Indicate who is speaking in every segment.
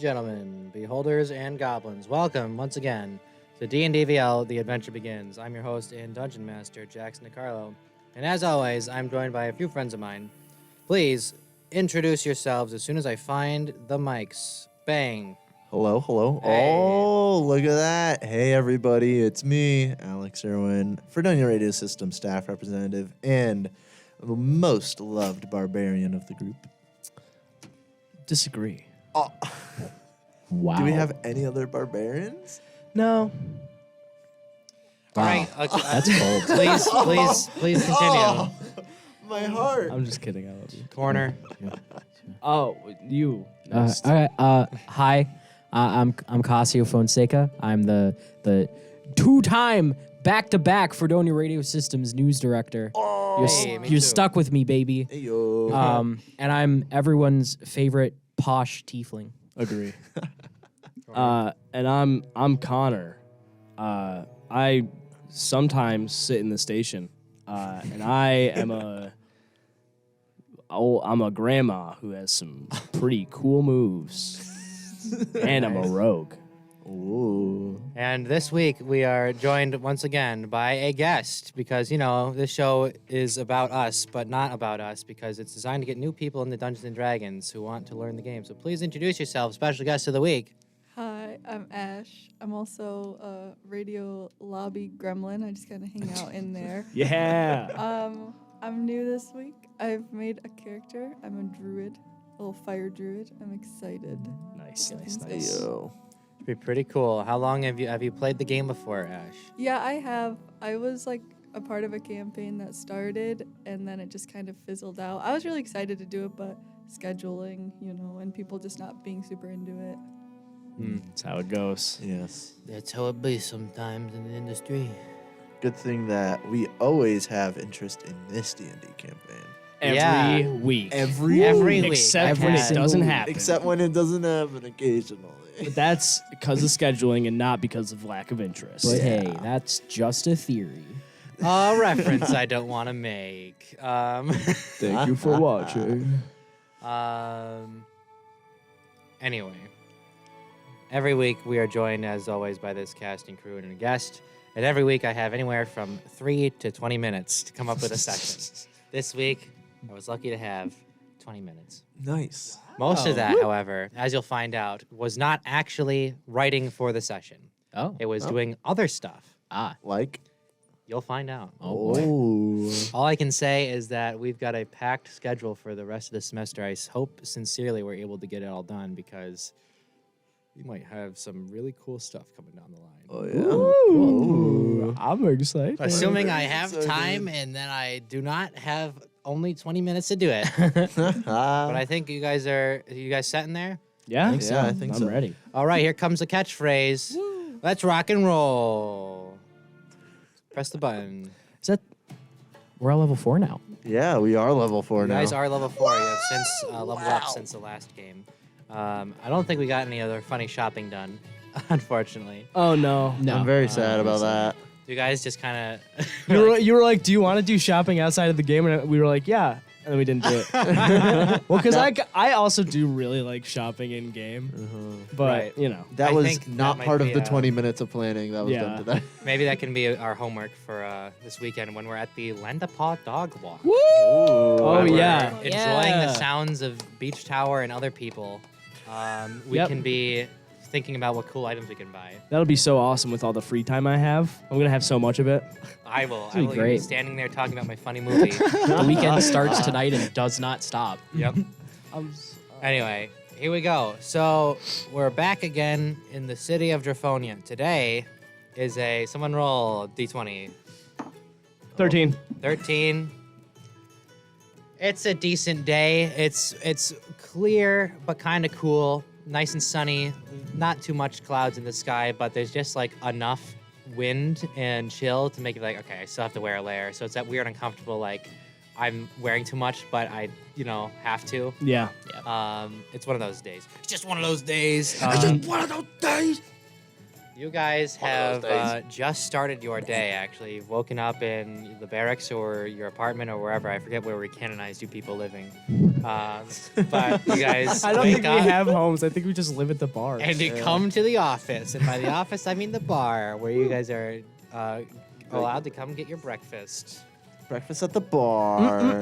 Speaker 1: gentlemen, beholders and goblins, welcome once again to D&DVL, The Adventure Begins. I'm your host and Dungeon Master, Jackson DiCarlo, and as always, I'm joined by a few friends of mine. Please introduce yourselves as soon as I find the mics. Bang.
Speaker 2: Hello.
Speaker 1: Hey.
Speaker 2: Oh, look at that. Hey, everybody. It's me, Alex Erwin, Fredonia Radio System staff representative and the most loved barbarian of the group.
Speaker 3: Disagree.
Speaker 2: Oh.
Speaker 3: Wow.
Speaker 2: Do we have any other barbarians?
Speaker 3: No.
Speaker 1: All right. Okay,
Speaker 3: That's cold.
Speaker 1: Please continue.
Speaker 2: Oh, my heart.
Speaker 3: I'm just kidding. I love you.
Speaker 1: Corner.
Speaker 3: Oh, you.
Speaker 4: All right. Hi. I'm Cascio Fonseca. I'm the two-time back-to-back Fredonia Radio Systems news director.
Speaker 2: Oh.
Speaker 1: Me
Speaker 4: You're
Speaker 1: too.
Speaker 4: stuck with me, baby.
Speaker 2: Hey, yo.
Speaker 4: And I'm everyone's favorite posh tiefling.
Speaker 3: Agree. And I'm Connor. I sometimes sit in the station, and I am I'm a grandma who has some pretty cool moves, and I'm a rogue.
Speaker 2: Ooh.
Speaker 1: And this week we are joined once again by a guest because, you know, this show is about us, but not about us because it's designed to get new people into Dungeons & Dragons who want to learn the game. So please introduce yourself, special guest of the week.
Speaker 5: Hi, I'm Ash. I'm also a radio lobby gremlin. I just kind of hang out in there.
Speaker 3: Yeah.
Speaker 5: I'm new this week. I've made a character. I'm a druid, a little fire druid. I'm excited.
Speaker 3: Nice.
Speaker 2: Hey, yo.
Speaker 1: It'd be pretty cool. How long have you played the game before, Ash?
Speaker 5: Yeah, I have. I was like a part of a campaign that started and then it just kind of fizzled out. I was really excited to do it, but scheduling, and people just not being super into it.
Speaker 3: That's how it goes.
Speaker 2: Yes.
Speaker 1: That's how it be sometimes in the industry.
Speaker 2: Good thing that we always have interest in this D&D campaign.
Speaker 3: Every week.
Speaker 2: Every
Speaker 1: week.
Speaker 3: Except when it doesn't happen.
Speaker 2: Except when it doesn't happen occasionally.
Speaker 3: But that's because of scheduling and not because of lack of interest.
Speaker 4: But hey, that's just a theory.
Speaker 1: A reference I don't want to make.
Speaker 3: Thank you for watching.
Speaker 1: Anyway, every week we are joined, as always, by this casting crew and a guest. And every week I have anywhere from 3 to 20 minutes to come up with a session. This week, I was lucky to have 20 minutes.
Speaker 2: Nice.
Speaker 1: Most of that, however, as you'll find out, was not actually writing for the session.
Speaker 4: Oh.
Speaker 1: It was doing other stuff.
Speaker 2: Like?
Speaker 1: You'll find out.
Speaker 4: Oh, boy.
Speaker 2: Oh.
Speaker 1: All I can say is that we've got a packed schedule for the rest of the semester. I hope sincerely we're able to get it all done because we might have some really cool stuff coming down the line.
Speaker 2: Oh, yeah.
Speaker 3: Ooh, I'm excited.
Speaker 1: Assuming I
Speaker 2: Very
Speaker 1: have
Speaker 2: excited.
Speaker 1: time and then I do not have only 20 minutes to do it. But I think you guys set in there?
Speaker 3: Yeah,
Speaker 2: I think so.
Speaker 3: I'm ready.
Speaker 1: All right, here comes the catchphrase. Let's rock and roll. Press the button.
Speaker 4: We're at level 4 now.
Speaker 2: Yeah, we are level 4
Speaker 1: You
Speaker 2: now.
Speaker 1: guys are level 4. You have since leveled up since the last game. I don't think we got any other funny shopping done, unfortunately.
Speaker 3: Oh no.
Speaker 2: I'm very sad about that.
Speaker 1: You guys just kind of...
Speaker 3: You were like, do you want to do shopping outside of the game? And we were like, yeah. And then we didn't do it. Well, because I also do really like shopping in game. But,
Speaker 1: Right.
Speaker 2: That
Speaker 1: I
Speaker 2: was
Speaker 1: think that
Speaker 2: not
Speaker 1: might
Speaker 2: part of
Speaker 1: be,
Speaker 2: the 20 minutes of planning that was
Speaker 3: Yeah.
Speaker 2: done today.
Speaker 1: Maybe that can be our homework for this weekend when we're at the Lendapaw Dog Walk.
Speaker 3: Oh,
Speaker 1: When we're
Speaker 3: yeah.
Speaker 1: enjoying the sounds of Beach Tower and other people. We
Speaker 3: Yep.
Speaker 1: can be thinking about what cool items we can buy.
Speaker 3: That'll be so awesome with all the free time I have. I'm going to have so much of it.
Speaker 1: I will.
Speaker 4: be
Speaker 1: Be
Speaker 4: great.
Speaker 1: standing there talking about my funny movie.
Speaker 4: The weekend starts tonight and does not stop.
Speaker 1: Yep. Anyway, here we go. So we're back again in the city of Draphonia. Today is someone roll D20.
Speaker 3: 13.
Speaker 1: 13. It's a decent day. It's clear but kind of cool, nice and sunny. Not too much clouds in the sky, but there's just like enough wind and chill to make it like, okay, I still have to wear a layer. So it's that weird, uncomfortable, like I'm wearing too much, but I, have to.
Speaker 3: Yeah.
Speaker 1: It's one of those days. It's just one of those days.
Speaker 2: It's just one of those days.
Speaker 1: You guys
Speaker 2: One of those
Speaker 1: have just started your day, actually. You've woken up in the barracks or your apartment or wherever. I forget where we canonized you people living. But you guys
Speaker 3: I don't
Speaker 1: wake
Speaker 3: think
Speaker 1: up
Speaker 3: we have homes. I think we just live at the bar.
Speaker 1: and you come to the office. And by the office, I mean the bar, where you guys are allowed to come get your breakfast.
Speaker 2: Breakfast at the bar.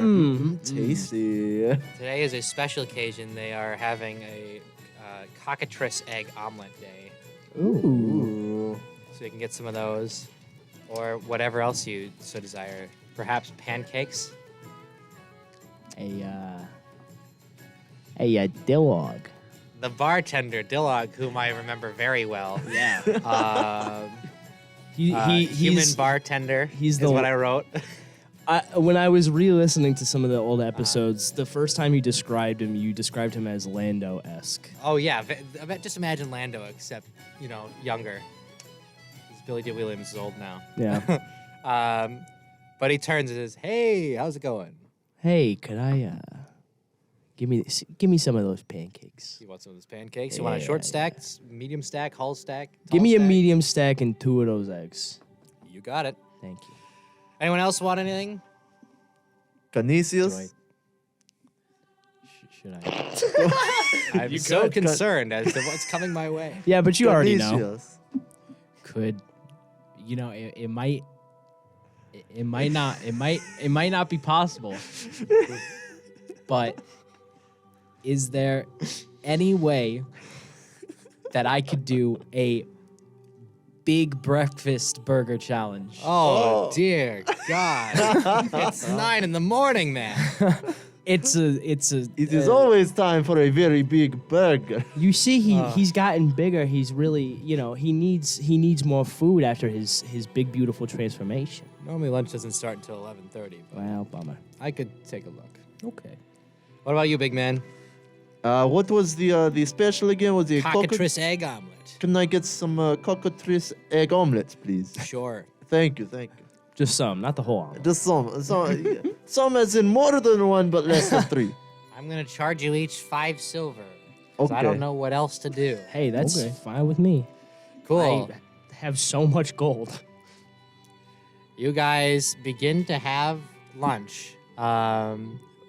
Speaker 2: Tasty.
Speaker 1: Today is a special occasion. They are having a cockatrice egg omelet day.
Speaker 2: Ooh.
Speaker 1: So you can get some of those, or whatever else you so desire. Perhaps pancakes.
Speaker 6: a Dillog.
Speaker 1: The bartender, Dilog, whom I remember very well.
Speaker 3: Yeah.
Speaker 1: Human
Speaker 3: He's
Speaker 1: bartender
Speaker 3: he's
Speaker 1: is
Speaker 3: the-
Speaker 1: what I wrote.
Speaker 3: when I was re-listening to some of the old episodes, the first time you described him as Lando-esque.
Speaker 1: Oh, yeah. Just imagine Lando, except, younger. 'Cause Billy D. Williams is old now.
Speaker 3: Yeah.
Speaker 1: But he turns and says, "Hey, how's it going?"
Speaker 6: Hey, could I give me some of those pancakes?
Speaker 1: You want some of those pancakes? You want a short stack, medium stack, whole stack?
Speaker 3: Give
Speaker 1: tall
Speaker 3: me a
Speaker 1: stack?
Speaker 3: medium stack and 2 of those eggs.
Speaker 1: You got it.
Speaker 6: Thank you.
Speaker 1: Anyone else want anything?
Speaker 2: Canisius.
Speaker 6: Should I?
Speaker 1: I'm so concerned as to what's coming my way.
Speaker 3: Yeah, but you already know.
Speaker 2: Canisius.
Speaker 4: Could, it might not be possible. But is there any way that I could do a big breakfast burger challenge?
Speaker 1: Oh, dear God. It's 9 in the morning, man.
Speaker 4: It
Speaker 2: is always time for a very big burger.
Speaker 3: You see, he's gotten bigger. He's really, he needs more food after his big beautiful transformation.
Speaker 1: Normally lunch doesn't start until 11:30, but
Speaker 3: Wow, bummer.
Speaker 1: I could take a look.
Speaker 4: okay.
Speaker 1: What about you, big man?
Speaker 2: What was the special again? Was it
Speaker 1: Cockatrice egg omelet.
Speaker 2: Can I get some cockatrice egg omelets, please?
Speaker 1: Sure.
Speaker 2: Thank you.
Speaker 3: Just some, not the whole omelet.
Speaker 2: Just some as in more than one, but less than 3.
Speaker 1: I'm going to charge you each 5 silver. 'Cause I
Speaker 2: Okay.
Speaker 1: don't know what else to do.
Speaker 3: Hey, that's
Speaker 6: Okay.
Speaker 3: fine with me.
Speaker 1: Cool.
Speaker 3: I have so much gold.
Speaker 1: You guys begin to have lunch.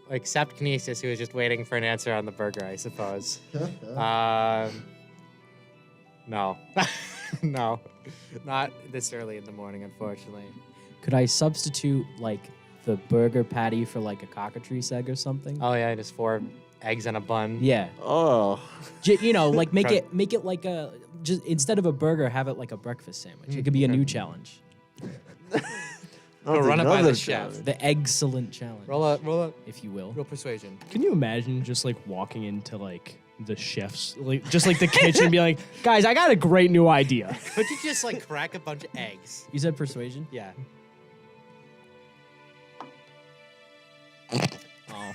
Speaker 1: Except Canisius, who was just waiting for an answer on the burger, I suppose. No. No. Not this early in the morning, unfortunately.
Speaker 4: Could I substitute the burger patty for a cockatrice egg or something?
Speaker 1: Oh, yeah, just 4 eggs and a bun.
Speaker 4: Yeah.
Speaker 2: Oh.
Speaker 4: Make it like a just instead of a burger, have it like a breakfast sandwich. It could be a new challenge.
Speaker 1: Run it by
Speaker 2: another
Speaker 1: the chef.
Speaker 2: challenge.
Speaker 4: The excellent challenge,
Speaker 1: Roll up.
Speaker 4: if you will.
Speaker 1: Roll persuasion.
Speaker 3: Can you imagine just walking into the chef's just the kitchen and be like, guys, I got a great new idea.
Speaker 1: Could you just crack a bunch of eggs?
Speaker 4: You said persuasion?
Speaker 1: Yeah.
Speaker 4: Oh.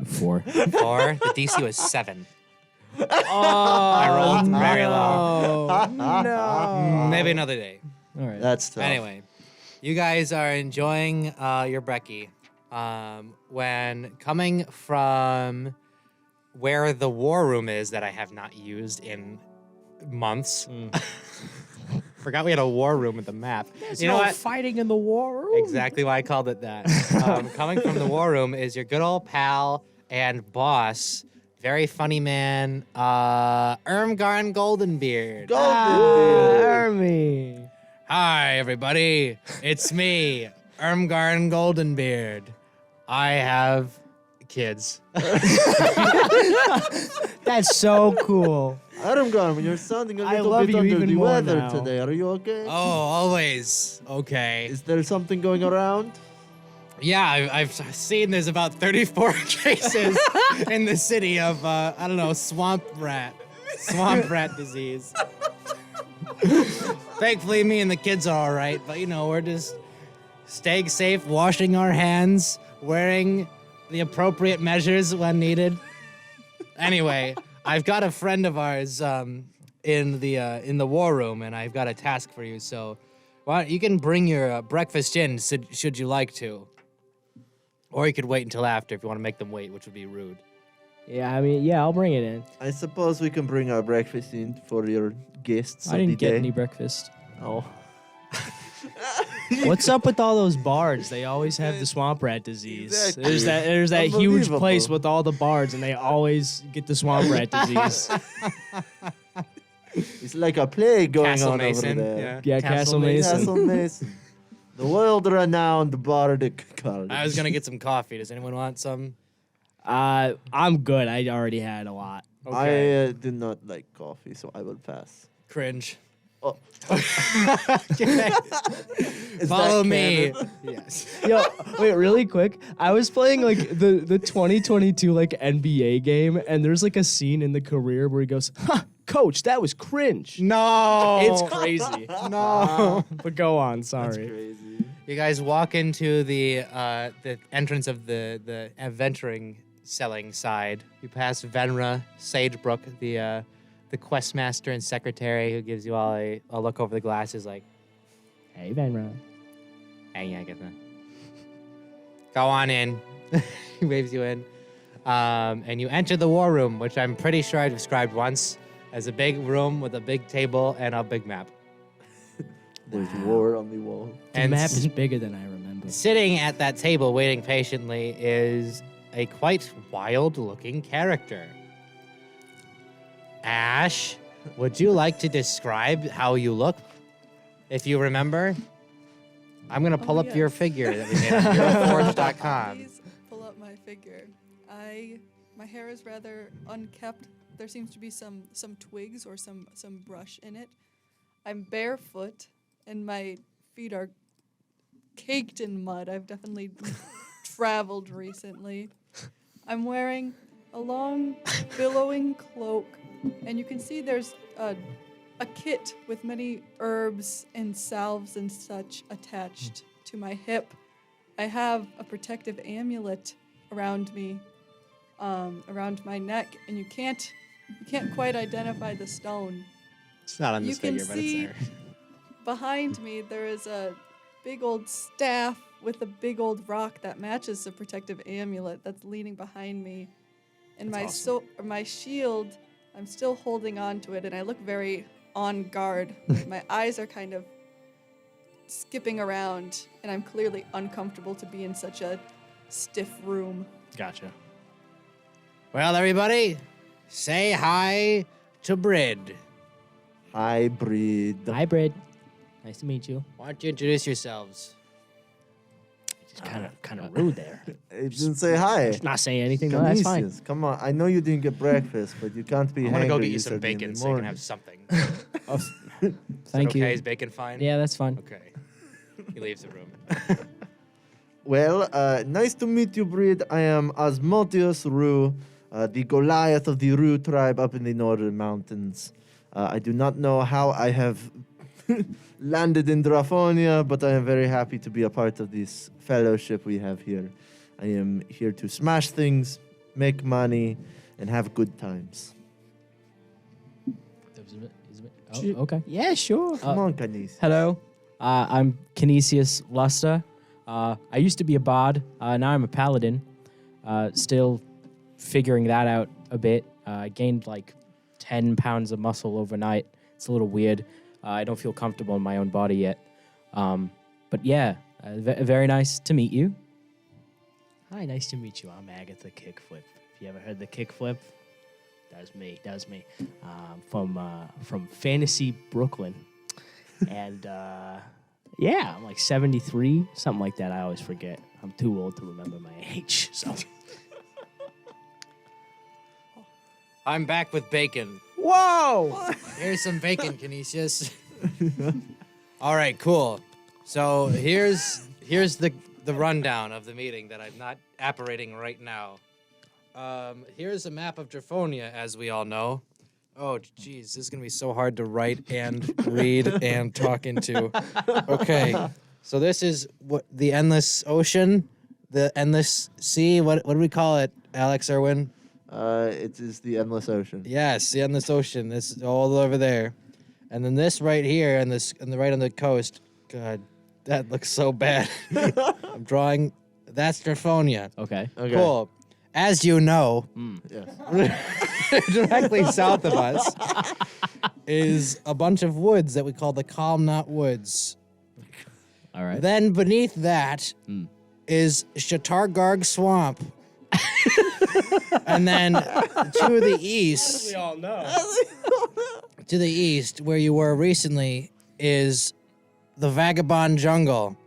Speaker 4: 4.
Speaker 1: 4. The DC was 7.
Speaker 3: Oh,
Speaker 1: I rolled very low.
Speaker 3: No.
Speaker 1: Maybe another day.
Speaker 4: All right.
Speaker 2: That's tough.
Speaker 1: Anyway, you guys are enjoying your brekkie. When coming from where the war room is that I have not used in months. Forgot we had a war room with the map. You know what?
Speaker 4: Fighting in the war room.
Speaker 1: Exactly why I called it that. Coming from the war room is your good old pal and boss, very funny man, Ermgarn Goldenbeard.
Speaker 3: Army.
Speaker 1: Hi, everybody. It's me, Ermgarn Goldenbeard. I have kids.
Speaker 3: That's so cool.
Speaker 2: Adamgarm, you're sounding a
Speaker 3: I
Speaker 2: little
Speaker 3: love
Speaker 2: bit
Speaker 3: you
Speaker 2: under
Speaker 3: even
Speaker 2: the
Speaker 3: more
Speaker 2: weather
Speaker 3: now.
Speaker 2: today. Are you okay?
Speaker 1: Oh, always. Okay.
Speaker 2: Is there something going around?
Speaker 1: Yeah, I've seen there's about 34 cases in the city of, swamp rat disease. Thankfully, me and the kids are all right, but, we're just staying safe, washing our hands, wearing the appropriate measures when needed. Anyway, I've got a friend of ours in the war room, and I've got a task for you, so you can bring your breakfast in should you like to. Or you could wait until after if you want to make them wait, which would be rude.
Speaker 6: Yeah, I mean, yeah, I'll bring it in.
Speaker 2: I suppose we can bring our breakfast in for your guests.
Speaker 4: I
Speaker 2: of
Speaker 4: didn't
Speaker 2: the
Speaker 4: get
Speaker 2: day.
Speaker 4: any breakfast.
Speaker 2: Oh.
Speaker 3: What's up with all those bards? They always have the swamp rat disease.
Speaker 2: Exactly.
Speaker 3: There's that huge
Speaker 2: Unbelievable.
Speaker 3: place with all the bards, and they always get the swamp rat disease.
Speaker 2: It's like a plague going
Speaker 1: Castle
Speaker 2: on
Speaker 1: Mason.
Speaker 2: over there.
Speaker 3: Yeah, Castle Mason.
Speaker 2: Castle Mason. The world-renowned bardic college.
Speaker 1: I was gonna get some coffee. Does anyone want some?
Speaker 3: I'm good. I already had a lot.
Speaker 2: I do not like coffee, so I will pass.
Speaker 1: Cringe.
Speaker 2: Oh. Is
Speaker 1: Follow
Speaker 2: that
Speaker 1: me.
Speaker 2: canon?
Speaker 1: Yes.
Speaker 3: Yo, wait, really quick. I was playing like the 2022 like NBA game, and there's like a scene in the career where he goes, "Huh, coach, that was cringe."
Speaker 1: No.
Speaker 3: It's crazy.
Speaker 1: No.
Speaker 3: But go on.
Speaker 2: That's
Speaker 3: Sorry.
Speaker 2: crazy.
Speaker 1: You guys walk into the entrance of the adventuring selling side. You pass Venra, Sagebrook, the questmaster and secretary, who gives you all a look over the glasses, like,
Speaker 3: Hey, Venra.
Speaker 1: "Hey, Agatha, go on in." He waves you in, and you enter the war room, which I'm pretty sure I described once as a big room with a big table and a big map.
Speaker 2: There's war on the wall.
Speaker 3: The
Speaker 1: And
Speaker 3: map is bigger than I remember.
Speaker 1: sitting at that table, waiting patiently, is a quite wild-looking character. Ash, would you like to describe how you look? If you remember, I'm gonna pull
Speaker 5: Oh,
Speaker 1: up your
Speaker 5: yes.
Speaker 1: figure that we made on HeroForge.com.
Speaker 5: Please pull up my figure. My hair is rather unkept. There seems to be some twigs or some brush in it. I'm barefoot, and my feet are caked in mud. I've definitely traveled recently. I'm wearing a long, billowing cloak, and you can see there's a kit with many herbs and salves and such attached to my hip. I have a protective amulet around me, around my neck, and you can't quite identify the stone.
Speaker 1: It's not on
Speaker 5: You
Speaker 1: this
Speaker 5: can
Speaker 1: figure, but it's
Speaker 5: see
Speaker 1: there.
Speaker 5: behind me there is a big old staff with a big old rock that matches the protective amulet that's leaning behind me. And
Speaker 1: That's
Speaker 5: my shield, I'm still holding on to it, and I look very on guard. My eyes are kind of skipping around, and I'm clearly uncomfortable to be in such a stiff room.
Speaker 3: Gotcha.
Speaker 1: Well, everybody, say hi to Byrd.
Speaker 2: Hybrid.
Speaker 6: Hybrid. Nice to meet you.
Speaker 1: Why don't you introduce yourselves?
Speaker 6: Just kind of rude there.
Speaker 2: I didn't say hi.
Speaker 6: Not saying anything. No, that's fine.
Speaker 2: Canisius, come on. I know you didn't get breakfast, but you can't be
Speaker 1: I want to go
Speaker 2: hangry,
Speaker 1: get you
Speaker 2: said
Speaker 1: some
Speaker 2: in the
Speaker 1: bacon so you can
Speaker 2: morning.
Speaker 1: have something.
Speaker 4: Oh,
Speaker 1: Is
Speaker 4: thank
Speaker 1: that okay?
Speaker 4: you.
Speaker 1: Is bacon fine?
Speaker 4: Yeah, that's fine.
Speaker 1: Okay. He leaves the room.
Speaker 2: Well, nice to meet you, Byrd. I am Asmodeous Rue, the Goliath of the Rue tribe up in the northern mountains. I do not know how I have landed in Draphonia, but I am very happy to be a part of this fellowship we have here. I am here to smash things, make money, and have good times.
Speaker 4: Oh, okay.
Speaker 6: Yeah, sure.
Speaker 2: Come on, Canisius.
Speaker 4: Hello, I'm Canisius Luster. I used to be a bard. Now I'm a paladin. Still figuring that out a bit. I gained like 10 pounds of muscle overnight. It's a little weird. I don't feel comfortable in my own body yet. But yeah, very nice to meet you.
Speaker 6: Hi, nice to meet you. I'm Agatha Kiqflipe. If you ever heard the Kiqflipe, that was me. From Fantasy Brooklyn. And yeah, I'm like 73, something like that. I always forget. I'm too old to remember my age. So
Speaker 1: I'm back with bacon.
Speaker 3: Whoa!
Speaker 1: Here's some bacon, Canisius. All right, cool. So here's the rundown of the meeting that I'm not apparating right now. Here's a map of Draphonia, as we all know. Oh, geez, this is gonna be so hard to write and read and talk into. Okay, so this is what the endless ocean, the endless sea. What do we call it, Alex Erwin?
Speaker 2: It is the endless ocean.
Speaker 1: Yes, the endless ocean. This is all over there, and then this right here, and this and the right on the coast. God, that looks so bad. I'm drawing. That's Draphonia.
Speaker 4: Okay.
Speaker 2: Okay.
Speaker 1: Cool. as you know,
Speaker 2: Yes.
Speaker 1: directly south of us is a bunch of woods that we call the Calm Knot Woods.
Speaker 4: All right.
Speaker 1: Then beneath that is Shatargarg Swamp. And then to the east,
Speaker 3: We all know.
Speaker 1: to the east, where you were recently, is the Vagabond Jungle,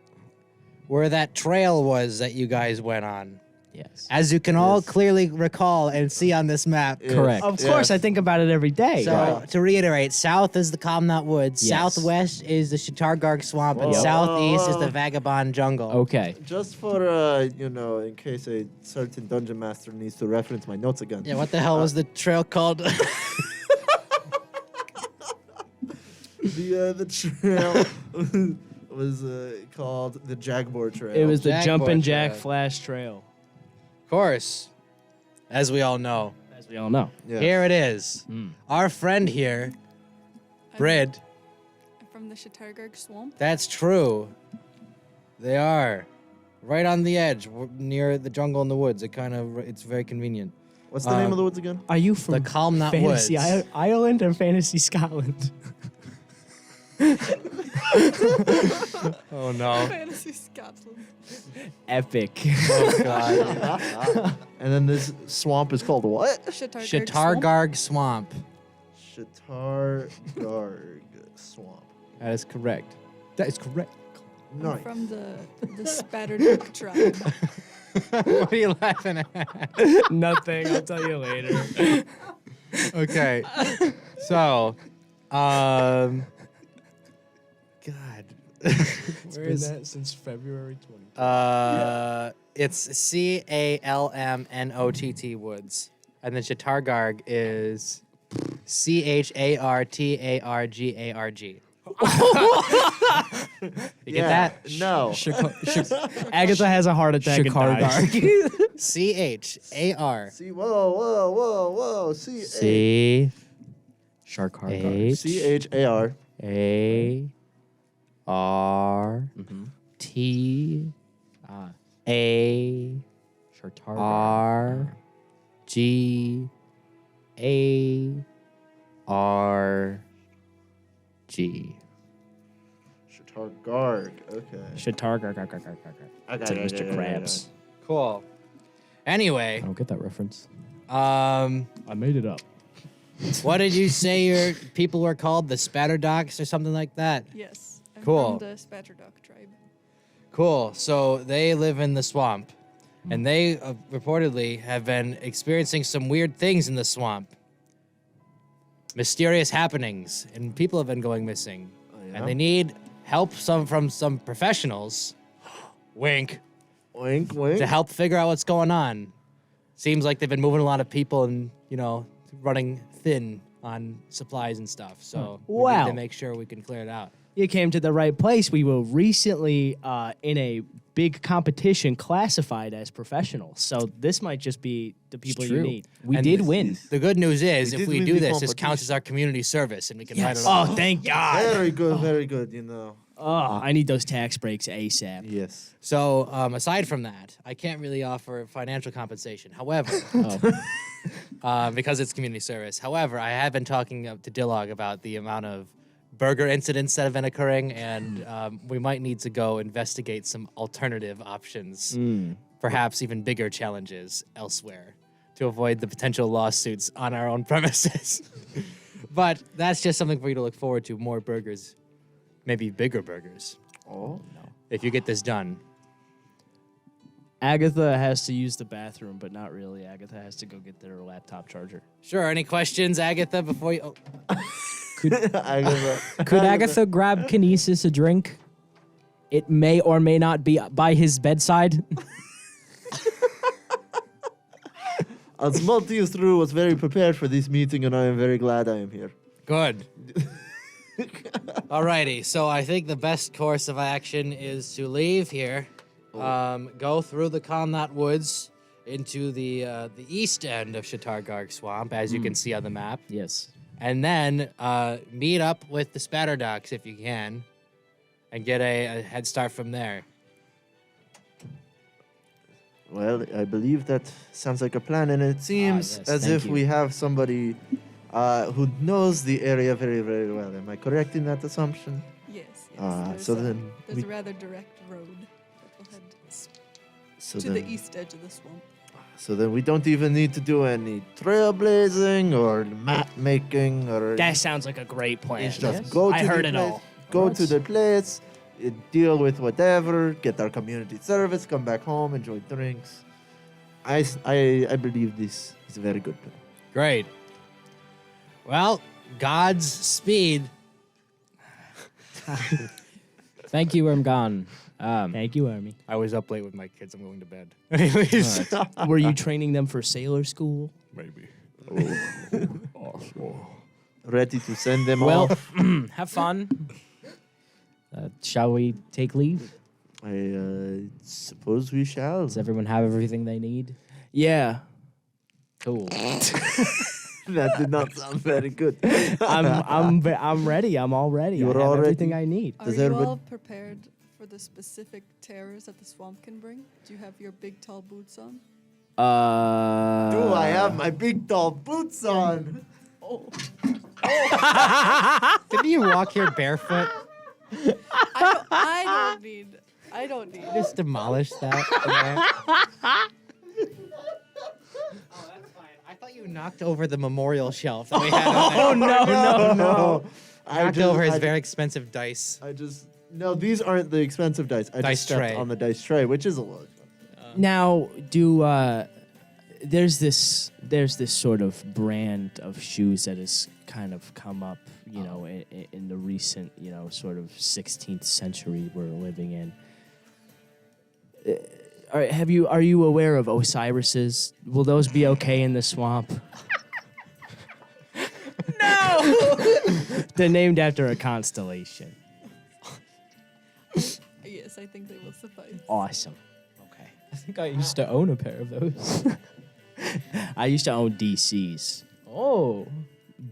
Speaker 1: where that trail was that you guys went on.
Speaker 4: Yes.
Speaker 1: As you can all clearly recall and see on this map.
Speaker 4: Correct.
Speaker 3: Of course, I think about it every day.
Speaker 1: So, to reiterate, south is the Calm Knot Woods,
Speaker 4: Yes.
Speaker 1: southwest is the Shatargarg Swamp, and
Speaker 2: Whoa.
Speaker 1: southeast is the Vagabond Jungle.
Speaker 4: Okay.
Speaker 2: Just for, in case a certain dungeon master needs to reference my notes again.
Speaker 1: Yeah, what the hell was the trail called?
Speaker 2: The trail was called the Jagbor Trail.
Speaker 3: It was the
Speaker 1: Jack
Speaker 3: Jumpin'
Speaker 1: Boy
Speaker 3: Jack
Speaker 1: Trail.
Speaker 3: Flash Trail,
Speaker 1: Of course, as we all know.
Speaker 3: as we all know.
Speaker 2: Yes.
Speaker 1: Here it is. Our friend here, Byrd.
Speaker 5: I'm from the Shatargarg Swamp.
Speaker 1: That's true. They are right on the edge, near the jungle and the woods. It's very convenient.
Speaker 2: What's the name of the woods again?
Speaker 3: Are you from
Speaker 1: The Calm Knot
Speaker 3: Fantasy
Speaker 1: Woods.
Speaker 3: Ireland or Fantasy Scotland?
Speaker 1: Oh no!
Speaker 5: Fantasy Scotland.
Speaker 3: Epic.
Speaker 1: Oh god!
Speaker 2: And then this swamp is called what?
Speaker 5: Shatargarg Swamp.
Speaker 1: Shatargarg Swamp.
Speaker 2: Shatargarg Swamp.
Speaker 1: That is correct. That is correct.
Speaker 5: I'm
Speaker 2: Nice.
Speaker 5: from the Spatterduck tribe.
Speaker 1: What are you laughing at?
Speaker 3: Nothing. I'll tell you later.
Speaker 1: Okay. So, God.
Speaker 3: It's
Speaker 1: Where
Speaker 3: been
Speaker 1: is
Speaker 3: that since February 20.
Speaker 1: it's CALMNOTT Woods. And then Shatargarg is CHARTARGARG. You get that?
Speaker 2: No.
Speaker 3: Agatha has a heart attack and dies.
Speaker 1: CHAR.
Speaker 2: See, whoa.
Speaker 4: C. Shark
Speaker 2: C-H-A-R.
Speaker 4: A. R. T. A. R. G. A. R. G.
Speaker 2: Shatargarg. Okay.
Speaker 3: Shatargarg. It's like Mr. Krabs.
Speaker 1: Cool. Anyway,
Speaker 4: I don't get that reference.
Speaker 3: I made it up.
Speaker 1: what did you say your people were called? The Spatterdocs or something like that?
Speaker 5: Yes. I'm
Speaker 1: Cool.
Speaker 5: from the Spatterduck tribe.
Speaker 1: Cool. So they live in the swamp, and they reportedly have been experiencing some weird things in the swamp. Mysterious happenings, and people have been going missing, and they need help from some professionals. Wink.
Speaker 2: Wink, wink.
Speaker 1: To help figure out what's going on. Seems like they've been moving a lot of people and, running thin on supplies and stuff. So we need
Speaker 3: Wow.
Speaker 1: to make sure we can clear it out.
Speaker 3: You came to the right place. We were recently in a big competition classified as professionals. So this might just be the people you
Speaker 4: true.
Speaker 3: need.
Speaker 4: We
Speaker 1: And
Speaker 4: did win.
Speaker 1: The good news is,
Speaker 2: We
Speaker 1: if
Speaker 2: did
Speaker 1: we
Speaker 2: win
Speaker 1: do
Speaker 2: the
Speaker 1: this, this
Speaker 2: competition.
Speaker 1: counts as our community service, and we can write it
Speaker 3: Oh,
Speaker 1: off.
Speaker 3: thank God.
Speaker 2: Very good, very good,
Speaker 3: Oh, I need those tax breaks ASAP.
Speaker 2: Yes.
Speaker 1: So, aside from that, I can't really offer financial compensation. However, because it's community service. However, I have been talking to Dillog about the amount of burger incidents that have been occurring, and we might need to go investigate some alternative options, perhaps even bigger challenges elsewhere, to avoid the potential lawsuits on our own premises. But that's just something for you to look forward to, more burgers. Maybe bigger burgers,
Speaker 2: Oh.
Speaker 1: if you get this done.
Speaker 3: Agatha has to use the bathroom, but not really. Agatha has to go get their laptop charger.
Speaker 1: Sure, any questions, Agatha, before you... Oh.
Speaker 4: Could Agatha grab Canisius a drink? It may or may not be by his bedside.
Speaker 2: Asmodeous Rue was very prepared for this meeting, and I am very glad I am here.
Speaker 1: Good. Alrighty, so I think the best course of action is to leave here, go through the Calm Knot Woods into the east end of Shatargarg Swamp, as you can see on the map,
Speaker 4: Yes.
Speaker 1: and then meet up with the Spatterdocs if you can, and get a head start from there.
Speaker 2: Well, I believe that sounds like a plan, and it seems
Speaker 4: yes,
Speaker 2: as
Speaker 4: thank
Speaker 2: if
Speaker 4: you.
Speaker 2: we have somebody who knows the area very, very well. Am I correct in that assumption?
Speaker 5: Yes, yes.
Speaker 2: So then
Speaker 5: there's
Speaker 2: we-
Speaker 5: a rather direct road that will head
Speaker 2: So
Speaker 5: to
Speaker 2: then,
Speaker 5: the east edge of the swamp.
Speaker 2: So then we don't even need to do any trailblazing or map making or.
Speaker 6: That sounds like a great plan.
Speaker 2: It's just
Speaker 4: Yes.
Speaker 2: go to
Speaker 6: I
Speaker 2: the
Speaker 6: heard it
Speaker 2: place,
Speaker 6: all.
Speaker 2: Go
Speaker 4: Alright.
Speaker 2: to the place, deal with whatever, get our community service, come back home, enjoy drinks. I believe this is a very good plan.
Speaker 1: Great. Well, God's speed.
Speaker 4: Thank you, Ermgon.
Speaker 6: Thank you, Army.
Speaker 1: I was up late with my kids. I'm going to bed. Anyways.
Speaker 6: Were you training them for sailor school?
Speaker 1: Maybe.
Speaker 2: Ready to send them
Speaker 4: Well,
Speaker 2: off.
Speaker 4: have fun. Shall we take leave?
Speaker 2: I suppose we shall.
Speaker 4: Does everyone have everything they need?
Speaker 6: Yeah.
Speaker 4: Cool.
Speaker 2: That did not sound very good.
Speaker 6: I'm ready. I'm all ready.
Speaker 2: You
Speaker 6: I
Speaker 2: are
Speaker 6: have
Speaker 2: all
Speaker 6: everything
Speaker 2: ready?
Speaker 6: I need.
Speaker 5: Are
Speaker 2: Does
Speaker 5: you
Speaker 2: everybody-
Speaker 5: all prepared for the specific terrors that the swamp can bring? Do you have your big tall boots on?
Speaker 2: Do I have my big tall boots on?
Speaker 1: Didn't you walk here barefoot?
Speaker 5: I don't need.
Speaker 1: Just demolish that. Oh, that's fine. I thought you knocked over the memorial shelf that we had on there.
Speaker 2: No.
Speaker 1: Knocked over his very expensive dice.
Speaker 2: No, these aren't the expensive dice. I
Speaker 1: Dice
Speaker 2: just stepped
Speaker 1: tray.
Speaker 2: on the dice tray, which is a lot.
Speaker 6: Now, there's this sort of brand of shoes that has kind of come up, in the recent, sort of 16th century we're living in. Are you aware of Osiris's? Will those be okay in the swamp? No. They're named after a constellation.
Speaker 5: Yes, I think they will suffice.
Speaker 6: Awesome. Okay.
Speaker 4: I think I used to own a pair of those.
Speaker 6: I used to own DCs,
Speaker 4: Oh,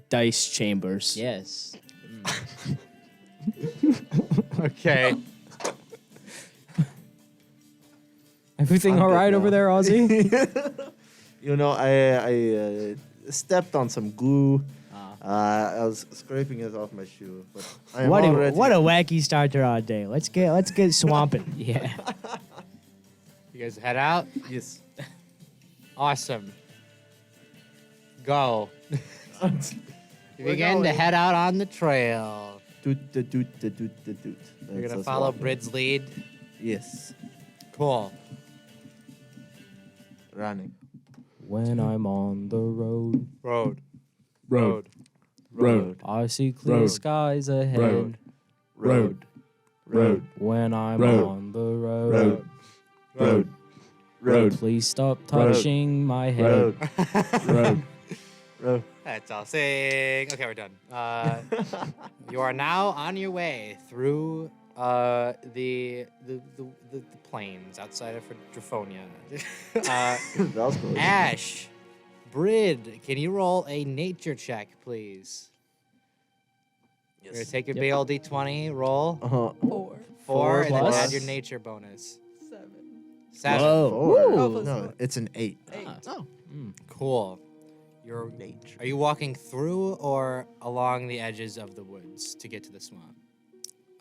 Speaker 6: dice chambers.
Speaker 4: yes.
Speaker 1: Okay.
Speaker 4: Everything
Speaker 2: I'm
Speaker 4: all
Speaker 2: good
Speaker 4: right
Speaker 2: now.
Speaker 4: over there, Ozzy?
Speaker 2: I stepped on some glue. I was scraping it off my shoe, but I am
Speaker 6: What
Speaker 2: already.
Speaker 6: a wacky start to our day. Let's get swamping.
Speaker 4: Yeah.
Speaker 1: You guys head out?
Speaker 2: Yes.
Speaker 1: Awesome. Go. You
Speaker 2: We're
Speaker 1: begin to
Speaker 2: going.
Speaker 1: head out on the trail.
Speaker 2: Doot, da, doot, da, doot, da, doot.
Speaker 1: You're
Speaker 2: That's
Speaker 1: going to
Speaker 2: us
Speaker 1: follow
Speaker 2: walking.
Speaker 1: Brid's lead.
Speaker 2: Yes.
Speaker 1: Cool.
Speaker 2: Running.
Speaker 4: When I'm on the road,
Speaker 1: Road.
Speaker 4: I see clear skies ahead.
Speaker 2: Road.
Speaker 4: When I'm
Speaker 2: Road.
Speaker 4: on the road,
Speaker 2: Road.
Speaker 4: please stop touching my head.
Speaker 2: Road. Road.
Speaker 1: That's all. Sing. Okay, we're done. You are now on your way through the plains outside of Draphonia.
Speaker 2: That was close.
Speaker 1: Ash, Brid, can you roll a nature check, please? You're gonna take your big old D20, roll
Speaker 2: Uh-huh.
Speaker 5: 4,
Speaker 1: 4, and then
Speaker 4: plus.
Speaker 1: add your nature bonus.
Speaker 5: 7,
Speaker 1: 7.
Speaker 6: Whoa.
Speaker 2: Four.
Speaker 5: Woo.
Speaker 2: No, it's an 8.
Speaker 5: 8.
Speaker 1: Cool. Are you walking through or along the edges of the woods to get to the swamp?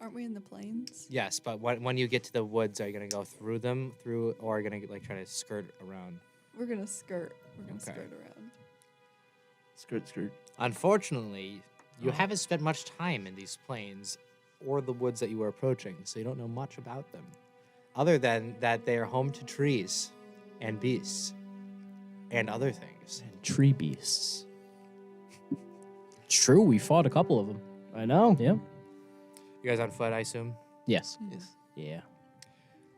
Speaker 5: Aren't we in the plains?
Speaker 1: Yes, but when you get to the woods, are you gonna go through them, or are you gonna try to skirt around?
Speaker 5: We're gonna skirt. We're gonna
Speaker 1: Okay.
Speaker 5: skirt around.
Speaker 2: Skirt.
Speaker 1: Unfortunately, you haven't spent much time in these plains or the woods that you were approaching, so you don't know much about them, other than that they are home to trees and beasts and other things.
Speaker 6: Tree beasts.
Speaker 4: It's true, we fought a couple of them.
Speaker 6: I know.
Speaker 4: Yeah.
Speaker 1: You guys on foot, I assume?
Speaker 4: Yes.
Speaker 2: Yes.
Speaker 6: Yeah.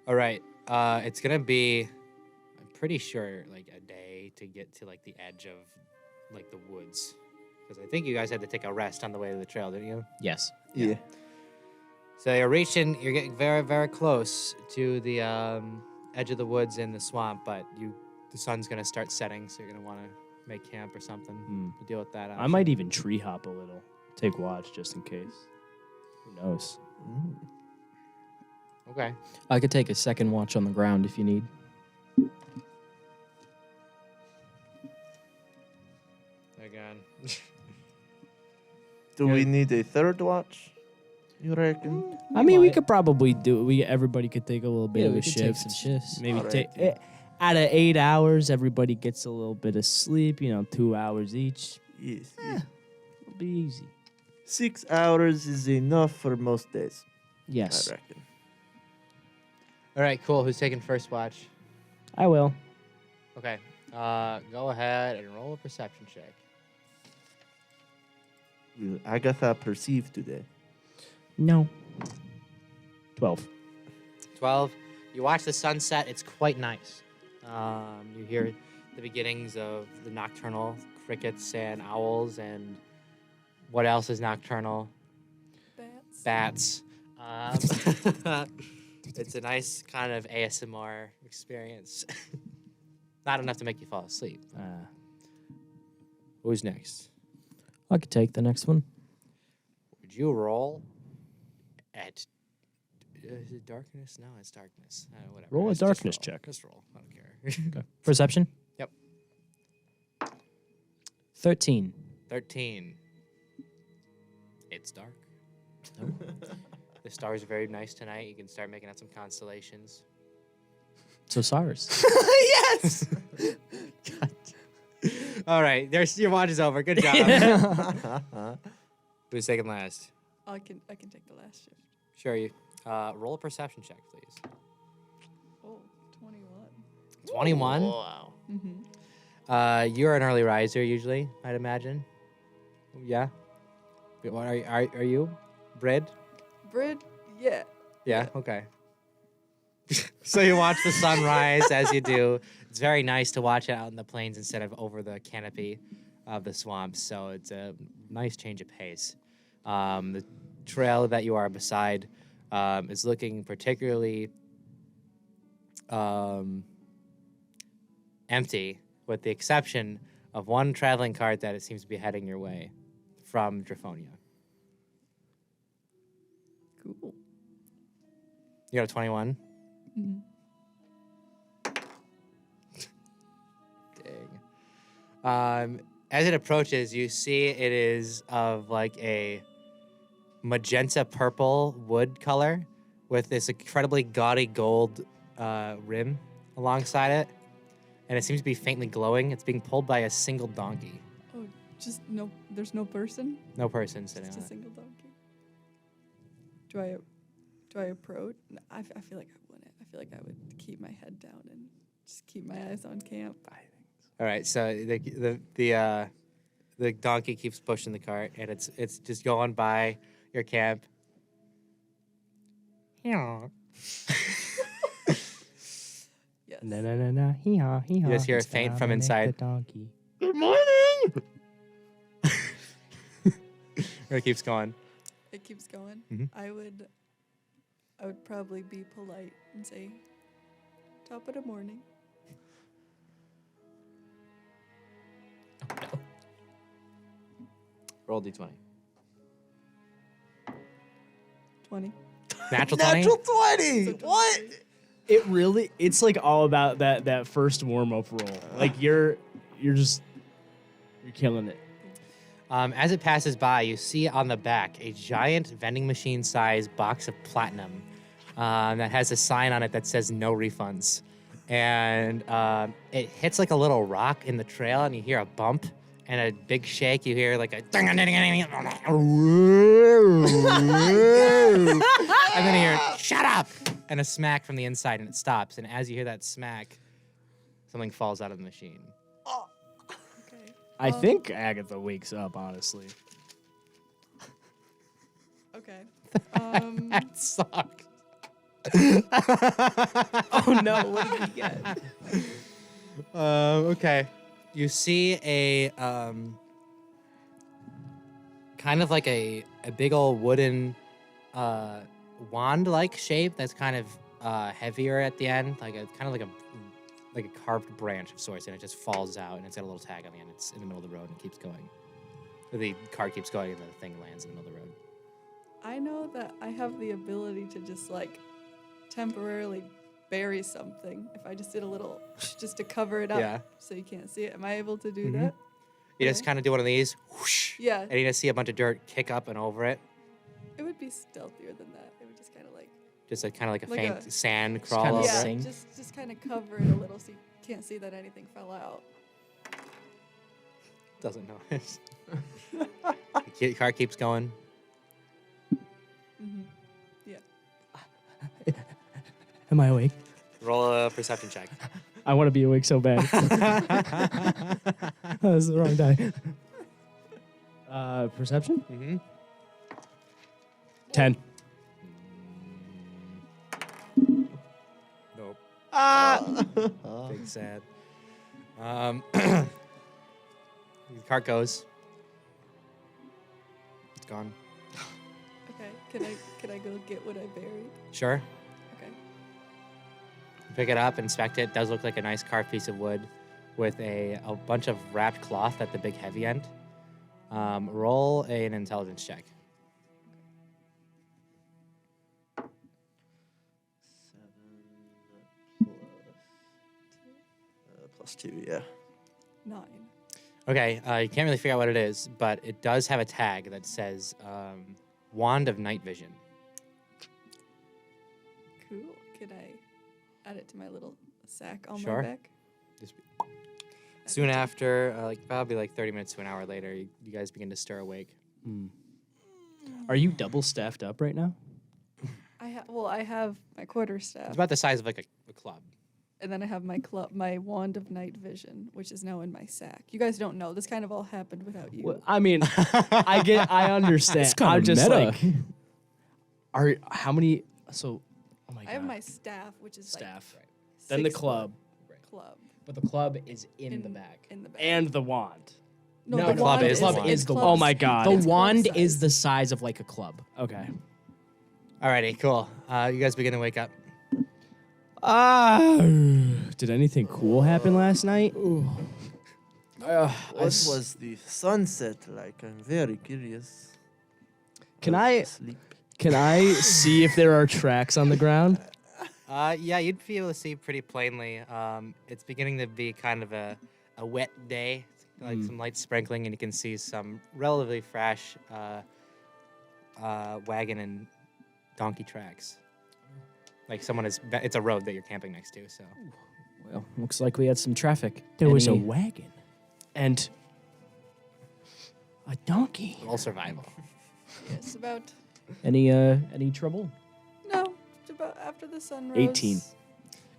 Speaker 1: All right. It's gonna be, I'm pretty sure, like a day to get to like the edge of like the woods, because I think you guys had to take a rest on the way to the trail, didn't you?
Speaker 4: Yes.
Speaker 2: Yeah.
Speaker 1: So you're getting very, very close to the edge of the woods in the swamp, but the sun's gonna start setting, so you're gonna want to make camp or something to deal with that.
Speaker 6: I might even tree hop a little. Take watch just in case. Who knows?
Speaker 1: Okay.
Speaker 4: I could take a second watch on the ground if you need.
Speaker 1: Again.
Speaker 2: Do we need a third watch? You reckon?
Speaker 3: I mean, we could probably do it. Everybody could take a little bit
Speaker 4: Yeah,
Speaker 3: of
Speaker 4: we
Speaker 3: a
Speaker 4: could
Speaker 3: shift.
Speaker 4: take some shifts.
Speaker 3: Maybe
Speaker 2: All
Speaker 3: take
Speaker 2: right.
Speaker 3: out of 8 hours, everybody gets a little bit of sleep. 2 hours each.
Speaker 2: Yes.
Speaker 3: It'll be easy.
Speaker 2: 6 hours is enough for most days,
Speaker 3: Yes,
Speaker 2: I reckon.
Speaker 1: All right, cool. Who's taking first watch?
Speaker 3: I will.
Speaker 1: Okay. Go ahead and roll a perception check.
Speaker 2: Will Agatha perceive today?
Speaker 3: No. 12.
Speaker 1: 12. You watch the sunset. It's quite nice. You hear the beginnings of the nocturnal crickets and owls and what else is nocturnal?
Speaker 5: Bats.
Speaker 1: Bats. It's a nice kind of ASMR experience. Not enough to make you fall asleep. Who's next?
Speaker 4: I could take the next one.
Speaker 1: Would you roll at... is it darkness? No, it's darkness. Whatever.
Speaker 3: Roll a
Speaker 1: Just
Speaker 3: darkness
Speaker 1: roll.
Speaker 3: check.
Speaker 1: Just roll. I don't care.
Speaker 4: Perception?
Speaker 1: Yep.
Speaker 4: 13.
Speaker 1: 13. It's dark. The stars are very nice tonight. You can start making out some constellations.
Speaker 4: So Cyrus.
Speaker 1: Yes! All right. Your watch is over. Good job. Who's taking last?
Speaker 5: I can take the last shift.
Speaker 1: Sure. You roll a perception check, please.
Speaker 5: Oh, 21.
Speaker 1: 21?
Speaker 2: Wow.
Speaker 5: Mm-hmm.
Speaker 1: You're an early riser usually, I'd imagine. Yeah. What are you? Bread?
Speaker 5: Byrd, yeah.
Speaker 1: Yeah. Okay. So you watch the sunrise as you do. It's very nice to watch it out in the plains instead of over the canopy of the swamps. So it's a nice change of pace. The trail that you are beside is looking particularly empty, with the exception of one traveling cart that it seems to be heading your way from Draphonia.
Speaker 5: Cool.
Speaker 1: You got a 21?
Speaker 5: Mm-hmm.
Speaker 1: Dang. As it approaches, you see it is of like a magenta purple wood color with this incredibly gaudy gold rim alongside it. And it seems to be faintly glowing. It's being pulled by a single donkey.
Speaker 5: Oh, just no. There's no person.
Speaker 1: No person sitting
Speaker 5: Just
Speaker 1: on
Speaker 5: a
Speaker 1: it.
Speaker 5: single donkey. Do I approach? No, I feel like I wouldn't. I feel like I would keep my head down and just keep my eyes on camp.
Speaker 1: All right, so the donkey keeps pushing the cart, and it's just going by your camp. Yeah.
Speaker 5: Yes.
Speaker 3: Na hee-haw, hee-haw.
Speaker 1: You just hear a
Speaker 3: It's
Speaker 1: faint from
Speaker 3: Dominic
Speaker 1: inside.
Speaker 3: the donkey.
Speaker 2: Good morning!
Speaker 1: Or it keeps going.
Speaker 5: It keeps going.
Speaker 1: Mhm.
Speaker 5: I would probably be polite and say, "Top of the morning."
Speaker 1: Roll d20.
Speaker 5: 20.
Speaker 1: Natural 20?
Speaker 2: Natural 20! What?
Speaker 3: It's like all about that first warm-up roll. Like you're killing it.
Speaker 1: As it passes by, you see on the back a giant vending machine-sized box of platinum that has a sign on it that says "No refunds," and it hits like a little rock in the trail, and you hear a bump and a big shake. You hear like a, and then you hear "Shut up!" and a smack from the inside, and it stops. And as you hear that smack, something falls out of the machine.
Speaker 5: Okay.
Speaker 3: I think Agatha wakes up, honestly.
Speaker 5: Okay.
Speaker 1: That sucked.
Speaker 3: Oh no, what did we get?
Speaker 1: Okay. You see a kind of like a big old wooden wand-like shape that's kind of heavier at the end, like a kind of like a carved branch of sorts, and it just falls out, and it's got a little tag on the end. It's in the middle of the road and keeps going. Or the car keeps going, and the thing lands in the middle of the road.
Speaker 5: I know that I have the ability to just like temporarily bury something, if I just did a little, just to cover it up
Speaker 1: Yeah.
Speaker 5: so you can't see it, am I able to do
Speaker 1: Mhm.
Speaker 5: that?
Speaker 1: You just
Speaker 5: Okay.
Speaker 1: kind of do one of these, whoosh,
Speaker 5: Yeah,
Speaker 1: and you just see a bunch of dirt kick up and over it.
Speaker 5: it would be stealthier than that. It would just kind of like,
Speaker 1: Just kind of like a
Speaker 5: Like
Speaker 1: faint
Speaker 5: a-
Speaker 1: sand
Speaker 4: Just
Speaker 1: crawl
Speaker 4: kinda
Speaker 1: over.
Speaker 5: yeah,
Speaker 4: sing.
Speaker 5: just kind of cover it a little so you can't see that anything fell out.
Speaker 1: Doesn't notice. The car keeps going.
Speaker 5: Hmm Yeah.
Speaker 3: Am I awake?
Speaker 1: Roll a perception check.
Speaker 3: I want to be awake so bad. That's the wrong die. Perception?
Speaker 1: Mm-hmm.
Speaker 3: 10.
Speaker 1: Nope.
Speaker 2: Ah!
Speaker 1: Big sad. The cart goes. It's gone.
Speaker 5: Okay. Can I go get what I buried?
Speaker 1: Sure.
Speaker 5: Okay.
Speaker 1: Pick it up, inspect it. Does look like a nice carved piece of wood with a bunch of wrapped cloth at the big heavy end. Roll an intelligence check.
Speaker 2: 7 +2, yeah.
Speaker 5: 9.
Speaker 1: Okay, you can't really figure out what it is, but it does have a tag that says Wand of Night Vision.
Speaker 5: Cool. Can I add it to my little sack on
Speaker 1: Sure.
Speaker 5: my back?
Speaker 1: Just soon after, probably like 30 minutes to an hour later, you guys begin to stir awake.
Speaker 3: Are you double staffed up right now?
Speaker 5: I have my quarterstaff,
Speaker 1: It's about the size of like a club.
Speaker 5: and then I have my wand of night vision, which is now in my sack. You guys don't know. This kind of all happened without you.
Speaker 3: Well, I mean, I understand.
Speaker 4: It's kinda
Speaker 3: I'm just
Speaker 4: meta.
Speaker 3: like, how many? So, oh my god.
Speaker 5: I have my staff, which is
Speaker 3: staff.
Speaker 5: like
Speaker 3: Then the
Speaker 5: 6
Speaker 3: club
Speaker 5: foot club
Speaker 4: But the club is in the back.
Speaker 5: in the back.
Speaker 3: and the wand.
Speaker 5: no,
Speaker 4: No,
Speaker 5: the
Speaker 4: the club
Speaker 5: wand
Speaker 4: is the wand.
Speaker 5: is
Speaker 4: The
Speaker 5: club
Speaker 3: Oh my
Speaker 5: size.
Speaker 3: God.
Speaker 4: The
Speaker 5: It's club
Speaker 4: wand is
Speaker 5: size.
Speaker 4: the size of like a club.
Speaker 3: Okay.
Speaker 1: Alrighty, cool. You guys begin to wake up.
Speaker 3: Did anything cool happen last night?
Speaker 2: What was the sunset like? I'm very curious.
Speaker 3: Can
Speaker 2: was
Speaker 3: I
Speaker 2: asleep.
Speaker 3: can I see if there are tracks on the ground?
Speaker 1: Yeah, you'd be able to see pretty plainly. It's beginning to be kind of a wet day, like some light sprinkling, and you can see some relatively fresh wagon and donkey tracks. Like it's a road that you're camping next to, so.
Speaker 4: Well, looks like we had some traffic.
Speaker 3: There was a
Speaker 4: Any-
Speaker 3: wagon and a donkey.
Speaker 1: All survival.
Speaker 5: Yes, about
Speaker 4: any trouble?
Speaker 5: no, it's about after the sun rose.
Speaker 3: 18.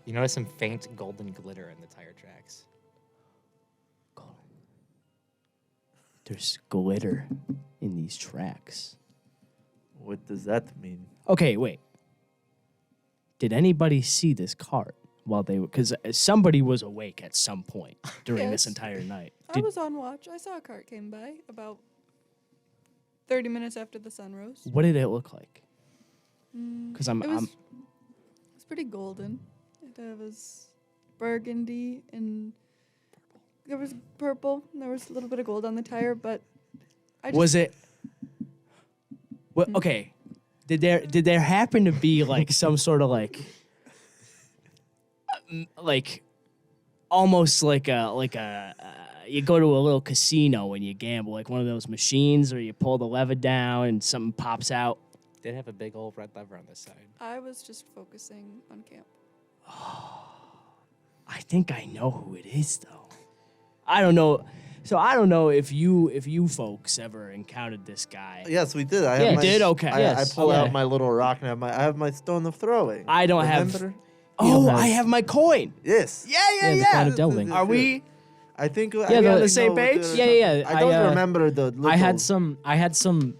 Speaker 1: You notice some faint golden glitter in the tire tracks.
Speaker 3: There's glitter in these tracks.
Speaker 2: What does that mean?
Speaker 3: Okay, wait. Did anybody see this cart while they were? Because somebody was awake at some point during this
Speaker 5: Yes.
Speaker 3: entire night.
Speaker 5: I was on watch. I saw a cart came by about 30 minutes after the sun rose.
Speaker 3: What did it look like? Because
Speaker 5: It was pretty golden. It was burgundy and there was purple. And there was a little bit of gold on the tire, but I just,
Speaker 3: was it? What? Okay. Did there happen to be like some sort of like almost like a you go to a little casino when you gamble, like one of those machines where you pull the lever down and something pops out?
Speaker 1: Did have a big old red lever on this side.
Speaker 5: I was just focusing on camp.
Speaker 3: I think I know who it is though. I don't know. So I don't know if you folks ever encountered this guy.
Speaker 2: Yes, we did. I
Speaker 3: Yeah,
Speaker 2: have my,
Speaker 3: did? Okay.
Speaker 2: I
Speaker 3: Yes,
Speaker 2: pull
Speaker 3: okay.
Speaker 2: out my little rock and I have my stone of throwing.
Speaker 3: I don't have.
Speaker 2: Remember?
Speaker 3: Oh,
Speaker 4: have-
Speaker 3: I have my coin.
Speaker 2: Yes.
Speaker 3: Yeah.
Speaker 4: the kind of delving.
Speaker 3: Are we?
Speaker 2: I think.
Speaker 3: Yeah, they're on the same page?
Speaker 4: Yeah.
Speaker 2: I don't remember the. Little,
Speaker 4: I had some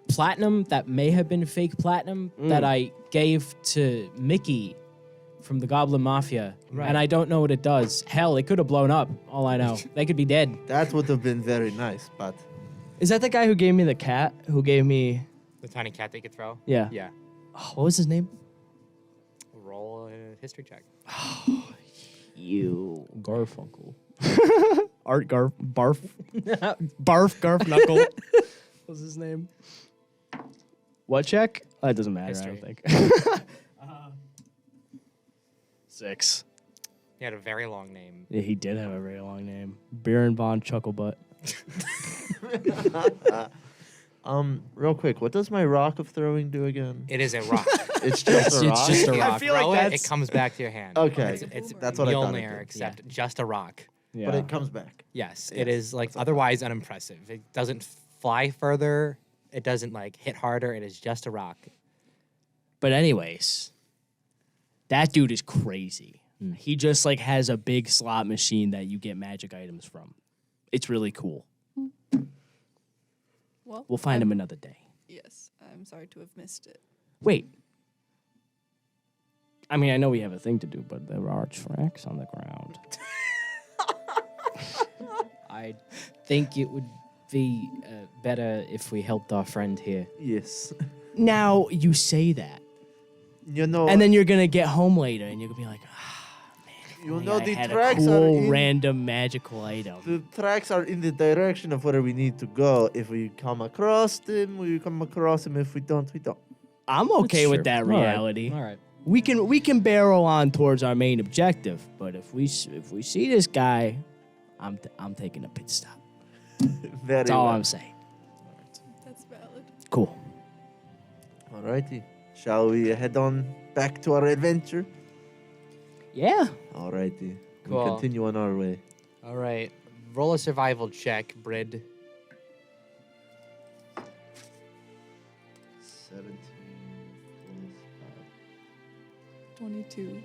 Speaker 4: platinum that may have been fake platinum that I gave to Mickey from the Goblin Mafia,
Speaker 3: Right.
Speaker 4: and I don't know what it does. Hell, it could have blown up. All I know, they could be dead.
Speaker 2: That would have been very nice, but
Speaker 3: Is that the guy who gave me the cat? Who gave me?
Speaker 1: The tiny cat that you could throw?
Speaker 3: Yeah.
Speaker 1: Yeah.
Speaker 3: Oh, what was his name?
Speaker 1: Roll a history check.
Speaker 3: You.
Speaker 4: Garfunkel.
Speaker 3: Art Garf Barf Barf Garfknuckle. What was his name? What check? It doesn't matter. I don't
Speaker 1: History.
Speaker 3: think. 6.
Speaker 1: He had a very long name.
Speaker 3: Yeah, he did have a very long name. Baron von Chucklebutt.
Speaker 2: Real quick, what does my rock of throwing do again?
Speaker 1: It is a rock.
Speaker 2: It's just a rock.
Speaker 4: It's just a
Speaker 1: You
Speaker 4: rock.
Speaker 3: feel like
Speaker 1: throw it,
Speaker 3: that's-
Speaker 1: it comes back to your hand.
Speaker 2: Okay,
Speaker 1: It's
Speaker 2: that's what I thought.
Speaker 1: Mjolnir, except just a rock.
Speaker 3: Yeah.
Speaker 2: But it comes back.
Speaker 1: Yes,
Speaker 2: Yes,
Speaker 1: it is like otherwise unimpressive. It doesn't fly further. It doesn't like hit harder. It is just a rock.
Speaker 6: But anyways, that dude is crazy. He just like has a big slot machine that you get magic items from. It's really cool.
Speaker 5: Well,
Speaker 6: We'll find him another day.
Speaker 5: Yes, I'm sorry to have missed it.
Speaker 6: Wait. I mean, I know we have a thing to do, but there are tracks on the ground.
Speaker 4: I think it would be better if we helped our friend here.
Speaker 2: Yes.
Speaker 6: Now you say that,
Speaker 2: You know,
Speaker 6: and then you're gonna get home later, and you're gonna be like,
Speaker 2: you
Speaker 6: "Only
Speaker 2: know
Speaker 6: I
Speaker 2: the
Speaker 6: had a
Speaker 2: tracks are
Speaker 6: cool
Speaker 2: in,
Speaker 6: random magical item."
Speaker 2: the tracks are in the direction of where we need to go. If we come across them, we come across them. If we don't, we don't.
Speaker 6: I'm okay with that reality.
Speaker 4: All right.
Speaker 6: We can barrel on towards our main objective, but if we see this guy, I'm taking a pit stop.
Speaker 2: Very
Speaker 6: That's all
Speaker 2: well.
Speaker 6: I'm saying.
Speaker 5: That's valid.
Speaker 6: Cool.
Speaker 2: Alrighty. Shall we head on back to our adventure?
Speaker 6: Yeah.
Speaker 2: Alrighty.
Speaker 1: Cool.
Speaker 2: We continue on our way.
Speaker 1: All right, roll a survival check, Brid.
Speaker 2: 17
Speaker 5: 22.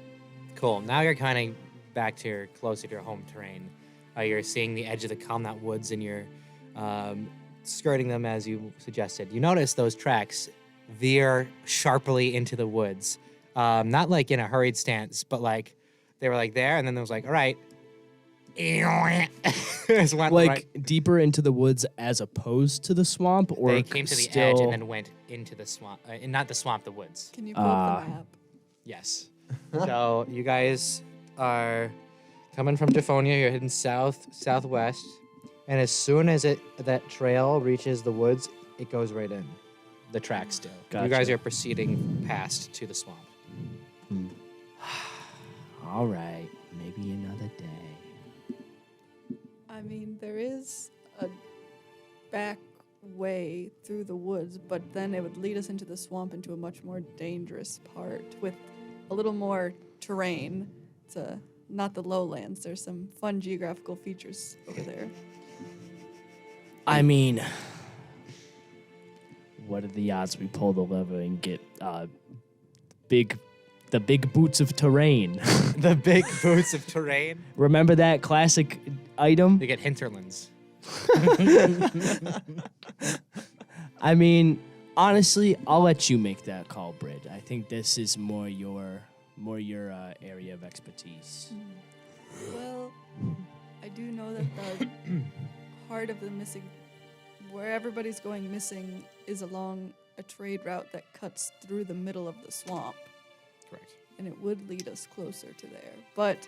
Speaker 1: Cool. Now you're kind of back to your closer to your home terrain. You're seeing the edge of the Comnot Woods, and you're skirting them as you suggested. You notice those tracks veer sharply into the woods, not like in a hurried stance, but like they were like there, and then there was like, all right. Just went
Speaker 6: Like
Speaker 1: right-
Speaker 6: deeper into the woods as opposed to the swamp, or
Speaker 1: they came to the edge and then went into the swamp. Not the swamp, the woods.
Speaker 5: Can you pull up the map?
Speaker 1: Yes. So you guys are coming from Defonia. You're heading southwest, and as soon as that trail reaches the woods, it goes right in. The track still. You guys
Speaker 6: Gotcha.
Speaker 1: are proceeding past to the swamp.
Speaker 6: All right, maybe another day.
Speaker 5: I mean, there is a back way through the woods, but then it would lead us into the swamp into a much more dangerous part with a little more terrain. It's not the lowlands. There's some fun geographical features over there.
Speaker 6: I mean, what are the odds we pull the lever and get the big boots of terrain?
Speaker 1: The big boots of terrain.
Speaker 6: Remember that classic item?
Speaker 1: You get hinterlands.
Speaker 6: I mean, honestly, I'll let you make that call, Brid. I think this is more your area of expertise.
Speaker 5: Well, I do know that the heart of the missing, where everybody's going missing, is along a trade route that cuts through the middle of the swamp.
Speaker 1: Correct.
Speaker 5: And it would lead us closer to there. But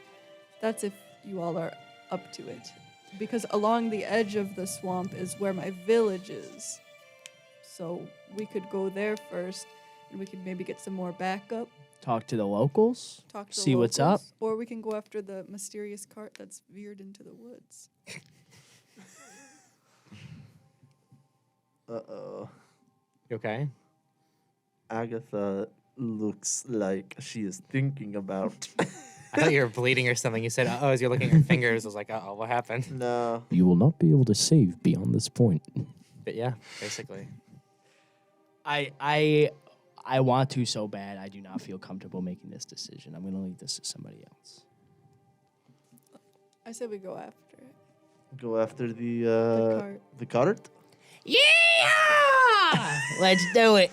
Speaker 5: that's if you all are up to it. Because along the edge of the swamp is where my village is. So we could go there first, and we could maybe get some more backup,
Speaker 6: Talk to the locals.
Speaker 5: talk to the
Speaker 6: See what's up.
Speaker 5: locals, or we can go after the mysterious cart that's veered into the woods.
Speaker 2: Uh-oh.
Speaker 1: You okay?
Speaker 2: Agatha looks like she is thinking about.
Speaker 1: I thought you were bleeding or something. You said, "Oh," as you're looking at your fingers. I was like, "Oh, what happened?"
Speaker 2: No.
Speaker 4: You will not be able to save beyond this point.
Speaker 1: But yeah, basically.
Speaker 6: I want to so bad. I do not feel comfortable making this decision. I'm going to leave this to somebody else.
Speaker 5: I said we go after it.
Speaker 2: Go after
Speaker 5: The
Speaker 2: the
Speaker 5: cart.
Speaker 2: the cart.
Speaker 6: Yeah! Let's do it.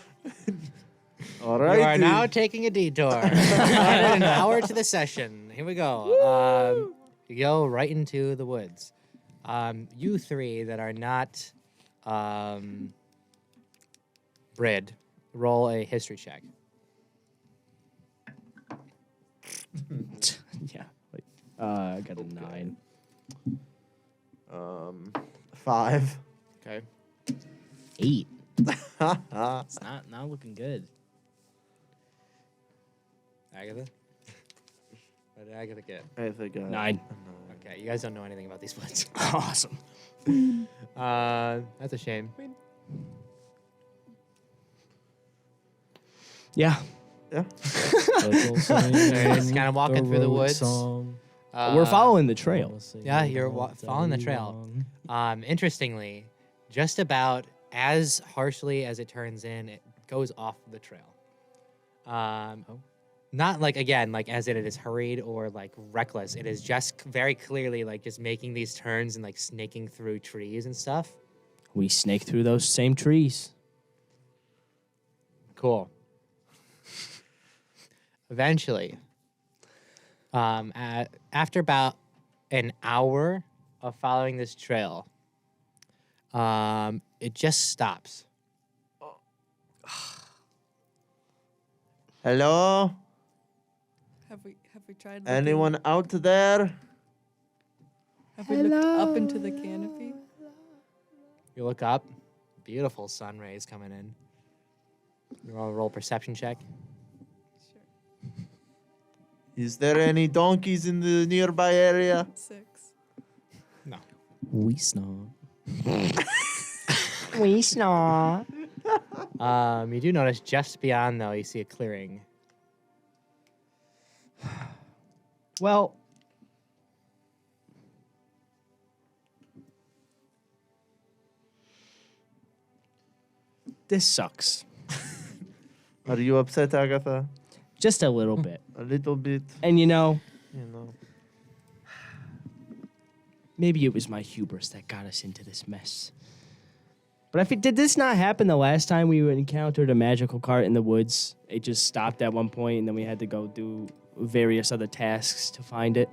Speaker 2: All
Speaker 1: You
Speaker 2: right.
Speaker 1: are now taking a detour. Added an hour to the session. Here we go. You go right into the woods. You three that are not Brid, roll a history check.
Speaker 6: Yeah. I got a 9.
Speaker 2: 5.
Speaker 1: Okay.
Speaker 6: 8.
Speaker 2: Haha.
Speaker 6: It's not looking good.
Speaker 1: Agatha? What did Agatha get?
Speaker 2: I think
Speaker 3: 9.
Speaker 2: a 9.
Speaker 1: Okay, you guys don't know anything about these woods.
Speaker 3: Awesome.
Speaker 1: That's a shame.
Speaker 3: Yeah.
Speaker 2: Yeah.
Speaker 1: Just kind of walking through the woods.
Speaker 3: We're following the trail.
Speaker 1: Yeah, you're following the trail. Interestingly, just about as harshly as it turns in, it goes off the trail. Not like, again, like as it is hurried or like reckless. It is just very clearly like just making these turns and like snaking through trees and stuff.
Speaker 3: We snake through those same trees.
Speaker 1: Cool. Eventually, after about an hour of following this trail, it just stops.
Speaker 2: Hello?
Speaker 5: Have we tried looking,
Speaker 2: Anyone out there?
Speaker 5: Have we looked up into the canopy?
Speaker 1: You look up, beautiful sun rays coming in. You want to roll a perception check?
Speaker 5: Sure.
Speaker 2: Is there any donkeys in the nearby area?
Speaker 5: 6.
Speaker 1: No.
Speaker 4: We snore.
Speaker 3: We snore.
Speaker 1: You do notice just beyond, though, you see a clearing.
Speaker 3: Well, this sucks.
Speaker 2: Are you upset, Agatha?
Speaker 3: Just a little bit.
Speaker 2: A little bit,
Speaker 3: And
Speaker 2: you know.
Speaker 3: Maybe it was my hubris that got us into this mess. But did this not happen the last time we encountered a magical cart in the woods? It just stopped at one point, and then we had to go do various other tasks to find it.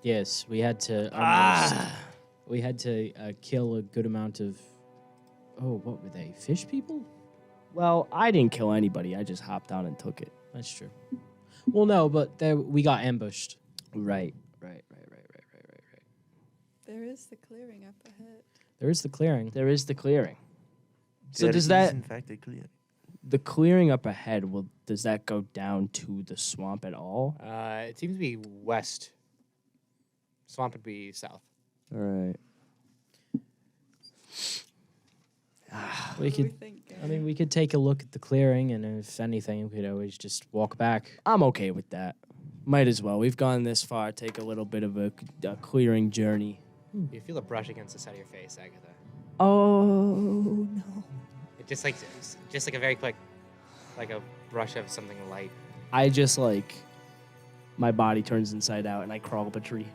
Speaker 4: Yes, we had to. We had to kill a good amount of. Oh, what were they? Fish people?
Speaker 3: Well, I didn't kill anybody. I just hopped on and took it.
Speaker 4: That's true. Well, no, but we got ambushed.
Speaker 3: Right.
Speaker 5: There is the clearing up ahead.
Speaker 4: There is the clearing.
Speaker 3: There is the clearing. So
Speaker 2: There
Speaker 3: does
Speaker 2: is,
Speaker 3: that
Speaker 2: in fact, a clear.
Speaker 3: the clearing up ahead? Does that go down to the swamp at all?
Speaker 1: It seems to be west. Swamp would be south.
Speaker 3: All right.
Speaker 4: We
Speaker 5: What do
Speaker 4: could.
Speaker 5: think,
Speaker 4: I mean, we could take a look at the clearing, and if anything, we could always just walk back.
Speaker 3: I'm okay with that. Might as well. We've gone this far. Take a little bit of a clearing journey.
Speaker 1: You feel a brush against the side of your face, Agatha.
Speaker 3: Oh no!
Speaker 1: It just like a very quick, like a brush of something light.
Speaker 3: I just my body turns inside out and I crawl up a tree.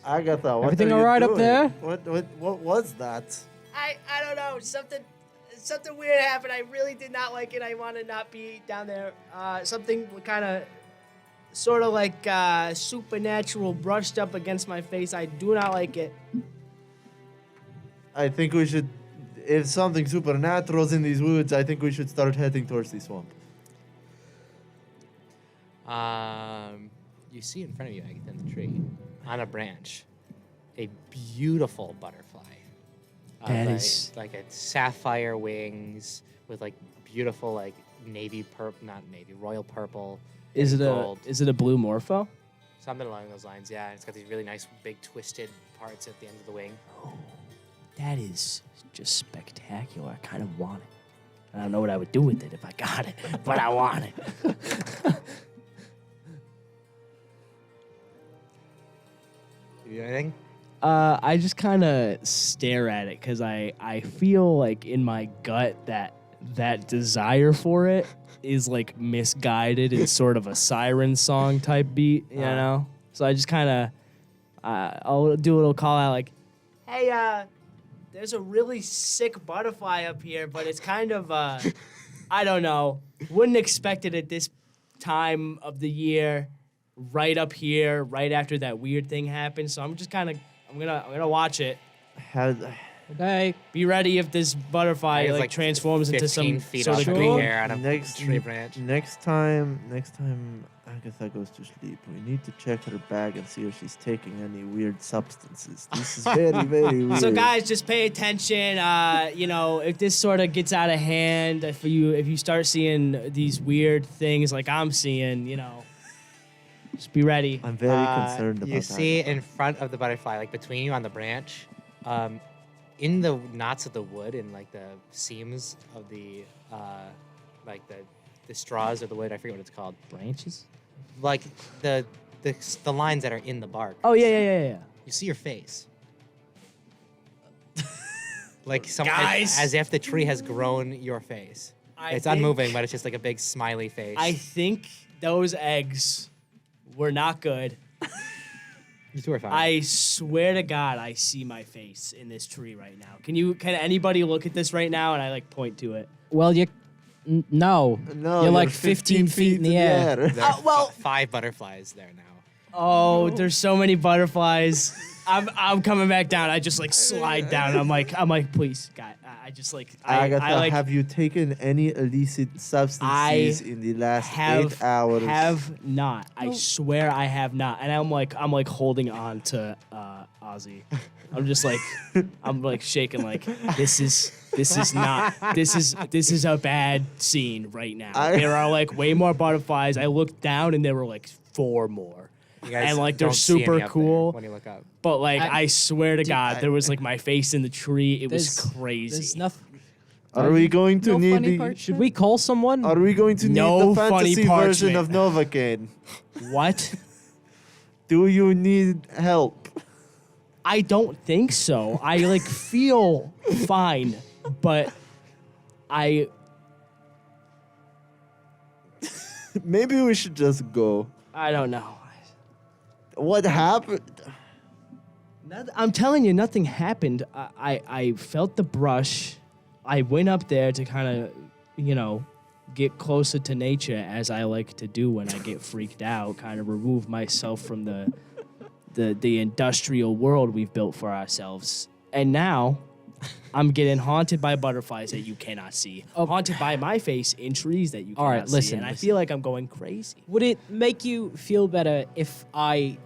Speaker 2: Agatha, what
Speaker 4: Everything
Speaker 2: are you
Speaker 4: all right up
Speaker 2: doing?
Speaker 4: there?
Speaker 2: What was that?
Speaker 3: I don't know. Something weird happened. I really did not like it. I want to not be down there. Something kind of, sort of like supernatural brushed up against my face. I do not like it.
Speaker 2: I think we should, if something supernatural's in these woods, I think we should start heading towards the swamp.
Speaker 1: You see in front of you, Agatha, in the tree, on a branch, a beautiful butterfly.
Speaker 3: That
Speaker 1: like,
Speaker 3: is-
Speaker 1: like a sapphire wings with like beautiful like royal purple.
Speaker 3: Is
Speaker 1: and
Speaker 3: it
Speaker 1: gold.
Speaker 3: a blue morpho?
Speaker 1: Something along those lines, yeah. And it's got these really nice big twisted parts at the end of the wing.
Speaker 3: That is just spectacular. I kind of want it. I don't know what I would do with it if I got it, but I want it.
Speaker 1: You do anything?
Speaker 3: I just kind of stare at it because I feel like in my gut that desire for it is like misguided. It's sort of a siren song type beat, you know? So I just kind of, I'll do a little call out like, hey, there's a really sick butterfly up here, but it's kind of, I don't know, wouldn't expect it at this time of the year, right up here, right after that weird thing happened. So I'm just kind of, I'm gonna watch it.
Speaker 4: Okay.
Speaker 3: Be ready if this butterfly
Speaker 1: It's
Speaker 3: like transforms into
Speaker 1: 15
Speaker 3: some
Speaker 1: feet
Speaker 3: sort
Speaker 1: off
Speaker 3: of
Speaker 1: in the
Speaker 3: cool.
Speaker 1: air on a
Speaker 2: Next
Speaker 1: tree branch.
Speaker 2: Next time, Agatha goes to sleep. We need to check her bag and see if she's taking any weird substances. This is very, very weird.
Speaker 6: So guys, just pay attention. If this sort of gets out of hand, if you start seeing these weird things like I'm seeing, just be ready.
Speaker 2: I'm very concerned about that.
Speaker 1: You see in front of the butterfly, like between you on the branch, in the knots of the wood and like the seams of the the straws of the wood, I forget what it's called.
Speaker 4: Branches?
Speaker 1: Like the lines that are in the bark.
Speaker 6: Oh yeah.
Speaker 1: You see your face. Like
Speaker 6: Guys.
Speaker 1: as if the tree has grown your face. It's unmoving, but it's just like a big smiley face.
Speaker 6: I think those eggs were not good.
Speaker 1: You two are fine.
Speaker 6: I swear to God, I see my face in this tree right now. Can anybody look at this right now? And I point to it.
Speaker 4: Well, no.
Speaker 2: No,
Speaker 4: You're like 15 feet in the air.
Speaker 1: There are 5 butterflies there now.
Speaker 6: Oh, there's so many butterflies. I'm coming back down. I just slide down. I'm like, please, God.
Speaker 2: Agatha, have you taken any illicit substances in the last 8 hours?
Speaker 6: Have not. I swear I have not. And I'm holding on to Ozzy. I'm just I'm shaking this is a bad scene right now. There are way more butterflies. I looked down and there were 4 more.
Speaker 1: You guys
Speaker 6: And they're
Speaker 1: don't see any
Speaker 6: super
Speaker 1: up there
Speaker 6: cool.
Speaker 1: when you look up.
Speaker 6: But I swear to God, there was my face in the tree. It was
Speaker 4: There's
Speaker 6: crazy.
Speaker 4: nothing.
Speaker 2: Are we going to
Speaker 5: No
Speaker 2: need
Speaker 5: funny
Speaker 2: the?
Speaker 5: part?
Speaker 4: Should we call someone?
Speaker 2: Are we going to need
Speaker 6: No
Speaker 2: the
Speaker 6: funny
Speaker 2: fantasy version
Speaker 6: parchment.
Speaker 2: of Novocaine?
Speaker 6: What?
Speaker 2: Do you need help?
Speaker 6: I don't think so. I feel fine, but I
Speaker 2: Maybe we should just go.
Speaker 6: don't know.
Speaker 2: What happened?
Speaker 6: I'm telling you, nothing happened. I felt the brush. I went up there to kind of, get closer to nature as I like to do when I get freaked out. Kind of remove myself from the industrial world we've built for ourselves. And now, I'm getting haunted by butterflies that you cannot see. Haunted by my face in trees that you cannot
Speaker 4: All right,
Speaker 6: see.
Speaker 4: listen,
Speaker 6: And I
Speaker 4: listen.
Speaker 6: feel like I'm going crazy.
Speaker 4: Would it make you feel better if I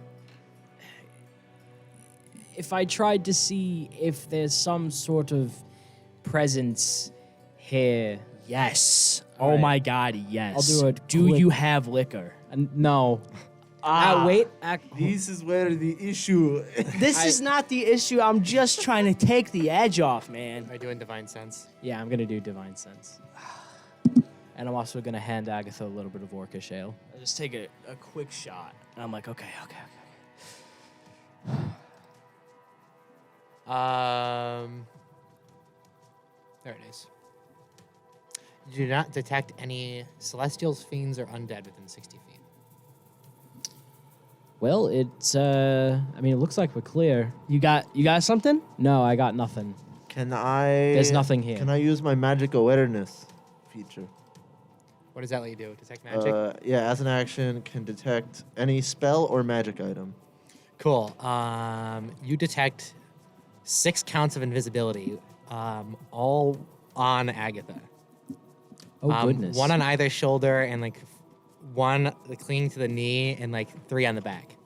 Speaker 4: tried to see if there's some sort of presence here?
Speaker 6: Yes.
Speaker 4: All
Speaker 6: Oh
Speaker 4: right.
Speaker 6: my God, yes.
Speaker 4: I'll do it
Speaker 6: Do
Speaker 4: quick.
Speaker 6: you have liquor?
Speaker 4: No. Wait.
Speaker 2: This is where the issue.
Speaker 6: This is not the issue. I'm just trying to take the edge off, man.
Speaker 1: Are you doing Divine Sense?
Speaker 4: Yeah, I'm gonna do Divine Sense. And I'm also gonna hand Agatha a little bit of Orcish ale.
Speaker 6: I just take a quick shot. And I'm like, okay.
Speaker 1: There it is. You do not detect any celestials, fiends, or undead within 60 feet.
Speaker 4: Well, it's it looks like we're clear.
Speaker 6: You got something?
Speaker 4: No, I got nothing.
Speaker 2: Can I?
Speaker 4: There's nothing here.
Speaker 2: Can I use my magic awareness feature?
Speaker 1: What does that let you do? Detect magic?
Speaker 2: Yeah, as an action, can detect any spell or magic item.
Speaker 1: Cool. You detect 6 counts of invisibility, all on Agatha.
Speaker 4: Oh goodness.
Speaker 1: 1 on either shoulder and 1 clinging to the knee and 3 on the back.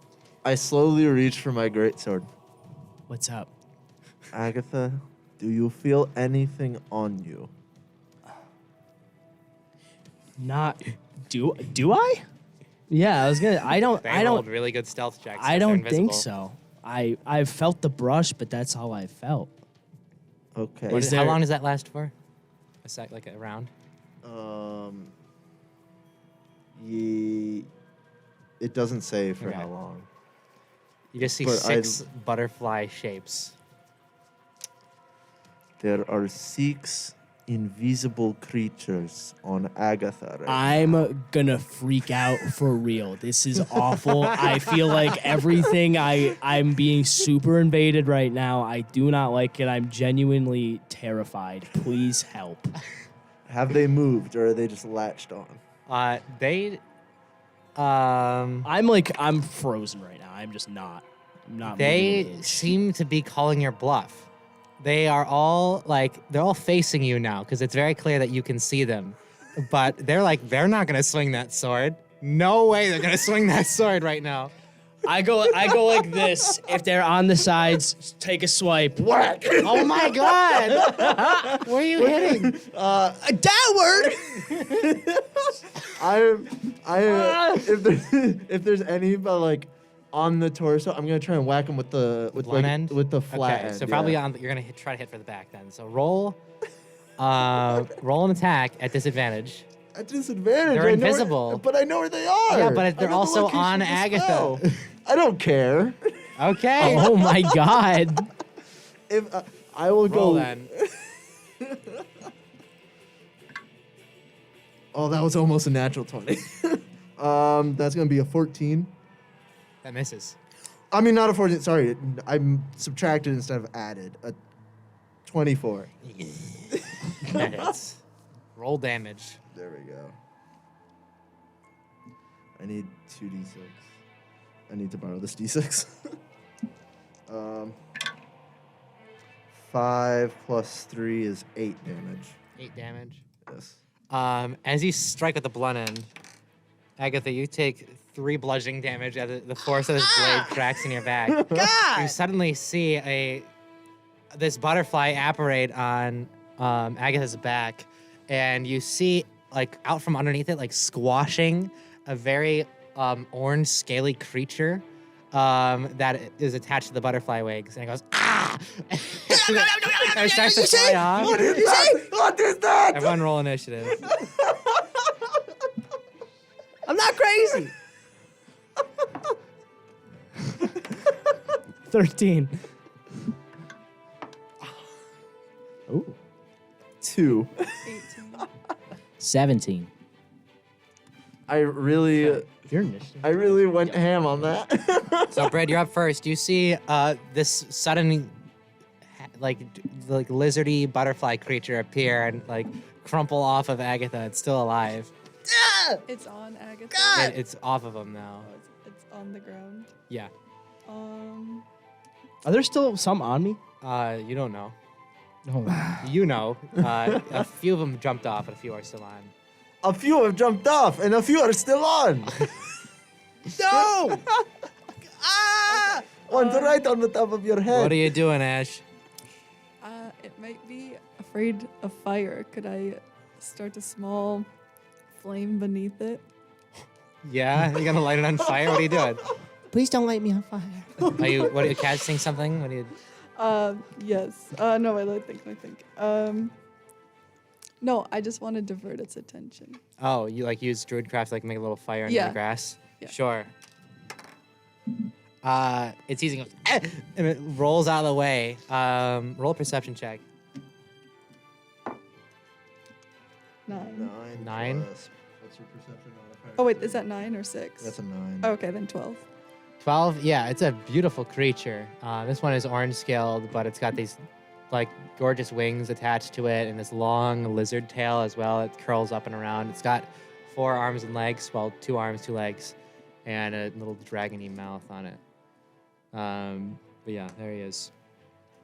Speaker 2: I slowly reach for my greatsword.
Speaker 6: What's up?
Speaker 2: Agatha, do you feel anything on you?
Speaker 6: Not do I? Yeah, I was gonna. I
Speaker 1: They
Speaker 6: don't.
Speaker 1: rolled really good stealth checks.
Speaker 6: I
Speaker 1: if they're
Speaker 6: don't think
Speaker 1: invisible.
Speaker 6: so. I felt the brush, but that's all I felt.
Speaker 2: Okay.
Speaker 1: How
Speaker 6: there-
Speaker 1: long does that last for? A sec, a round?
Speaker 2: It doesn't say for
Speaker 1: Okay.
Speaker 2: how long.
Speaker 1: You just see
Speaker 2: But
Speaker 1: 6 butterfly shapes.
Speaker 2: There are 6 invisible creatures on Agatha. Right?
Speaker 6: I'm gonna freak out for real. This is awful. I feel like everything I'm being super invaded right now. I do not like it. I'm genuinely terrified. Please help.
Speaker 2: Have they moved or are they just latched on?
Speaker 1: They
Speaker 6: I'm frozen right now. I'm just not. I'm not. moving
Speaker 1: They
Speaker 6: an inch.
Speaker 1: seem to be calling your bluff. They are all they're all facing you now because it's very clear that you can see them. But they're not gonna swing that sword. no way they're gonna swing that sword right now.
Speaker 3: I go like this. If they're on the sides, take a swipe.
Speaker 2: Whack!
Speaker 1: Oh my god! Where are you hitting?
Speaker 3: Downward.
Speaker 2: If there's any but like on the torso, I'm gonna try and whack him with the
Speaker 1: One end?
Speaker 2: with the flat
Speaker 1: Okay,
Speaker 2: end.
Speaker 1: so probably
Speaker 2: yeah.
Speaker 1: on. You're gonna try to hit for the back then. So roll an attack at disadvantage.
Speaker 2: At disadvantage.
Speaker 1: They're
Speaker 2: I know
Speaker 1: invisible.
Speaker 2: but I know where they are.
Speaker 1: Yeah, but
Speaker 2: I
Speaker 1: they're
Speaker 2: know the
Speaker 1: also
Speaker 2: location
Speaker 1: on
Speaker 2: of the
Speaker 1: Agatha.
Speaker 2: spell. I don't care.
Speaker 1: Okay.
Speaker 3: Oh my god.
Speaker 2: If I will
Speaker 1: Roll
Speaker 2: go
Speaker 1: then.
Speaker 2: Oh, that was almost a natural 20. That's gonna be a 14.
Speaker 1: That misses.
Speaker 2: I mean, not a 14. Sorry, I'm subtracted instead of added. A 24.
Speaker 1: That hits. Roll damage.
Speaker 2: There we go. I need 2d6. I need to borrow this d6. 5 plus 3 is 8 damage.
Speaker 1: 8 damage.
Speaker 2: Yes.
Speaker 1: As you strike with the blunt end, Agatha, you take 3 bludgeoning damage as the force of this blade cracks in your back. You suddenly see this butterfly apparate on Agatha's back, and you see like out from underneath it, like squashing a very orange, scaly creature that is attached to the butterfly wings, and it goes ah! And it starts to fly off.
Speaker 2: What is that? What is that?
Speaker 1: Everyone, roll initiative.
Speaker 3: I'm not crazy. 13.
Speaker 4: Ooh.
Speaker 2: 2.
Speaker 5: 18.
Speaker 4: 17.
Speaker 2: I really went ham on that.
Speaker 1: So, Brad, you're up first. You see this sudden, like lizardy butterfly creature appear and like crumple off of Agatha. It's still alive.
Speaker 5: It's on Agatha.
Speaker 1: It's off of him now.
Speaker 5: Oh, it's on the ground.
Speaker 1: Yeah.
Speaker 3: Are there still some on me?
Speaker 1: You don't know.
Speaker 4: Oh.
Speaker 1: You know. A few of them jumped off, but a few are still on.
Speaker 2: A few have jumped off, and a few are still on.
Speaker 3: No!
Speaker 2: One's right on the top of your head.
Speaker 1: What are you doing, Ash?
Speaker 5: It might be afraid of fire. Could I start a small flame beneath it?
Speaker 1: Yeah, you gonna light it on fire? What are you doing?
Speaker 3: Please don't light me on fire.
Speaker 1: Are you casting something? What are you?
Speaker 5: Yes. No, I think. No, I just want to divert its attention.
Speaker 1: Oh, you like use druidcraft to like make a little fire in
Speaker 5: Yeah.
Speaker 1: the grass?
Speaker 5: Yeah.
Speaker 1: Sure. It's easy, and it rolls out of the way. Roll a perception check.
Speaker 5: 9.
Speaker 1: 9?
Speaker 2: Plus, what's your perception modifier?
Speaker 5: Oh wait, is that 9 or 6?
Speaker 2: That's a 9.
Speaker 5: Okay, then 12.
Speaker 1: 12? Yeah, it's a beautiful creature. This one is orange scaled, but it's got these like gorgeous wings attached to it and this long lizard tail as well. It curls up and around. It's got 4 arms and legs, well, 2 arms, 2 legs, and a little dragony mouth on it. But yeah, there he is.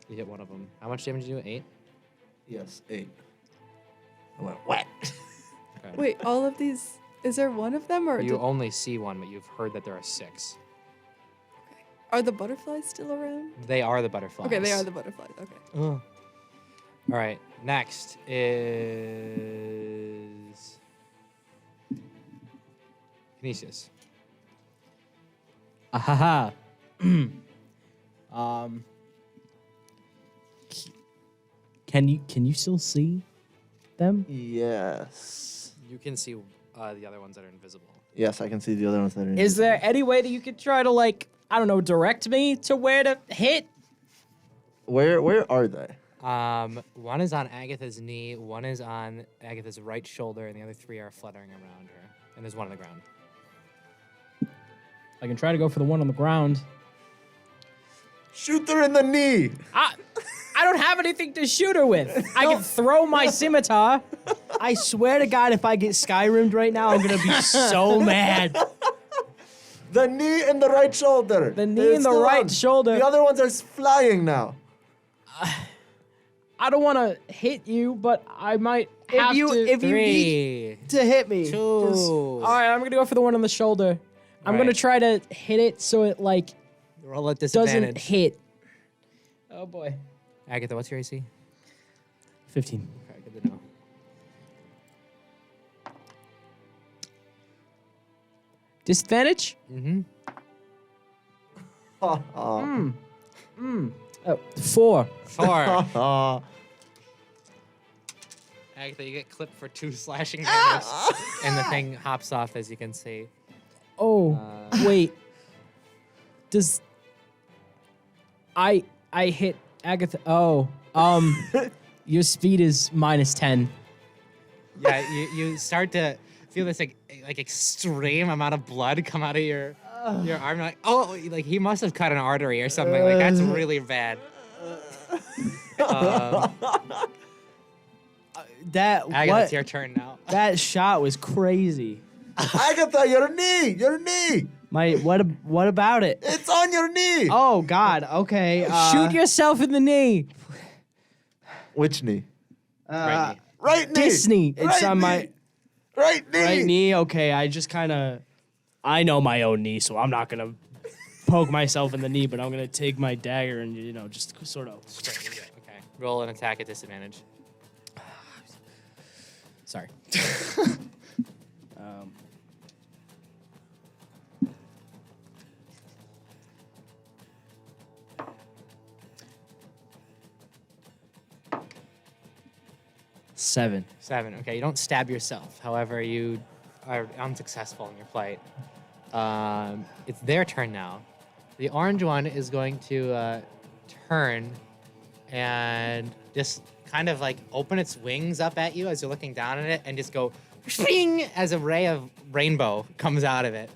Speaker 1: You hit one of them. How much damage did you do? 8?
Speaker 2: Yes, 8. I went wet.
Speaker 1: Okay.
Speaker 5: Wait, all of these. Is there one of them, or
Speaker 1: You only see one, but you've heard that there are 6.
Speaker 5: are the butterflies still around?
Speaker 1: They are the butterflies.
Speaker 5: Okay, they are the butterflies. Okay.
Speaker 1: All right. Next is Canisius.
Speaker 4: Ahaha. Can you still see them?
Speaker 2: Yes.
Speaker 1: You can see the other ones that are invisible.
Speaker 2: Yes, I can see the other ones that are.
Speaker 4: Is there any way that you could try to like, I don't know, direct me to where to hit?
Speaker 2: Where are they?
Speaker 1: One is on Agatha's knee, one is on Agatha's right shoulder, and the other 3 are fluttering around her. And there's one on the ground.
Speaker 4: I can try to go for the one on the ground.
Speaker 2: Shoot her in the knee.
Speaker 4: I don't have anything to shoot her with. I can throw my scimitar.
Speaker 3: I swear to God, if I get Skyrimmed right now, I'm gonna be so mad.
Speaker 2: The knee and the right shoulder.
Speaker 4: The knee
Speaker 2: They're
Speaker 4: and the
Speaker 2: still
Speaker 4: right
Speaker 2: on.
Speaker 4: shoulder.
Speaker 2: The other ones are flying now.
Speaker 4: I don't want to hit you, but I might have to.
Speaker 3: If you need
Speaker 1: 3,
Speaker 3: to hit me.
Speaker 1: 2.
Speaker 4: All right, I'm gonna go for the one on the shoulder. I'm
Speaker 1: Right.
Speaker 4: gonna try to hit it so it like
Speaker 1: Roll at
Speaker 4: doesn't
Speaker 1: disadvantage.
Speaker 4: hit. Oh boy.
Speaker 1: Agatha, what's your AC?
Speaker 3: 15.
Speaker 1: Okay, good to know.
Speaker 4: Disadvantage?
Speaker 1: Mm-hmm.
Speaker 2: Oh.
Speaker 4: Oh, 4.
Speaker 1: 4. Agatha, you get clipped for 2 slashing damage, and the thing hops off, as you can see.
Speaker 4: Oh, wait. Does I hit Agatha? Oh, your speed is -10.
Speaker 1: Yeah, you start to feel this like extreme amount of blood come out of your arm. You're like, oh, like he must have cut an artery or something. Like that's really bad. Agatha, it's your turn now.
Speaker 3: That shot was crazy.
Speaker 2: Agatha, your knee.
Speaker 3: What about it?
Speaker 2: It's on your knee.
Speaker 3: Oh God. Okay.
Speaker 4: Shoot yourself in the knee.
Speaker 2: Which knee?
Speaker 1: Right knee.
Speaker 2: Right knee.
Speaker 4: This knee.
Speaker 3: It's on my
Speaker 2: right knee.
Speaker 3: right knee. Okay. I just kind of. I know my own knee, so I'm not gonna poke myself in the knee, but I'm gonna take my dagger and just sort of.
Speaker 1: Okay, roll an attack at disadvantage.
Speaker 4: Sorry.
Speaker 3: Um, Seven.
Speaker 1: 7. Okay, you don't stab yourself. However, you are unsuccessful in your plight. It's their turn now. The orange one is going to turn and just kind of like open its wings up at you as you're looking down at it and just go shing as a ray of rainbow comes out of it.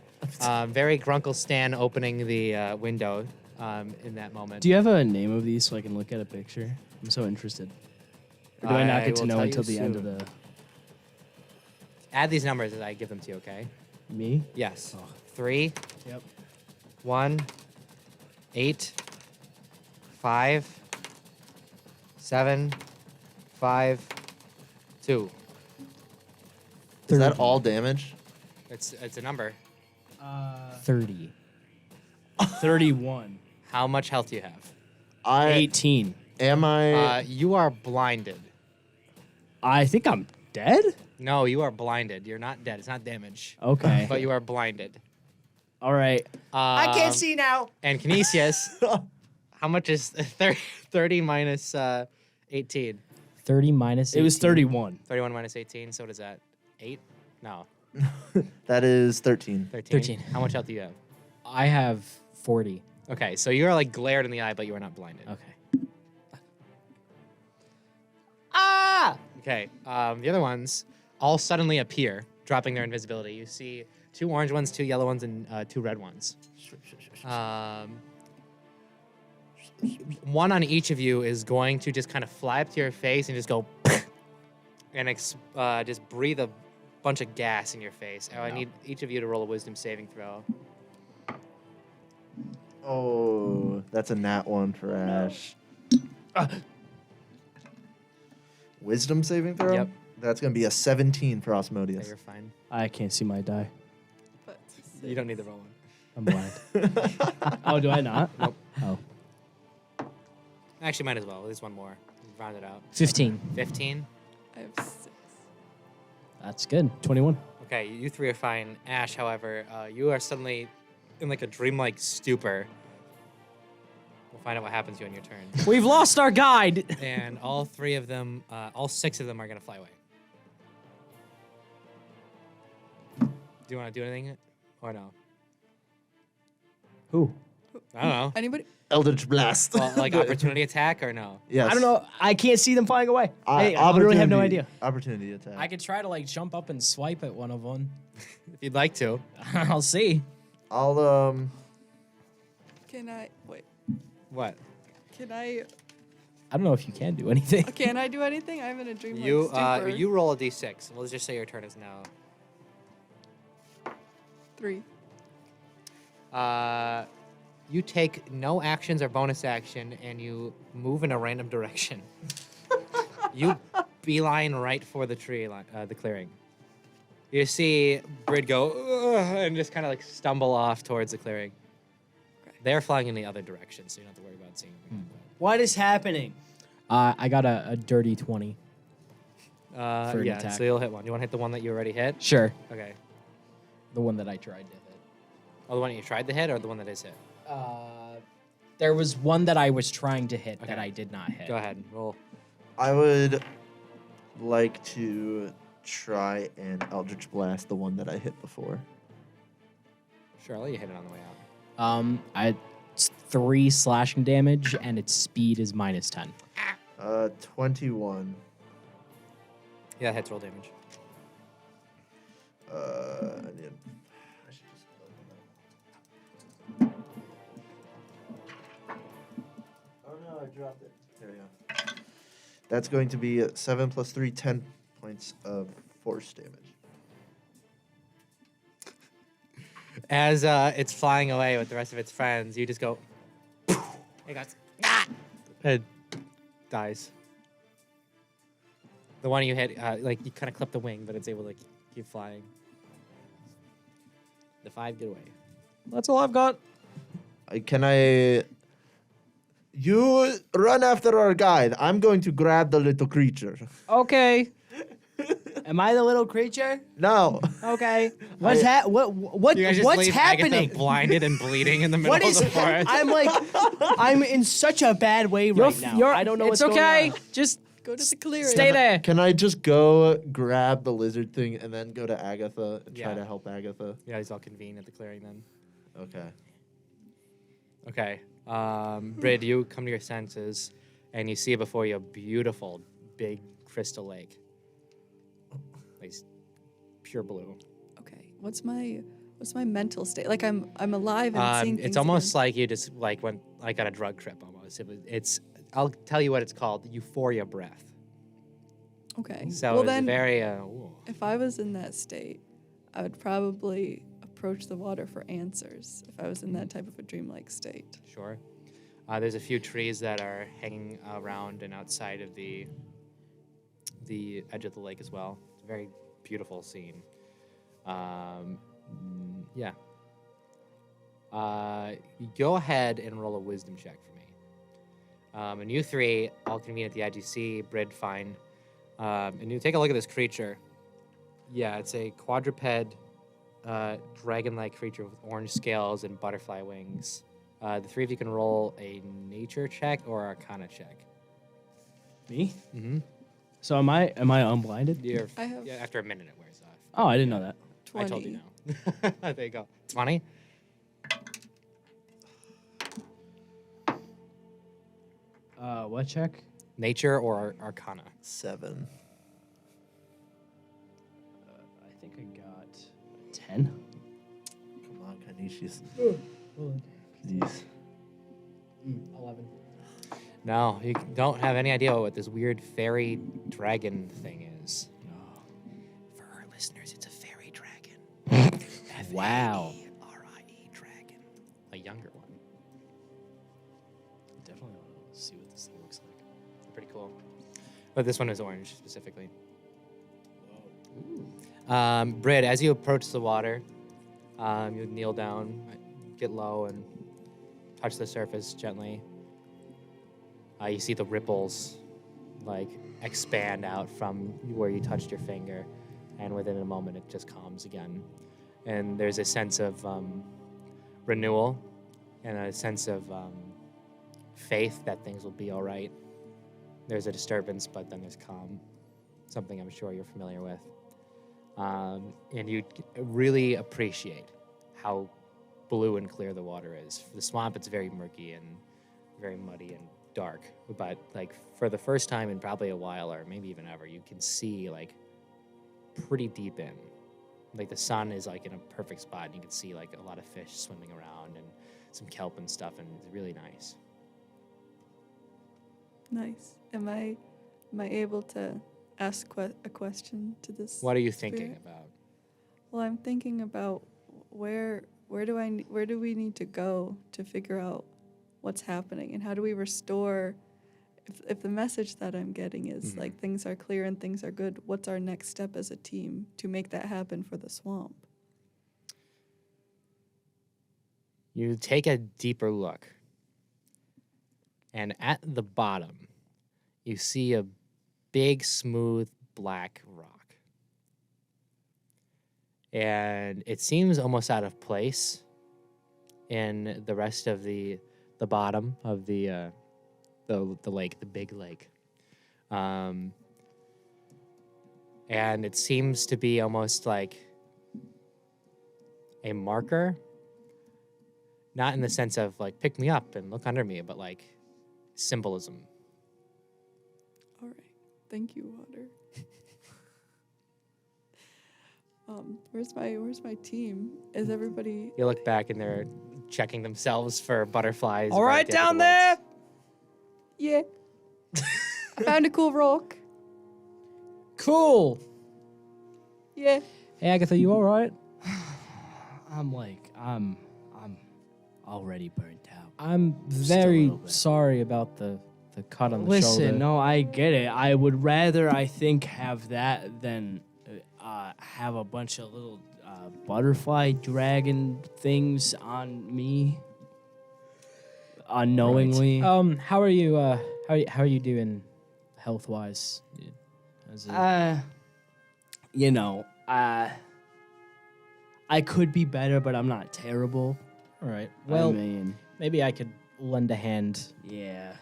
Speaker 1: Very Grunkle Stan opening the window in that moment.
Speaker 3: Do you have a name of these so I can look at a picture? I'm so interested. Or do I not get to
Speaker 1: will
Speaker 3: know
Speaker 1: tell
Speaker 3: until
Speaker 1: you
Speaker 3: the end of
Speaker 1: soon.
Speaker 3: the
Speaker 1: Add these numbers as I give them to you, okay?
Speaker 3: me?
Speaker 1: Yes.
Speaker 3: Oh.
Speaker 1: 3,
Speaker 3: Yep.
Speaker 1: 1, 8, 5, 7, 5, 2.
Speaker 2: Is that all damage?
Speaker 1: It's a number.
Speaker 4: 30.
Speaker 3: 31.
Speaker 1: How much health do you have?
Speaker 3: 18.
Speaker 2: Am I?
Speaker 1: You are blinded.
Speaker 3: I think I'm dead?
Speaker 1: No, you are blinded. You're not dead. It's not damage.
Speaker 3: Okay.
Speaker 1: But you are blinded.
Speaker 3: All right.
Speaker 1: I
Speaker 3: can't see now.
Speaker 1: And Canisius, how much is 30 minus 18?
Speaker 4: 30 minus.
Speaker 3: It was
Speaker 4: 18.
Speaker 3: 31.
Speaker 1: 31 minus 18. So what is that? 8? No.
Speaker 2: That is 13.
Speaker 1: 13. How much health do you have?
Speaker 4: I have 40.
Speaker 1: Okay, so you're like glared in the eye, but you are not blinded.
Speaker 4: Okay.
Speaker 1: Okay, the other ones all suddenly appear, dropping their invisibility. You see 2 orange ones, 2 yellow ones, and 2 red ones. One on each of you is going to just kind of fly up to your face and just go and just breathe a bunch of gas in your face. I need each of you to roll a wisdom saving throw.
Speaker 2: Oh, that's a nat 1 for Ash. Wisdom saving throw?
Speaker 1: Yep.
Speaker 2: That's going to be a 17 for
Speaker 1: Okay,
Speaker 2: Asmodeous.
Speaker 1: you're fine.
Speaker 3: I can't see my die.
Speaker 5: But
Speaker 1: You don't need the roll one.
Speaker 3: I'm blind. Oh, do I not?
Speaker 1: Nope.
Speaker 3: Oh.
Speaker 1: Actually, might as well. There's one more. Round it out.
Speaker 4: 15.
Speaker 1: 15.
Speaker 5: I have 6.
Speaker 4: That's good.
Speaker 3: 21.
Speaker 1: Okay, you 3 are fine. Ash, however, you are suddenly in like a dreamlike stupor. We'll find out what happens to you on your turn.
Speaker 4: We've lost our guide.
Speaker 1: And all 3 of them, all 6 of them are gonna fly away. Do you want to do anything or no?
Speaker 3: Who?
Speaker 1: I don't know.
Speaker 5: Anybody?
Speaker 2: Eldritch Blast.
Speaker 1: Well, like opportunity attack or no?
Speaker 2: Yes.
Speaker 3: I don't know. I can't see them flying away. I literally have no idea.
Speaker 2: Opportunity attack.
Speaker 4: I could try to like jump up and swipe at one of them.
Speaker 1: If you'd like to.
Speaker 4: I'll see.
Speaker 2: I'll
Speaker 5: Can I wait?
Speaker 1: What?
Speaker 5: Can I?
Speaker 4: I don't know if you can do anything.
Speaker 5: Can I do anything? I'm in a dream.
Speaker 1: You roll a d6. We'll just say your turn is now.
Speaker 5: 3.
Speaker 1: You take no actions or bonus action, and you move in a random direction. You beeline right for the tree, the clearing. You see Byrd go "Ugh," and just kind of like stumble off towards the clearing.
Speaker 5: Okay.
Speaker 1: They're flying in the other direction, so you don't have to worry about seeing them.
Speaker 3: What is happening?
Speaker 4: I got a dirty 20. For an
Speaker 1: Yeah,
Speaker 4: attack.
Speaker 1: so you'll hit one. You want to hit the one that you already hit?
Speaker 4: Sure.
Speaker 1: Okay.
Speaker 4: The one that I tried to hit.
Speaker 1: Oh, the one that you tried to hit or the one that is hit?
Speaker 4: There was one that I was trying to hit that
Speaker 1: Okay.
Speaker 4: I did not hit.
Speaker 1: Go ahead. Roll.
Speaker 2: I would like to try and Eldritch Blast the one that I hit before.
Speaker 1: Sure, I'll let you hit it on the way out.
Speaker 4: It's 3 slashing damage, and its speed is -10.
Speaker 2: 21.
Speaker 1: Yeah, hits roll damage.
Speaker 2: I should just Oh no, I dropped it. There we go. That's going to be 7 plus 3, 10 points of force damage.
Speaker 1: As it's flying away with the rest of its friends, you just go. It goes. Ah! It dies. The one you hit, like you kind of clip the wing, but it's able to keep flying. The 5 get away.
Speaker 4: That's all I've got.
Speaker 2: Can I... You run after our guide. I'm going to grab the little creature.
Speaker 4: Okay.
Speaker 3: Am I the little creature?
Speaker 2: No.
Speaker 3: Okay. What's
Speaker 1: You guys just
Speaker 3: what's
Speaker 1: leave
Speaker 3: happening?
Speaker 1: Agatha blinded and bleeding in the middle
Speaker 3: What
Speaker 1: of
Speaker 3: is?
Speaker 1: the forest.
Speaker 3: I'm in such a bad way right now. I don't know
Speaker 4: It's
Speaker 3: what's
Speaker 4: okay.
Speaker 3: going on.
Speaker 4: Just
Speaker 5: Go to the clearing.
Speaker 4: stay there.
Speaker 2: Can I just go grab the lizard thing and then go to Agatha and try
Speaker 1: Yeah.
Speaker 2: to help Agatha?
Speaker 1: Yeah, he's all convened at the clearing then.
Speaker 2: Okay.
Speaker 1: Okay. Byrd, you come to your senses, and you see before you a beautiful, big crystal lake. Like pure blue.
Speaker 5: Okay. What's my mental state? Like I'm alive and seeing things
Speaker 1: It's almost
Speaker 5: again.
Speaker 1: like you just like went like on a drug trip almost. It's I'll tell you what it's called, euphoria breath.
Speaker 5: Okay.
Speaker 1: So
Speaker 5: well
Speaker 1: it's
Speaker 5: then,
Speaker 1: very ooh.
Speaker 5: if I was in that state, I would probably approach the water for answers. If I was in that type of a dreamlike state.
Speaker 1: Sure. There's a few trees that are hanging around and outside of the edge of the lake as well. It's a very beautiful scene. Yeah. You go ahead and roll a wisdom check for me. And you three, all convene at the edge. You see Byrd fine. And you take a look at this creature. Yeah, it's a quadruped, dragon-like creature with orange scales and butterfly wings. The three of you can roll a nature check or arcana check.
Speaker 3: Me?
Speaker 1: Mm-hmm.
Speaker 3: So am I unblinded?
Speaker 5: I have
Speaker 1: Yeah, after a minute it wears off.
Speaker 3: Oh, I didn't know that.
Speaker 5: 20.
Speaker 1: I told you no. There you go. 20?
Speaker 3: What check?
Speaker 1: Nature or arcana?
Speaker 2: 7.
Speaker 3: I think I got 10.
Speaker 2: Come on, Canisius. Please.
Speaker 4: 11.
Speaker 1: No, you don't have any idea what this weird fairy dragon thing is. For our listeners, it's a fairy dragon.
Speaker 4: Wow.
Speaker 1: F-A-E-R-I-E dragon. A younger one.
Speaker 3: Definitely want to see what this thing looks like.
Speaker 1: Pretty cool. But this one is orange specifically. Byrd, as you approach the water, you kneel down, get low, and touch the surface gently. You see the ripples like expand out from where you touched your finger, and within a moment it just calms again. And there's a sense of renewal and a sense of faith that things will be all right. There's a disturbance, but then there's calm, something I'm sure you're familiar with. And you really appreciate how blue and clear the water is. For the swamp, it's very murky and very muddy and dark. But like for the first time in probably a while, or maybe even ever, you can see like pretty deep in. Like the sun is like in a perfect spot, and you can see like a lot of fish swimming around and some kelp and stuff, and it's really nice.
Speaker 5: Nice. Am I able to ask a question to this?
Speaker 1: What are you thinking
Speaker 5: spirit?
Speaker 1: about?
Speaker 5: Well, I'm thinking about where do we need to go to figure out what's happening, and how do we restore if the message that I'm getting is like things are clear and things are good, what's our next step as a team to make that happen for the swamp?
Speaker 1: You take a deeper look, and at the bottom, you see a big, smooth, black rock. And it seems almost out of place in the rest of the bottom of the lake, the big lake. And it seems to be almost like a marker. Not in the sense of like pick me up and look under me, but like symbolism.
Speaker 5: All right. Thank you, Water. Where's my team? Is everybody
Speaker 1: You look back and they're checking themselves for butterflies.
Speaker 6: All right,
Speaker 1: at the end of
Speaker 6: down
Speaker 1: the
Speaker 6: there.
Speaker 1: woods.
Speaker 5: Yeah. I found a cool rock.
Speaker 4: Cool.
Speaker 5: Yeah.
Speaker 4: Hey, Agatha, you all right?
Speaker 6: I'm already burnt out.
Speaker 4: I'm
Speaker 6: Just a
Speaker 4: very
Speaker 6: little bit.
Speaker 4: sorry about the cut on the shoulder.
Speaker 6: Listen, no, I get it. I would rather, I think, have that than have a bunch of little butterfly dragon things on me unknowingly.
Speaker 4: How are you? How are you doing, health wise?
Speaker 6: I could be better, but I'm not terrible.
Speaker 4: All right. Well,
Speaker 6: I mean,
Speaker 4: maybe I could lend a hand.
Speaker 6: yeah,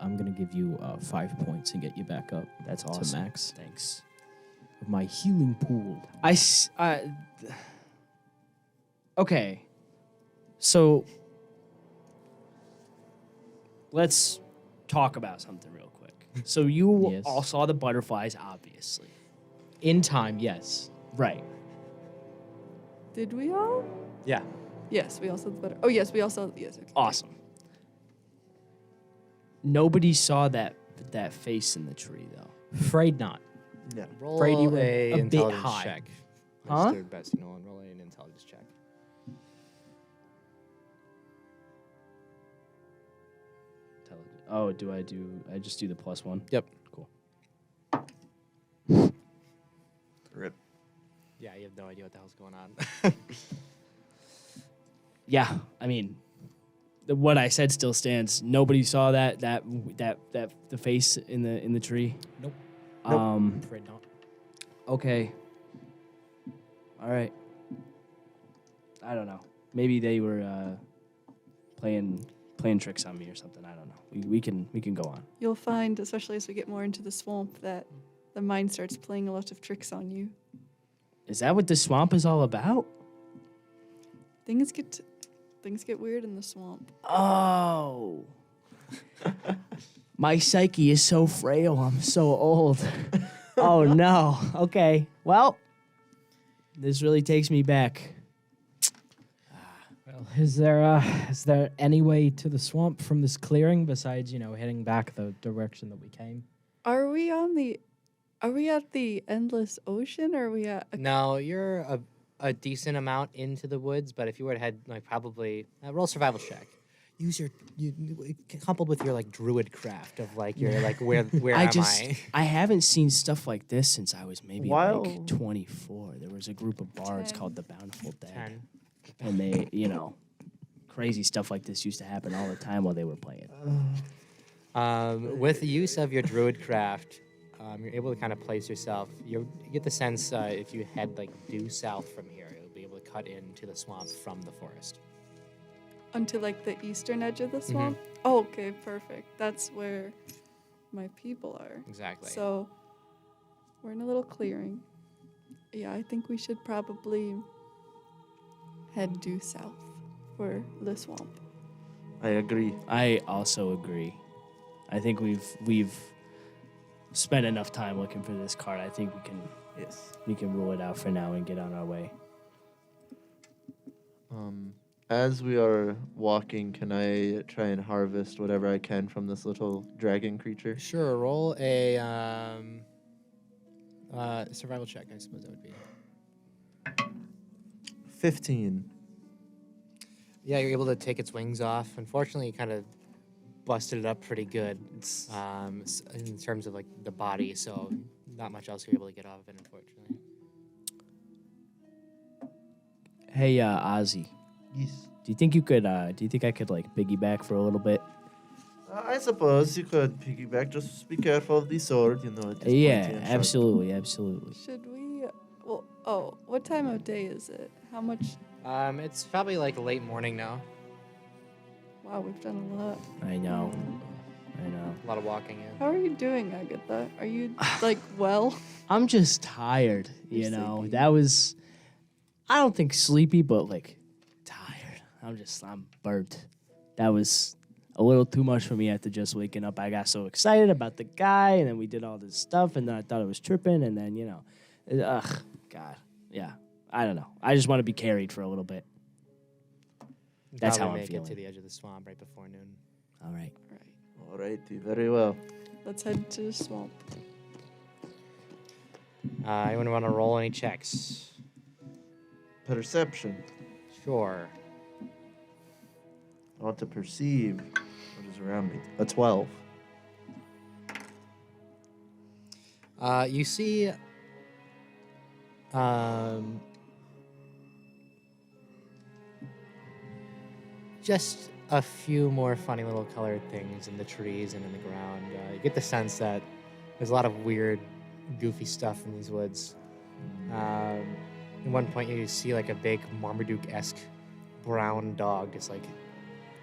Speaker 4: I'm gonna give you 5 points and get you back up.
Speaker 6: that's
Speaker 4: to
Speaker 6: awesome.
Speaker 4: max
Speaker 6: Thanks.
Speaker 4: of my healing pool.
Speaker 6: Okay. So let's talk about something real quick. So you
Speaker 4: Yes.
Speaker 6: all saw the butterflies, obviously.
Speaker 4: In time, yes.
Speaker 6: Right.
Speaker 5: Did we all?
Speaker 1: Yeah.
Speaker 5: Yes, we all saw the butter. Oh, yes, we all saw. Yes. Okay.
Speaker 6: Awesome. Nobody saw that face in the tree, though.
Speaker 4: Afraid not.
Speaker 2: Yeah.
Speaker 1: Roll
Speaker 4: Afraid you were
Speaker 1: a
Speaker 4: a bit
Speaker 1: intelligence
Speaker 4: high.
Speaker 1: check.
Speaker 6: Huh?
Speaker 1: Mr. Bessey-Nolan, roll an intelligence check.
Speaker 6: Oh, I just do the +1?
Speaker 1: Yep.
Speaker 6: Cool.
Speaker 2: Rip.
Speaker 1: Yeah, you have no idea what the hell's going on.
Speaker 6: Yeah, I mean, what I said still stands. Nobody saw that the face in the tree.
Speaker 4: Nope. Afraid not.
Speaker 6: Okay. All right. I don't know. Maybe they were playing tricks on me or something. I don't know. We can go on.
Speaker 5: You'll find, especially as we get more into the swamp, that the mind starts playing a lot of tricks on you.
Speaker 6: Is that what the swamp is all about?
Speaker 5: Things get weird in the swamp.
Speaker 6: Oh. My psyche is so frail. I'm so old. Oh no. Okay. Well, this really takes me back.
Speaker 4: Well, is there any way to the swamp from this clearing besides heading back the direction that we came?
Speaker 5: Are we at the endless ocean, or are we at?
Speaker 1: No, you're a decent amount into the woods, but if you were to head, like, probably roll a survival check. Use coupled with your like druid craft of like your like where
Speaker 6: I haven't seen stuff like this since I was maybe
Speaker 2: While-
Speaker 6: like 24. There was a group of bards
Speaker 5: 10.
Speaker 6: called the Bountiful Dead.
Speaker 1: 10.
Speaker 6: And they, crazy stuff like this used to happen all the time while they were playing.
Speaker 1: With the use of your druid craft, you're able to kind of place yourself. You get the sense if you head like due south from here, you'll be able to cut into the swamp from the forest.
Speaker 5: Onto like the eastern edge of the swamp? Oh, okay, perfect. That's where my people are.
Speaker 1: Exactly.
Speaker 5: So we're in a little clearing. Yeah, I think we should probably head due south for the swamp.
Speaker 2: I agree.
Speaker 6: I also agree. I think we've spent enough time looking for this card. I think
Speaker 2: Yes.
Speaker 6: we can rule it out for now and get on our way.
Speaker 2: As we are walking, can I try and harvest whatever I can from this little dragon creature?
Speaker 1: Sure, roll a survival check, I suppose that would be.
Speaker 2: 15.
Speaker 1: Yeah, you're able to take its wings off. Unfortunately, it kind of busted it up pretty good in terms of like the body, so not much else you're able to get off of it, unfortunately.
Speaker 3: Hey, Ozzy.
Speaker 2: Yes.
Speaker 3: Do you think you could? Do you think I could like piggyback for a little bit?
Speaker 2: I suppose you could piggyback. Just be careful of the sword, you know. It is
Speaker 3: Yeah,
Speaker 2: pointy and sharp.
Speaker 3: absolutely.
Speaker 5: Should we? Well, oh, what time of day is it? How much?
Speaker 1: It's probably like late morning now.
Speaker 5: Wow, we've done a lot.
Speaker 3: I know.
Speaker 1: A lot of walking in.
Speaker 5: How are you doing, Agatha? Are you like well?
Speaker 3: I'm just tired. You
Speaker 5: You're
Speaker 3: know,
Speaker 5: sleepy.
Speaker 3: that was. I don't think sleepy, but like tired. I'm burnt. That was a little too much for me after just waking up. I got so excited about the guy, and then we did all this stuff, and then I thought it was tripping, and then God, yeah. I don't know. I just want to be carried for a little bit. That's how I'm
Speaker 1: make
Speaker 3: feeling.
Speaker 1: it to the edge of the swamp right before noon.
Speaker 3: All right.
Speaker 5: All right,
Speaker 2: Alrighty, very well.
Speaker 5: let's head to the swamp.
Speaker 1: Anyone want to roll any checks?
Speaker 2: Perception.
Speaker 1: Sure.
Speaker 2: I want to perceive what is around me. A 12.
Speaker 1: You see, just a few more funny little colored things in the trees and in the ground. You get the sense that there's a lot of weird, goofy stuff in these woods. At one point, you see like a big Marmaduke-esque brown dog just like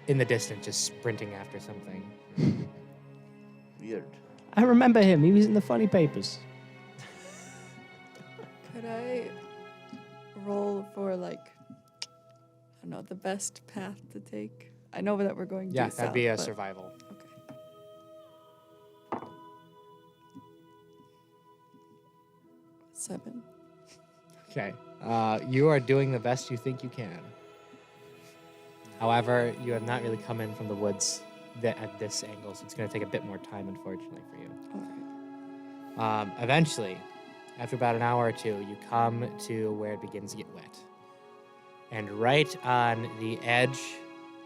Speaker 1: in the distance, just sprinting after something.
Speaker 2: Weird.
Speaker 3: I remember him. He was in the funny papers.
Speaker 5: Could I roll for like, I don't know, the best path to take? I know that we're going
Speaker 1: Yeah,
Speaker 5: due
Speaker 1: that'd be a
Speaker 5: south, but-
Speaker 1: survival.
Speaker 5: Okay. 7.
Speaker 1: Okay. You are doing the best you think you can. However, you have not really come in from the woods at this angle, so it's going to take a bit more time, unfortunately, for you.
Speaker 5: All right.
Speaker 1: Eventually, after about an hour or two, you come to where it begins to get wet. And right on the edge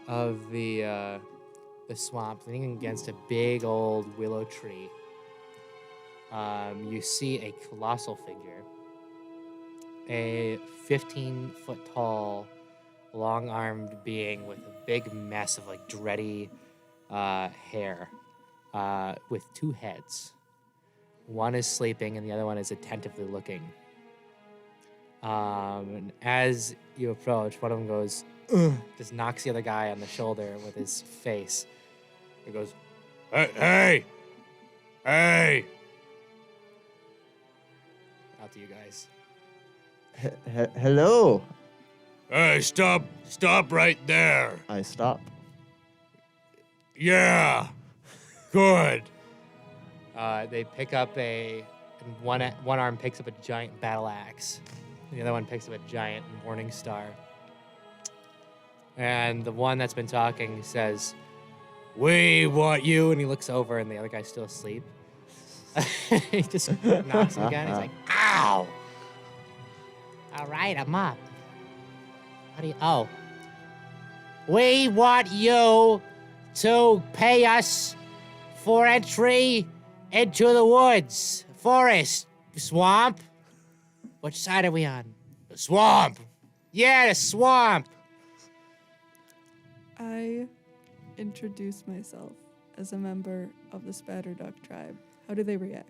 Speaker 1: of the swamp, leaning against a big old willow tree, you see a colossal figure. A 15-foot tall, long-armed being with a big mess of like dready hair, with 2 heads. One is sleeping and the other one is attentively looking. And as you approach, one of them goes, "Ugh," just knocks the other guy on the shoulder with his face. He goes, "Hey! Out to you guys.
Speaker 2: Hello.
Speaker 7: Hey, stop right there.
Speaker 2: I stop.
Speaker 7: Yeah. Good.
Speaker 1: They pick up one arm picks up a giant battle axe. The other one picks up a giant morning star. And the one that's been talking says, "We want you," and he looks over and the other guy's still asleep. He just knocks him again. He's like, "Ow! All right, I'm up. Oh. We want you to pay us for entry into the woods, forest, swamp. Which side are we on?
Speaker 7: The swamp.
Speaker 1: Yeah, the swamp.
Speaker 5: I introduce myself as a member of the Spatterduck tribe. How do they react?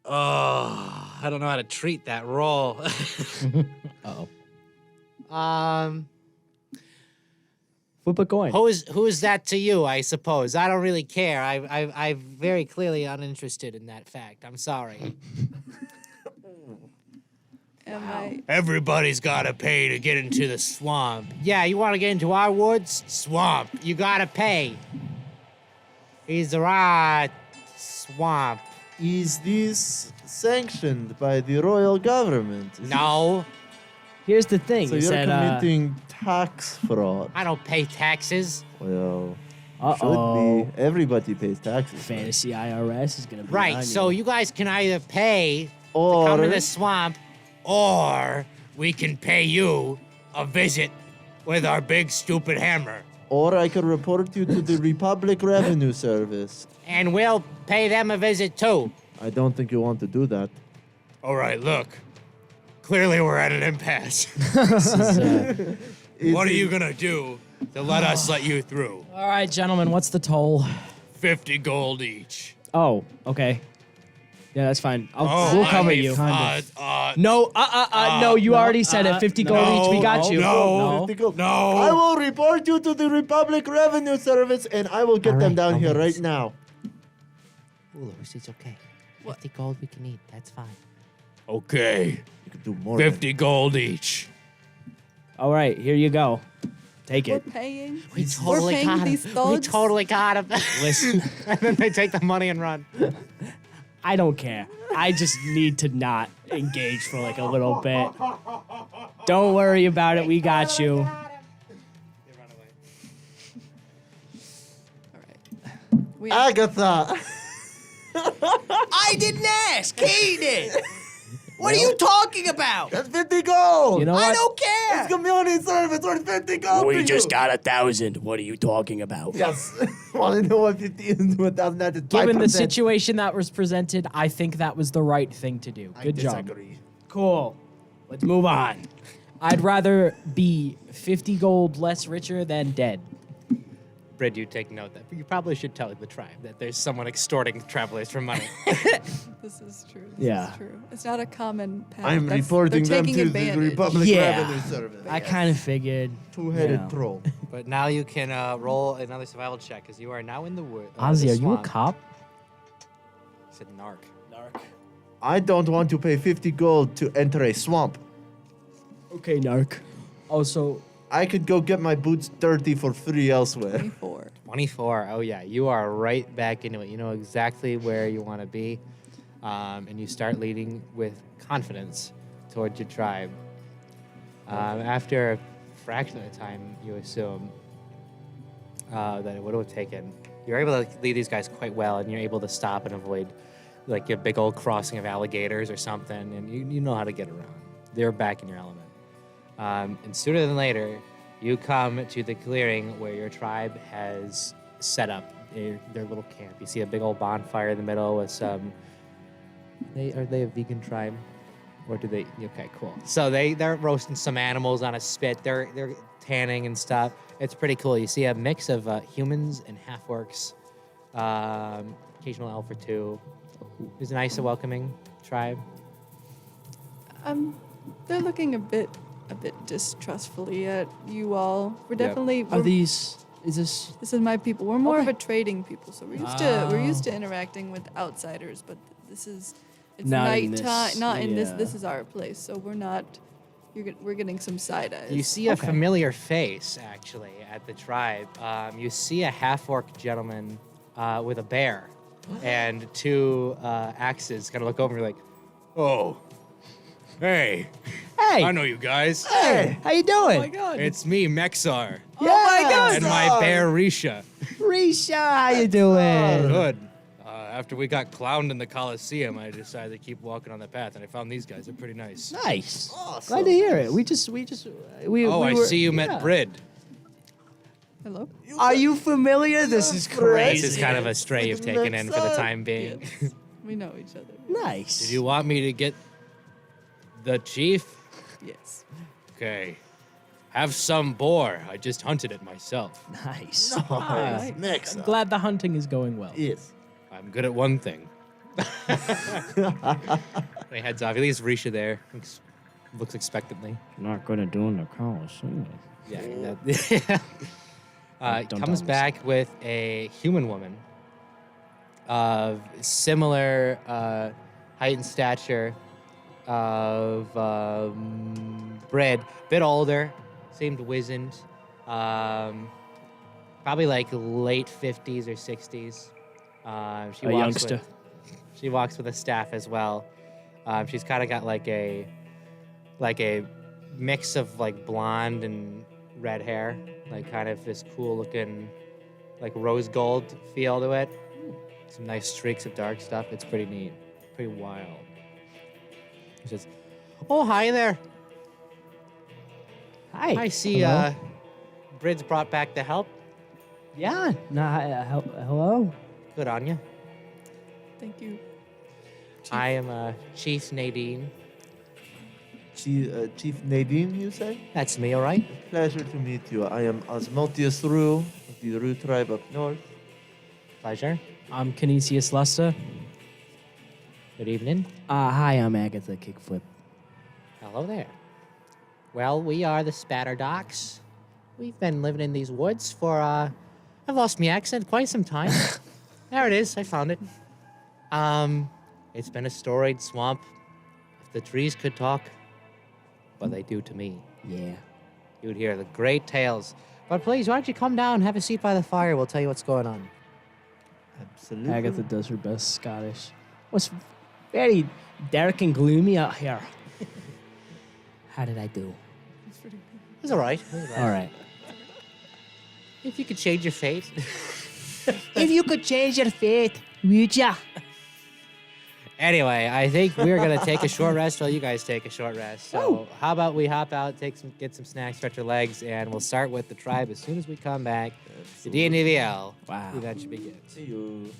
Speaker 1: Oh, I don't know how to treat that roll.
Speaker 3: Uh-oh. Flip a coin.
Speaker 1: Who is that to you? I suppose I don't really care. I'm very clearly uninterested in that fact. I'm sorry.
Speaker 5: Am I?
Speaker 7: Everybody's got to pay to get into the swamp.
Speaker 1: Yeah, you want to get into our woods? Swamp. You gotta pay. He's the right swamp.
Speaker 2: Is this sanctioned by the royal government? Is
Speaker 1: No,
Speaker 3: Here's the thing.
Speaker 2: So
Speaker 3: is
Speaker 2: you're
Speaker 3: that,
Speaker 2: committing tax fraud.
Speaker 1: I don't pay taxes.
Speaker 2: Well,
Speaker 3: uh-oh.
Speaker 2: should be. Everybody pays taxes.
Speaker 3: Fantasy IRS is gonna be on
Speaker 1: Right, so you guys can either pay to come to
Speaker 2: Or
Speaker 1: the swamp, or
Speaker 7: we can pay you a visit with our big stupid hammer.
Speaker 2: Or I could report you to the Republic Revenue Service.
Speaker 1: And we'll pay them a visit too.
Speaker 2: I don't think you want to do that.
Speaker 7: All right, look. Clearly we're at an impasse. What are you gonna do to let us let you through?
Speaker 4: All right, gentlemen, what's the toll?
Speaker 7: 50 gold each.
Speaker 3: Oh, okay. Yeah, that's fine.
Speaker 7: Oh,
Speaker 3: We'll cover
Speaker 7: I mean,
Speaker 3: you.
Speaker 7: No,
Speaker 3: No, you already said it. 50 gold each. We got you.
Speaker 7: no.
Speaker 2: 50 gold.
Speaker 7: No.
Speaker 2: I will report you to the Republic Revenue Service, and I will get
Speaker 1: All
Speaker 2: them
Speaker 1: right,
Speaker 2: down
Speaker 1: no
Speaker 2: here
Speaker 1: worries.
Speaker 2: right now.
Speaker 1: Louis, it's okay. 50 gold we can eat. That's fine.
Speaker 7: Okay,
Speaker 2: You could do more.
Speaker 7: 50 gold each.
Speaker 3: All right, here you go. Take
Speaker 5: We're
Speaker 3: it.
Speaker 5: paying.
Speaker 1: We
Speaker 5: We're paying these
Speaker 1: We
Speaker 5: thugs.
Speaker 1: totally got him.
Speaker 3: Listen,
Speaker 1: And then they take the money and run.
Speaker 3: I don't care. I just need to not engage for like a little bit. Don't worry about it. We got you.
Speaker 5: All right. We have
Speaker 2: Agatha!
Speaker 6: I didn't ask. He did. What are you talking about?
Speaker 2: That's 50 gold!
Speaker 3: You know
Speaker 6: I
Speaker 3: what?
Speaker 6: don't care.
Speaker 2: It's community service worth 50 gold
Speaker 6: We
Speaker 2: for
Speaker 6: just
Speaker 2: you.
Speaker 6: got 1,000. What are you talking about?
Speaker 2: Yes. Want to know what 50 is to 1,000? That is
Speaker 4: Given the
Speaker 2: 5%.
Speaker 4: situation that was presented, I think that was the right thing to do. Good job.
Speaker 2: Disagree.
Speaker 3: Cool. Let's move on.
Speaker 4: I'd rather be 50 gold less richer than dead.
Speaker 1: Brid, you take note that you probably should tell the tribe that there's someone extorting travelers for money.
Speaker 5: This is true.
Speaker 3: Yeah.
Speaker 5: This is true. It's not a common path.
Speaker 2: I'm
Speaker 5: That's-
Speaker 2: reporting
Speaker 5: they're
Speaker 2: them
Speaker 5: taking
Speaker 2: to the
Speaker 5: advantage.
Speaker 2: Republic
Speaker 3: Yeah.
Speaker 2: Revenue Service.
Speaker 3: I kind of figured.
Speaker 2: Two-headed
Speaker 3: Yeah.
Speaker 2: troll.
Speaker 1: But now you can roll another survival check because you are now in the wood.
Speaker 4: Ozzy,
Speaker 1: the
Speaker 4: are you a
Speaker 1: swamp.
Speaker 4: cop?
Speaker 1: He said narc.
Speaker 2: I don't want to pay 50 gold to enter a swamp.
Speaker 3: Okay, narc.
Speaker 4: Also,
Speaker 2: I could go get my boots dirty for free elsewhere.
Speaker 5: 24.
Speaker 1: 24. Oh yeah, you are right back into it. You know exactly where you want to be, and you start leading with confidence towards your tribe. After a fraction of the time, you assume that it would have taken. You're able to lead these guys quite well, and you're able to stop and avoid like a big old crossing of alligators or something, and you know how to get around. They're back in your element. And sooner than later, you come to the clearing where your tribe has set up their little camp. You see a big old bonfire in the middle with some. Are they a vegan tribe, or do they? Okay, cool. So they're roasting some animals on a spit. They're tanning and stuff. It's pretty cool. You see a mix of humans and half orcs, occasional elf or two. It's a nice and welcoming tribe.
Speaker 5: They're looking a bit distrustfully at you all. We're
Speaker 1: Yep.
Speaker 5: definitely.
Speaker 3: Are
Speaker 5: we're-
Speaker 3: these? Is this?
Speaker 5: This is my people. We're more of a trading people, so we're used to interacting with outsiders. But it's
Speaker 3: Not in
Speaker 5: nighttime.
Speaker 3: this,
Speaker 5: Not in this.
Speaker 3: yeah.
Speaker 5: This is our place, so we're not. We're getting some side eyes.
Speaker 1: You see a familiar face, actually, at the tribe. You see a half-orc gentleman with a bear and two axes kind of look over and like,
Speaker 7: Oh. Hey.
Speaker 3: Hey.
Speaker 7: I know you guys.
Speaker 3: Hey. How you doing?
Speaker 5: Oh my god.
Speaker 7: It's me, Mexar.
Speaker 3: Oh my God.
Speaker 7: And my bear, Risha.
Speaker 3: Risha, how you doing?
Speaker 7: Good. After we got clowned in the Coliseum, I decided to keep walking on the path, and I found these guys. They're pretty nice.
Speaker 3: Nice.
Speaker 2: Awesome.
Speaker 3: Glad to hear it. We
Speaker 7: Oh,
Speaker 3: we
Speaker 7: I
Speaker 3: were-
Speaker 7: see you met
Speaker 3: yeah.
Speaker 7: Brid.
Speaker 5: Hello.
Speaker 3: Are you familiar? This is
Speaker 1: this
Speaker 3: crazy.
Speaker 1: is kind of a stray you've taken in for the time being.
Speaker 5: Yes. We know each other.
Speaker 3: Nice.
Speaker 7: Did you want me to get the chief?
Speaker 5: Yes.
Speaker 7: Okay. Have some boar. I just hunted it myself.
Speaker 3: Nice.
Speaker 2: Nice. Next.
Speaker 4: I'm glad the hunting is going well.
Speaker 2: Yes.
Speaker 7: I'm good at one thing.
Speaker 1: He heads off. He leaves Risha there. Looks expectantly.
Speaker 3: Not gonna do in the Coliseum.
Speaker 1: Yeah.
Speaker 3: Don't
Speaker 1: Comes
Speaker 3: tell me.
Speaker 1: back with a human woman of similar height and stature, of Brid, bit older, seemed wizened, probably like late 50s or 60s. She
Speaker 3: A
Speaker 1: walks
Speaker 3: youngster.
Speaker 1: She walks with a staff as well. She's kind of got like a mix of like blonde and red hair, like kind of this cool looking like rose gold feel to it. Some nice streaks of dark stuff. It's pretty neat, pretty wild. She says, "Oh, hi there.
Speaker 6: Hi.
Speaker 1: I see
Speaker 6: Hello?
Speaker 1: Brid's brought back the help.
Speaker 6: Yeah. Hello.
Speaker 1: Good on you.
Speaker 5: Thank you.
Speaker 1: I am Chief Nadine.
Speaker 2: Chief Nadine, you say?
Speaker 1: That's me, all right?
Speaker 2: Pleasure to meet you. I am Asmodeous Rue of the Rue tribe up north.
Speaker 1: Pleasure.
Speaker 4: I'm Canisius Luster.
Speaker 1: Good evening.
Speaker 6: Hi, I'm Agatha Kiqflipe.
Speaker 1: Hello there. Well, we are the Spatterdocs. We've been living in these woods for, I've lost my accent quite some time. There it is. I found it. It's been a storied swamp. If the trees could talk, but they do to me.
Speaker 6: Yeah.
Speaker 1: You'd hear the great tales. But please, why don't you come down, have a seat by the fire? We'll tell you what's going on.
Speaker 2: Absolutely.
Speaker 3: Agatha does her best Scottish.
Speaker 6: Was very dark and gloomy out here. How did I do?
Speaker 5: It's pretty good.
Speaker 1: It's all right.
Speaker 6: All right.
Speaker 1: If you could change your fate.
Speaker 6: If you could change your fate, would ya?
Speaker 1: Anyway, I think we're gonna take a short rest while you guys take a short rest. So how about we hop out, get some snacks, stretch our legs, and we'll start with the tribe as soon as we come back. The D&DVL.
Speaker 6: Wow.
Speaker 1: The event should begin.
Speaker 2: See you.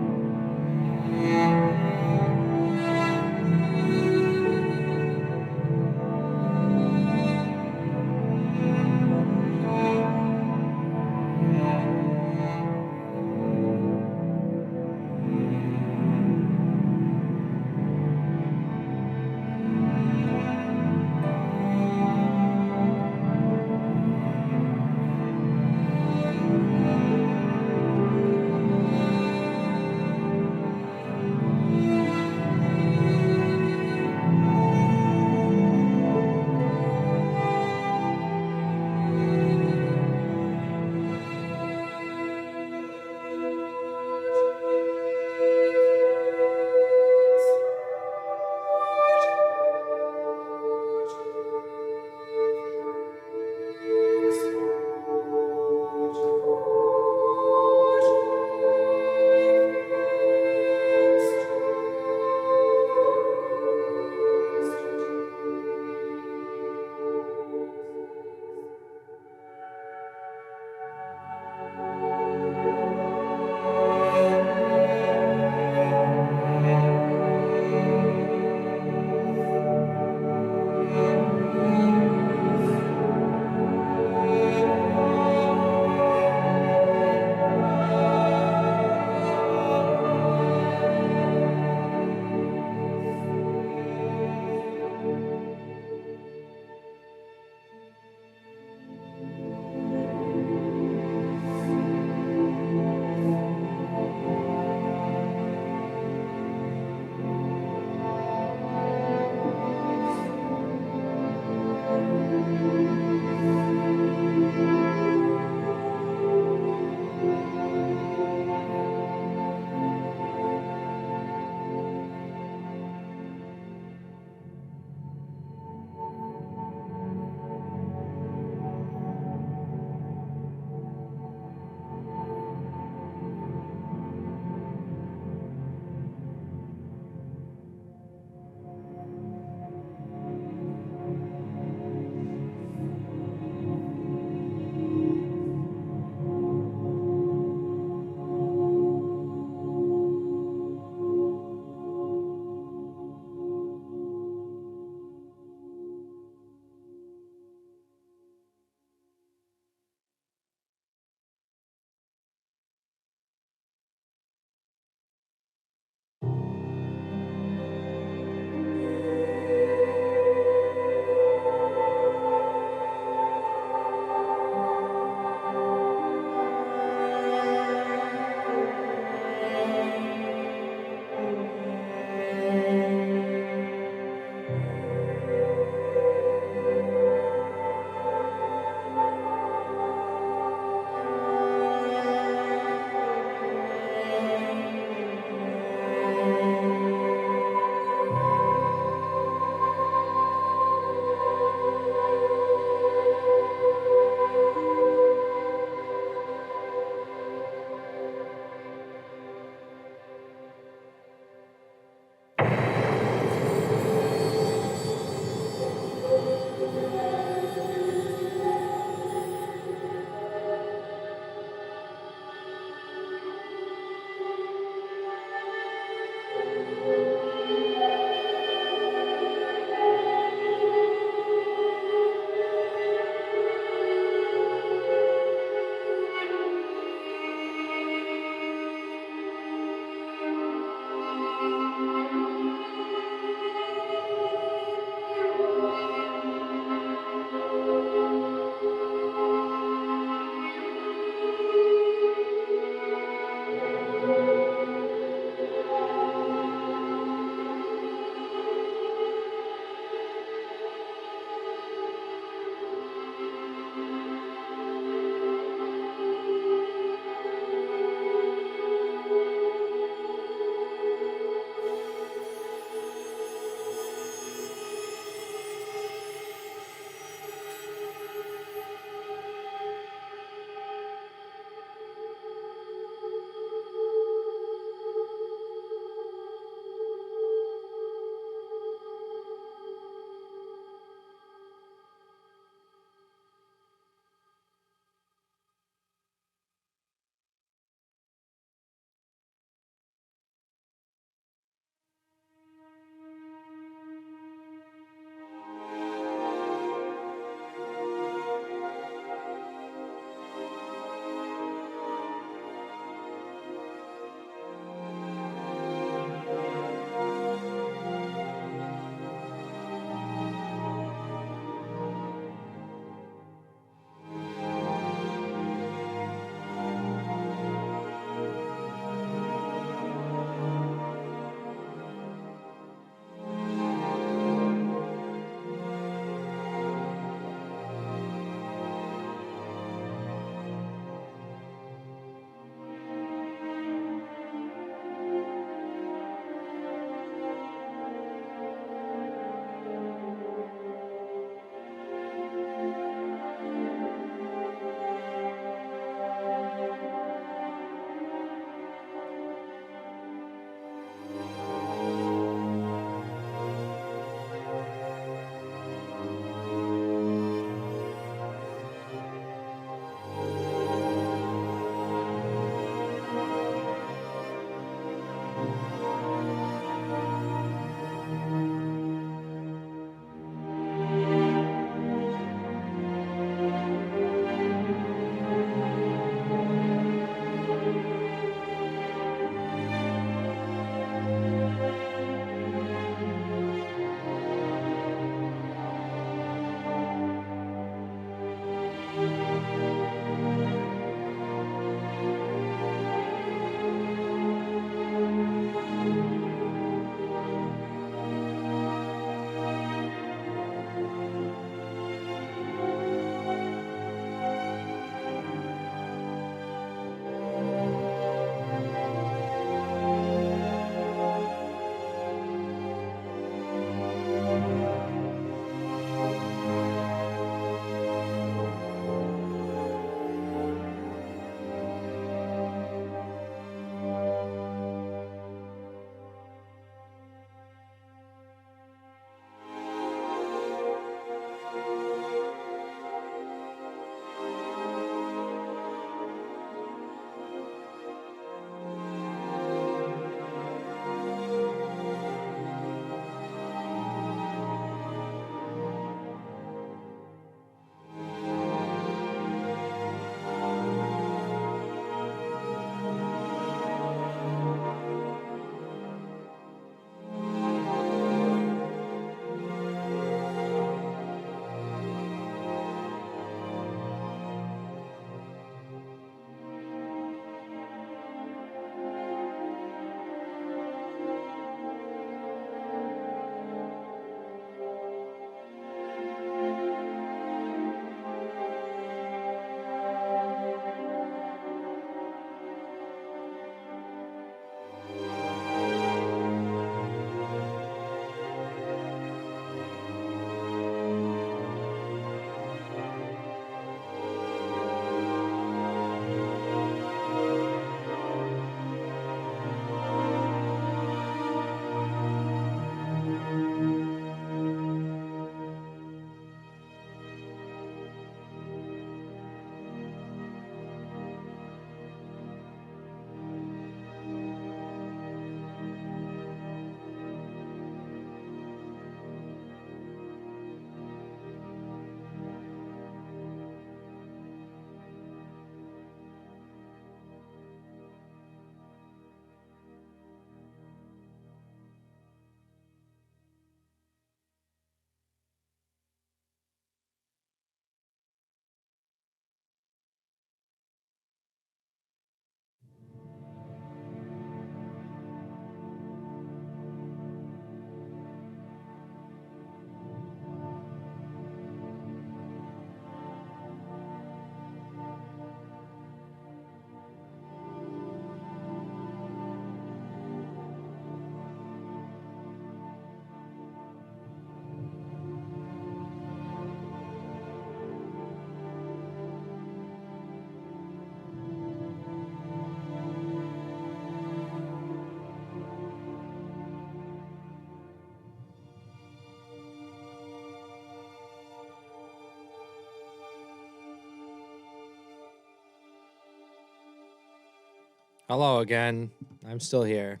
Speaker 1: Hello again. I'm still here.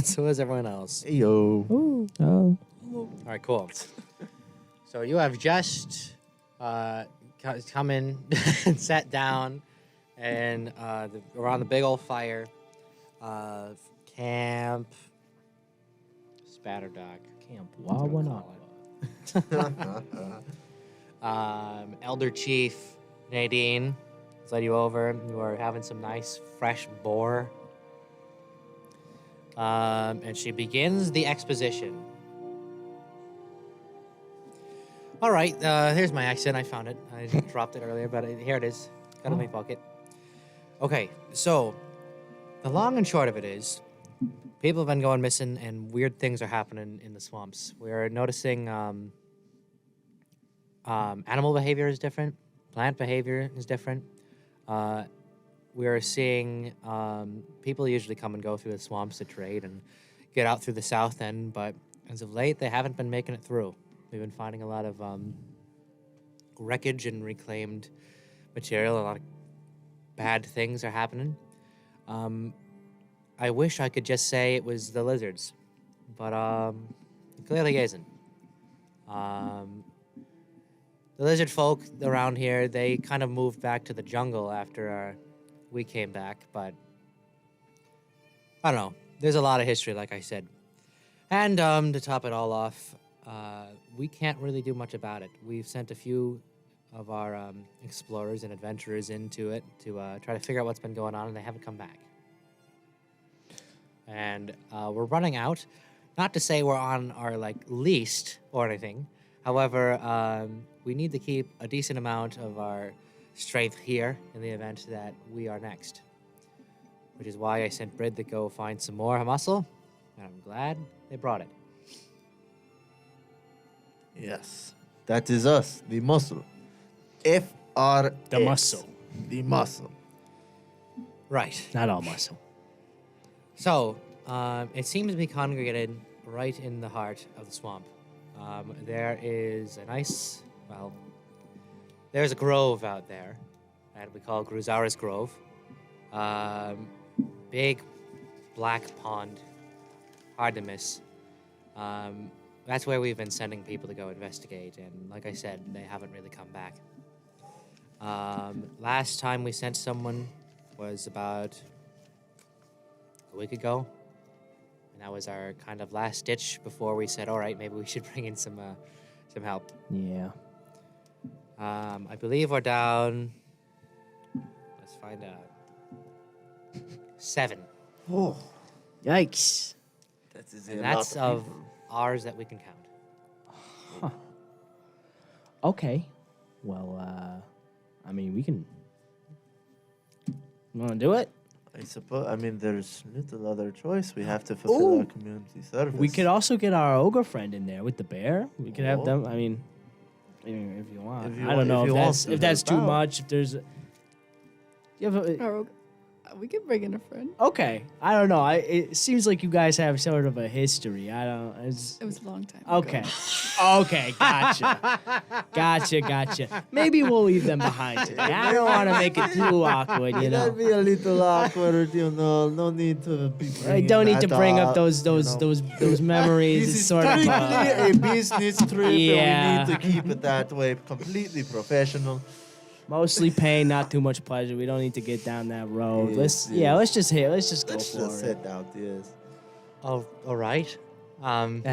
Speaker 1: So is everyone else.
Speaker 2: Hey, yo.
Speaker 4: Oh. Oh.
Speaker 1: All right, cool. So you have just come in and sat down and around the big old fire. Camp Spatterdog.
Speaker 4: Camp Wawanapa.
Speaker 1: Elder Chief Nadine has led you over. You are having some nice fresh boar. And she begins the exposition. All right, here's my accent. I found it. I dropped it earlier, but here it is. Got it in my pocket. Okay, so the long and short of it is, people have been going missing, and weird things are happening in the swamps. We're noticing animal behavior is different, plant behavior is different. We're seeing people usually come and go through the swamps to trade and get out through the south end, but as of late, they haven't been making it through. We've been finding a lot of wreckage and reclaimed material. A lot of bad things are happening. I wish I could just say it was the lizards, but it clearly isn't. The lizard folk around here, they kind of moved back to the jungle after we came back, but I don't know. There's a lot of history, like I said. And to top it all off, we can't really do much about it. We've sent a few of our explorers and adventurers into it to try to figure out what's been going on, and they haven't come back. And we're running out. Not to say we're on our least or anything. However, we need to keep a decent amount of our strength here in the event that we are next. Which is why I sent Byrd to go find some more muscle, and I'm glad they brought it.
Speaker 2: Yes. That is us, the muscle. F-R-X.
Speaker 3: The muscle.
Speaker 2: The muscle.
Speaker 1: Right.
Speaker 3: Not all muscle.
Speaker 1: So, it seems to be congregated right in the heart of the swamp. There is a nice, there's a grove out there that we call Gruzaris Grove. Big black pond, hard to miss. That's where we've been sending people to go investigate, and like I said, they haven't really come back. Last time we sent someone was about a week ago, and that was our kind of last ditch before we said, all right, maybe we should bring in some help.
Speaker 4: Yeah.
Speaker 1: I believe we're down, let's find out, 7.
Speaker 2: Oh,
Speaker 3: Yikes.
Speaker 2: that is
Speaker 1: And
Speaker 2: a
Speaker 1: that's
Speaker 2: lot
Speaker 1: of
Speaker 2: people.
Speaker 1: ours that we can count.
Speaker 3: Okay. Well, I mean, we can. You want to do it?
Speaker 2: I suppose, there's little other choice. We have to fulfill our community service.
Speaker 3: We could also get our ogre friend in there with the bear. We could have
Speaker 2: Oh.
Speaker 3: them. I mean, if you want.
Speaker 2: If you
Speaker 3: I
Speaker 2: want-
Speaker 3: don't know
Speaker 2: if
Speaker 3: if
Speaker 2: you want
Speaker 3: that's
Speaker 2: to
Speaker 3: if that's
Speaker 2: help
Speaker 3: too
Speaker 2: out.
Speaker 3: much. If there's, you have a,
Speaker 5: Or, we can bring in a friend.
Speaker 3: okay. I don't know. It seems like you guys have sort of a history. I don't. It's,
Speaker 5: It was a long time
Speaker 3: okay.
Speaker 5: ago.
Speaker 3: Okay. Gotcha. Maybe we'll leave them behind today. I don't want to make it too awkward. You know.
Speaker 2: That'd be a little awkward, No need to be.
Speaker 3: I don't need to
Speaker 2: bringing
Speaker 3: bring
Speaker 2: that
Speaker 3: up those memories.
Speaker 2: This
Speaker 3: It's
Speaker 2: is
Speaker 3: sort of
Speaker 2: strictly a business trip,
Speaker 3: Yeah.
Speaker 2: and we need to keep it that way, completely professional.
Speaker 3: mostly pain, not too much pleasure. We don't need to get down that road.
Speaker 2: Yes,
Speaker 3: Let's
Speaker 2: yes.
Speaker 3: let's just go
Speaker 2: Let's
Speaker 3: for
Speaker 2: just
Speaker 3: it.
Speaker 2: head out, yes.
Speaker 1: Oh, all right.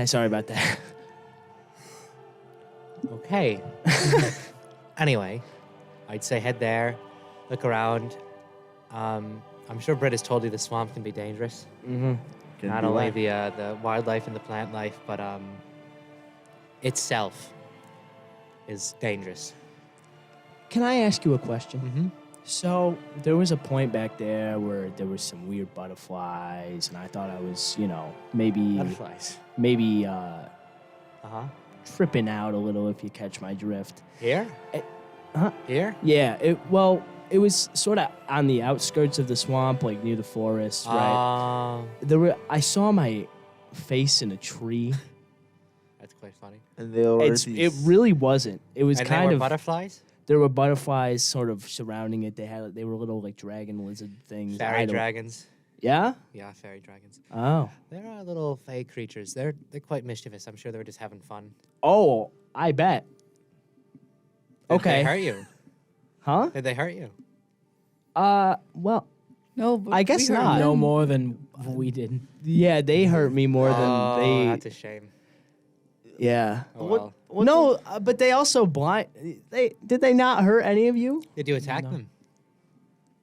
Speaker 3: Sorry about that.
Speaker 1: Okay. Anyway, I'd say head there, look around. I'm sure Byrd has told you the swamp can be dangerous.
Speaker 3: Mm-hmm.
Speaker 1: Not only the wildlife and the plant life, but itself is dangerous.
Speaker 3: Can I ask you a question?
Speaker 1: Mm-hmm.
Speaker 3: So there was a point back there where there was some weird butterflies, and I thought I was, maybe
Speaker 1: Butterflies. Uh-huh.
Speaker 3: tripping out a little, if you catch my drift.
Speaker 1: Here?
Speaker 3: Huh?
Speaker 1: Here?
Speaker 3: Yeah. It was sort of on the outskirts of the swamp, like near the forest, right? I saw my face in a tree.
Speaker 1: That's quite funny.
Speaker 2: And they already.
Speaker 3: It really wasn't. It was
Speaker 1: And
Speaker 3: kind
Speaker 1: they were
Speaker 3: of
Speaker 1: butterflies?
Speaker 3: there were butterflies sort of surrounding it. They were little like dragon lizard things.
Speaker 1: Fairy dragons.
Speaker 3: Yeah?
Speaker 1: Yeah, fairy dragons.
Speaker 3: Oh.
Speaker 1: They're little fey creatures. They're quite mischievous. I'm sure they were just having fun.
Speaker 3: Oh, I bet.
Speaker 1: Did
Speaker 3: Okay.
Speaker 1: they hurt you?
Speaker 3: Huh?
Speaker 1: Did they hurt you?
Speaker 3: Well,
Speaker 5: No, but
Speaker 3: I guess
Speaker 5: we heard
Speaker 3: not.
Speaker 4: No
Speaker 5: them.
Speaker 4: more than we did.
Speaker 3: yeah, they hurt me more
Speaker 1: Oh,
Speaker 3: than they.
Speaker 1: that's a shame.
Speaker 3: Yeah.
Speaker 1: Oh, well.
Speaker 3: No, but they also did they not hurt any of you?
Speaker 1: Did you attack them?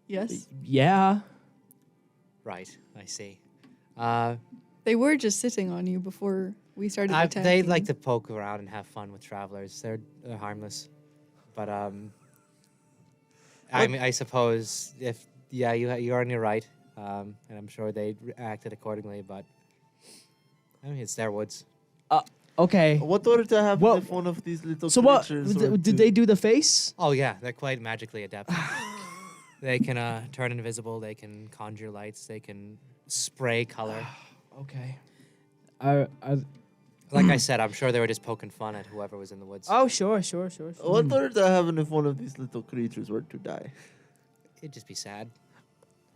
Speaker 5: Yes.
Speaker 3: Yeah.
Speaker 1: Right, I see.
Speaker 5: They were just sitting on you before we started attacking.
Speaker 1: They like to poke around and have fun with travelers. They're harmless. But I suppose if you're on your right, and I'm sure they acted accordingly. But I mean, it's their woods.
Speaker 3: Okay.
Speaker 2: What were to happen
Speaker 3: Well,
Speaker 2: if one of these little
Speaker 3: So what
Speaker 2: creatures were
Speaker 3: did
Speaker 2: to-
Speaker 3: they do the face?
Speaker 1: Oh yeah, they're quite magically adept. They can turn invisible. They can conjure lights. They can spray color.
Speaker 3: Okay.
Speaker 1: Like I said, I'm sure they were just poking fun at whoever was in the woods.
Speaker 3: Oh, sure.
Speaker 2: What were to happen if one of these little creatures were to die?
Speaker 1: It'd just be sad.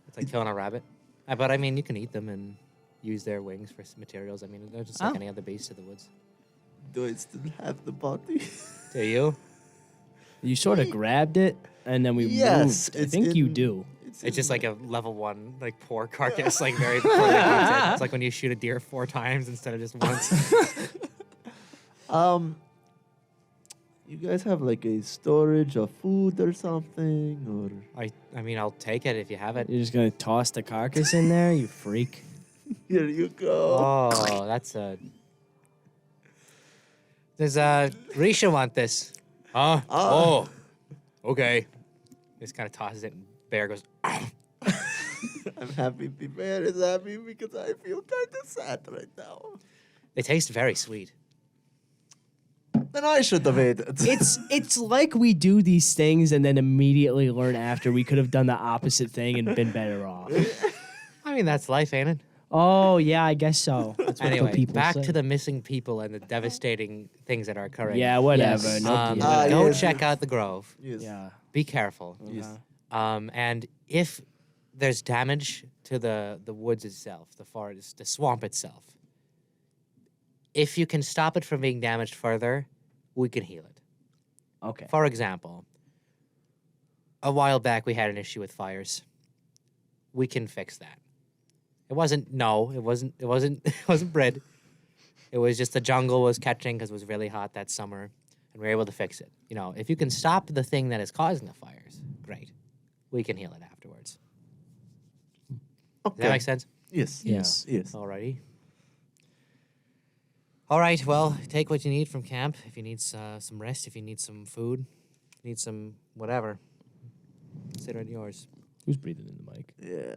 Speaker 1: It's like killing a rabbit. But I mean, you can eat them and use their wings for materials. I mean, they're just like any other beast of the woods.
Speaker 2: Do I still have the body?
Speaker 1: Do you?
Speaker 3: You sort of grabbed it and then we
Speaker 2: Yes,
Speaker 3: moved. I
Speaker 2: it's
Speaker 3: think you
Speaker 2: in-
Speaker 3: do.
Speaker 1: It's just like a level 1, like poor carcass, like very poorly hunted. It's like when you shoot a deer 4 times instead of just once.
Speaker 2: You guys have like a storage of food or something, or
Speaker 1: I mean, I'll take it if you have it.
Speaker 3: You're just gonna toss the carcass in there, you freak.
Speaker 2: here you go.
Speaker 1: Oh, that's a. Does Risha want this? Huh? Oh, okay. Just kind of tosses it, and Bear goes.
Speaker 2: I'm happy the bear is happy because I feel kind of sad right now.
Speaker 1: They taste very sweet.
Speaker 2: Then I should have ate it.
Speaker 3: It's like we do these things and then immediately learn after we could have done the opposite thing and been better off.
Speaker 1: I mean, that's life, ain't it?
Speaker 3: Oh yeah, I guess so. That's what the
Speaker 1: Anyway,
Speaker 3: people
Speaker 1: back
Speaker 3: say.
Speaker 1: to the missing people and the devastating things that are occurring.
Speaker 3: Yeah, whatever.
Speaker 4: Yes.
Speaker 3: No deal.
Speaker 1: Go
Speaker 2: yes,
Speaker 1: check out the grove.
Speaker 2: yes.
Speaker 3: Yeah.
Speaker 1: Be careful.
Speaker 2: Yes.
Speaker 1: And if there's damage to the woods itself, the forest, the swamp itself, if you can stop it from being damaged further, we can heal it.
Speaker 3: Okay.
Speaker 1: For example, a while back we had an issue with fires. We can fix that. It wasn't bread. It was just the jungle was catching because it was really hot that summer, and we were able to fix it. You know, if you can stop the thing that is causing the fires, great. We can heal it afterwards. Does
Speaker 2: Okay.
Speaker 1: that make sense?
Speaker 2: Yes.
Speaker 3: Yes.
Speaker 2: Yes.
Speaker 1: Alrighty. All right, well, take what you need from camp. If you need some rest, if you need some food, need some whatever, consider it yours.
Speaker 3: Who's breathing in the mic?
Speaker 2: Yeah.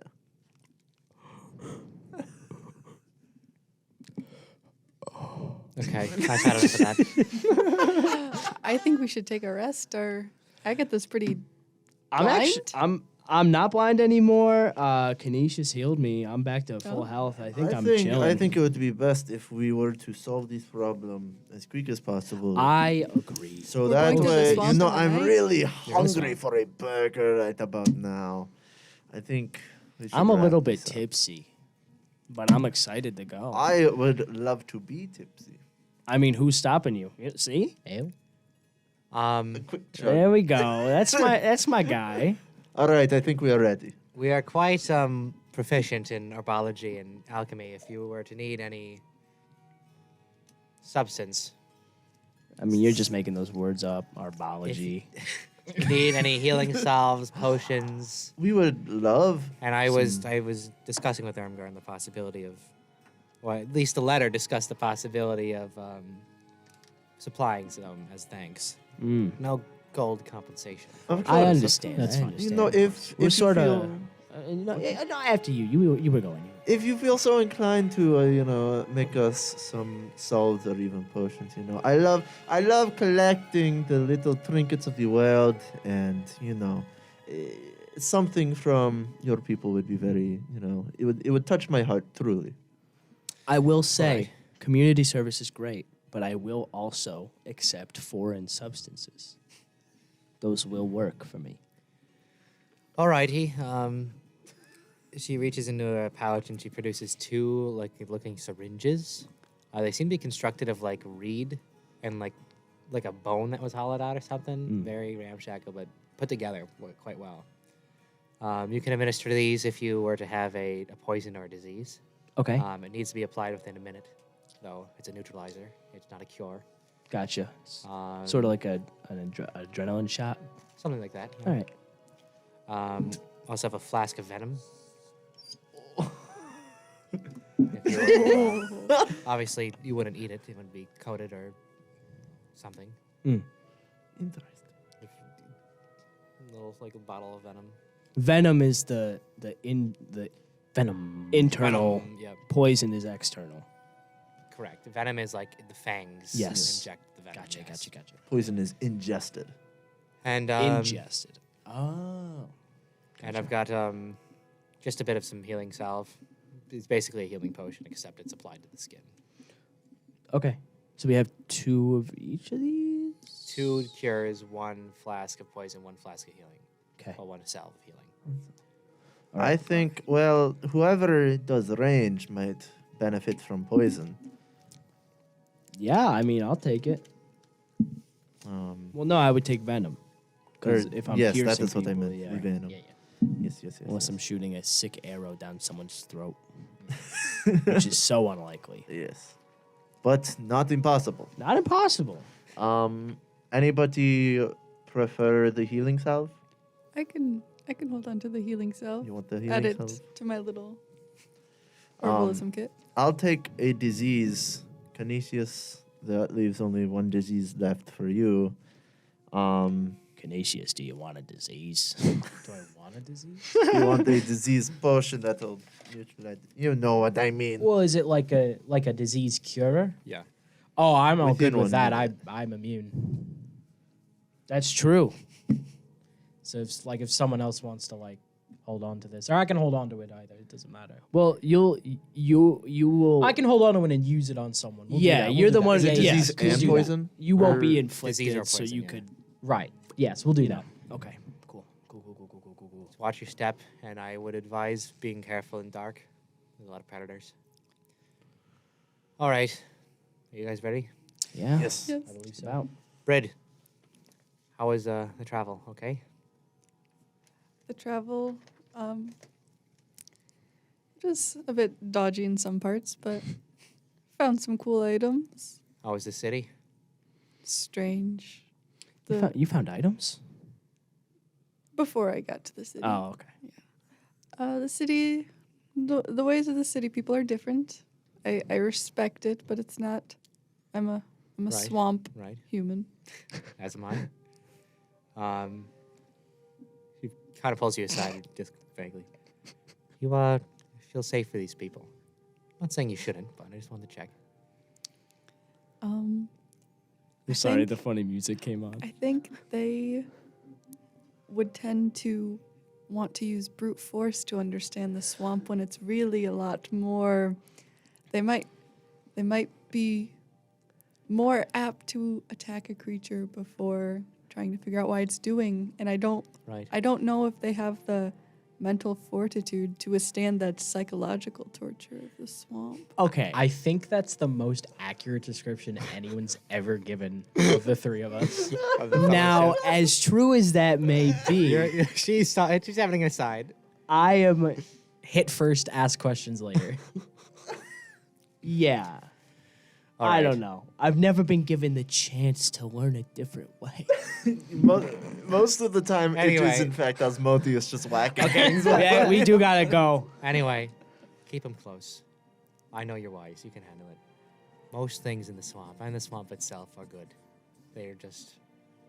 Speaker 1: Okay, I've had enough of that.
Speaker 5: I think we should take a rest. Our Agatha's pretty
Speaker 3: I'm actually
Speaker 5: blind?
Speaker 3: I'm not blind anymore. Canisius healed me. I'm back to full
Speaker 5: Oh.
Speaker 3: health. I think I'm chilling.
Speaker 2: I think it would be best if we were to solve this problem as quick as possible.
Speaker 3: I agree.
Speaker 2: So
Speaker 5: We're
Speaker 2: that
Speaker 5: going to the
Speaker 2: way, you
Speaker 5: swamp
Speaker 2: know,
Speaker 5: in the
Speaker 2: I'm
Speaker 5: night?
Speaker 2: really hungry for a burger right about now. I think we should
Speaker 3: I'm a
Speaker 2: wrap
Speaker 3: little bit
Speaker 2: this up.
Speaker 3: tipsy, but I'm excited to go.
Speaker 2: I would love to be tipsy.
Speaker 3: I mean, who's stopping you? See?
Speaker 4: Ew.
Speaker 2: A quick chug.
Speaker 3: There we go. That's my guy.
Speaker 2: All right, I think we are ready.
Speaker 1: We are quite proficient in herbology and alchemy. If you were to need any substance,
Speaker 3: I mean, you're just making those words up. Arbology.
Speaker 1: need any healing salves, potions,
Speaker 2: We would love.
Speaker 1: and I was discussing with Ermgarn the possibility of, or at least the letter discussed the possibility of supplying some as thanks.
Speaker 3: Mm.
Speaker 1: No gold compensation.
Speaker 2: Of
Speaker 3: I
Speaker 2: course.
Speaker 3: understand.
Speaker 4: That's
Speaker 3: I
Speaker 4: fine.
Speaker 3: understand.
Speaker 2: You know, if
Speaker 3: We're
Speaker 2: you
Speaker 3: sort
Speaker 2: feel,
Speaker 3: of. No, after you. You were going.
Speaker 2: if you feel so inclined to, make us some salves or even potions, I love collecting the little trinkets of the world, and something from your people would be very, it would touch my heart truly.
Speaker 3: I will say,
Speaker 1: Right.
Speaker 3: community service is great, but I will also accept foreign substances. Those will work for me.
Speaker 1: Alrighty. she reaches into her pouch and she produces two like looking syringes. They seem to be constructed of like reed and like a bone that was hollowed out or something. Very ramshackle, but put together quite well. You can administer these if you were to have a poison or a disease.
Speaker 3: Okay.
Speaker 1: It needs to be applied within a minute, though. It's a neutralizer. It's not a cure.
Speaker 3: Gotcha. Sort of like an adrenaline shot.
Speaker 1: Something like that.
Speaker 3: All right.
Speaker 1: Also have a flask of venom. If you obviously, you wouldn't eat it. It would be coated or something.
Speaker 2: Interesting.
Speaker 1: Little like a bottle of venom.
Speaker 3: Venom is the
Speaker 4: Venom.
Speaker 3: internal.
Speaker 1: Venom, yep,
Speaker 3: Poison is external.
Speaker 1: correct. Venom is like the fangs.
Speaker 3: Yes.
Speaker 1: You inject the venom.
Speaker 3: Gotcha.
Speaker 1: yes.
Speaker 3: Gotcha.
Speaker 2: Poison is ingested.
Speaker 1: And
Speaker 3: Ingested. Oh.
Speaker 1: and I've got just a bit of some healing salve. It's basically a healing potion, except it's applied to the skin.
Speaker 3: Okay. So we have 2 of each of these.
Speaker 1: 2 cures, 1 flask of poison, 1 flask of healing.
Speaker 3: Okay.
Speaker 1: Or 1 salve of healing.
Speaker 2: I think, well, whoever does range might benefit from poison.
Speaker 3: Yeah, I mean, I'll take it. Well, no, I would take venom. Because if I'm
Speaker 2: yes, that
Speaker 3: piercing
Speaker 2: is what I
Speaker 3: people,
Speaker 2: meant.
Speaker 3: yeah.
Speaker 2: Venom.
Speaker 1: Yeah,
Speaker 2: Yes.
Speaker 3: Unless I'm shooting a sick arrow down someone's throat, which is so unlikely.
Speaker 2: Yes. But not impossible.
Speaker 3: Not impossible.
Speaker 2: Anybody prefer the healing salve?
Speaker 5: I can hold on to the healing salve.
Speaker 2: You want the
Speaker 5: Add
Speaker 2: healing
Speaker 5: it
Speaker 2: salve?
Speaker 5: to my little herbalism kit.
Speaker 2: I'll take a disease. Canisius, that leaves only 1 disease left for you.
Speaker 3: Canisius, do you want a disease?
Speaker 4: Do I want a disease?
Speaker 2: You want a disease potion that'll neutralize. You know what I mean.
Speaker 4: Well, is it like a disease cure?
Speaker 1: Yeah.
Speaker 4: Oh, I'm all
Speaker 2: Within
Speaker 4: good with
Speaker 2: 1
Speaker 4: that.
Speaker 2: minute.
Speaker 4: I'm immune.
Speaker 3: That's true.
Speaker 4: So if someone else wants to like hold on to this, or I can hold on to it either. It doesn't matter.
Speaker 3: Well, you will.
Speaker 4: I can hold on to it and use it on someone. We'll do
Speaker 3: Yeah,
Speaker 4: that. We'll
Speaker 3: you're
Speaker 4: do
Speaker 3: the
Speaker 4: that.
Speaker 3: one
Speaker 2: Is it
Speaker 3: that-
Speaker 2: disease
Speaker 3: yeah,
Speaker 2: and
Speaker 3: do that.
Speaker 2: poison?
Speaker 3: You won't be
Speaker 2: Or-
Speaker 3: inflicted,
Speaker 1: Disease or
Speaker 3: so
Speaker 1: poison,
Speaker 3: you
Speaker 1: yeah.
Speaker 3: could.
Speaker 4: Right. Yes, we'll do that.
Speaker 3: Okay. Cool.
Speaker 1: Watch your step, and I would advise being careful in dark. There's a lot of predators. All right. Are you guys ready?
Speaker 3: Yeah.
Speaker 2: Yes.
Speaker 5: Yes.
Speaker 4: I believe so.
Speaker 3: About.
Speaker 1: Brid, how was the travel? Okay?
Speaker 5: The travel, just a bit dodgy in some parts, but found some cool items.
Speaker 1: How was the city?
Speaker 5: Strange.
Speaker 3: You found items?
Speaker 5: Before I got to the city.
Speaker 3: Oh, okay.
Speaker 5: The city, the ways of the city people are different. I respect it, but it's not. I'm a
Speaker 1: Right.
Speaker 5: swamp
Speaker 1: Right.
Speaker 5: human.
Speaker 1: As am I. She kind of pulls you aside, just vaguely. You feel safe for these people. I'm not saying you shouldn't, but I just wanted to check.
Speaker 5: I
Speaker 3: Sorry,
Speaker 5: think-
Speaker 3: the funny music came on.
Speaker 5: I think they would tend to want to use brute force to understand the swamp when it's really a lot more. They might be more apt to attack a creature before trying to figure out why it's doing. And I don't know if they have the mental fortitude to withstand that psychological torture of the swamp.
Speaker 3: Okay.
Speaker 4: I think that's the most accurate description anyone's ever given of the 3 of us.
Speaker 3: Now, as true as that may be,
Speaker 1: she's having an aside.
Speaker 3: I am.
Speaker 4: Hit first, ask questions later.
Speaker 3: Yeah.
Speaker 1: All
Speaker 3: I
Speaker 1: right.
Speaker 3: don't know. I've never been given the chance to learn a different way.
Speaker 2: Most of the time, it
Speaker 1: Anyway.
Speaker 2: is in fact Asmodeous just whacking
Speaker 1: Okay.
Speaker 2: things.
Speaker 3: Yeah, we do gotta go.
Speaker 1: Anyway, keep them close. I know you're wise. You can handle it. Most things in the swamp and the swamp itself are good. They're just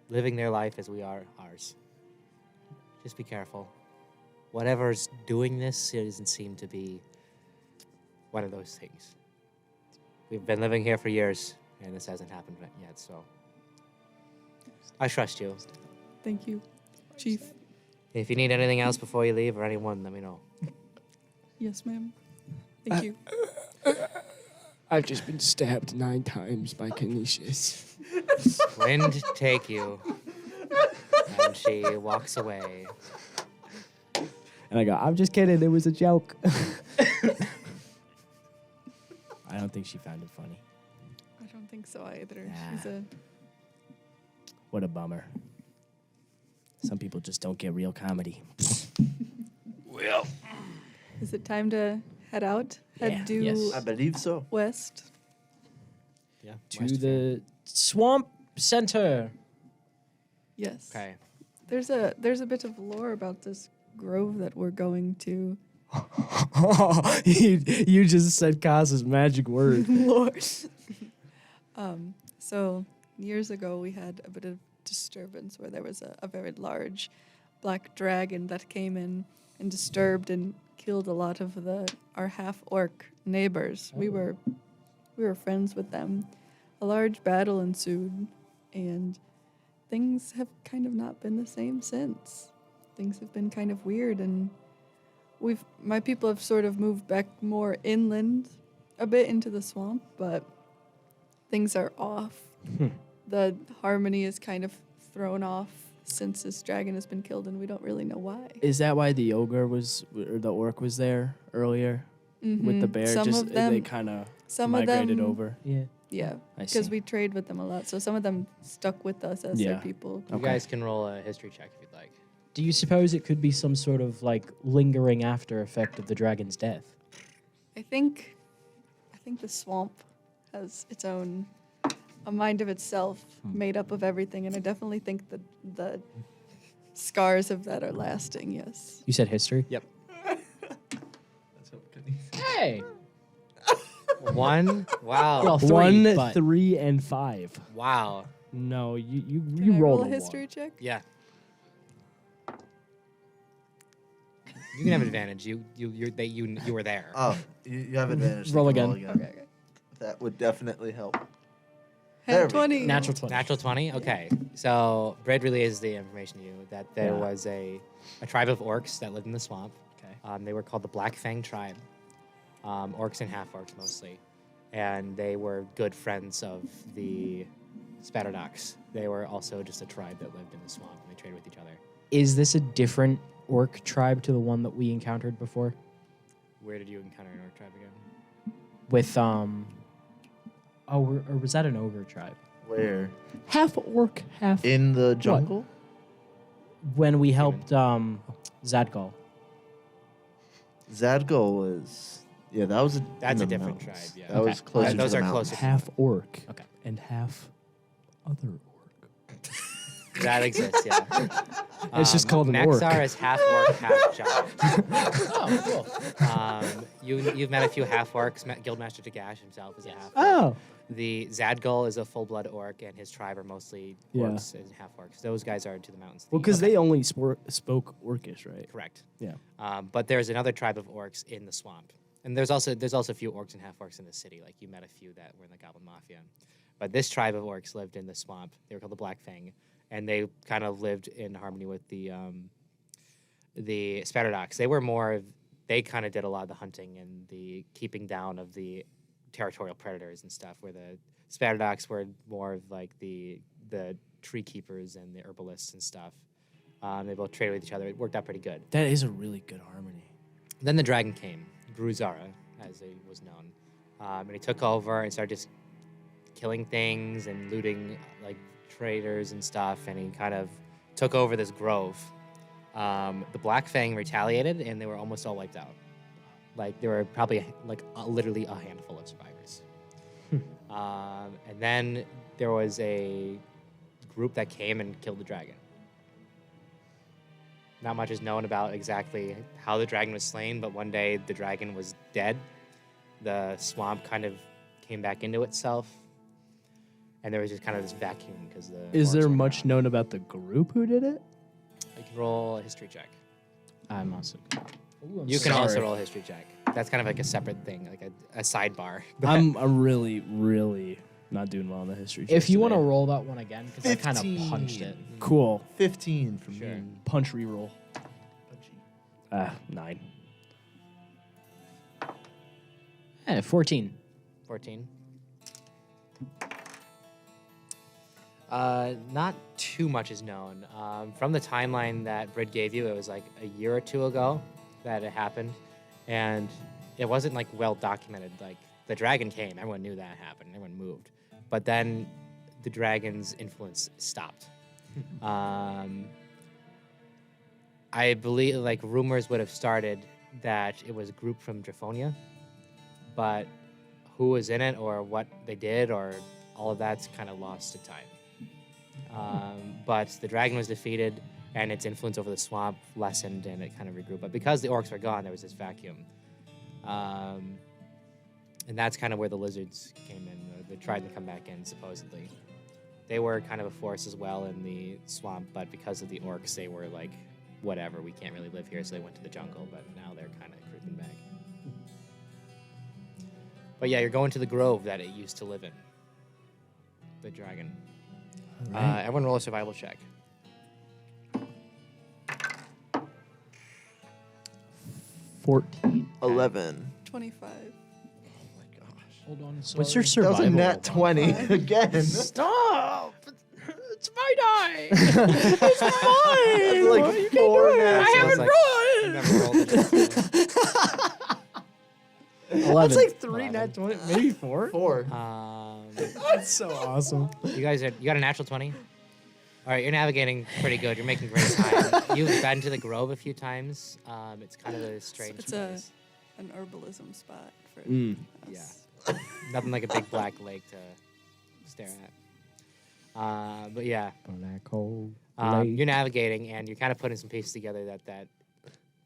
Speaker 1: living their life as we are ours. Just be careful. Whatever's doing this, it doesn't seem to be one of those things. We've been living here for years, and this hasn't happened yet, so I trust you.
Speaker 5: Thank you, Chief.
Speaker 1: If you need anything else before you leave or anyone, let me know.
Speaker 5: Yes, ma'am. Thank you.
Speaker 6: I've just been stabbed 9 times by Canisius.
Speaker 1: Wind take you. And she walks away.
Speaker 3: And I go, I'm just kidding. It was a joke. I don't think she found it funny.
Speaker 5: I don't think so either.
Speaker 3: Nah.
Speaker 5: She's a
Speaker 3: What a bummer. Some people just don't get real comedy.
Speaker 5: Is it time to head out? Head
Speaker 3: Yeah,
Speaker 5: due
Speaker 3: yes.
Speaker 2: I believe so.
Speaker 5: west?
Speaker 7: Yeah.
Speaker 4: To the swamp center.
Speaker 5: Yes.
Speaker 1: Okay.
Speaker 5: There's a bit of lore about this grove that we're going to.
Speaker 3: you just said Kaz's magic word.
Speaker 5: Lore. So years ago we had a bit of disturbance where there was a very large black dragon that came in and disturbed and killed a lot of our half-orc neighbors. We were friends with them. A large battle ensued, and things have kind of not been the same since. Things have been kind of weird, and my people have sort of moved back more inland, a bit into the swamp, but things are off. The harmony is kind of thrown off since this dragon has been killed, and we don't really know why.
Speaker 3: Is that why the ogre was, or the orc was there earlier with the bear?
Speaker 5: Some
Speaker 3: just
Speaker 5: of them,
Speaker 3: they kind of
Speaker 5: some of
Speaker 3: migrated
Speaker 5: them,
Speaker 3: over.
Speaker 4: Yeah.
Speaker 5: yeah,
Speaker 3: I
Speaker 5: because
Speaker 3: see.
Speaker 5: we trade with them a lot. So some of them stuck with us as their
Speaker 3: Yeah.
Speaker 5: people.
Speaker 1: You guys can roll a history check if you'd like.
Speaker 4: Do you suppose it could be some sort of like lingering after effect of the dragon's death?
Speaker 5: I think the swamp has its own a mind of itself, made up of everything, and I definitely think that the scars of that are lasting. Yes.
Speaker 4: You said history?
Speaker 1: Yep.
Speaker 4: Hey!
Speaker 1: One. Wow.
Speaker 4: Well, three,
Speaker 3: 1,
Speaker 4: but-
Speaker 3: 3, and 5.
Speaker 1: Wow.
Speaker 3: No, you
Speaker 5: Can I
Speaker 3: rolled
Speaker 5: roll a
Speaker 3: a
Speaker 5: history check?
Speaker 1: Yeah. You can have advantage. You were there.
Speaker 2: Oh, you have advantage.
Speaker 4: Roll
Speaker 2: You can
Speaker 4: again.
Speaker 5: Okay.
Speaker 2: That would definitely help.
Speaker 5: Had
Speaker 2: There we
Speaker 5: 20.
Speaker 4: Natural 20.
Speaker 1: Natural 20? Okay. So, Byrd relays the information to you that there
Speaker 3: Yeah.
Speaker 1: was a tribe of orcs that lived in the swamp.
Speaker 3: Okay.
Speaker 1: They were called the Black Fang tribe. Orcs and half-orcs mostly. And they were good friends of the Spatterdocs. They were also just a tribe that lived in the swamp, and they traded with each other.
Speaker 4: Is this a different orc tribe to the one that we encountered before?
Speaker 1: Where did you encounter an orc tribe again?
Speaker 4: With or was that an ogre tribe?
Speaker 2: Where?
Speaker 3: Half orc, half.
Speaker 2: In the jungle?
Speaker 4: When we helped Zadgal.
Speaker 2: Zadgul was. Yeah, that was.
Speaker 1: That's
Speaker 2: in
Speaker 1: a
Speaker 2: the
Speaker 1: different
Speaker 2: mountains.
Speaker 1: tribe, yeah.
Speaker 2: That was
Speaker 4: Okay.
Speaker 2: closer to
Speaker 1: Those
Speaker 2: the
Speaker 1: are
Speaker 2: mountains.
Speaker 1: closer.
Speaker 3: half orc.
Speaker 4: Okay.
Speaker 3: And half other orc.
Speaker 1: That exists, yeah.
Speaker 3: It's just called an orc.
Speaker 1: Maxar is half orc, half giant.
Speaker 4: Oh, cool.
Speaker 1: You've met a few half orcs. Guildmaster Tagash himself is a half.
Speaker 3: Oh.
Speaker 1: The Zadgul is a full blood orc, and his tribe are mostly
Speaker 3: Yeah.
Speaker 1: orcs and half orcs. Those guys are to the mountains.
Speaker 3: Well, because they only spoke orcish, right?
Speaker 1: Correct.
Speaker 3: Yeah.
Speaker 1: But there's another tribe of orcs in the swamp, and there's also a few orcs and half orcs in the city. Like you met a few that were in the Goblin Mafia, but this tribe of orcs lived in the swamp. They were called the Black Fang, and they kind of lived in harmony with the Spatterdocs. They kind of did a lot of the hunting and the keeping down of the territorial predators and stuff, where the Spatterdocs were more of like the tree keepers and the herbalists and stuff. They both traded with each other. It worked out pretty good.
Speaker 3: That is a really good harmony.
Speaker 1: Then the dragon came, Gruzara, as he was known, and he took over and started just killing things and looting like traders and stuff, and he kind of took over this grove. The Black Fang retaliated, and they were almost all wiped out. Like there were probably literally a handful of survivors. And then there was a group that came and killed the dragon. Not much is known about exactly how the dragon was slain, but one day the dragon was dead. The swamp kind of came back into itself, and there was just kind of this vacuum because the.
Speaker 3: Is
Speaker 1: orcs
Speaker 3: there
Speaker 1: weren't
Speaker 3: much
Speaker 1: around.
Speaker 3: known about the group who did it?
Speaker 1: You can roll a history check.
Speaker 4: I'm also.
Speaker 1: You can also roll a history check. That's kind of like a separate thing, like a sidebar.
Speaker 3: I'm really, really not doing well on the history.
Speaker 4: If
Speaker 3: checks
Speaker 4: you want to
Speaker 3: today.
Speaker 4: roll that one again, because I kind of punched it.
Speaker 3: Cool.
Speaker 2: 15 from
Speaker 1: Sure.
Speaker 2: me.
Speaker 3: Punch reroll. 9.
Speaker 4: 14.
Speaker 1: 14. Not too much is known. From the timeline that Byrd gave you, it was like a year or two ago. that it happened, and it wasn't like well documented. Like the dragon came, everyone knew that happened, everyone moved, but then the dragon's influence stopped. I believe like rumors would have started that it was a group from Draphonia, but who was in it or what they did or all of that's kind of lost to time. But the dragon was defeated and its influence over the swamp lessened and it kind of regrouped. But because the orcs were gone, there was this vacuum. And that's kind of where the lizards came in. They tried to come back in, supposedly. They were kind of a force as well in the swamp, but because of the orcs, they were like, whatever, we can't really live here, so they went to the jungle, but now they're kind of creeping back. But yeah, you're going to the grove that it used to live in. The dragon. Everyone roll a survival check.
Speaker 3: 14.
Speaker 2: 11.
Speaker 5: 25.
Speaker 3: Hold on.
Speaker 6: What's your
Speaker 2: That
Speaker 6: survival?
Speaker 2: was a nat 20 again.
Speaker 3: Stop! It's my die.
Speaker 2: It's
Speaker 3: mine.
Speaker 2: like 4 nats.
Speaker 1: I haven't never rolled it.
Speaker 4: 11.
Speaker 3: That's like 3 nat 20, maybe 4.
Speaker 2: 4.
Speaker 3: That's so awesome.
Speaker 1: You got a natural 20? All right, you're navigating pretty good. You're making great time. You've been to the grove a few times. It's kind of a strange
Speaker 5: It's
Speaker 1: place.
Speaker 5: an herbalism spot for
Speaker 1: Yeah.
Speaker 5: us.
Speaker 1: Nothing like a big black lake to stare at. But yeah,
Speaker 4: Black hole.
Speaker 1: you're navigating and you're kind of putting some pieces together that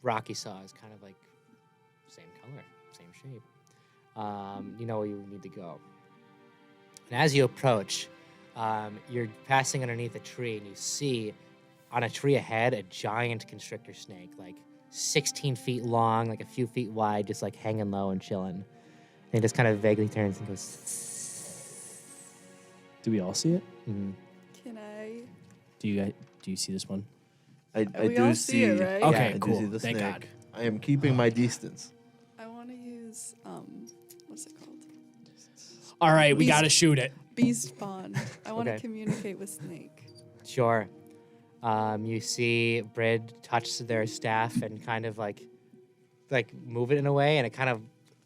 Speaker 1: rock you saw is kind of like same color, same shape. You know where you need to go. And as you approach, you're passing underneath a tree and you see on a tree ahead a giant constrictor snake, like 16 feet long, like a few feet wide, just like hanging low and chilling. And it just kind of vaguely turns and goes.
Speaker 3: Do we all see it?
Speaker 1: Mm-hmm.
Speaker 5: Can I?
Speaker 3: Do you see this one?
Speaker 2: I
Speaker 5: We
Speaker 2: do
Speaker 5: all
Speaker 2: see
Speaker 5: see it, right?
Speaker 3: Okay,
Speaker 2: I do
Speaker 3: cool.
Speaker 2: see the
Speaker 3: Thank
Speaker 2: snake.
Speaker 3: God.
Speaker 2: I am keeping my distance.
Speaker 5: I want to use what's it called?
Speaker 3: All right, we
Speaker 5: Beast-
Speaker 3: got to shoot it.
Speaker 5: Beast spawn. I want to
Speaker 1: Okay.
Speaker 5: communicate with Snake.
Speaker 1: Sure. You see Byrd touch their staff and kind of like move it in a way, and it kind of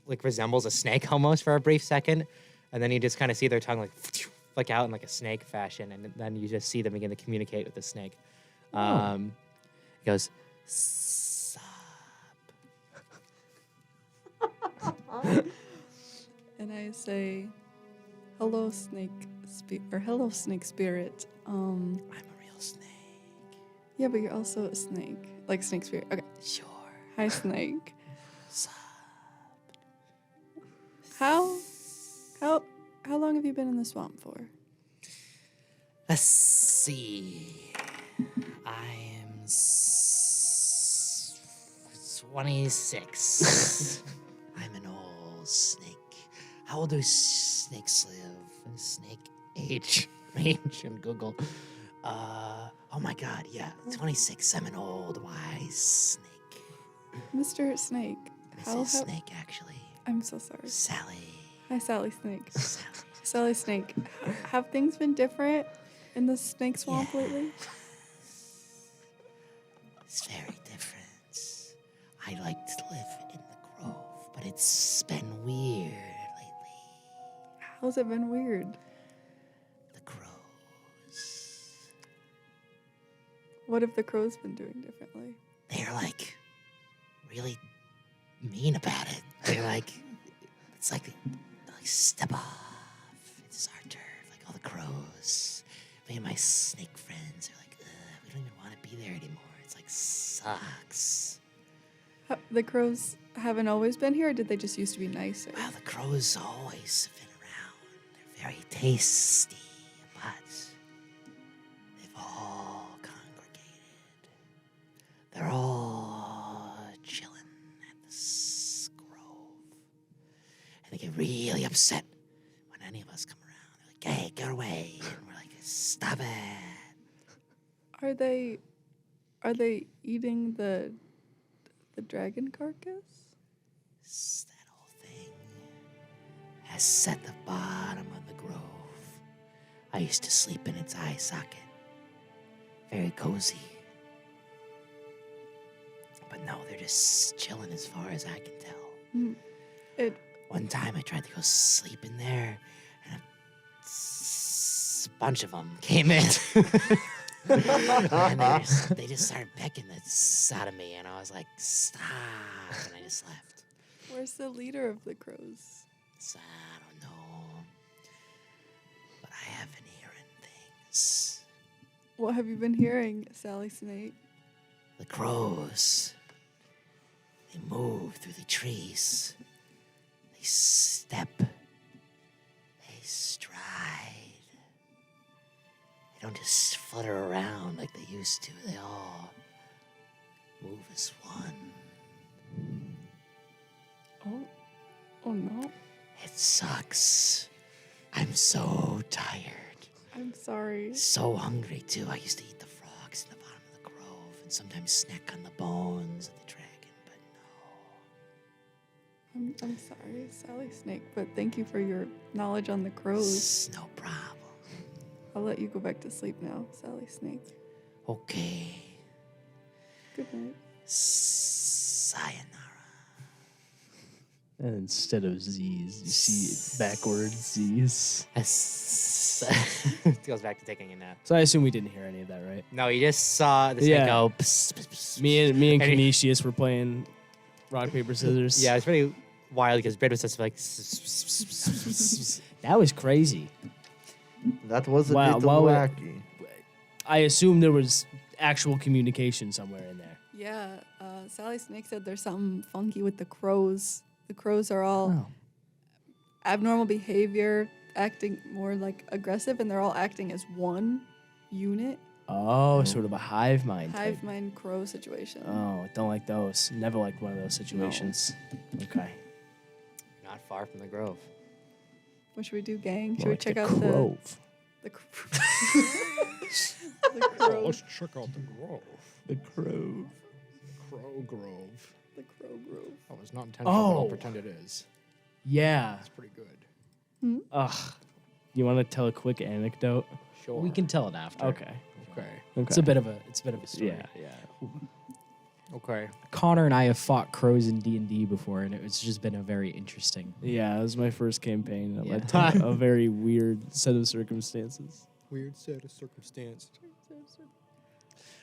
Speaker 1: like resembles a snake almost for a brief second, and then you just kind of see their tongue like out in like a snake fashion, and then you just see them begin to communicate with the snake. It goes, "Sup."
Speaker 5: And I say, "Hello, Snake hello, Snake Spirit.
Speaker 1: I'm a real snake.
Speaker 5: Yeah, but you're also a snake, like Snake Spirit. Okay.
Speaker 1: Sure.
Speaker 5: Hi, Snake.
Speaker 1: Sup.
Speaker 5: How long have you been in the swamp for?
Speaker 1: Let's see. I am 26. I'm an old snake. How old do snakes live? Snake age range on Google. Oh my God, yeah, 26. I'm an old wise snake.
Speaker 5: Mr. Snake.
Speaker 1: Mrs. Snake, actually.
Speaker 5: I'm so sorry.
Speaker 1: Sally.
Speaker 5: Hi, Sally Snake.
Speaker 1: Sally.
Speaker 5: Sally Snake. Have things been different in the snake swamp lately?
Speaker 1: It's very different. I like to live in the grove, but it's been weird lately.
Speaker 5: How's it been weird?
Speaker 1: The crows.
Speaker 5: What have the crows been doing differently?
Speaker 1: They're like really mean about it. They're like, it's like step off. It's our turf. Like all the crows. Me and my snake friends are like, we don't even want to be there anymore. It's like sucks.
Speaker 5: The crows haven't always been here, or did they just used to be nicer?
Speaker 1: Well, the crows always have been around. They're very tasty, but they've all congregated. They're all chilling at this grove. And they get really upset when any of us come around. They're like, hey, get away. And we're like, stop it.
Speaker 5: Are they eating the dragon carcass?
Speaker 1: That whole thing has set the bottom of the grove. I used to sleep in its eye socket. Very cozy. But no, they're just chilling as far as I can tell. One time I tried to go sleep in there, and a bunch of them came in. And they just started pecking the out of me, and I was like, stop, and I just left.
Speaker 5: Where's the leader of the crows?
Speaker 1: So, I don't know. But I have been hearing things.
Speaker 5: What have you been hearing, Sally Snake?
Speaker 1: The crows, they move through the trees. They step. They stride. They don't just flutter around like they used to. They all move as one.
Speaker 5: Oh no.
Speaker 1: It sucks. I'm so tired.
Speaker 5: I'm sorry.
Speaker 1: So hungry, too. I used to eat the frogs in the bottom of the grove and sometimes snack on the bones of the dragon, but no.
Speaker 5: I'm sorry, Sally Snake, but thank you for your knowledge on the crows.
Speaker 1: It's no problem.
Speaker 5: I'll let you go back to sleep now, Sally Snake.
Speaker 1: Okay.
Speaker 5: Good night.
Speaker 1: Sayonara.
Speaker 3: And instead of Z's, you see backwards Z's.
Speaker 1: It goes back to taking a nap.
Speaker 3: So I assume we didn't hear any of that, right?
Speaker 1: No, you just saw the snake
Speaker 3: Yeah.
Speaker 1: go. Pss, pss, pss,
Speaker 3: Me and
Speaker 1: And he-
Speaker 3: Canisius were playing rock, paper, scissors.
Speaker 1: Yeah, it's pretty wild because Byrd was just like.
Speaker 3: That was crazy.
Speaker 2: That was a
Speaker 3: Wow,
Speaker 2: little
Speaker 3: well,
Speaker 2: wacky.
Speaker 3: I assume there was actual communication somewhere in there.
Speaker 5: Yeah, Sally Snake said there's something funky with the crows. The crows are all abnormal behavior, acting more like aggressive, and they're all acting as one unit.
Speaker 3: Oh, sort of a hive mind type.
Speaker 5: Hive mind crow situation.
Speaker 3: Oh, don't like those. Never liked one of those situations. Okay.
Speaker 1: Not far from the grove.
Speaker 5: What should we do, gang?
Speaker 3: More
Speaker 5: Should we
Speaker 3: like
Speaker 5: check
Speaker 3: the
Speaker 5: out
Speaker 3: Grove.
Speaker 5: the crow?
Speaker 7: check out the grove.
Speaker 3: The Grove.
Speaker 7: Crow Grove.
Speaker 5: The crow grove.
Speaker 7: That was not intentional, but I'll
Speaker 3: Oh.
Speaker 7: pretend it is.
Speaker 3: Yeah.
Speaker 7: It's pretty good.
Speaker 3: Ugh. You want to tell a quick anecdote?
Speaker 7: Sure.
Speaker 4: We can tell it after.
Speaker 3: Okay.
Speaker 7: Okay.
Speaker 4: It's a bit of a story.
Speaker 3: Yeah.
Speaker 7: Okay.
Speaker 4: Connor and I have fought crows in D&D before, and it's just been a very interesting.
Speaker 3: Yeah, it was my first campaign. That
Speaker 4: Yeah.
Speaker 3: led to a very weird set of circumstances.
Speaker 7: Weird set of circumstance.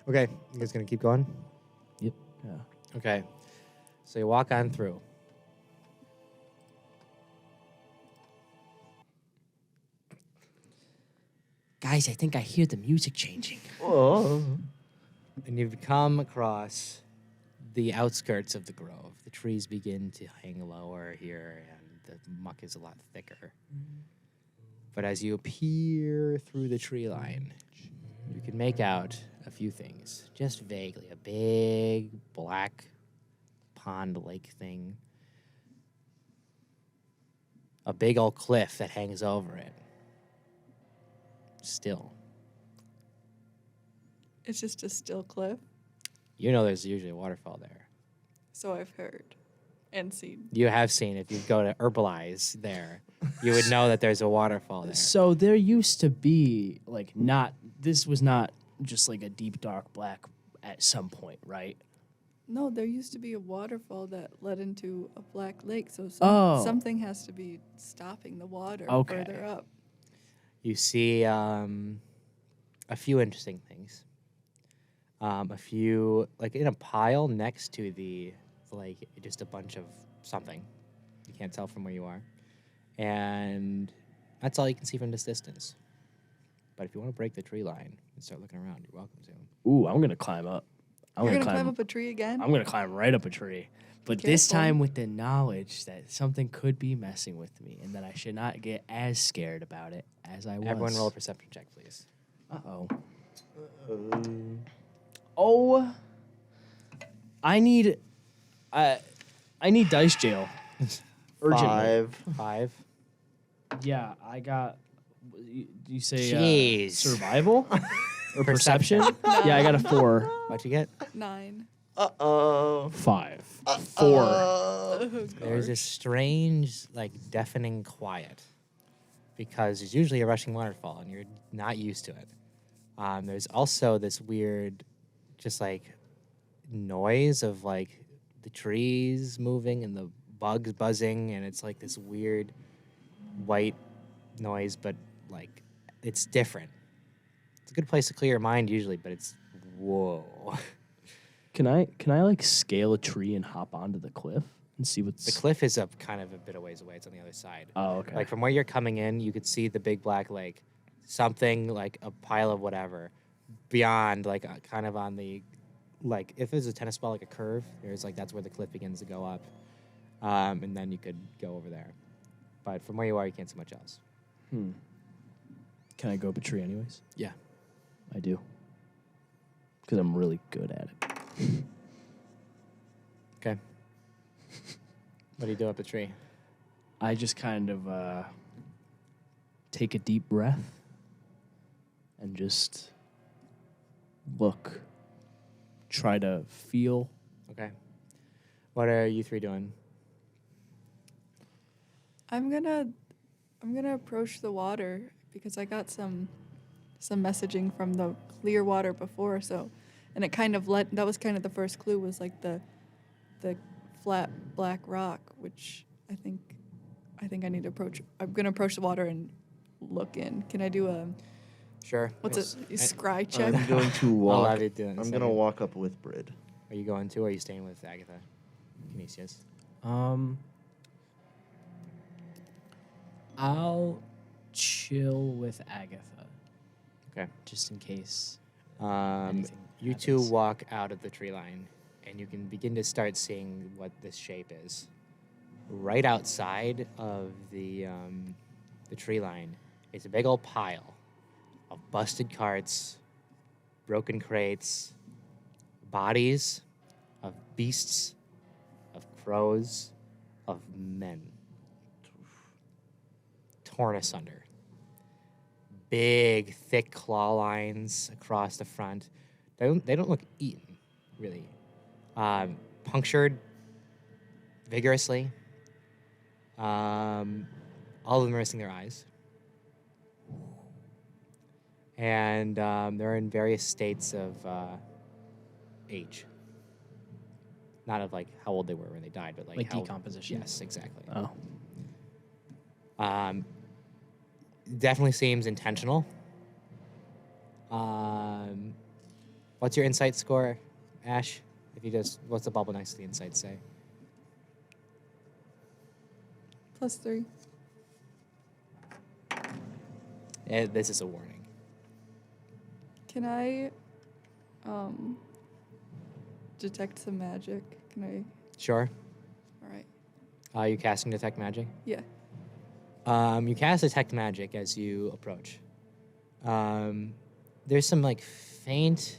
Speaker 7: Okay, you guys gonna keep going?
Speaker 3: Yeah.
Speaker 1: Okay. So you walk on through.
Speaker 6: Guys, I think I hear the music changing.
Speaker 2: Oh.
Speaker 1: And you've come across the outskirts of the grove. The trees begin to hang lower here, and the muck is a lot thicker. But as you peer through the tree line, you can make out a few things, just vaguely. A big black pond lake thing. A big old cliff that hangs over it. Still.
Speaker 5: It's just a still cliff,
Speaker 1: You know there's usually a waterfall there.
Speaker 5: so I've heard and seen.
Speaker 1: You have seen, if you go to Herbalize there, you would know that there's a waterfall there.
Speaker 3: So there used to be this was not just like a deep dark black at some point, right?
Speaker 5: No, there used to be a waterfall that led into a black lake, so something has to be stopping the water
Speaker 3: Okay.
Speaker 5: further up.
Speaker 1: You see a few interesting things. A few, like in a pile next to the lake, just a bunch of something. You can't tell from where you are. And that's all you can see from this distance. But if you want to break the tree line and start looking around, you're welcome to.
Speaker 3: Ooh, I'm gonna climb up.
Speaker 5: You're gonna climb up a tree again?
Speaker 3: I'm gonna climb right up a tree. But this
Speaker 5: Careful.
Speaker 3: time with the knowledge that something could be messing with me and that I should not get as scared about it as I was.
Speaker 1: Everyone roll a perception check, please.
Speaker 3: Uh-oh. Oh. I need dice jail. Urgently.
Speaker 2: 5.
Speaker 1: 5.
Speaker 3: Yeah, I got. You say
Speaker 1: Jeez.
Speaker 3: survival or perception? Yeah, I got a 4.
Speaker 1: What'd you get?
Speaker 5: 9.
Speaker 2: Uh-oh.
Speaker 3: 5. 4.
Speaker 5: Oh,
Speaker 1: There's
Speaker 5: gosh.
Speaker 1: a strange, like, deafening quiet because there's usually a rushing waterfall and you're not used to it. There's also this weird, just like noise of like the trees moving and the bugs buzzing, and it's like this weird white noise, but like it's different. It's a good place to clear your mind usually, but it's whoa.
Speaker 3: Can I like scale a tree and hop onto the cliff and see what's
Speaker 1: The cliff is up kind of a bit of ways away. It's on the other side.
Speaker 3: Oh, okay.
Speaker 1: Like from where you're coming in, you could see the big black lake, something like a pile of whatever. Beyond, like kind of on the, like if there's a tennis ball, like a curve, there's like that's where the cliff begins to go up, and then you could go over there. But from where you are, you can't see much else.
Speaker 3: Can I go up a tree anyways?
Speaker 1: Yeah.
Speaker 3: I do. Because I'm really good at it.
Speaker 1: Okay. What do you do up the tree?
Speaker 3: I just kind of take a deep breath and just look, try to feel.
Speaker 1: Okay. What are you three doing?
Speaker 5: I'm gonna approach the water because I got some messaging from the clear water before, so, and it kind of that was kind of the first clue was like the flat black rock, which I think I need to approach. I'm gonna approach the water and look in. Can I do a
Speaker 1: Sure.
Speaker 5: what's a scry check?
Speaker 2: I'm going to
Speaker 1: I'll
Speaker 2: walk.
Speaker 1: have you do it in a
Speaker 2: I'm going to
Speaker 1: second.
Speaker 2: walk up with Byrd.
Speaker 1: Are you going to, or are you staying with Agatha? Canisius?
Speaker 4: I'll chill with Agatha.
Speaker 1: Okay.
Speaker 4: Just in case.
Speaker 1: You
Speaker 4: Anything
Speaker 1: two
Speaker 4: happens.
Speaker 1: walk out of the tree line, and you can begin to start seeing what this shape is. Right outside of the tree line is a big old pile of busted carts, broken crates, bodies of beasts, of crows, of men. Torn asunder. Big, thick claw lines across the front. They don't look eaten, really. Punctured vigorously. All of them are missing their eyes. And they're in various states of age. Not of like how old they were when they died, but like how,
Speaker 4: decomposition.
Speaker 1: Yes, exactly.
Speaker 3: Oh.
Speaker 1: Definitely seems intentional. What's your insight score, Ash? If you just, what's the bubble next to the insight say?
Speaker 5: +3.
Speaker 1: This is a warning.
Speaker 5: Can I detect some magic? Can I?
Speaker 1: Sure.
Speaker 5: All right.
Speaker 1: Are you casting detect magic?
Speaker 5: Yeah.
Speaker 1: You cast detect magic as you approach. There's some like faint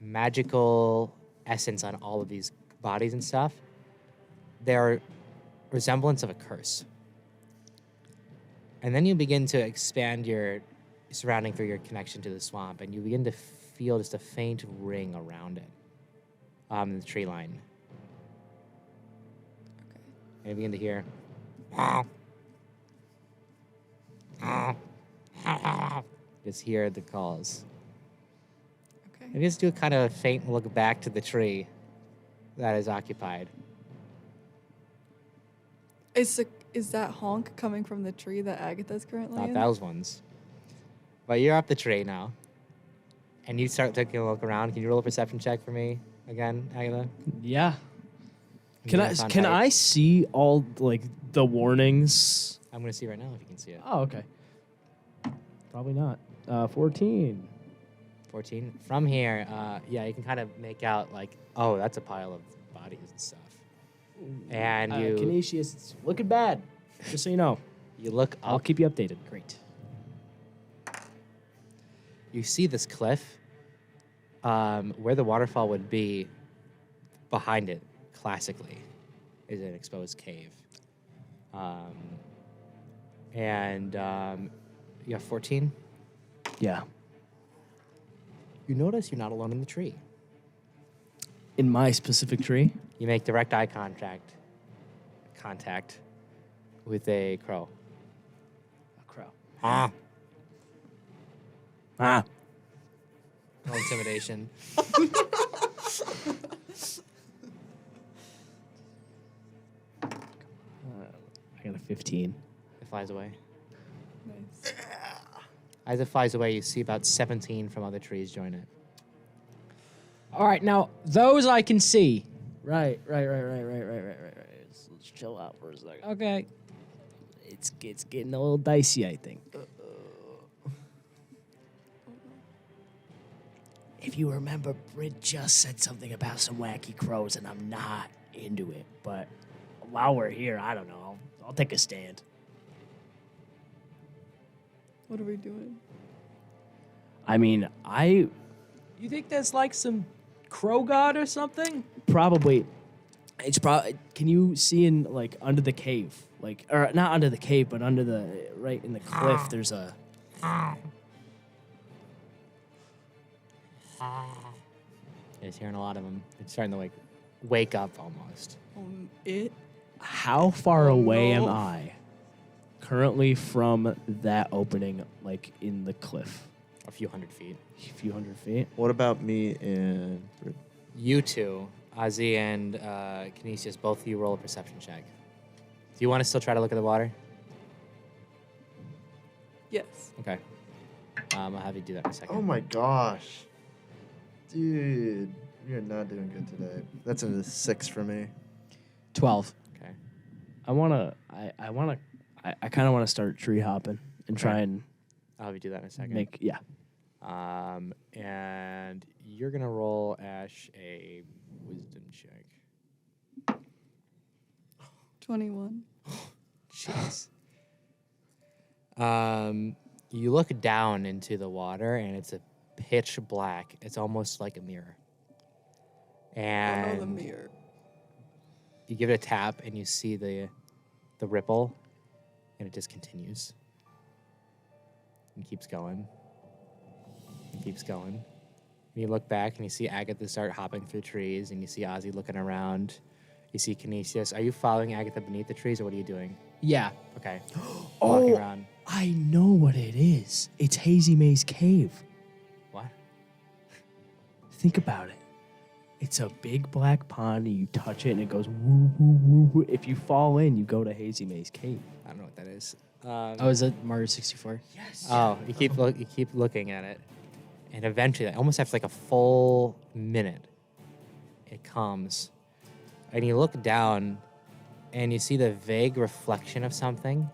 Speaker 1: magical essence on all of these bodies and stuff. They're resemblance of a curse. And then you begin to expand your surrounding through your connection to the swamp, and you begin to feel just a faint ring around it in the tree line.
Speaker 5: Okay.
Speaker 1: And you begin to hear just hear the calls.
Speaker 5: Okay.
Speaker 1: And just do a kind of faint look back to the tree that is occupied.
Speaker 5: Is that honk coming from the tree that Agatha's currently
Speaker 1: Not
Speaker 5: in?
Speaker 1: those ones. But you're up the tree now. And you start taking a look around. Can you roll a perception check for me again, Agatha?
Speaker 3: Yeah.
Speaker 1: You
Speaker 3: Can
Speaker 1: know
Speaker 3: I
Speaker 1: it's on
Speaker 3: can
Speaker 1: height.
Speaker 3: I see all like the warnings?
Speaker 1: I'm going to see right now if you can see it.
Speaker 3: Oh, okay. Probably not. 14.
Speaker 1: 14. From here, yeah, you can kind of make out like, oh, that's a pile of bodies and stuff. And you
Speaker 3: Canisius, it's looking bad. Just so you know.
Speaker 1: you look
Speaker 3: I'll
Speaker 1: up.
Speaker 3: keep you updated. Great.
Speaker 1: You see this cliff where the waterfall would be. Behind it, classically, is an exposed cave. And you have 14.
Speaker 3: Yeah.
Speaker 1: You notice you're not alone in the tree.
Speaker 3: In my specific tree.
Speaker 1: You make direct eye contact with a crow.
Speaker 3: A crow.
Speaker 1: Ah.
Speaker 3: Ah.
Speaker 1: Roll intimidation.
Speaker 3: got a 15.
Speaker 1: It flies away.
Speaker 5: Nice.
Speaker 1: As it flies away, you see about 17 from other trees join it.
Speaker 4: All right, now those I can see.
Speaker 3: Right. Let's chill out for a second.
Speaker 4: Okay.
Speaker 3: It's getting a little dicey, I think. If you remember, Brid just said something about some wacky crows, and I'm not into it. But while we're here, I don't know. I'll take a stand.
Speaker 5: What are we doing?
Speaker 3: I mean,
Speaker 4: You think there's like some crow god or something?
Speaker 3: probably. It's probably. Can you see in like under the cave, like or not under the cave, but under the right in the cliff? There's a.
Speaker 1: You're just hearing a lot of them. It's starting to like wake up almost.
Speaker 5: It.
Speaker 3: How far away am
Speaker 5: no.
Speaker 3: I currently from that opening, like in the cliff?
Speaker 1: A few hundred feet.
Speaker 3: A few hundred feet.
Speaker 2: What about me and...
Speaker 1: You two, Ozzy and Canisius, both of you roll a perception check. Do you want to still try to look at the water?
Speaker 5: Yes.
Speaker 1: Okay. I'll have you do that in a second.
Speaker 2: Oh my gosh. Dude, you're not doing good today. That's a 6 for me.
Speaker 4: 12.
Speaker 1: Okay.
Speaker 3: I kind of want to start tree hopping and try and
Speaker 1: I'll have you do that in a second.
Speaker 3: make
Speaker 1: And you're gonna roll Ash a wisdom check.
Speaker 5: 21.
Speaker 1: Jeez. You look down into the water and it's a pitch black. It's almost like a mirror.
Speaker 5: Oh
Speaker 1: And
Speaker 5: no, the mirror.
Speaker 1: you give it a tap and you see the ripple and it just continues. And keeps going. And keeps going. And you look back and you see Agatha start hopping through trees and you see Ozzy looking around. You see Canisius. Are you following Agatha beneath the trees or what are you doing?
Speaker 4: Yeah.
Speaker 1: Okay. Walking
Speaker 3: Oh,
Speaker 1: around.
Speaker 3: I know what it is. It's Hazy Maze Cave.
Speaker 1: What?
Speaker 3: Think about it. It's a big black pond, and you touch it, and it goes woo, woo, woo, woo. If you fall in, you go to Hazy Maze Cave.
Speaker 1: I don't know what that is.
Speaker 4: Oh, is it Mario 64?
Speaker 1: Oh, you keep looking at it, and eventually, almost after like a full minute, it comes, and you look down, and you see the vague reflection of something.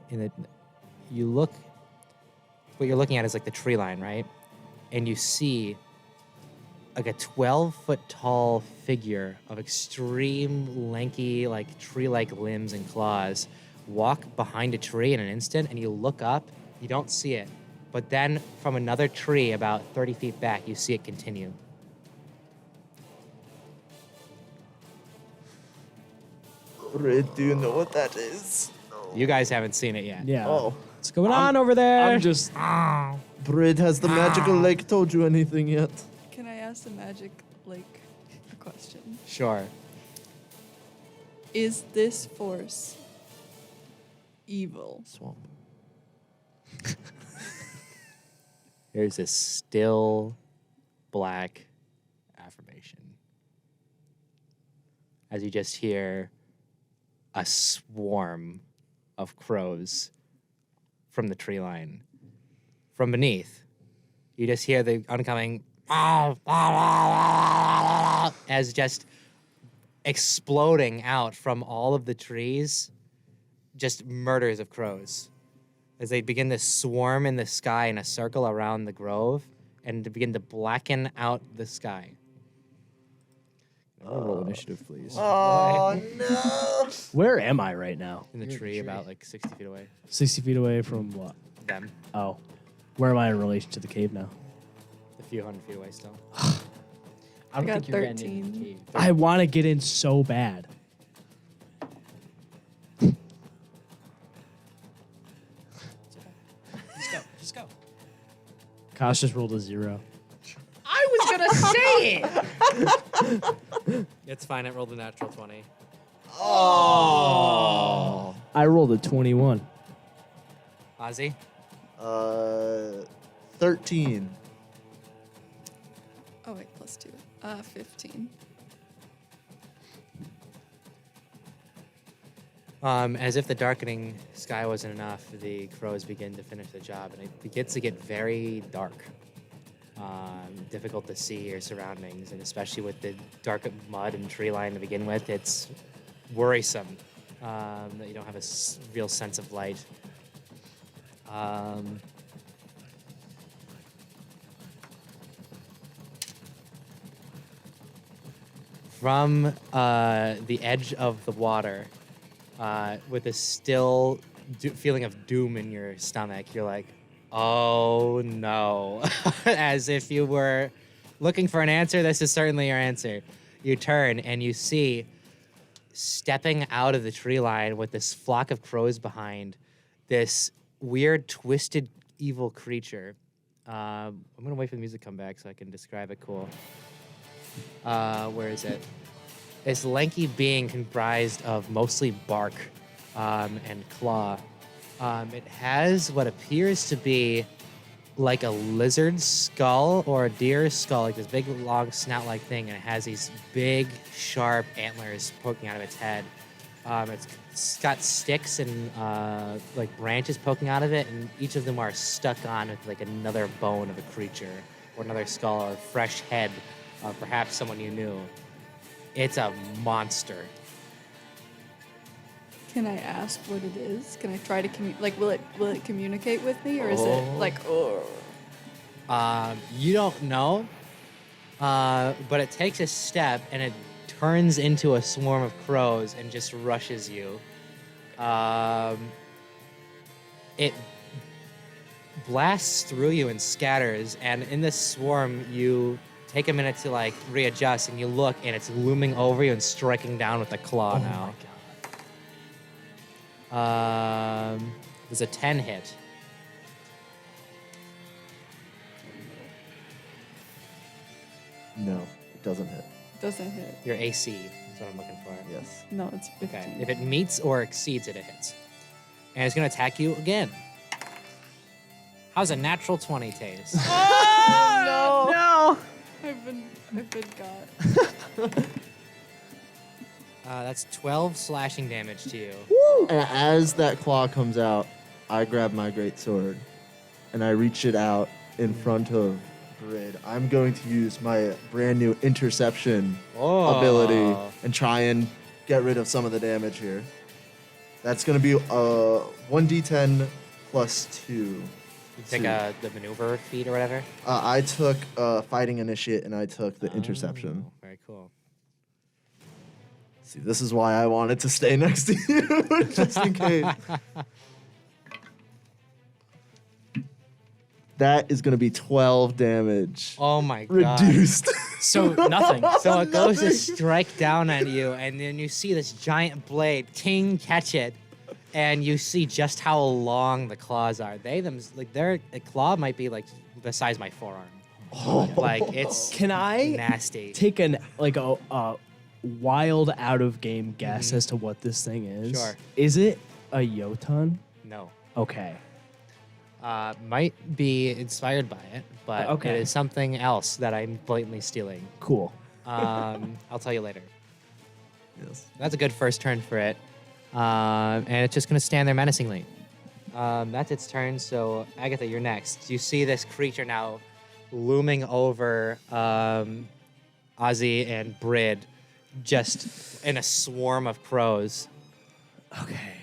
Speaker 1: You look. What you're looking at is like the tree line, right? And you see like a 12-foot tall figure of extreme lanky, like tree-like limbs and claws walk behind a tree in an instant, and you look up, you don't see it. But then from another tree about 30 feet back, you see it continue.
Speaker 2: Red, do you know what that is?
Speaker 1: You guys haven't seen it yet.
Speaker 3: Yeah.
Speaker 2: Oh,
Speaker 4: What's going on over there?
Speaker 3: I'm just.
Speaker 2: Brid, has the magical lake told you anything yet?
Speaker 5: Can I ask the magic lake a question?
Speaker 1: Sure.
Speaker 5: Is this force evil?
Speaker 2: Swamp.
Speaker 1: There's this still black affirmation. As you just hear a swarm of crows from the tree line. From beneath, you just hear the oncoming as just exploding out from all of the trees, just murders of crows. As they begin to swarm in the sky in a circle around the grove and to begin to blacken out the sky. Roll initiative, please.
Speaker 2: Oh, no.
Speaker 3: Where am I right now?
Speaker 1: In the tree, about like 60 feet away.
Speaker 3: 60 feet away from what?
Speaker 1: Them.
Speaker 3: Oh. Where am I in relation to the cave now?
Speaker 1: A few hundred feet away still.
Speaker 4: I don't
Speaker 5: got
Speaker 4: think you're getting in
Speaker 5: 13.
Speaker 4: the cave.
Speaker 3: I want to get in so bad.
Speaker 4: Just go.
Speaker 3: Kosh just rolled a 0.
Speaker 4: I was gonna say it.
Speaker 1: It's fine. I rolled a natural 20.
Speaker 2: Oh.
Speaker 3: I rolled a 21.
Speaker 1: Ozzy?
Speaker 2: 13.
Speaker 5: Oh wait, plus 2. 15.
Speaker 1: As if the darkening sky wasn't enough, the crows begin to finish the job, and it begins to get very dark. Difficult to see your surroundings, and especially with the dark mud and tree line to begin with, it's worrisome that you don't have a real sense of light. From the edge of the water, with a still feeling of doom in your stomach, you're like, oh no. As if you were looking for an answer, this is certainly your answer. You turn and you see, stepping out of the tree line with this flock of crows behind, this weird, twisted, evil creature. I'm gonna wait for the music to come back so I can describe it cool. Where is it? This lanky being comprised of mostly bark and claw. It has what appears to be like a lizard skull or a deer skull, like this big, long, snout-like thing, and it has these big, sharp antlers poking out of its head. It's got sticks and like branches poking out of it, and each of them are stuck on with like another bone of a creature, or another skull, or a fresh head of perhaps someone you knew. It's a monster.
Speaker 5: Can I ask what it is? Can I try to will it communicate with me, or is it like, oh?
Speaker 1: You don't know, but it takes a step and it turns into a swarm of crows and just rushes you. It blasts through you and scatters, and in this swarm, you take a minute to like readjust, and you look, and it's looming over you and striking down with a claw now.
Speaker 3: My God.
Speaker 1: There's a 10 hit.
Speaker 2: No, it doesn't hit.
Speaker 5: Doesn't hit.
Speaker 1: Your AC is what I'm looking for.
Speaker 2: Yes.
Speaker 5: No, it's 15.
Speaker 1: Okay. If it meets or exceeds it, it hits. And it's going to attack you again. How's a natural 20 taste?
Speaker 5: No. I've been got.
Speaker 1: That's 12 slashing damage to you.
Speaker 2: And as that claw comes out, I grab my great sword and I reach it out in front of Byrd. I'm going to use my brand new interception ability and try and get rid of some of the damage here. That's going to be 1d10 plus 2.
Speaker 1: You take the maneuver feat or whatever?
Speaker 2: I took fighting initiate and I took the interception.
Speaker 1: Very cool.
Speaker 2: See, this is why I wanted to stay next to you, just in case. That is going to be 12 damage.
Speaker 1: Oh my god.
Speaker 2: Reduced.
Speaker 4: So nothing.
Speaker 1: So it goes to strike down at you, and then you see this giant blade, ting, catch it, and you see just how long the claws are. Their claw might be like the size of my forearm. Like it's
Speaker 3: Can I
Speaker 1: nasty.
Speaker 3: take a wild out of game guess as to what this thing is?
Speaker 1: Sure.
Speaker 3: Is it a Jotun?
Speaker 1: No.
Speaker 3: Okay.
Speaker 1: Might be inspired by it, but
Speaker 3: Okay.
Speaker 1: it is something else that I'm blatantly stealing.
Speaker 3: Cool.
Speaker 1: I'll tell you later.
Speaker 2: Yes.
Speaker 1: That's a good first turn for it. And it's just going to stand there menacingly. That's its turn, so Agatha, you're next. You see this creature now looming over Ozzy and Byrd, just in a swarm of crows.
Speaker 3: Okay.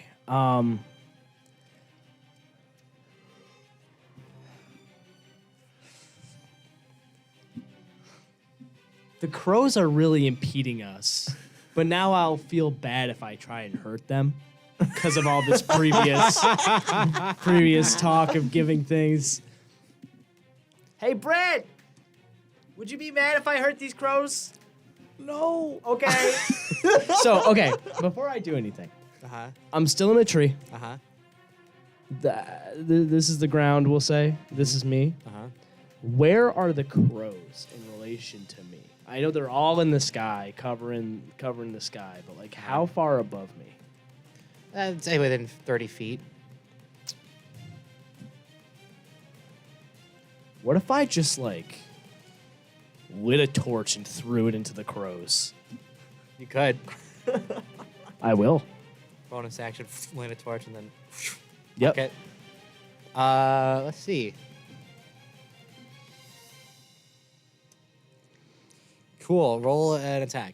Speaker 3: The crows are really impeding us, but now I'll feel bad if I try and hurt them because of all this previous talk of giving things. Hey, Brett! Would you be mad if I hurt these crows? No. Okay. Okay, before I do anything,
Speaker 1: Uh-huh.
Speaker 3: I'm still in a tree.
Speaker 1: Uh-huh.
Speaker 3: This is the ground, we'll say. This is me.
Speaker 1: Uh-huh.
Speaker 3: Where are the crows in relation to me? I know they're all in the sky, covering the sky, but like how far above me?
Speaker 1: I'd say within 30 feet.
Speaker 3: What if I just like lit a torch and threw it into the crows?
Speaker 1: You could.
Speaker 3: I will.
Speaker 1: Bonus action, light a torch, and then.
Speaker 3: Yep.
Speaker 1: Okay. Let's see. Cool. Roll an attack.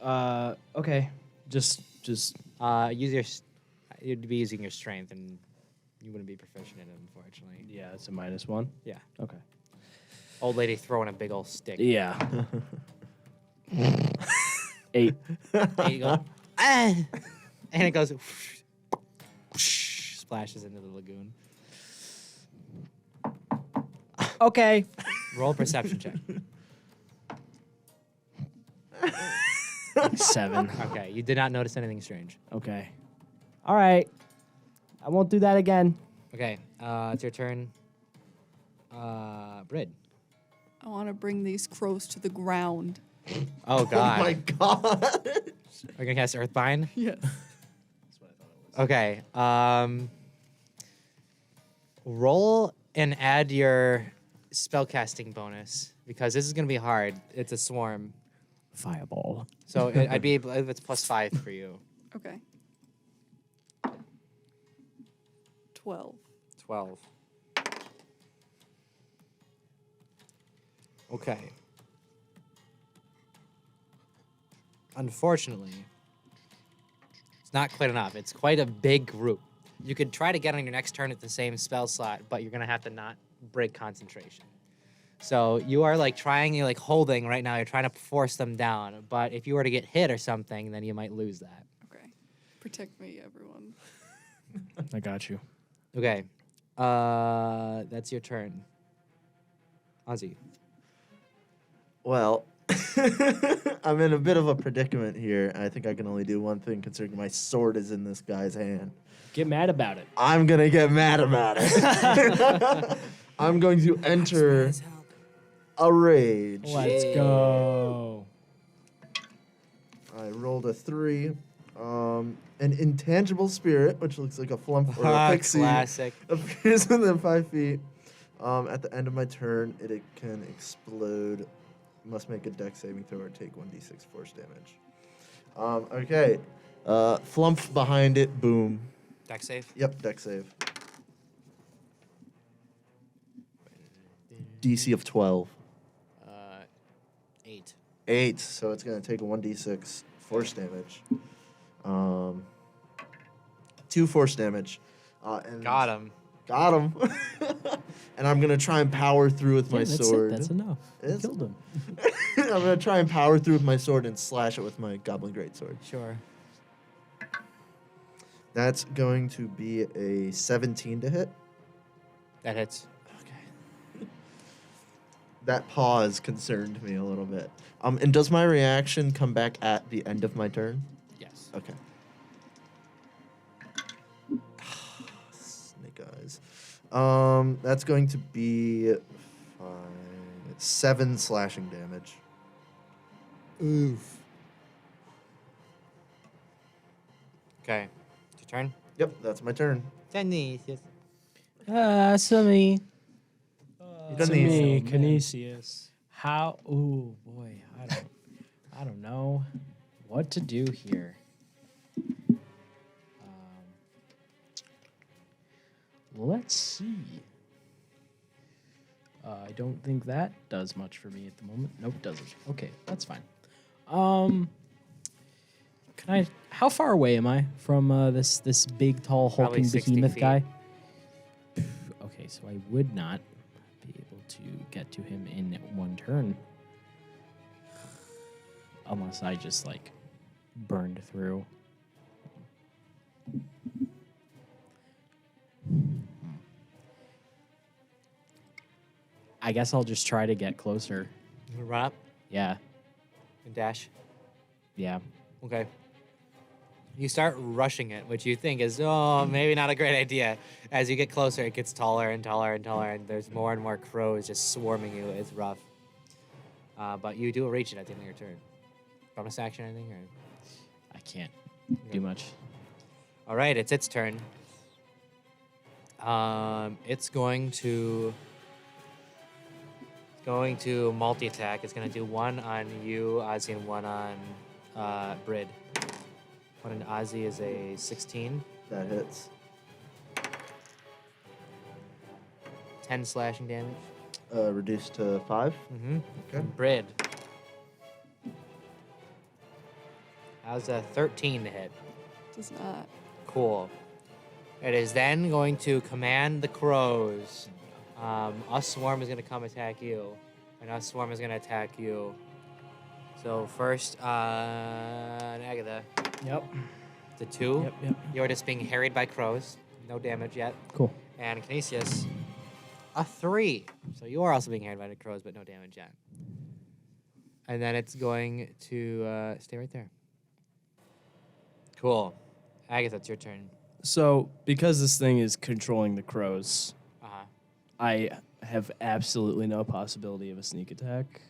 Speaker 3: Okay. Just.
Speaker 1: You'd be using your strength, and you wouldn't be proficient in it, unfortunately.
Speaker 3: Yeah, it's a -1.
Speaker 1: Yeah.
Speaker 3: Okay.
Speaker 1: Old lady throwing a big old stick.
Speaker 3: Yeah. 8.
Speaker 1: There you go. Ah! And it goes. Splashes into the lagoon.
Speaker 3: Okay.
Speaker 1: Roll a perception check.
Speaker 3: 7.
Speaker 1: Okay. You did not notice anything strange.
Speaker 3: Okay. All right. I won't do that again.
Speaker 1: Okay. It's your turn. Brid.
Speaker 5: I want to bring these crows to the ground.
Speaker 1: Oh, God.
Speaker 2: Oh my god.
Speaker 1: Are you going to cast Earthbind?
Speaker 5: Yes.
Speaker 1: Okay. Roll and add your spellcasting bonus because this is going to be hard. It's a swarm.
Speaker 3: Fireball.
Speaker 1: So I'd be able, if it's +5 for you.
Speaker 5: Okay. 12.
Speaker 1: 12. Okay. Unfortunately, it's not quite enough. It's quite a big group. You could try to get on your next turn at the same spell slot, but you're going to have to not break concentration. So you are like trying, you're like holding right now, you're trying to force them down. But if you were to get hit or something, then you might lose that.
Speaker 5: Okay. Protect me, everyone.
Speaker 3: I got you.
Speaker 1: Okay. That's your turn. Ozzy.
Speaker 2: Well, I'm in a bit of a predicament here. I think I can only do one thing considering my sword is in this guy's hand.
Speaker 3: Get mad about it.
Speaker 2: I'm going to get mad about it. I'm going to enter a rage.
Speaker 3: Let's go.
Speaker 2: I rolled a 3. An intangible spirit, which looks like a flump or a pixie,
Speaker 1: Classic.
Speaker 2: appears within 5 feet. At the end of my turn, it can explode. Must make a dex saving throw or take 1d6 force damage. Okay. Flump behind it. Boom.
Speaker 1: Dex save.
Speaker 2: Yep, dex save. DC of 12.
Speaker 1: 8.
Speaker 2: 8, so it's going to take a 1d6 force damage. 2 force damage. And
Speaker 1: Got him.
Speaker 2: Got him. And I'm going to try and power through with my
Speaker 3: Yeah, that's
Speaker 2: sword.
Speaker 3: It. That's enough.
Speaker 2: It
Speaker 3: You
Speaker 2: is.
Speaker 3: killed him.
Speaker 2: I'm going to try and power through with my sword and slash it with my Goblin Greatsword.
Speaker 1: Sure.
Speaker 2: That's going to be a 17 to hit.
Speaker 1: That hits.
Speaker 2: Okay. That pause concerned me a little bit. And does my reaction come back at the end of my turn?
Speaker 1: Yes.
Speaker 2: Okay. Snake eyes. That's going to be 7 slashing damage.
Speaker 1: Oof. Okay. It's your turn.
Speaker 2: Yep, that's my turn.
Speaker 1: Canisius.
Speaker 3: So me.
Speaker 2: Canisius.
Speaker 3: Me, Canisius. How? Oh boy, I don't know what to do here. Let's see. I don't think that does much for me at the moment. Nope, doesn't. Okay, that's fine. Can I? How far away am I from this big, tall,
Speaker 1: Probably
Speaker 3: hulking
Speaker 1: 60
Speaker 3: behemoth
Speaker 1: feet.
Speaker 3: guy? Okay, so I would not be able to get to him in one turn, unless I just like burned through. I guess I'll just try to get closer.
Speaker 1: You wanna run up
Speaker 3: Yeah,
Speaker 1: and dash.
Speaker 3: yeah.
Speaker 1: Okay. You start rushing it, which you think is, oh, maybe not a great idea. As you get closer, it gets taller and taller and taller, and there's more and more crows just swarming you. It's rough. But you do reach it at the end of your turn. Bonus action, anything? Or?
Speaker 3: I can't do much.
Speaker 1: All right, it's its turn. It's going to multi-attack. It's going to do one on you, Ozzy, and one on Brid. One in Ozzy is a 16.
Speaker 2: That hits.
Speaker 1: 10 slashing damage.
Speaker 2: Reduced to 5.
Speaker 1: Mm-hmm.
Speaker 2: Okay.
Speaker 1: Brid. How's a 13 to hit?
Speaker 5: Does not.
Speaker 1: Cool. It is then going to command the crows. Us Swarm is going to come attack you. And Us Swarm is going to attack you. So first, Agatha.
Speaker 3: Yep.
Speaker 1: It's a 2.
Speaker 3: Yep. Yep.
Speaker 1: You're just being harried by crows. No damage yet.
Speaker 3: Cool.
Speaker 1: And Canisius, a 3. So you are also being harried by the crows, but no damage yet. And then it's going to stay right there. Cool. Agatha, it's your turn.
Speaker 3: So because this thing is controlling the crows,
Speaker 1: Uh-huh.
Speaker 3: I have absolutely no possibility of a sneak attack.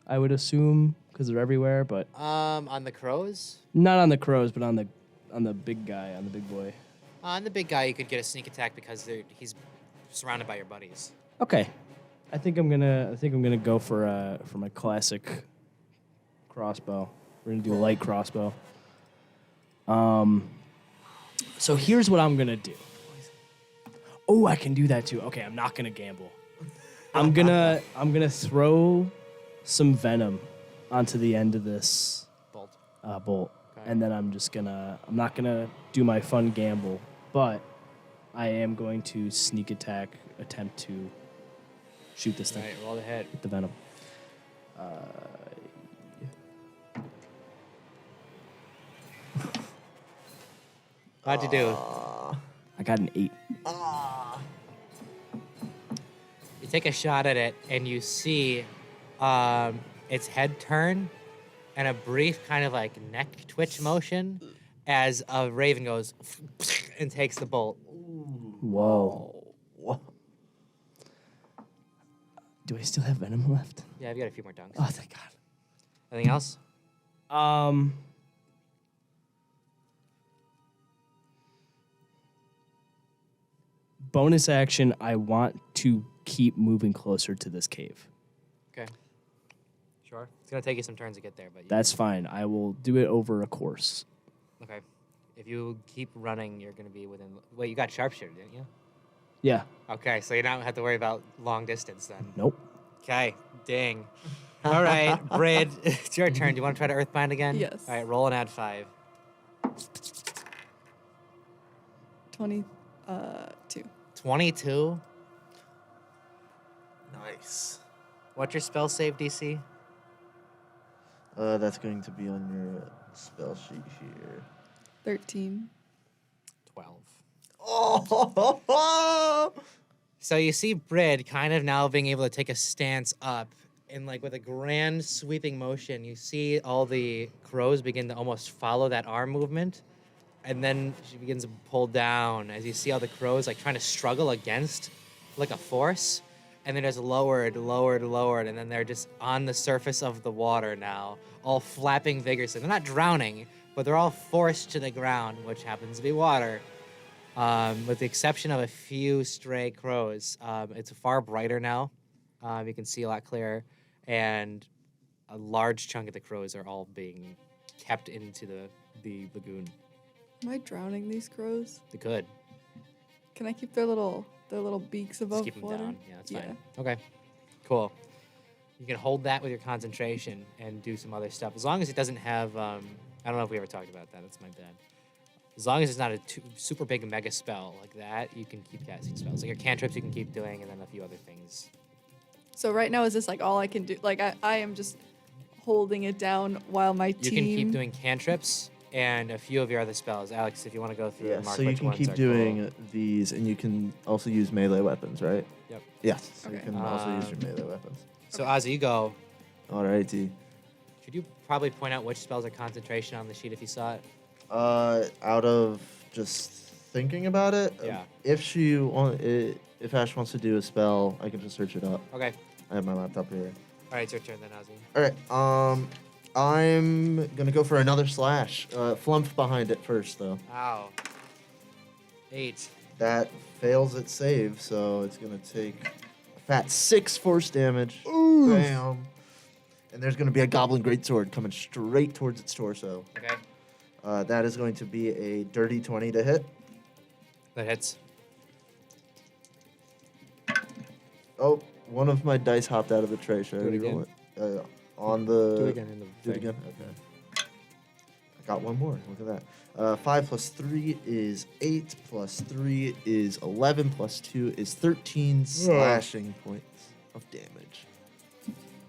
Speaker 3: I would assume because they're everywhere, but
Speaker 1: On the crows?
Speaker 3: not on the crows, but on the big guy, on the big boy.
Speaker 1: On the big guy, you could get a sneak attack because he's surrounded by your buddies.
Speaker 3: Okay, I think I'm gonna go for my classic crossbow. We're gonna do a light crossbow. So here's what I'm gonna do. Oh, I can do that too. Okay, I'm not gonna gamble. I'm gonna throw some venom onto the end of this
Speaker 1: Bolt.
Speaker 3: bolt,
Speaker 1: Okay.
Speaker 3: and then I'm not gonna do my fun gamble, but I am going to sneak attack, attempt to shoot this thing
Speaker 1: Right, roll the hit.
Speaker 3: with the venom.
Speaker 1: How'd you do?
Speaker 3: I got an 8.
Speaker 1: You take a shot at it, and you see its head turn and a brief kind of like neck twitch motion as a raven goes and takes the bolt.
Speaker 3: Whoa.
Speaker 2: Whoa.
Speaker 3: Do I still have venom left?
Speaker 1: Yeah, I've got a few more dunks.
Speaker 3: Oh, thank God.
Speaker 1: Anything else?
Speaker 3: Bonus action, I want to keep moving closer to this cave.
Speaker 1: Okay. Sure. It's gonna take you some turns to get there, but
Speaker 3: That's fine. I will do it over a course.
Speaker 1: okay. If you keep running, you're gonna be within. Wait, you got sharpshooter, didn't you?
Speaker 3: Yeah.
Speaker 1: Okay, so you don't have to worry about long distance then.
Speaker 3: Nope.
Speaker 1: Okay, ding. All right, Brid, it's your turn. Do you want to try to Earthbind again?
Speaker 5: Yes.
Speaker 1: All right, roll and add 5.
Speaker 5: 22.
Speaker 1: 22.
Speaker 2: Nice.
Speaker 1: What's your spell save DC?
Speaker 2: That's going to be on your spell sheet here.
Speaker 5: 13.
Speaker 1: 12.
Speaker 2: Oh!
Speaker 1: So you see Brid kind of now being able to take a stance up, and like with a grand sweeping motion, you see all the crows begin to almost follow that arm movement, and then she begins to pull down as you see all the crows like trying to struggle against like a force, and then it's lowered, and then they're just on the surface of the water now, all flapping vigorously. They're not drowning, but they're all forced to the ground, which happens to be water. With the exception of a few stray crows. It's far brighter now. You can see a lot clearer, and a large chunk of the crows are all being kept into the lagoon.
Speaker 5: Am I drowning these crows?
Speaker 1: They could.
Speaker 5: Can I keep their little beaks
Speaker 1: Just
Speaker 5: above
Speaker 1: keep them
Speaker 5: water?
Speaker 1: down. Yeah, that's fine. Okay, cool. You can hold that with your concentration and do some other stuff. As long as it doesn't have, I don't know if we ever talked about that. That's my bad. As long as it's not a super big mega spell like that, you can keep casting spells. Like your cantrips you can keep doing, and then a few other things.
Speaker 5: So right now, is this like all I can do? Like I am just holding it down while my
Speaker 1: You
Speaker 5: team.
Speaker 1: can keep doing cantrips and a few of your other spells. Alex, if you want to go through
Speaker 2: Yeah,
Speaker 1: and mark
Speaker 2: so you
Speaker 1: which
Speaker 2: can
Speaker 1: ones
Speaker 2: keep
Speaker 1: are
Speaker 2: doing
Speaker 1: cool.
Speaker 2: these, and you can also use melee weapons, right?
Speaker 1: Yep.
Speaker 2: Yes. So you
Speaker 5: Okay.
Speaker 2: can also use your melee weapons.
Speaker 1: So Ozzy, you go.
Speaker 2: Alrighty.
Speaker 1: Could you probably point out which spells are concentration on the sheet if you saw it?
Speaker 2: Out of just thinking about it,
Speaker 1: Yeah.
Speaker 2: if Ash wants to do a spell, I can just search it up.
Speaker 1: Okay.
Speaker 2: I have my laptop here.
Speaker 1: All right, it's your turn then, Ozzy.
Speaker 2: All right. I'm gonna go for another slash. Flump behind it first, though.
Speaker 1: Ow. 8.
Speaker 2: That fails its save, so it's gonna take a fat 6 force damage. Ooh. Bam. And there's gonna be a goblin greatsword coming straight towards its torso.
Speaker 1: Okay.
Speaker 2: That is going to be a dirty 20 to hit.
Speaker 1: That hits.
Speaker 2: Oh, one of my dice hopped out of the tray. Should I
Speaker 1: Do it
Speaker 2: re-roll it? On the...
Speaker 1: Do it again in the
Speaker 2: Do it
Speaker 1: thing.
Speaker 2: again? Okay. I got one more. Look at that. 5 plus 3 is 8, plus 3 is 11, plus 2 is 13 slashing points of damage.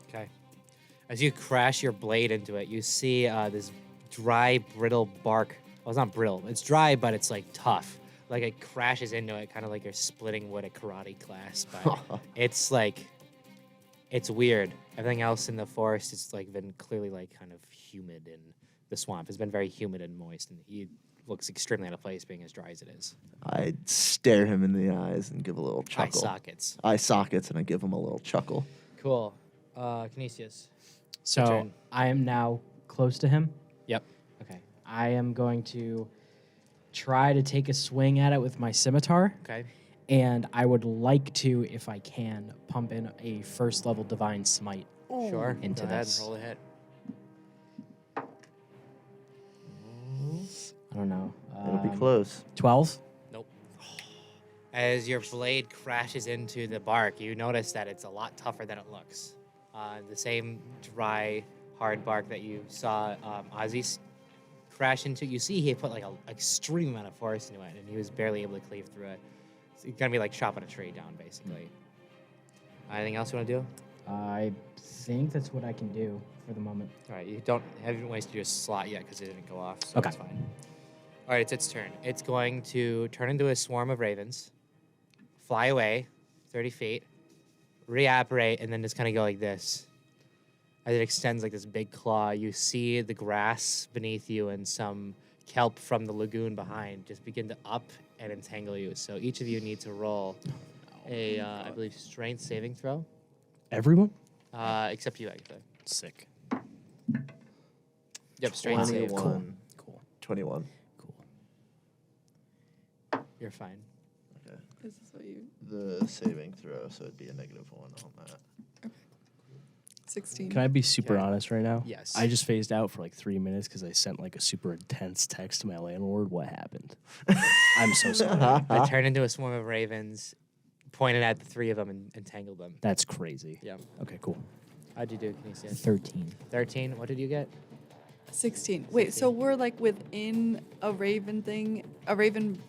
Speaker 1: Okay. As you crash your blade into it, you see this dry, brittle bark. Well, it's not brittle. It's dry, but it's like tough. Like it crashes into it, kind of like you're splitting wood at karate class. But it's like, it's weird. Everything else in the forest is like been clearly like kind of humid, and the swamp has been very humid and moist, and he looks extremely out of place being as dry as it is.
Speaker 2: I stare him in the eyes and give a little
Speaker 1: Eye
Speaker 2: chuckle.
Speaker 1: sockets.
Speaker 2: Eye sockets, and I give him a little chuckle.
Speaker 1: Cool. Canisius.
Speaker 4: So
Speaker 1: turn.
Speaker 4: I am now close to him.
Speaker 1: Yep.
Speaker 4: Okay. I am going to try to take a swing at it with my scimitar.
Speaker 1: Okay.
Speaker 4: And I would like to, if I can, pump in a first level divine smite.
Speaker 1: Sure.
Speaker 4: Into
Speaker 1: Go ahead and
Speaker 4: this.
Speaker 1: roll a hit.
Speaker 4: I don't know.
Speaker 2: It'll be close.
Speaker 4: 12?
Speaker 1: Nope. As your blade crashes into the bark, you notice that it's a lot tougher than it looks. The same dry, hard bark that you saw Ozzy crash into. You see he put like an extreme amount of force into it, and he was barely able to cleave through it. It's gonna be like chopping a tree down, basically. Anything else you want to do?
Speaker 4: I think that's what I can do for the moment.
Speaker 1: All right, you haven't wasted your slot yet because it didn't go off, so
Speaker 4: Okay.
Speaker 1: it's fine. All right, it's its turn. It's going to turn into a swarm of ravens, fly away 30 feet, reapparate, and then just kind of go like this. As it extends like this big claw, you see the grass beneath you and some kelp from the lagoon behind just begin to up and entangle you. So each of you need to roll a, I believe, strength saving throw,
Speaker 3: Everyone?
Speaker 1: except you, Agatha.
Speaker 3: Sick.
Speaker 1: Yep, strength save.
Speaker 2: 21.
Speaker 4: Cool.
Speaker 2: 21.
Speaker 1: You're fine.
Speaker 2: Okay.
Speaker 5: Is this what you?
Speaker 2: The saving throw, so it'd be a -1 on that.
Speaker 5: 16.
Speaker 3: Can I be super
Speaker 1: Okay.
Speaker 3: honest right now?
Speaker 1: Yes.
Speaker 3: I just phased out for like 3 minutes because I sent like a super intense text to my landlord. What happened? I'm so sorry.
Speaker 1: I turned into a swarm of ravens, pointed at the three of them, and entangled them.
Speaker 3: That's crazy.
Speaker 1: Yeah.
Speaker 3: Okay, cool.
Speaker 1: How'd you do, Canisius?
Speaker 4: 13.
Speaker 1: 13. What did you get?
Speaker 5: 16. Wait, so
Speaker 1: 16.
Speaker 5: we're like within a raven thing, a raven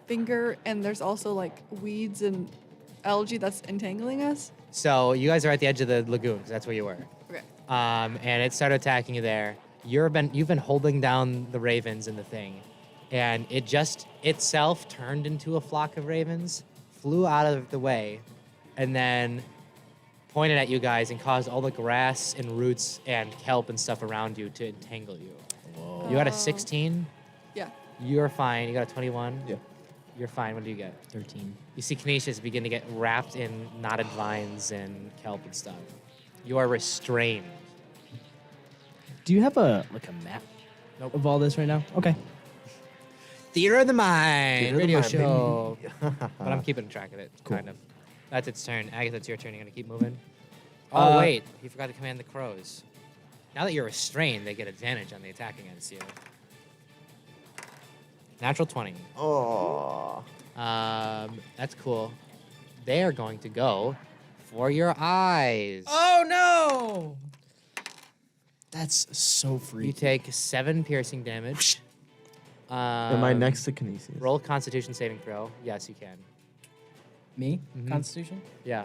Speaker 5: finger, and there's also like weeds and algae that's entangling us?
Speaker 1: So you guys are at the edge of the lagoon, 'cause that's where you were.
Speaker 5: Okay.
Speaker 1: And it started attacking you there. You've been holding down the ravens in the thing, and it just itself turned into a flock of ravens, flew out of the way, and then pointed at you guys and caused all the grass and roots and kelp and stuff around you to entangle you.
Speaker 3: Whoa.
Speaker 1: You got a
Speaker 5: Oh.
Speaker 1: 16.
Speaker 5: Yeah.
Speaker 1: You're fine. You got a 21.
Speaker 2: Yeah.
Speaker 1: You're fine. What do you get?
Speaker 4: 13.
Speaker 1: You see Canisius begin to get wrapped in knotted vines and kelp and stuff. You are restrained.
Speaker 3: Do you have a map
Speaker 1: Nope.
Speaker 3: of all this right now? Okay.
Speaker 1: Theater of the Mind,
Speaker 2: Theater of the
Speaker 1: radio
Speaker 2: Mind,
Speaker 1: show.
Speaker 2: baby.
Speaker 1: But I'm keeping track of it,
Speaker 3: Cool.
Speaker 1: kind of. That's its turn. Agatha, it's your turn. You're going to keep moving. Oh,
Speaker 3: Uh,
Speaker 1: wait. You forgot to command the crows. Now that you're restrained, they get advantage on the attack against you. Natural 20.
Speaker 2: Oh.
Speaker 1: That's cool. They are going to go for your eyes.
Speaker 3: Oh no! That's so freaky.
Speaker 1: You take 7 piercing damage.
Speaker 2: Am I next to Canisius?
Speaker 1: Roll a Constitution saving throw. Yes, you can.
Speaker 4: Me?
Speaker 1: Mhm.
Speaker 4: Constitution?
Speaker 1: Yeah.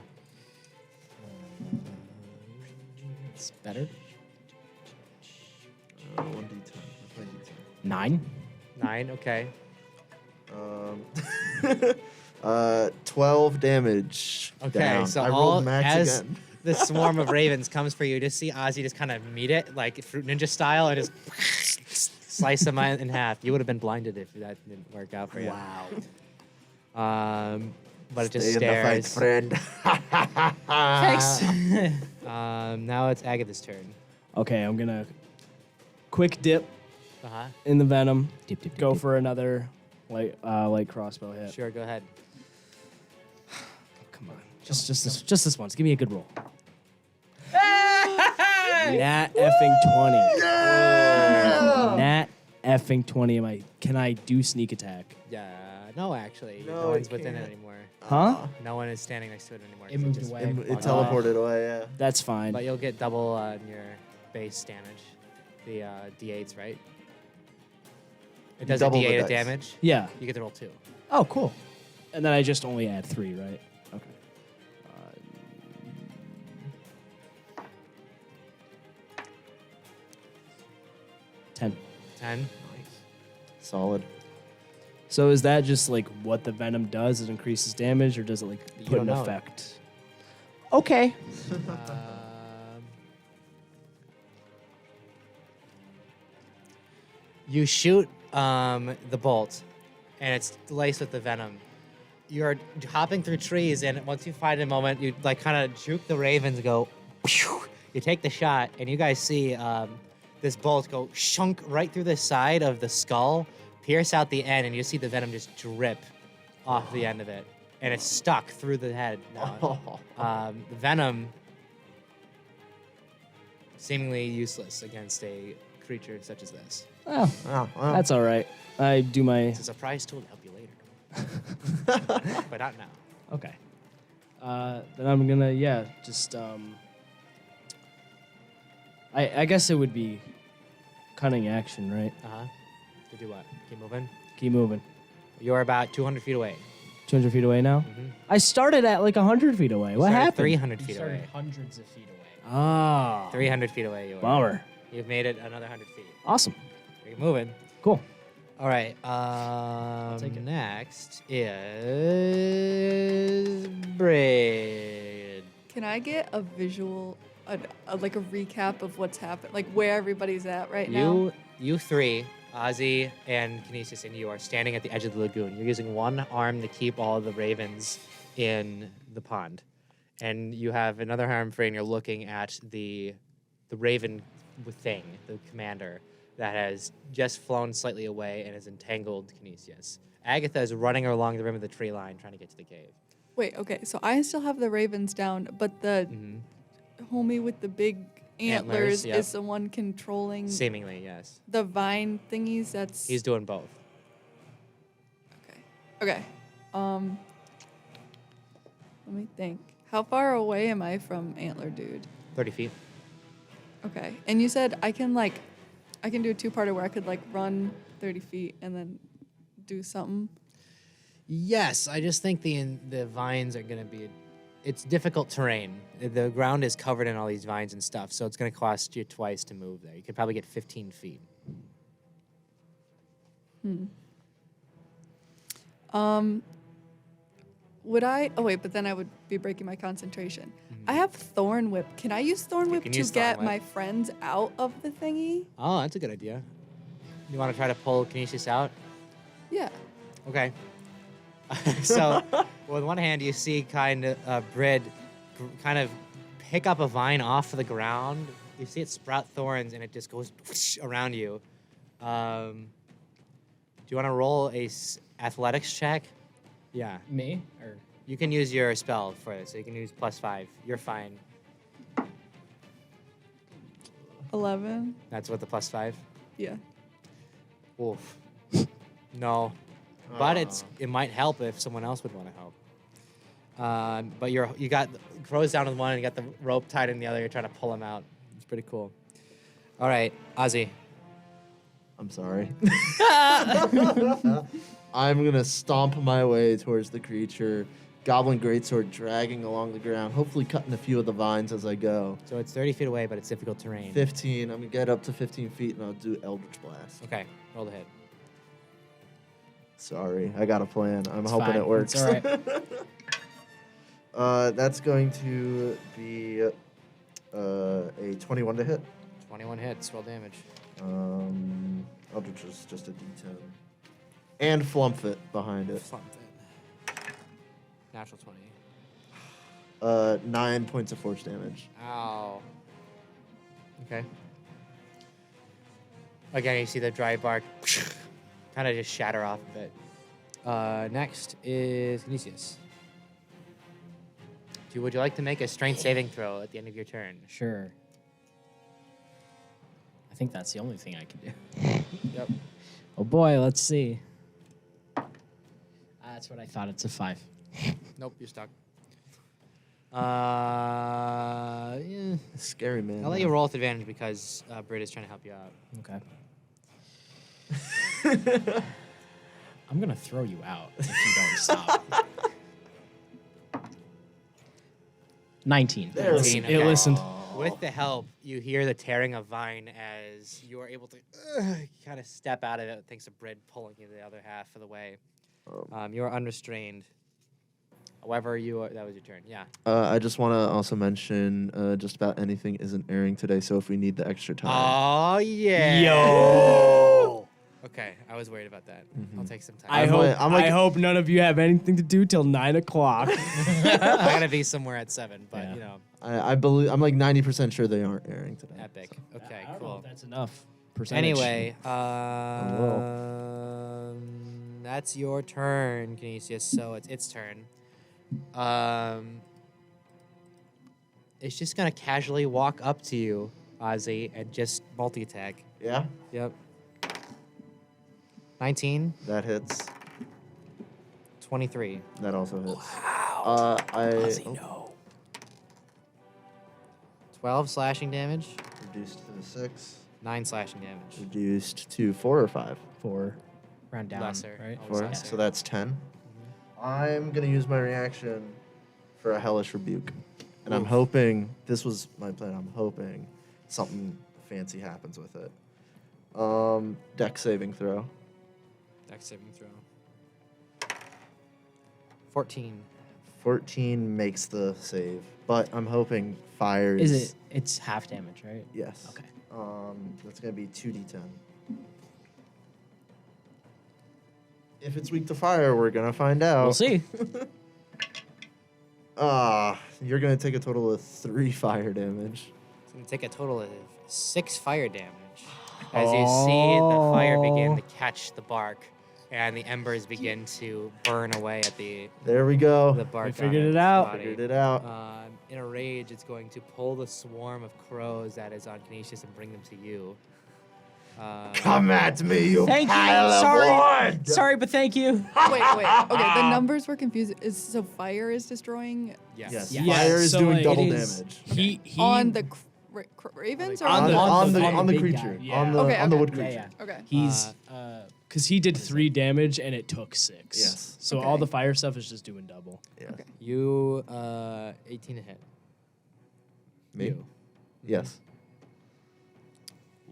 Speaker 4: It's better.
Speaker 2: 1d10. What's my d10?
Speaker 4: 9.
Speaker 1: 9. Okay.
Speaker 2: 12 damage.
Speaker 1: Okay,
Speaker 2: down.
Speaker 1: so
Speaker 2: I
Speaker 1: all
Speaker 2: rolled max
Speaker 1: as
Speaker 2: again.
Speaker 1: the swarm of ravens comes for you, just see Ozzy just kind of meet it like Fruit Ninja style and just slice them in half. You would have been blinded if that didn't work out for you.
Speaker 3: Wow.
Speaker 1: But it just
Speaker 2: Stay in the fight,
Speaker 1: stares.
Speaker 2: friend.
Speaker 1: Now it's Agatha's turn.
Speaker 3: Okay, I'm gonna quick dip
Speaker 1: Uh-huh.
Speaker 3: in the venom.
Speaker 4: Dip, dip, dip,
Speaker 3: Go
Speaker 4: dip.
Speaker 3: for another light crossbow hit.
Speaker 1: Sure, go ahead.
Speaker 3: Come on, just this once. Give me a good roll. Nat effing 20. Nat effing 20. Can I do sneak attack?
Speaker 1: Yeah. No, actually,
Speaker 2: No,
Speaker 1: no one's
Speaker 2: it
Speaker 1: within it
Speaker 2: can't.
Speaker 1: anymore.
Speaker 3: Huh?
Speaker 1: No one is standing next to it anymore.
Speaker 4: It
Speaker 1: 'cause
Speaker 4: moved
Speaker 1: just
Speaker 4: away.
Speaker 2: It
Speaker 1: walked
Speaker 2: teleported
Speaker 1: off.
Speaker 2: away, yeah.
Speaker 3: That's fine.
Speaker 1: But you'll get double on your base damage. The D8s, right? It does a
Speaker 2: double the
Speaker 1: D8 of
Speaker 2: dice.
Speaker 1: damage.
Speaker 3: Yeah.
Speaker 1: You get to roll 2.
Speaker 3: Oh, cool. And then I just only add 3, right? Okay. 10.
Speaker 1: 10.
Speaker 2: Solid.
Speaker 3: So is that just like what the venom does? It increases damage, or does it like
Speaker 1: You
Speaker 3: put
Speaker 1: don't
Speaker 3: an
Speaker 1: know.
Speaker 3: effect? Okay.
Speaker 1: You shoot the bolt, and it's laced with the venom. You're hopping through trees, and once you find a moment, you like kind of juke the ravens, and go. Pew! You take the shot, and you guys see this bolt go shunk right through the side of the skull, pierce out the end, and you see the venom just drip off the end of it, and it's stuck through the head. Now. The venom seemingly useless against a creature such as this.
Speaker 3: Oh,
Speaker 2: Oh, wow.
Speaker 3: that's all right. I do my.
Speaker 1: It's a surprise tool to help you later, but not now.
Speaker 3: Okay. Then I'm gonna just I guess it would be cunning action, right?
Speaker 1: To do what? Keep moving.
Speaker 3: Keep moving.
Speaker 1: You're about 200 feet away.
Speaker 3: 200 feet away now. I started at like 100 feet away. What
Speaker 1: Started
Speaker 3: happened?
Speaker 1: 300
Speaker 4: You
Speaker 1: feet
Speaker 4: started
Speaker 1: away.
Speaker 4: hundreds of feet away.
Speaker 3: Ah,
Speaker 1: 300 feet away. You are.
Speaker 3: bummer.
Speaker 1: You've made it another 100 feet.
Speaker 3: Awesome.
Speaker 1: You're moving.
Speaker 3: Cool.
Speaker 1: All right.
Speaker 4: take it.
Speaker 1: Next is Byrd.
Speaker 5: Can I get a visual, like a recap of what's happened, like where everybody's at right now?
Speaker 1: You three, Ozzy and Canisius, and you are standing at the edge of the lagoon. You're using one arm to keep all the ravens in the pond, and you have another arm free, and you're looking at the raven thing, the commander, that has just flown slightly away and has entangled Canisius. Agatha is running along the rim of the tree line trying to get to the cave.
Speaker 5: Wait, okay, so I still have the ravens down, but the homie with the big antlers
Speaker 1: yep.
Speaker 5: is the one controlling
Speaker 1: Seemingly, yes.
Speaker 5: the vine thingies. That's
Speaker 1: He's doing both.
Speaker 5: okay. Let me think. How far away am I from Antler Dude?
Speaker 1: 30 feet.
Speaker 5: Okay, and you said I can do a two-parter where I could like run 30 feet and then do something.
Speaker 1: Yes, I just think the vines are going to be. It's difficult terrain. The ground is covered in all these vines and stuff, so it's going to cost you twice to move there. You could probably get 15 feet.
Speaker 5: Would I? Oh wait, but then I would be breaking my concentration. I have Thorn Whip. Can I use Thorn Whip
Speaker 1: can
Speaker 5: to
Speaker 1: use Thorn
Speaker 5: get
Speaker 1: Whip.
Speaker 5: my friends out of the thingy?
Speaker 1: Oh, that's a good idea. You want to try to pull Canisius out?
Speaker 5: Yeah.
Speaker 1: Okay. So, with one hand, you see Byrd kind of pick up a vine off the ground. You see it sprout thorns, and it just goes whoosh around you. Do you want to roll a athletics check? Yeah.
Speaker 4: Me? Or
Speaker 1: You can use your spell for this, so you can use +5. You're fine.
Speaker 5: 11.
Speaker 1: That's what the +5?
Speaker 5: Yeah.
Speaker 1: Oof. No. But it might help if someone else would want to help. But you got crows down in one, and you got the rope tied in the other. You're trying to pull him out. It's pretty cool. All right, Ozzy.
Speaker 2: I'm sorry. I'm going to stomp my way towards the creature, Goblin Greatsword dragging along the ground, hopefully cutting a few of the vines as I go.
Speaker 1: So it's 30 feet away, but it's difficult terrain.
Speaker 2: 15. I'm going to get up to 15 feet, and I'll do Eldritch Blast.
Speaker 1: Okay, roll the hit.
Speaker 2: Sorry, I got a plan. I'm
Speaker 4: It's
Speaker 2: hoping
Speaker 4: fine.
Speaker 2: it works.
Speaker 4: It's all right.
Speaker 2: That's going to be a 21 to hit.
Speaker 1: 21 hits, roll damage.
Speaker 2: Eldritch is just a D10. And Flump It behind it.
Speaker 1: Flump it. Natural 20.
Speaker 2: 9 points of force damage.
Speaker 1: Ow. Okay. Again, you see the dry bark kind of just shatter off a bit. Next is Canisius. Would you like to make a strength saving throw at the end of your turn?
Speaker 4: sure. I think that's the only thing I can do.
Speaker 1: Yep.
Speaker 4: Oh boy, let's see. That's what I thought. It's a 5.
Speaker 1: Nope, you're stuck. Yeah.
Speaker 2: Scary, man.
Speaker 1: I'll let you roll with advantage because Byrd is trying to help you out.
Speaker 4: Okay. I'm gonna throw you out if you don't stop. 19.
Speaker 2: There we
Speaker 1: Listen,
Speaker 2: go.
Speaker 3: It listened.
Speaker 1: With the help, you hear the tearing of vine as you are able to kind of step out of it thanks to Byrd pulling you the other half of the way. You are unrestrained. However, that was your turn. Yeah.
Speaker 2: I just want to also mention just about anything isn't airing today, so if we need the extra time.
Speaker 1: Oh, yeah.
Speaker 3: Yo.
Speaker 1: Okay, I was worried about that. I'll take some time.
Speaker 3: I hope none of you have anything to do till 9 o'clock.
Speaker 1: I'm going to be somewhere at 7, but,
Speaker 4: Yeah.
Speaker 1: you know,
Speaker 2: I believe I'm like 90% sure they aren't airing today.
Speaker 1: epic. Okay,
Speaker 3: I don't know
Speaker 1: cool.
Speaker 3: if that's enough percentage.
Speaker 1: Anyway, that's your turn, Canisius. So it's its turn. It's just gonna casually walk up to you, Ozzy, and just multi-attack.
Speaker 2: Yeah,
Speaker 1: Yep. 19,
Speaker 2: that hits.
Speaker 1: 23.
Speaker 2: That also hits. Wow.
Speaker 3: No.
Speaker 1: 12 slashing damage,
Speaker 2: Reduced to the 6.
Speaker 1: 9 slashing damage.
Speaker 2: Reduced to 4 or 5.
Speaker 4: 4. Round down,
Speaker 1: Lesser.
Speaker 4: right?
Speaker 1: Always
Speaker 2: 4.
Speaker 1: lesser.
Speaker 2: So that's 10. I'm gonna use my reaction for a hellish rebuke, and I'm hoping this was my plan. I'm hoping something fancy happens with it. Dex saving throw.
Speaker 1: Dex saving throw. 14.
Speaker 2: 14 makes the save, but I'm hoping fire
Speaker 4: Is it? It's half damage, right?
Speaker 2: Yes.
Speaker 4: Okay.
Speaker 2: That's gonna be 2d10. If it's weak to fire, we're gonna find out.
Speaker 4: We'll see.
Speaker 2: You're gonna take a total of 3 fire damage.
Speaker 1: It's going to take a total of 6 fire damage. As you see the fire begin to catch the bark, and the embers begin to burn away at the
Speaker 2: There we go.
Speaker 1: bark.
Speaker 3: We figured
Speaker 1: on
Speaker 3: it
Speaker 1: its
Speaker 3: out.
Speaker 1: body.
Speaker 2: Figured it out.
Speaker 1: In a rage, it's going to pull the swarm of crows that is on Canisius and bring them to you.
Speaker 2: Come at me, you
Speaker 4: Thank you.
Speaker 2: pile of
Speaker 4: Sorry.
Speaker 2: wood!
Speaker 4: Sorry, but thank you.
Speaker 5: Wait. Okay, the numbers were confusing. So fire is destroying
Speaker 1: Yes.
Speaker 2: Yes,
Speaker 4: Yeah.
Speaker 2: fire is
Speaker 3: So,
Speaker 2: doing
Speaker 3: like,
Speaker 2: double
Speaker 4: it is-
Speaker 2: damage.
Speaker 3: He
Speaker 5: on the ravens or
Speaker 3: On
Speaker 5: on
Speaker 3: the-
Speaker 5: the
Speaker 2: on the
Speaker 3: on the
Speaker 2: big
Speaker 4: big
Speaker 2: creature,
Speaker 4: guy.
Speaker 3: Yeah.
Speaker 2: on the
Speaker 5: Okay.
Speaker 2: wood
Speaker 4: Yeah,
Speaker 2: creature.
Speaker 4: yeah.
Speaker 5: Okay.
Speaker 3: He's because he did 3 damage and it took 6.
Speaker 2: Yes.
Speaker 3: So
Speaker 5: Okay.
Speaker 3: all the fire stuff is just doing double.
Speaker 2: Yeah.
Speaker 5: Okay.
Speaker 1: You 18 to hit.
Speaker 2: Me?
Speaker 1: You.
Speaker 2: Yes.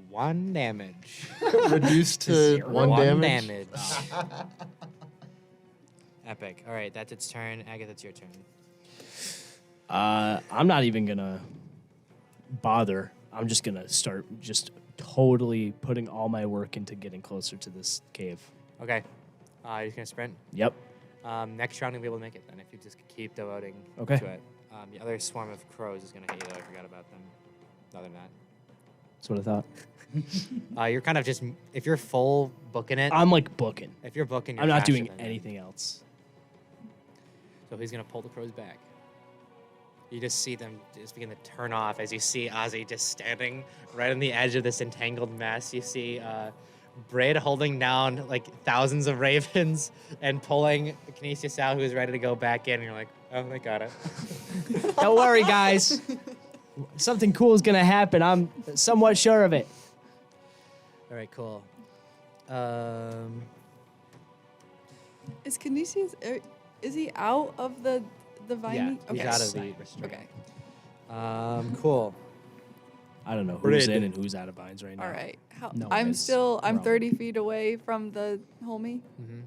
Speaker 1: 1 damage.
Speaker 2: Reduced to 1 damage.
Speaker 1: Epic. All right, that's its turn. Agatha, it's your turn.
Speaker 3: I'm not even gonna bother. I'm just gonna start just totally putting all my work into getting closer to this cave.
Speaker 1: Okay. You're just gonna sprint.
Speaker 3: Yep.
Speaker 1: Next round, you'll be able to make it then if you just keep devoting
Speaker 3: Okay.
Speaker 1: to it. The other swarm of crows is gonna hit you though. I forgot about them. No, they're not.
Speaker 3: That's what I thought.
Speaker 1: You're kind of just if you're full booking it.
Speaker 3: I'm like booking.
Speaker 1: If you're booking, you're
Speaker 3: I'm not
Speaker 1: faster
Speaker 3: doing
Speaker 1: than them.
Speaker 3: anything else.
Speaker 1: So he's gonna pull the crows back. You just see them just begin to turn off as you see Ozzy just standing right on the edge of this entangled mess. You see Byrd holding down like thousands of ravens and pulling Canisius out, who is ready to go back in. And you're like, oh, they got it.
Speaker 3: Don't worry, guys. Something cool is gonna happen. I'm somewhat sure of it.
Speaker 1: All right, cool.
Speaker 5: Is Canisius? Is he out of the vine?
Speaker 1: Yeah, he's
Speaker 5: Okay.
Speaker 1: out of the.
Speaker 5: Okay.
Speaker 1: Cool.
Speaker 3: I don't know who's
Speaker 1: Byrd.
Speaker 3: in and who's out of binds right now.
Speaker 5: All right.
Speaker 3: No
Speaker 5: I'm
Speaker 3: one is.
Speaker 5: still. I'm
Speaker 3: We're all
Speaker 5: 30 feet away from the homie,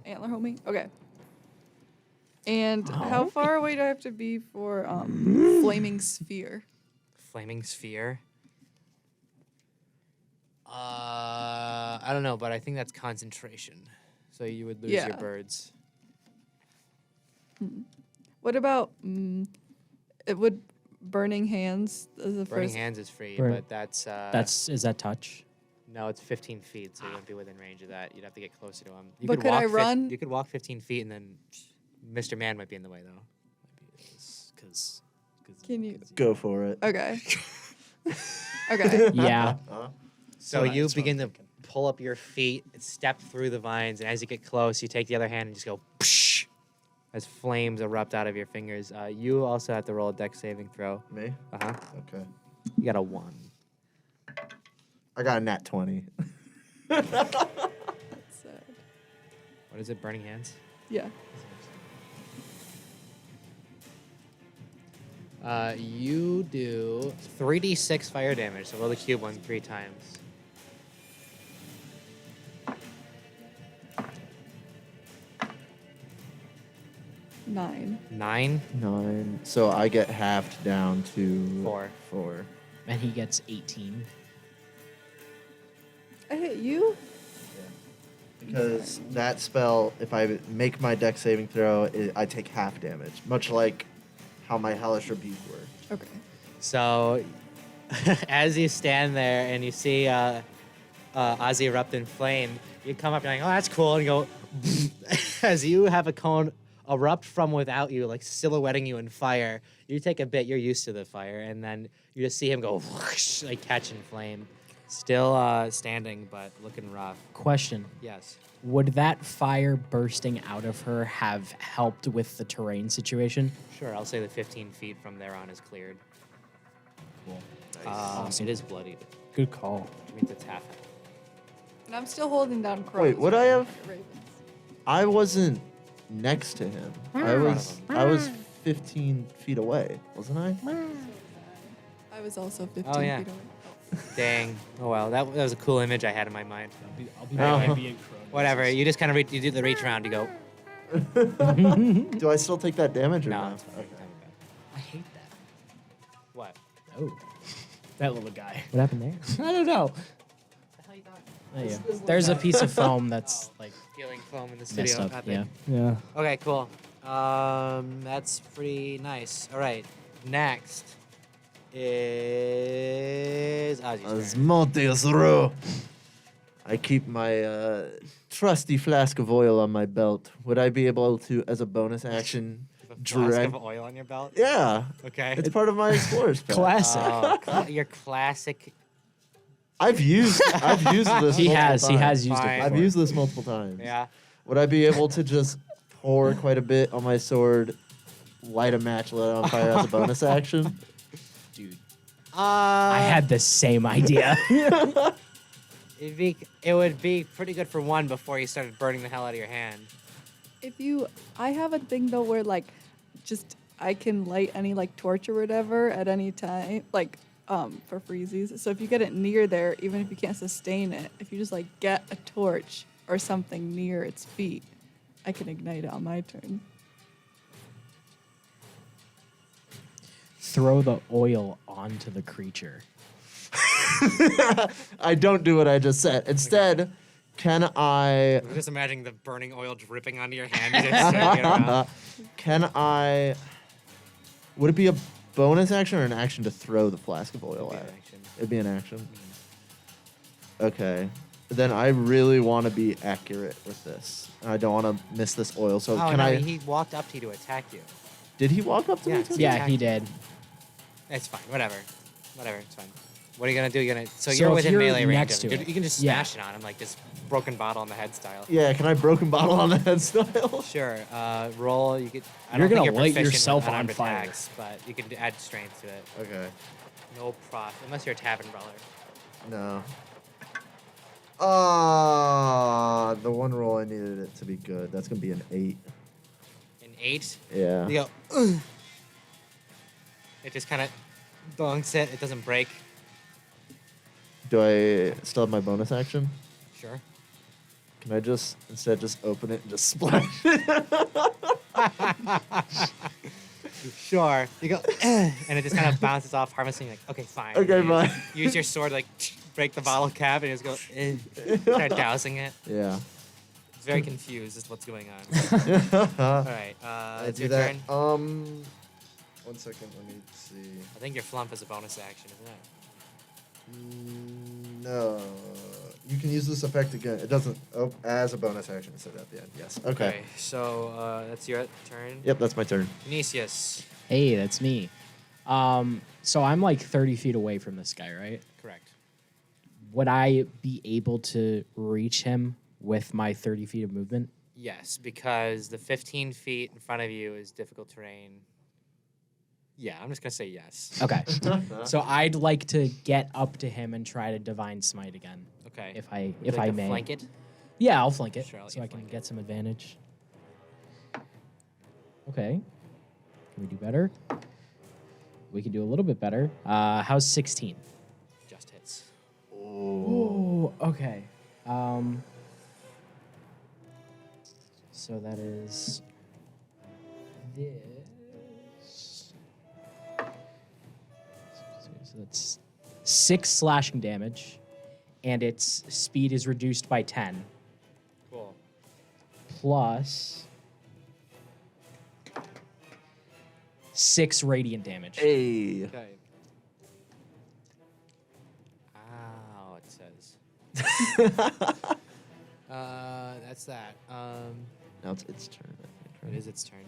Speaker 5: antler homie. Okay. And how far away do I have to be for flaming sphere?
Speaker 1: Flaming sphere. I don't know, but I think that's concentration. So you would lose your
Speaker 5: Yeah.
Speaker 1: birds.
Speaker 5: What about it would burning hands as the
Speaker 1: Burning
Speaker 5: first?
Speaker 1: hands is free,
Speaker 4: Burn-
Speaker 1: but that's
Speaker 4: Is that touch?
Speaker 1: no, it's 15 feet, so you wouldn't be within range of that. You'd have to get closer to him. You
Speaker 5: But could I run?
Speaker 1: You could walk 15 feet, and then Mr. Man might be in the way, though.
Speaker 3: Because
Speaker 5: Can you?
Speaker 2: Go for it.
Speaker 5: Okay. Okay.
Speaker 4: Yeah.
Speaker 1: So you begin to pull up your feet, step through the vines, and as you get close, you take the other hand and just go psh, as flames erupt out of your fingers. You also have to roll a dex saving throw.
Speaker 2: Me?
Speaker 1: Uh-huh.
Speaker 2: Okay.
Speaker 1: You got a 1.
Speaker 2: I got a nat 20.
Speaker 5: That's sad.
Speaker 1: What is it, burning hands?
Speaker 5: Yeah.
Speaker 1: You do 3d6 fire damage, so roll the cube one 3 times.
Speaker 5: Nine.
Speaker 1: 9,
Speaker 2: 9. So I get halved down to
Speaker 1: 4.
Speaker 2: 4.
Speaker 4: And he gets 18.
Speaker 5: I hit you?
Speaker 2: Because that spell, if I make my dex saving throw, I take half damage, much like how my hellish rebuke worked.
Speaker 5: Okay.
Speaker 1: So, as you stand there and you see Ozzy erupt in flame, you come up and you're like, oh, that's cool, and you go, as you have a cone erupt from without you, like silhouetting you in fire. You take a bit, you're used to the fire, and then you just see him go whoosh, like catching flame. Still standing, but looking rough.
Speaker 4: Question.
Speaker 1: Yes.
Speaker 4: Would that fire bursting out of her have helped with the terrain situation?
Speaker 1: Sure, I'll say the 15 feet from there on is cleared.
Speaker 4: Cool.
Speaker 1: It is bloodied.
Speaker 4: Good call.
Speaker 1: Which means it's half.
Speaker 5: And I'm still holding down crows.
Speaker 2: Wait, would I have-
Speaker 5: Ravens.
Speaker 2: I wasn't next to him. I was 15 feet away, wasn't I?
Speaker 5: I was also 15
Speaker 1: Oh, yeah.
Speaker 5: feet away.
Speaker 1: Dang. Oh, well, that was a cool image I had in my mind.
Speaker 3: I'll be
Speaker 2: Oh.
Speaker 3: my being crone.
Speaker 1: Whatever, you just kind of you do the reach around, you go,
Speaker 2: Do I still take that damage or
Speaker 1: no.
Speaker 2: not?
Speaker 1: It's fine.
Speaker 3: I hate that.
Speaker 1: What?
Speaker 4: Oh,
Speaker 3: That little guy.
Speaker 4: what happened there?
Speaker 3: I don't know.
Speaker 4: There you go. There's a piece of foam that's like
Speaker 1: Healing foam in the
Speaker 4: messed
Speaker 1: studio.
Speaker 4: up.
Speaker 1: Not
Speaker 4: Yeah.
Speaker 1: big.
Speaker 3: Yeah.
Speaker 1: Okay, cool. That's pretty nice. All right, next is Ozzy's turn.
Speaker 2: Asmodeous Ru. I keep my trusty flask of oil on my belt. Would I be able to, as a bonus action,
Speaker 1: A flask
Speaker 2: drag?
Speaker 1: of oil on your belt.
Speaker 2: Yeah,
Speaker 1: Okay.
Speaker 2: it's part of my explorer spell.
Speaker 3: Classic.
Speaker 1: Your classic.
Speaker 2: I've used this.
Speaker 4: He
Speaker 2: multiple
Speaker 4: has
Speaker 2: times.
Speaker 4: used
Speaker 1: Fine.
Speaker 4: it.
Speaker 2: I've
Speaker 4: Before.
Speaker 2: used this multiple times.
Speaker 1: Yeah.
Speaker 2: Would I be able to just pour quite a bit on my sword, light a match, let it on fire as a bonus action?
Speaker 4: Dude,
Speaker 1: I
Speaker 4: I had the same idea.
Speaker 1: It would be pretty good for one before you started burning the hell out of your hand.
Speaker 5: I have a thing though where like, just I can light any like torch or whatever at any time, like for freezies. So if you get it near there, even if you can't sustain it, if you just like get a torch or something near its feet, I can ignite it on my turn.
Speaker 4: Throw the oil onto the creature.
Speaker 2: I don't do what I just said. Instead, can I?
Speaker 1: I'm just imagining the burning oil dripping onto your hand. As you're swinging it around.
Speaker 2: Can I? Would it be a bonus action or an action to throw the flask of oil
Speaker 1: Be
Speaker 2: at?
Speaker 1: an action.
Speaker 2: It'd be an action. Okay. Then I really want to be accurate with this. I don't want to miss this oil. So
Speaker 1: Oh
Speaker 2: can
Speaker 1: no,
Speaker 2: I?
Speaker 1: he walked up to you to attack you.
Speaker 2: Did he walk up to
Speaker 1: Yeah.
Speaker 2: me? too?
Speaker 4: Yeah, he did.
Speaker 1: It's fine. Whatever, it's fine. What are you gonna do? You're gonna
Speaker 4: So
Speaker 1: you're
Speaker 4: if
Speaker 1: within
Speaker 4: you're
Speaker 1: melee range.
Speaker 4: next
Speaker 1: Of him.
Speaker 4: to it.
Speaker 1: You can just
Speaker 4: Yeah.
Speaker 1: smash it on him like this broken bottle on the head style.
Speaker 2: Yeah. Can I broken bottle on the head style?
Speaker 1: Sure. Roll. You could. I
Speaker 4: You're
Speaker 1: don't think
Speaker 4: gonna light
Speaker 1: proficient
Speaker 4: yourself
Speaker 1: with
Speaker 4: on
Speaker 1: unarmed
Speaker 4: fire.
Speaker 1: attacks, but you can add strength to it.
Speaker 2: Okay.
Speaker 1: No prof, unless you're a tavern brawler.
Speaker 2: No. The one roll I needed it to be good. That's gonna be an 8.
Speaker 1: An 8.
Speaker 2: Yeah.
Speaker 1: You go. "Ugh." It just kind of bonks it. It doesn't break.
Speaker 2: Do I still have my bonus action?
Speaker 1: Sure.
Speaker 2: Can I just instead just open it and just splash it?
Speaker 1: Sure. You go, and it just kind of bounces off, harvesting. Like, okay, fine.
Speaker 2: Okay,
Speaker 1: You
Speaker 2: fine.
Speaker 1: Use your sword, like, break the bottle cap, and just go, start dousing it.
Speaker 2: Yeah.
Speaker 1: It's very confused as to what's going on. All right,
Speaker 2: I
Speaker 1: it's
Speaker 2: do
Speaker 1: your
Speaker 2: that.
Speaker 1: turn.
Speaker 2: 1 second. Let me see.
Speaker 1: I think your flump is a bonus action, isn't it?
Speaker 2: No. You can use this effect again. It doesn't. Oh, as a bonus action instead at the end. Yes. Okay.
Speaker 1: So that's your turn.
Speaker 2: Yep, that's my turn.
Speaker 1: Canisius.
Speaker 4: Hey, that's me. So I'm like 30 feet away from this guy, right?
Speaker 1: Correct.
Speaker 4: would I be able to reach him with my 30 feet of movement?
Speaker 1: Yes, because the 15 feet in front of you is difficult terrain. Yeah, I'm just gonna say yes.
Speaker 4: Okay. So I'd like to get up to him and try to divine smite again,
Speaker 1: Okay.
Speaker 4: if I
Speaker 1: Would you like to
Speaker 4: may.
Speaker 1: flank it.
Speaker 4: Yeah, I'll flank it
Speaker 1: Sure, I'll let
Speaker 4: so
Speaker 1: you
Speaker 4: I can
Speaker 1: flank
Speaker 4: get some advantage. Okay. Can we do better? We can do a little bit better. How's 16?
Speaker 1: Just hits.
Speaker 4: Oh, okay. So that is this. So that's 6 slashing damage, and its speed is reduced by 10.
Speaker 1: Cool.
Speaker 4: Plus 6 radiant damage.
Speaker 2: Hey.
Speaker 1: Okay. Ow, it says. That's that.
Speaker 2: Now it's its turn, I think,
Speaker 1: It
Speaker 2: right?
Speaker 1: is its turn.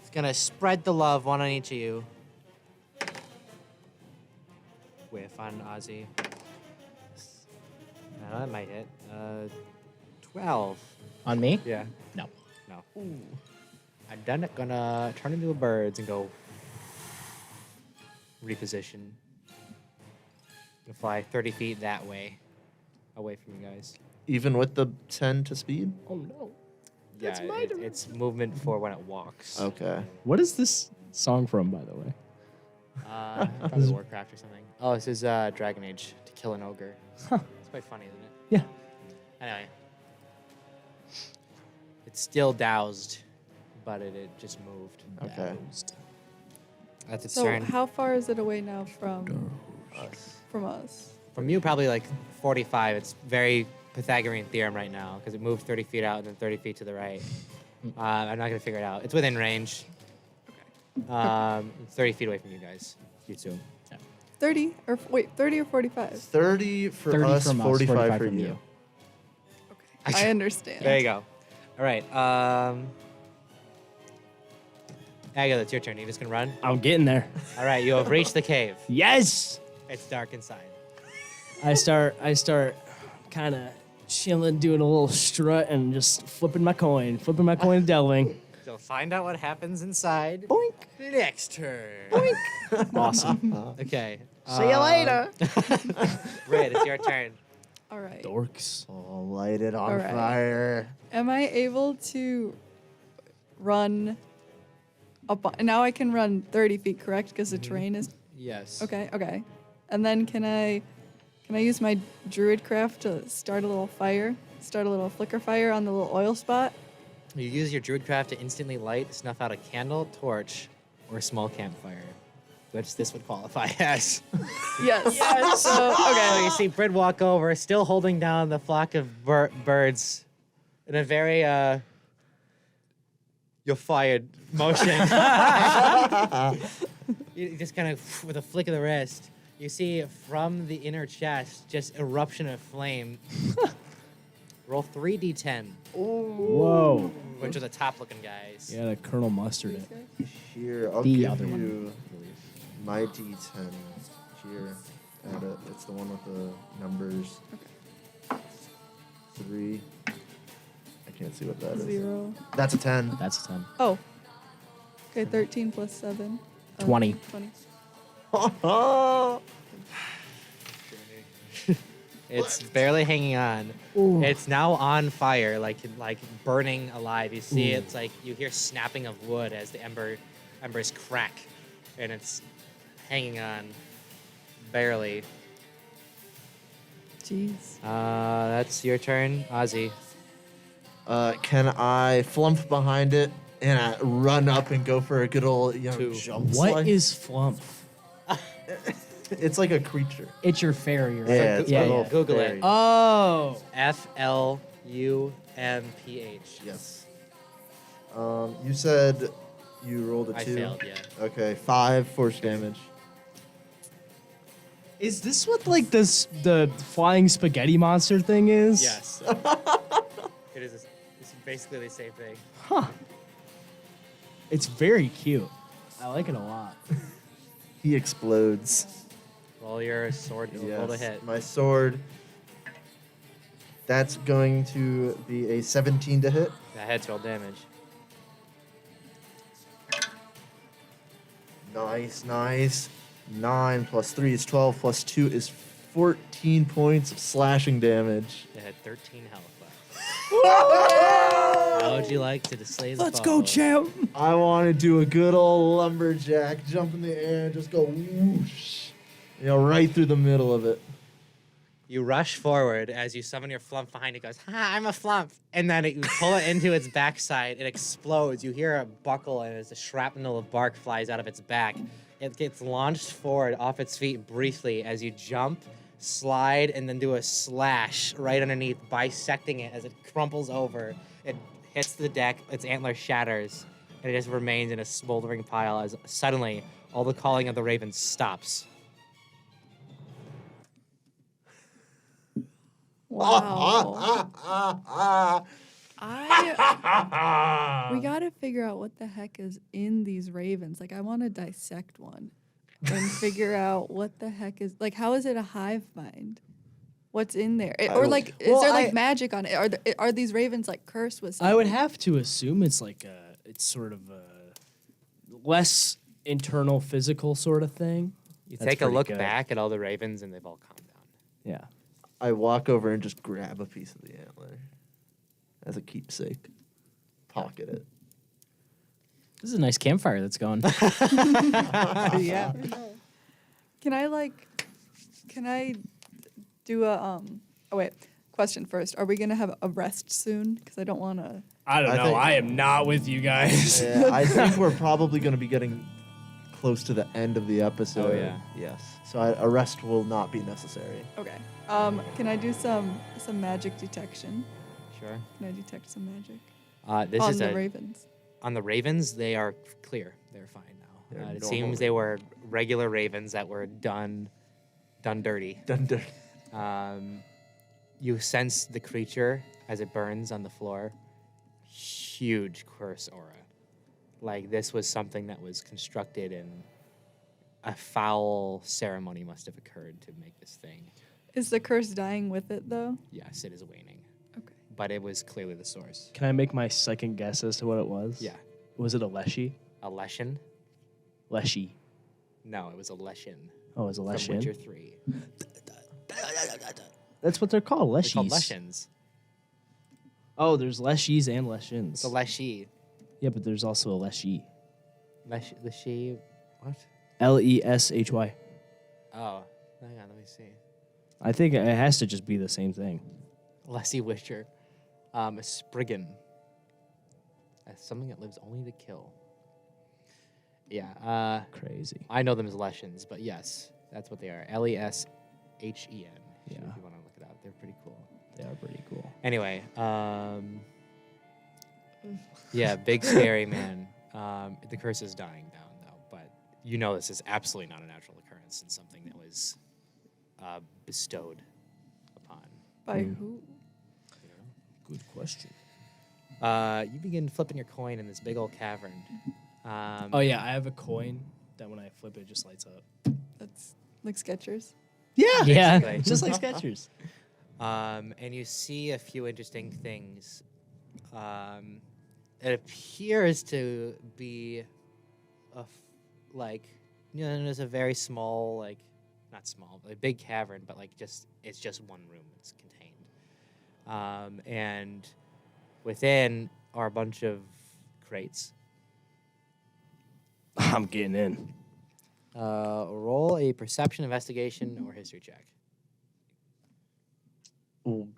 Speaker 1: It's gonna spread the love, one on each of you. Whiff on Ozzy. That might hit. 12.
Speaker 4: On me?
Speaker 1: Yeah.
Speaker 4: No.
Speaker 1: No. I'm done. Gonna turn into a bird and go reposition. Gonna fly 30 feet that way, away from you guys.
Speaker 2: Even with the 10 to speed?
Speaker 4: Oh no.
Speaker 1: Yeah, it's movement for when it walks.
Speaker 2: Okay.
Speaker 3: What is this song from, by the way?
Speaker 1: Probably Warcraft or something. Oh, this is Dragon Age, To Kill an Ogre.
Speaker 3: Huh.
Speaker 1: It's quite funny, isn't it?
Speaker 3: Yeah.
Speaker 1: Anyway. It's still doused, but it just moved.
Speaker 2: Okay.
Speaker 1: That's its
Speaker 5: So
Speaker 1: turn.
Speaker 5: how far is it away now from
Speaker 1: Us.
Speaker 5: us?
Speaker 1: From you, probably like 45. It's very Pythagorean theorem right now because it moved 30 feet out and then 30 feet to the right. I'm not going to figure it out. It's within range. Okay. 30 feet away from you guys. You two.
Speaker 5: 30 or 30 or 45?
Speaker 2: 30 for
Speaker 4: 30
Speaker 2: us,
Speaker 4: from us,
Speaker 2: 45 for
Speaker 4: from
Speaker 2: you.
Speaker 5: Okay. I understand.
Speaker 1: There you go. All right. Agatha, it's your turn. You just gonna run?
Speaker 3: I'm getting there.
Speaker 1: All right. You have reached the cave.
Speaker 3: Yes.
Speaker 1: It's dark inside.
Speaker 3: I start kind of chilling, doing a little strut, and just flipping my coin, and delving.
Speaker 1: So find out what happens inside. Boink. Next turn. Boink.
Speaker 3: Awesome.
Speaker 1: Okay.
Speaker 3: See you later.
Speaker 1: Red, it's your turn.
Speaker 5: All right.
Speaker 3: Dorks.
Speaker 2: Oh, light it on
Speaker 5: All right.
Speaker 2: fire.
Speaker 5: Am I able to run up? Now I can run 30 feet, correct? Because the terrain is
Speaker 1: Yes.
Speaker 5: okay. Okay. And then can I use my druid craft to start a little fire? Start a little flicker fire on the little oil spot?
Speaker 1: You use your druidcraft to instantly light, snuff out a candle, torch, or small campfire, which this would qualify as.
Speaker 5: Yes. So
Speaker 1: So
Speaker 5: okay.
Speaker 1: you see Byrd walk over, still holding down the flock of birds in a very, you're fired motion. You just kind of, with a flick of the wrist, you see from the inner chest just eruption of flame. Roll 3d10,
Speaker 3: Whoa.
Speaker 1: which are the top looking guys.
Speaker 3: Yeah, the Colonel Mustard it.
Speaker 2: Here, I'll
Speaker 4: The
Speaker 2: give
Speaker 4: other
Speaker 2: you
Speaker 4: one.
Speaker 2: my D10. Here, add it. It's the one with the numbers. 3. I can't see what that is.
Speaker 5: 0.
Speaker 2: That's a 10.
Speaker 4: That's a 10.
Speaker 5: Oh. Okay, 13 plus 7.
Speaker 4: 20.
Speaker 5: 20.
Speaker 1: It's barely hanging on. It's now on fire, like burning alive. You see, it's like you hear snapping of wood as the embers crack, and it's hanging on, barely.
Speaker 5: Jeez.
Speaker 1: That's your turn, Ozzy.
Speaker 2: Can I flump behind it and I run up and go for a good old
Speaker 1: Two.
Speaker 2: jump
Speaker 3: What
Speaker 2: slide?
Speaker 3: is flump?
Speaker 2: It's like a creature.
Speaker 4: It's your fairy, right?
Speaker 2: Yeah, it's
Speaker 4: yeah,
Speaker 2: a
Speaker 4: yeah.
Speaker 2: little
Speaker 1: Google it.
Speaker 2: fairy.
Speaker 3: Oh.
Speaker 1: Flumph.
Speaker 2: Yes. You said you rolled a 2.
Speaker 1: I failed, yeah.
Speaker 2: Okay, 5 force damage.
Speaker 3: Is this what like the flying spaghetti monster thing is?
Speaker 1: Yes. It is. It's basically the same thing.
Speaker 3: Huh. It's very cute. I like it a lot.
Speaker 2: He explodes.
Speaker 1: Roll your sword. Roll to hit.
Speaker 2: My sword. That's going to be a 17 to hit.
Speaker 1: That hits. Roll damage.
Speaker 2: Nice. 9 plus 3 is 12 plus 2 is 14 points of slashing damage.
Speaker 1: It had 13 health left. How would you like to slay the
Speaker 3: Let's
Speaker 1: foe?
Speaker 3: go, champ.
Speaker 2: I want to do a good old lumberjack, jump in the air and just go whoosh, right through the middle of it.
Speaker 1: You rush forward as you summon your flump behind it. Goes, I'm a flump. And then you pull it into its backside. It explodes. You hear a buckle, and as the shrapnel of bark flies out of its back, it gets launched forward off its feet briefly as you jump, slide, and then do a slash right underneath, bisecting it as it crumples over. It hits the deck. Its antler shatters, and it just remains in a smoldering pile as suddenly all the calling of the ravens stops.
Speaker 5: Wow. We gotta figure out what the heck is in these ravens. Like, I want to dissect one and figure out what the heck is, like, how is it a hive mind? What's in there? Or like, is there like magic on it? Are these ravens like cursed with something?
Speaker 3: I would have to assume it's like it's sort of a less internal physical sort of thing.
Speaker 1: You
Speaker 3: That's
Speaker 1: take a
Speaker 3: pretty
Speaker 1: look
Speaker 3: good.
Speaker 1: back at all the ravens, and they've all calmed down.
Speaker 3: Yeah.
Speaker 2: I walk over and just grab a piece of the antler as a keepsake. Pocket it.
Speaker 4: This is a nice campfire that's going.
Speaker 1: Yeah.
Speaker 5: Can I do a oh wait, question first. Are we gonna have a rest soon? Because I don't want to.
Speaker 3: I don't
Speaker 2: I
Speaker 3: know.
Speaker 2: think-
Speaker 3: I am not with you guys.
Speaker 2: Yeah, I think we're probably going to be getting close to the end of the episode.
Speaker 1: Oh, yeah.
Speaker 2: Yes. So a rest will not be necessary.
Speaker 5: Okay. Can I do some magic detection?
Speaker 1: Sure.
Speaker 5: Can I detect some magic
Speaker 1: This
Speaker 5: on
Speaker 1: is
Speaker 5: the ravens?
Speaker 1: on the ravens. They are clear. They're fine now.
Speaker 2: They're
Speaker 1: It
Speaker 2: normal
Speaker 1: seems they were regular ravens that were done dirty.
Speaker 2: Dun, dun.
Speaker 1: You sense the creature as it burns on the floor. Huge curse aura. Like this was something that was constructed and a foul ceremony must have occurred to make this thing.
Speaker 5: Is the curse dying with it though?
Speaker 1: Yes, it is waning.
Speaker 5: Okay.
Speaker 1: But it was clearly the source.
Speaker 3: Can I make my second guess as to what it was?
Speaker 1: Yeah.
Speaker 3: Was it a Leshy?
Speaker 1: A Leshen?
Speaker 3: Leshy.
Speaker 1: No, it was a Leshen.
Speaker 3: Oh, it was a
Speaker 1: From
Speaker 3: Leshin.
Speaker 1: Witcher 3.
Speaker 3: That's what they're called,
Speaker 1: They're
Speaker 3: Leshies.
Speaker 1: called Leshens.
Speaker 3: Oh, there's Leshies and Leshins.
Speaker 1: It's a Leshi.
Speaker 3: Yeah, but there's also a Leshy.
Speaker 1: Leshi. What?
Speaker 3: Leshy.
Speaker 1: Oh, hang on, let me see.
Speaker 3: I think it has to just be the same thing.
Speaker 1: Lessie Witcher. A Spriggan. That's something that lives only to kill. Yeah,
Speaker 3: Crazy.
Speaker 1: I know them as Leshens, but yes, that's what they are. Leshen.
Speaker 3: Yeah.
Speaker 1: If you want to look it up, they're pretty cool.
Speaker 3: They are pretty cool.
Speaker 1: Anyway, yeah, big scary man. The curse is dying down though, but you know this is absolutely not a natural occurrence and something that was bestowed upon.
Speaker 5: By who?
Speaker 3: Good question.
Speaker 1: You begin flipping your coin in this big old cavern.
Speaker 3: Oh, yeah, I have a coin that when I flip it just lights up.
Speaker 5: That's like Skechers.
Speaker 3: Yeah,
Speaker 1: Basically.
Speaker 3: just like Skechers.
Speaker 1: And you see a few interesting things. It appears to be there's a very small, not small, but a big cavern, but it's just one room that's contained. And within are a bunch of crates.
Speaker 3: I'm getting in.
Speaker 1: Roll a perception, investigation, or history check.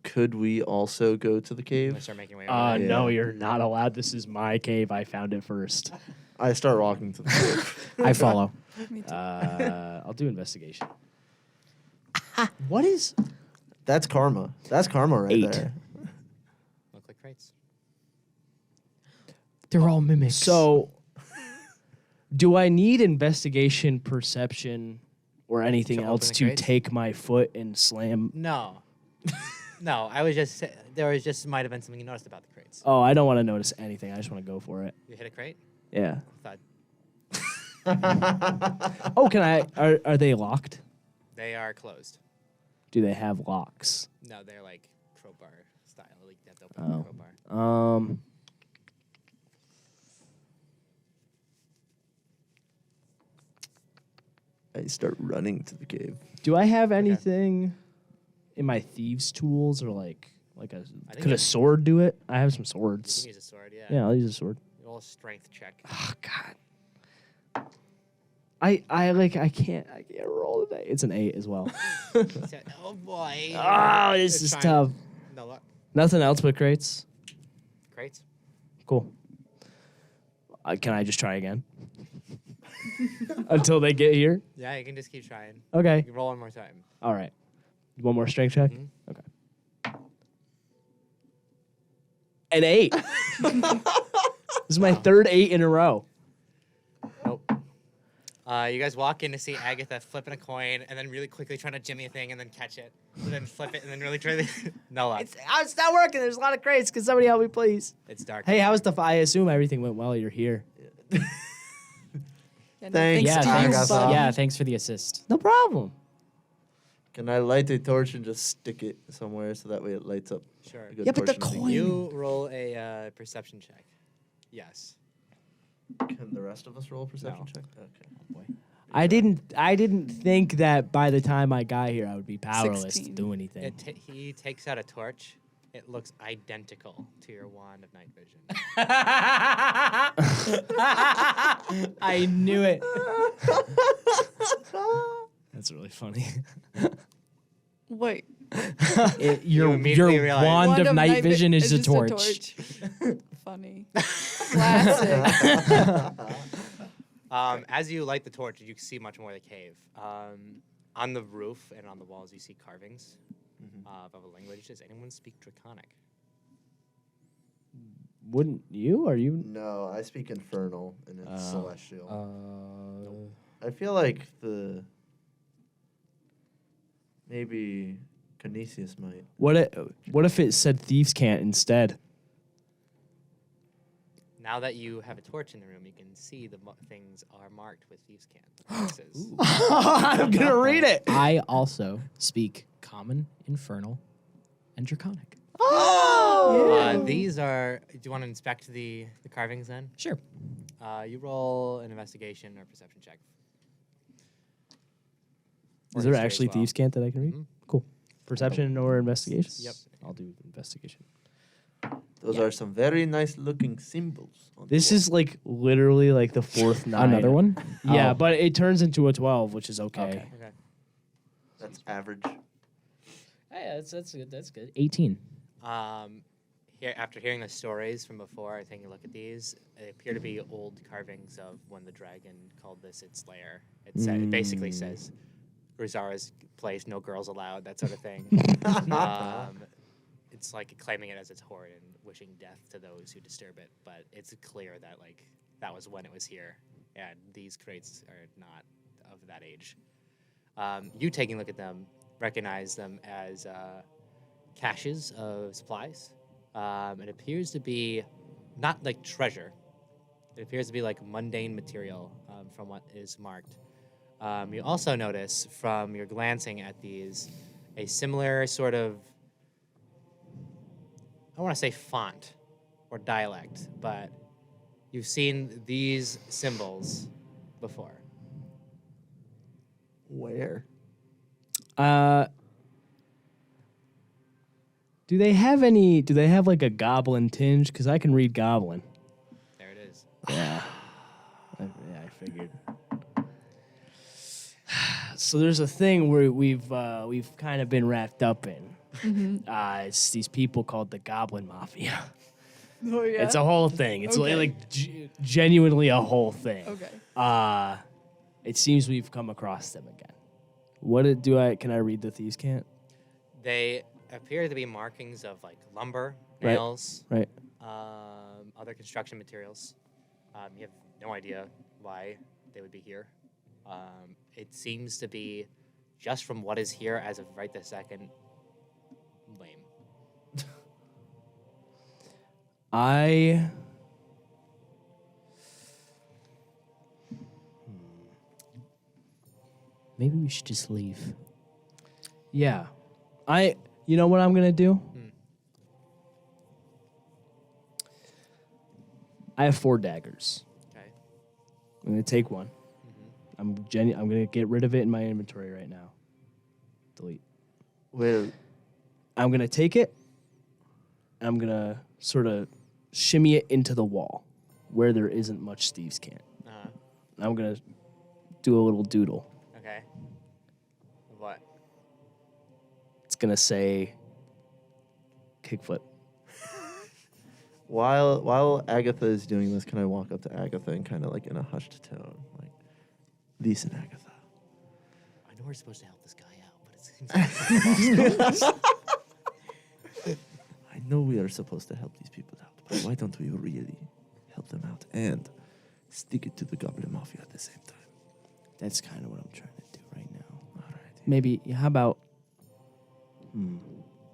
Speaker 2: Could we also go to the
Speaker 1: I'm
Speaker 2: cave?
Speaker 1: gonna start making my way over there.
Speaker 3: No, you're not allowed. This is my cave. I found it first.
Speaker 2: I start walking to the cave.
Speaker 4: I follow.
Speaker 5: Me too.
Speaker 3: I'll do investigation. What is...
Speaker 2: That's karma. That's karma right
Speaker 3: 8.
Speaker 2: there.
Speaker 1: Look like crates.
Speaker 4: They're all mimics.
Speaker 3: So, do I need investigation, perception, or anything
Speaker 1: To
Speaker 3: else
Speaker 1: open the
Speaker 3: to
Speaker 1: crates?
Speaker 3: take my foot and slam?
Speaker 1: No. No, I was just might have been something you noticed about the crates.
Speaker 3: Oh, I don't want to notice anything. I just want to go for it.
Speaker 1: You hit a crate?
Speaker 3: Yeah.
Speaker 1: Thought
Speaker 3: Oh, can I... Are they locked?
Speaker 1: They are closed.
Speaker 3: Do they have locks?
Speaker 1: No, they're like crowbar style. Like you have to open the crowbar.
Speaker 2: I start running to the cave.
Speaker 3: Do I have anything in my thieves' tools or like a?
Speaker 1: think
Speaker 3: Could a
Speaker 1: you-
Speaker 3: sword do it? I have some
Speaker 1: You
Speaker 3: swords.
Speaker 1: can use a sword, yeah.
Speaker 3: Yeah, I'll use a sword.
Speaker 1: Roll a strength check.
Speaker 3: Oh God. I can't roll today. It's an 8 as well.
Speaker 1: Oh boy.
Speaker 3: Oh, this
Speaker 1: It's
Speaker 3: is
Speaker 1: fine.
Speaker 3: tough.
Speaker 1: No luck.
Speaker 3: Nothing else but crates.
Speaker 1: Crates.
Speaker 3: Cool. Can I just try again? Until they get here?
Speaker 1: Yeah, you can just keep trying.
Speaker 3: Okay.
Speaker 1: You can roll one more time.
Speaker 3: All right. One more strength check?
Speaker 1: Mhm.
Speaker 3: Okay. An 8. This is my third 8 in a row.
Speaker 1: Nope. You guys walk in to see Agatha flipping a coin and then really quickly trying to jimmy a thing and then catch it. And then flip it and then really try to... No luck.
Speaker 3: It's not working. There's a lot of crates. Can somebody help me, please?
Speaker 1: It's dark.
Speaker 3: Hey, how was the... I assume everything went well. You're here.
Speaker 5: Yeah, no,
Speaker 2: Thanks,
Speaker 4: Yeah,
Speaker 5: to you,
Speaker 4: thanks.
Speaker 2: Agatha.
Speaker 4: Yeah, thanks for the assist.
Speaker 3: No problem.
Speaker 2: Can I light a torch and just stick it somewhere so that way it lights up?
Speaker 1: Sure.
Speaker 2: a good
Speaker 3: Yeah, but the
Speaker 2: portion of
Speaker 3: coin-
Speaker 1: You roll a perception check. Yes.
Speaker 2: Can the rest of us roll a perception
Speaker 1: No.
Speaker 2: check? Okay.
Speaker 1: Boy.
Speaker 3: I didn't think that by the time I got here I would be powerless
Speaker 5: 16.
Speaker 3: to do anything.
Speaker 1: He takes out a torch. It looks identical to your wand of night vision.
Speaker 3: I knew it. That's really funny.
Speaker 5: Wait.
Speaker 3: Your
Speaker 1: immediately realize-
Speaker 3: wand of night vision is a
Speaker 5: just
Speaker 3: torch.
Speaker 5: Funny. Classic.
Speaker 1: As you light the torch, you see much more of the cave. On the roof and on the walls, you see carvings of a language. Does anyone speak Draconic?
Speaker 3: Wouldn't you? Are you?
Speaker 2: No, I speak infernal and it's celestial.
Speaker 4: Uh,
Speaker 2: I feel like maybe Canisius might.
Speaker 3: What if it said thieves can't instead?
Speaker 1: Now that you have a torch in the room, you can see the things are marked with thieves' cant.
Speaker 3: I'm gonna read it.
Speaker 4: I also speak Common, Infernal, and Draconic.
Speaker 1: These are. Do you want to inspect the carvings then?
Speaker 4: Sure.
Speaker 1: You roll an investigation or perception check.
Speaker 3: Is
Speaker 1: Or
Speaker 3: there
Speaker 1: history
Speaker 3: actually
Speaker 1: as well.
Speaker 3: thieves can't that I can read?
Speaker 1: Mhm.
Speaker 3: Cool. Perception or investigation?
Speaker 1: Yep.
Speaker 3: I'll do investigation.
Speaker 2: Those are some very nice looking symbols. On the
Speaker 3: This
Speaker 2: wall.
Speaker 3: is like literally like the fourth 9.
Speaker 4: Another one?
Speaker 3: Yeah,
Speaker 4: Oh.
Speaker 3: but it turns into a 12, which is okay.
Speaker 4: Okay.
Speaker 1: Okay.
Speaker 2: That's average.
Speaker 4: Hey, that's good. That's good. 18.
Speaker 1: Here, after hearing the stories from before, taking a look at these, they appear to be old carvings of when the dragon called this its lair. It basically says, Rizara's place, no girls allowed, that sort of thing. It's like claiming it as its hoard and wishing death to those who disturb it. But it's clear that that was when it was here, and these crates are not of that age. You taking a look at them, recognize them as caches of supplies. It appears to be not like treasure. It appears to be like mundane material from what is marked. You also notice from your glancing at these a similar sort of, I want to say font or dialect, but you've seen these symbols before.
Speaker 2: Where?
Speaker 3: Do they have like a goblin tinge? Because I can read goblin.
Speaker 1: There it is.
Speaker 3: Yeah. I figured. So there's a thing where we've kind of been wrapped up in. It's these people called the Goblin Mafia.
Speaker 5: Oh yeah.
Speaker 3: It's a whole thing. It's
Speaker 5: Okay.
Speaker 3: like genuinely a whole thing.
Speaker 5: Okay.
Speaker 3: It seems we've come across them again. Can I read the thieves' cant?
Speaker 1: They appear to be markings of like lumber,
Speaker 3: Right.
Speaker 1: nails,
Speaker 3: Right.
Speaker 1: other construction materials. You have no idea why they would be here. It seems to be, just from what is here as of right this second, lame.
Speaker 4: Maybe we should just leave.
Speaker 3: Yeah. You know what I'm going to do? I have 4 daggers.
Speaker 1: Okay.
Speaker 3: I'm going to take one. I'm going to get rid of it in my inventory right now. Delete.
Speaker 2: Well,
Speaker 3: I'm going to take it. I'm going to sort of shimmy it into the wall where there isn't much thieves' cant. I'm going to do a little doodle.
Speaker 1: Okay. What?
Speaker 3: It's going to say Kiqflipe.
Speaker 2: while Agatha is doing this, can I walk up to Agatha and kind of like in a hushed tone, like, listen, Agatha.
Speaker 1: I know we're supposed to help this guy out, but it seems like
Speaker 2: I know we are supposed to help these people out, but why don't we really help them out and stick it to the Goblin Mafia at the same time?
Speaker 3: That's kind of what I'm trying to do right now.
Speaker 2: All right.
Speaker 3: Maybe, how about...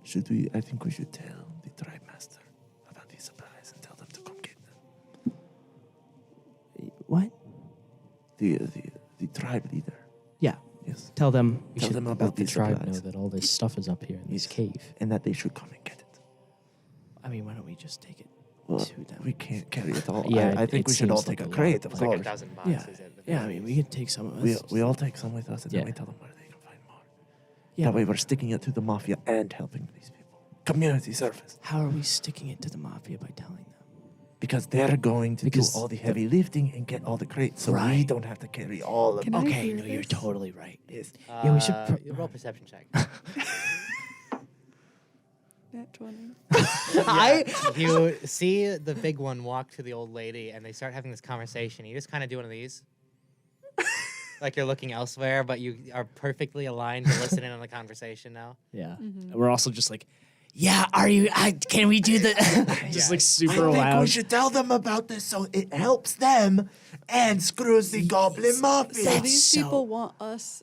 Speaker 2: Should we? I think we should tell the tribe master about these supplies and tell them to come get them.
Speaker 3: What?
Speaker 2: The tribe leader.
Speaker 3: Yeah.
Speaker 2: Yes.
Speaker 3: Tell them.
Speaker 4: We
Speaker 2: Tell
Speaker 4: should
Speaker 2: them
Speaker 4: let
Speaker 2: about
Speaker 4: the
Speaker 2: these
Speaker 4: tribe
Speaker 2: supplies.
Speaker 4: know that all this stuff is up here in this
Speaker 2: Yes.
Speaker 4: cave.
Speaker 2: And that they should come and get it.
Speaker 3: I mean, why don't we just take it
Speaker 2: Well,
Speaker 3: to them?
Speaker 2: we can't carry it all.
Speaker 4: Yeah,
Speaker 2: I think
Speaker 4: it
Speaker 2: we should all
Speaker 4: seems
Speaker 2: take
Speaker 4: like
Speaker 2: a
Speaker 4: a lot.
Speaker 2: crate, of
Speaker 1: it's like
Speaker 2: course.
Speaker 1: 1,000
Speaker 3: Yeah.
Speaker 1: boxes. At the
Speaker 3: Yeah, I
Speaker 1: very
Speaker 3: mean, we
Speaker 1: least.
Speaker 3: can take some of
Speaker 2: We,
Speaker 3: us.
Speaker 2: we all take some with us, and
Speaker 3: Yeah.
Speaker 2: then we tell them where they can find more.
Speaker 3: Yeah.
Speaker 2: That way we're sticking it to the Mafia and helping these people. Community service.
Speaker 3: How are we sticking it to the Mafia by telling them?
Speaker 2: Because they're going to
Speaker 3: Because
Speaker 2: do all the heavy lifting and get all the crates, so we
Speaker 3: Right.
Speaker 2: don't have to carry all of
Speaker 5: Can
Speaker 2: them.
Speaker 5: I
Speaker 3: Okay,
Speaker 5: hear
Speaker 3: no, you're
Speaker 5: this?
Speaker 3: totally right.
Speaker 2: Yes.
Speaker 3: Yeah, we should
Speaker 1: roll perception check.
Speaker 5: Nat 20.
Speaker 1: You see the big one walk to the old lady, and they start having this conversation. You just kind of do one of these, like you're looking elsewhere, but you are perfectly aligned to listen in on the conversation now.
Speaker 3: Yeah. And we're also just like, yeah, are you, can we do the, just like super
Speaker 2: I think
Speaker 3: loud.
Speaker 2: we should tell them about this so it helps them and screws the Goblin Mafia.
Speaker 5: So
Speaker 3: That's
Speaker 5: these
Speaker 3: so-
Speaker 5: people want us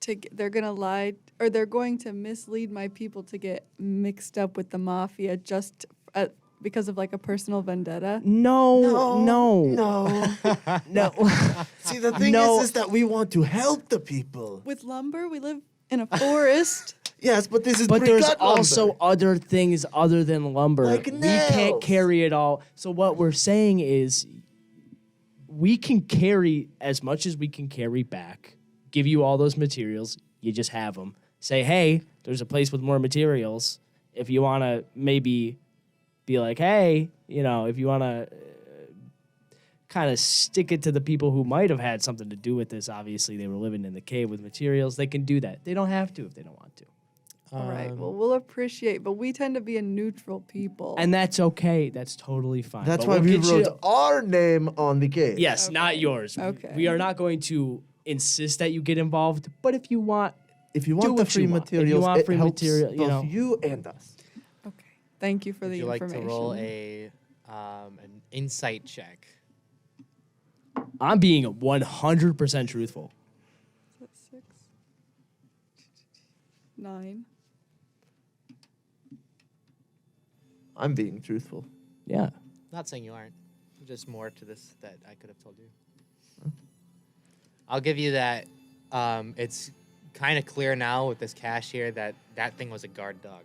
Speaker 5: to, they're going to lie, or they're going to mislead my people to get mixed up with the Mafia just because of like a personal vendetta.
Speaker 3: No.
Speaker 2: No. See, the thing
Speaker 3: No.
Speaker 2: is that we want to help the people.
Speaker 5: With lumber, we live in a forest.
Speaker 2: Yes, but this is
Speaker 3: But there's
Speaker 2: pre-cut
Speaker 3: also
Speaker 2: lumber.
Speaker 3: other things other than lumber.
Speaker 2: Like
Speaker 3: we can't
Speaker 2: nails.
Speaker 3: carry it all. So what we're saying is we can carry as much as we can carry back, give you all those materials, you just have them. Say, hey, there's a place with more materials. If you want to maybe be like, hey, if you want to kind of stick it to the people who might have had something to do with this. Obviously, they were living in the cave with materials. They can do that. They don't have to if they don't want to.
Speaker 5: All right. Well, we'll appreciate, but we tend to be a neutral people.
Speaker 3: And that's okay. That's totally fine.
Speaker 2: That's
Speaker 3: But
Speaker 2: why
Speaker 3: we'll
Speaker 2: we
Speaker 3: get
Speaker 2: wrote
Speaker 3: you-
Speaker 2: our name on the case.
Speaker 3: Yes,
Speaker 5: Okay.
Speaker 3: not yours.
Speaker 5: Okay.
Speaker 3: We are not going to insist that you get involved, but if you want,
Speaker 2: If you
Speaker 3: Do
Speaker 2: want the
Speaker 3: what
Speaker 2: free
Speaker 3: you want. If you
Speaker 2: materials,
Speaker 3: want
Speaker 2: it
Speaker 3: free
Speaker 2: helps
Speaker 3: material,
Speaker 2: both you and us.
Speaker 5: Okay. Thank you for
Speaker 1: Would
Speaker 5: the
Speaker 1: you like
Speaker 5: information.
Speaker 1: to roll an insight check?
Speaker 3: I'm being 100% truthful.
Speaker 5: Is that 6? 9.
Speaker 2: I'm being truthful.
Speaker 3: Yeah.
Speaker 1: Not saying you aren't. Just more to this that I could have told you. I'll give you that. It's kind of clear now with this cashier that that thing was a guard dog.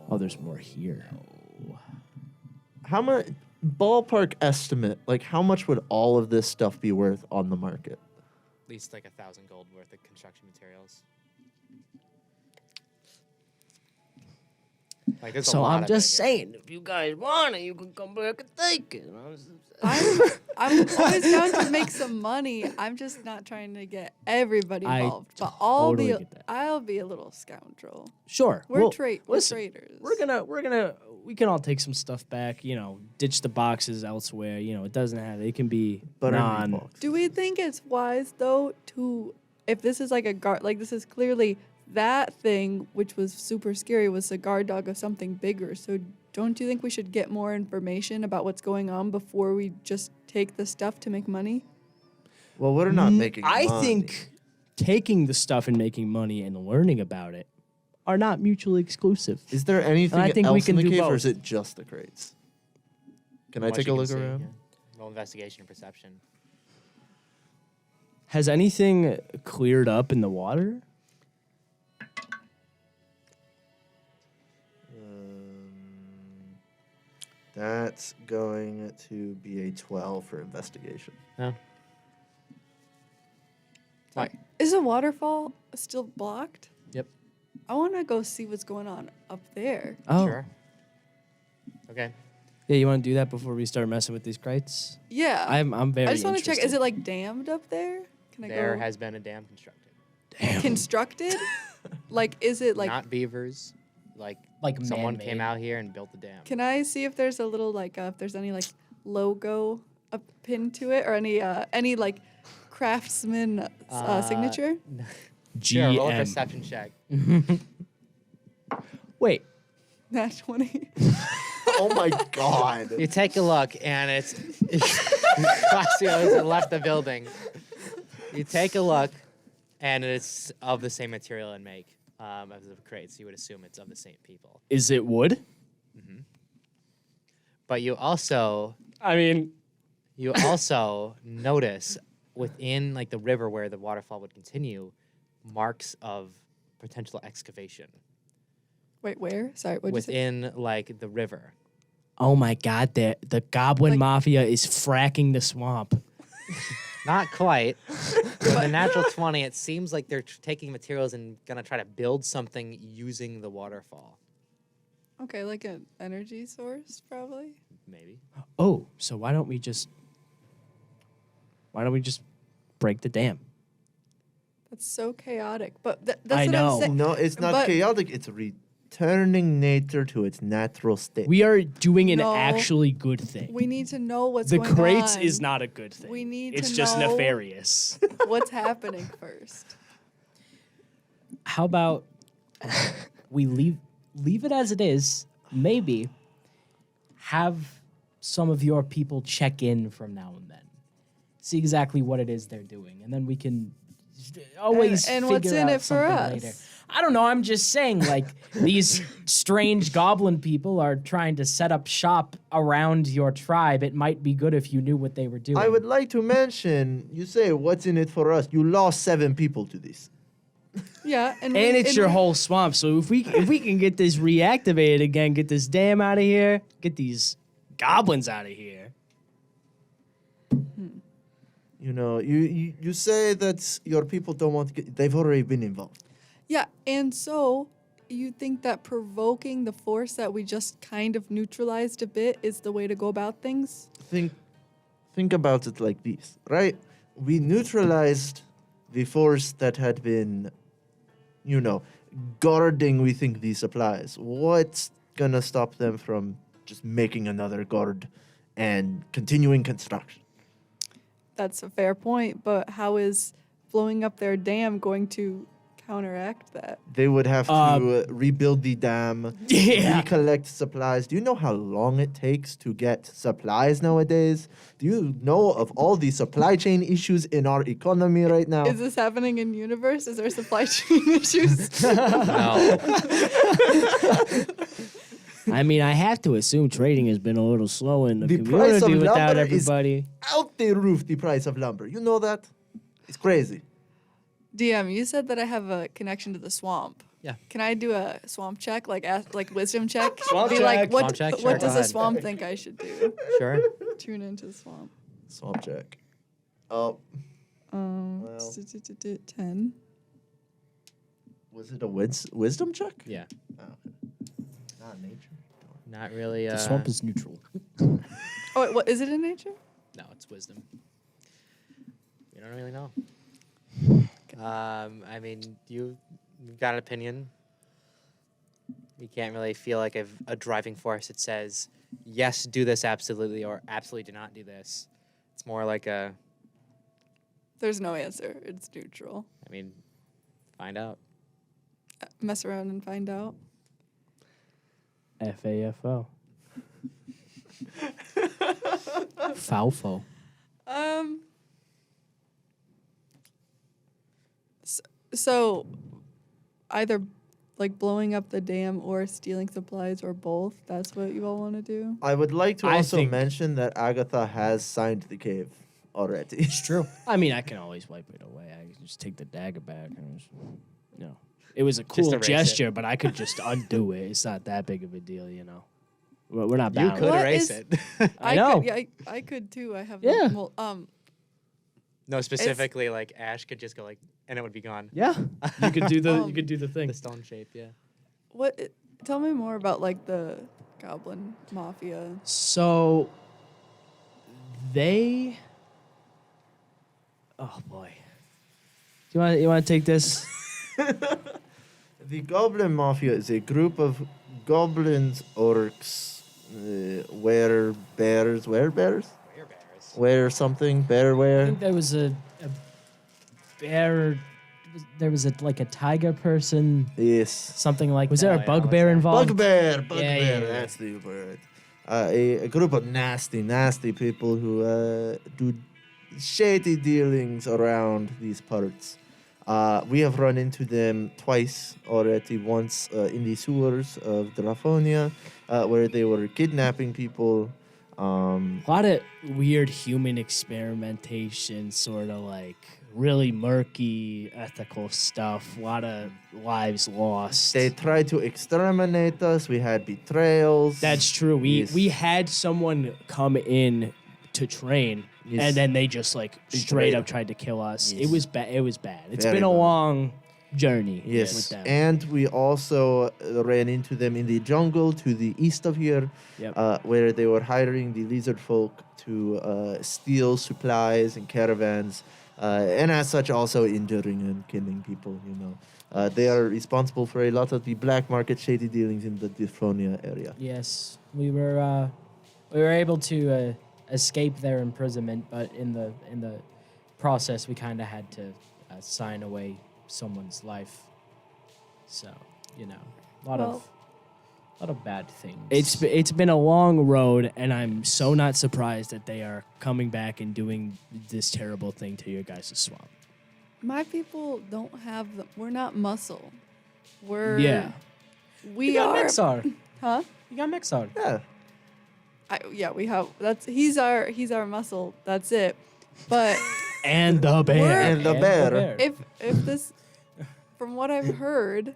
Speaker 3: Oh, there's more here.
Speaker 2: How much ballpark estimate? Like, how much would all of this stuff be worth on the market?
Speaker 1: At least like 1,000 gold worth of construction materials. Like, there's a
Speaker 3: So
Speaker 1: lot
Speaker 3: I'm
Speaker 1: of
Speaker 3: just
Speaker 1: it here.
Speaker 3: saying, if you guys want it, you can come back and take it.
Speaker 5: I'm always down to make some money. I'm just not trying to get everybody
Speaker 3: I
Speaker 5: involved. But
Speaker 3: totally get that.
Speaker 5: I'll be a little scoundrel.
Speaker 3: Sure.
Speaker 5: We're
Speaker 3: well,
Speaker 5: we're
Speaker 3: listen,
Speaker 5: traders.
Speaker 3: we can all take some stuff back, ditch the boxes elsewhere. It doesn't have, it can be
Speaker 2: Butter
Speaker 3: non.
Speaker 2: meatballs.
Speaker 5: Do we think it's wise though to, if this is like a guard, like this is clearly that thing which was super scary was a guard dog of something bigger. So don't you think we should get more information about what's going on before we just take the stuff to make money?
Speaker 2: Well, we're not making
Speaker 3: I
Speaker 2: money.
Speaker 3: think taking the stuff and making money and learning about it are not mutually exclusive.
Speaker 2: Is there anything
Speaker 3: I think we
Speaker 2: else
Speaker 3: can
Speaker 2: in the
Speaker 3: do
Speaker 2: cave, or
Speaker 3: both.
Speaker 2: is it just the crates? Can I
Speaker 1: From what
Speaker 2: take
Speaker 1: you
Speaker 2: a
Speaker 1: can
Speaker 2: look
Speaker 1: see,
Speaker 2: around?
Speaker 1: yeah. Roll investigation and perception.
Speaker 3: Has anything cleared up in the water?
Speaker 2: That's going to be a 12 for investigation.
Speaker 1: No. Fine.
Speaker 5: Is the waterfall still blocked?
Speaker 1: Yep.
Speaker 5: I want to go see what's going on up there.
Speaker 3: Oh.
Speaker 1: Sure. Okay.
Speaker 3: Yeah, you want to do that before we start messing with these crates?
Speaker 5: Yeah.
Speaker 3: I'm very
Speaker 5: I just want to check. Is
Speaker 3: interested.
Speaker 5: it like dammed up there? Can I
Speaker 1: There
Speaker 5: go?
Speaker 1: has been a dam constructed.
Speaker 5: Constructed? Like, is it like?
Speaker 1: Not beavers. Like
Speaker 4: Like
Speaker 1: someone
Speaker 4: man-made.
Speaker 1: came out here and built the dam.
Speaker 5: Can I see if there's a little like if there's any like logo pinned to it or any like craftsman signature?
Speaker 1: Sure, roll a
Speaker 3: GM.
Speaker 1: perception check.
Speaker 3: Wait.
Speaker 5: Nat 20.
Speaker 2: Oh my god.
Speaker 1: You take a look, and it's Cascio has left the building. You take a look, and it's of the same material and make as the crates. You would assume it's of the same people.
Speaker 3: Is it wood?
Speaker 1: But you also notice within like the river where the waterfall would continue, marks of potential excavation
Speaker 5: Wait, where? Sorry, what did you say?
Speaker 1: within like the river.
Speaker 3: Oh my God! The Goblin Mafia is fracking the swamp.
Speaker 1: Not quite. With the natural 20, it seems like they're taking materials and gonna try to build something using the waterfall.
Speaker 5: Okay, like an energy source, probably.
Speaker 1: Maybe.
Speaker 3: Oh, so why don't we just break the dam?
Speaker 5: That's so chaotic. But that's
Speaker 3: I
Speaker 5: what
Speaker 3: know.
Speaker 5: I'm saying.
Speaker 2: No, it's not
Speaker 5: But-
Speaker 2: chaotic. It's returning nature to its natural state.
Speaker 3: We are doing an
Speaker 5: No.
Speaker 3: actually good thing.
Speaker 5: We need to know what's
Speaker 3: The
Speaker 5: going
Speaker 3: crates
Speaker 5: on.
Speaker 3: is not a good thing.
Speaker 5: We need
Speaker 3: it's
Speaker 5: to
Speaker 3: just
Speaker 5: know-
Speaker 3: nefarious.
Speaker 5: What's happening first?
Speaker 4: How about we leave it as it is? Maybe have some of your people check in from now and then, see exactly what it is they're doing, and then we can always
Speaker 5: And
Speaker 4: figure
Speaker 5: what's in
Speaker 4: out
Speaker 5: it for
Speaker 4: something
Speaker 5: us?
Speaker 4: later. I don't know. I'm just saying, like, these strange goblin people are trying to set up shop around your tribe. It might be good if you knew what they were doing.
Speaker 2: I would like to mention, you say, what's in it for us? You lost 7 people to this.
Speaker 5: Yeah,
Speaker 3: And it's your whole swamp. So if we can get this reactivated again, get this dam out of here, get these goblins out of here.
Speaker 2: You know, you say that your people don't want to get... They've already been involved.
Speaker 5: Yeah, and so you think that provoking the force that we just kind of neutralized a bit is the way to go about things?
Speaker 2: Think about it like this, right? We neutralized the force that had been, you know, guarding, we think, these supplies. What's gonna stop them from just making another guard and continuing construction?
Speaker 5: That's a fair point, but how is blowing up their dam going to counteract that?
Speaker 2: They would have to rebuild the dam,
Speaker 3: Yeah.
Speaker 2: recollect supplies. Do you know how long it takes to get supplies nowadays? Do you know of all the supply chain issues in our economy right now?
Speaker 5: Is this happening in universe? Is there supply chain issues?
Speaker 1: No.
Speaker 3: I mean, I have to assume trading has been a little slow in the
Speaker 2: The price
Speaker 3: community
Speaker 2: of
Speaker 3: without
Speaker 2: lumber is
Speaker 3: everybody.
Speaker 2: out the roof, the price of lumber. You know that? It's crazy.
Speaker 5: DM, you said that I have a connection to the swamp.
Speaker 1: Yeah.
Speaker 5: Can I do a swamp check, like wisdom check?
Speaker 3: Swamp
Speaker 5: Be
Speaker 3: check.
Speaker 5: like, what,
Speaker 1: Swamp check,
Speaker 5: what
Speaker 1: sure,
Speaker 5: does
Speaker 1: go
Speaker 5: the
Speaker 1: ahead.
Speaker 5: swamp think I should do?
Speaker 1: Sure.
Speaker 5: Tune into the swamp.
Speaker 2: Swamp check. Oh, Well.
Speaker 5: 10.
Speaker 2: was it a wisdom check?
Speaker 1: Yeah.
Speaker 2: Oh, okay. Not nature.
Speaker 1: Not really.
Speaker 3: The swamp is neutral.
Speaker 5: Oh, wait, what is it in nature?
Speaker 1: No, it's wisdom. You don't really know. I mean, you've got an opinion. You can't really feel like a driving force that says, yes, do this absolutely, or absolutely do not do this. It's more like
Speaker 5: There's no answer. It's neutral.
Speaker 1: I mean, find out.
Speaker 5: Mess around and find out.
Speaker 3: FAFO. Faufo.
Speaker 5: So either like blowing up the dam or stealing supplies or both. That's what you all want to do.
Speaker 2: I would like to
Speaker 3: I
Speaker 2: also
Speaker 3: think-
Speaker 2: mention that Agatha has signed the cave already.
Speaker 3: It's true. I mean, I can always wipe it away. I can just take the dagger back. And just, it was a cool
Speaker 1: erase it.
Speaker 3: gesture, but I could just undo it. It's not that big of a deal, We're not bound.
Speaker 1: You could
Speaker 5: What
Speaker 1: erase
Speaker 5: is-
Speaker 1: it.
Speaker 3: I know.
Speaker 5: I could too. I have
Speaker 3: Yeah.
Speaker 1: No, specifically, like Ash could just go like, and it would be gone.
Speaker 3: Yeah, you could do the
Speaker 1: The
Speaker 3: thing.
Speaker 1: stone shape, yeah.
Speaker 5: Tell me more about like the goblin mafia.
Speaker 3: So they. Oh boy. You want to take this?
Speaker 2: The Goblin Mafia is a group of goblins, orcs, werebears, were something,
Speaker 4: I
Speaker 2: bearware.
Speaker 4: think there was a bear. There was like a tiger person,
Speaker 2: Yes.
Speaker 4: something like
Speaker 3: Was
Speaker 4: that.
Speaker 3: there a bugbear involved?
Speaker 2: Bugbear,
Speaker 4: yeah.
Speaker 2: that's the word. A group of nasty people who do shady dealings around these parts. We have run into them twice already. Once in the sewers of Draphonia, where they were kidnapping people.
Speaker 3: A lot of weird human experimentation, sort of like really murky ethical stuff. A lot of lives lost.
Speaker 2: They tried to exterminate us. We had betrayals.
Speaker 3: That's true.
Speaker 2: Yes.
Speaker 3: We had someone come in to train,
Speaker 2: Yes.
Speaker 3: and then they just like straight
Speaker 2: Betrayed
Speaker 3: up
Speaker 2: us.
Speaker 3: tried to kill us.
Speaker 2: Yes.
Speaker 3: It was bad. It was bad. It's
Speaker 2: Very
Speaker 3: been a
Speaker 2: bad.
Speaker 3: long journey with
Speaker 2: Yes,
Speaker 3: them.
Speaker 2: and we also ran into them in the jungle to the east of here,
Speaker 3: Yep.
Speaker 2: where they were hiring the lizard folk to steal supplies and caravans, and as such also injuring and killing people. They are responsible for a lot of the black market shady dealings in the Draphonia area.
Speaker 4: Yes, we were able to escape their imprisonment, but in the process, we kind of had to sign away someone's life. So a lot of bad things.
Speaker 3: It's been a long road, and I'm so not surprised that they are coming back and doing this terrible thing to your guys' swamp.
Speaker 5: My people don't have the. We're not muscle. We're
Speaker 3: Yeah.
Speaker 5: We
Speaker 4: you got
Speaker 5: are.
Speaker 4: Mexar.
Speaker 5: Huh?
Speaker 4: You got Mexar.
Speaker 2: Yeah,
Speaker 5: We have. He's our muscle. That's it. But
Speaker 3: And the bear.
Speaker 5: We're-
Speaker 2: and the bear.
Speaker 5: if this, from what I've heard,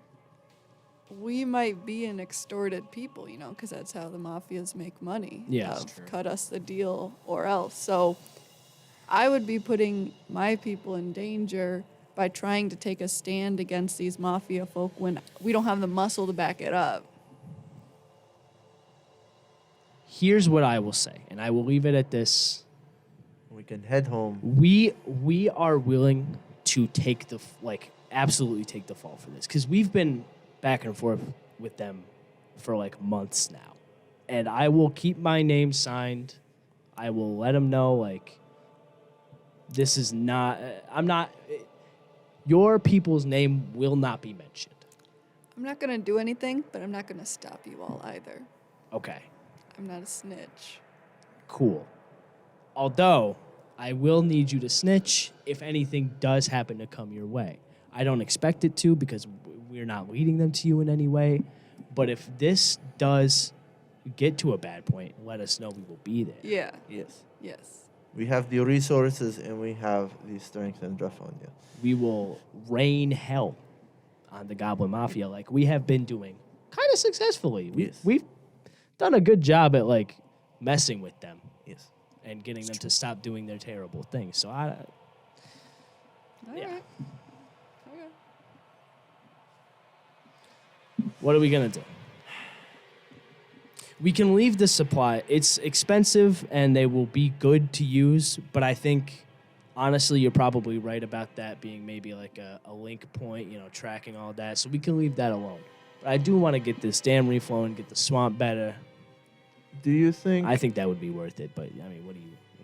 Speaker 5: we might be an extorted people, because that's how the mafias make money.
Speaker 3: Yeah, that's
Speaker 5: of
Speaker 3: true.
Speaker 5: cut us the deal or else. So I would be putting my people in danger by trying to take a stand against these mafia folk when we don't have the muscle to back it up.
Speaker 3: Here's what I will say, and I will leave it at this.
Speaker 2: We can head home.
Speaker 3: We are willing to take absolutely take the fall for this, because we've been back and forth with them for like months now, and I will keep my name signed. I will let them know this is not. I'm not. Your people's name will not be mentioned.
Speaker 5: I'm not going to do anything, but I'm not going to stop you all either.
Speaker 3: Okay.
Speaker 5: I'm not a snitch.
Speaker 3: Cool. Although, I will need you to snitch if anything does happen to come your way. I don't expect it to, because we're not leading them to you in any way. But if this does get to a bad point, let us know. We will be there.
Speaker 5: Yeah.
Speaker 2: Yes.
Speaker 5: Yes.
Speaker 2: We have the resources and we have the strength in Draphonia.
Speaker 3: We will rain hell on the Goblin Mafia like we have been doing kind of successfully.
Speaker 2: Yes.
Speaker 3: We've done a good job at messing with them
Speaker 2: Yes.
Speaker 3: and getting them to stop doing their terrible things. So I
Speaker 5: All
Speaker 3: Yeah.
Speaker 5: right. Okay.
Speaker 3: What are we going to do? We can leave the supply. It's expensive and they will be good to use, but I think, honestly, you're probably right about that being maybe like a link point, tracking all that. So we can leave that alone. But I do want to get this dam reflowing, get the swamp better.
Speaker 2: Do you think?
Speaker 3: I think that would be worth it, but I mean, what do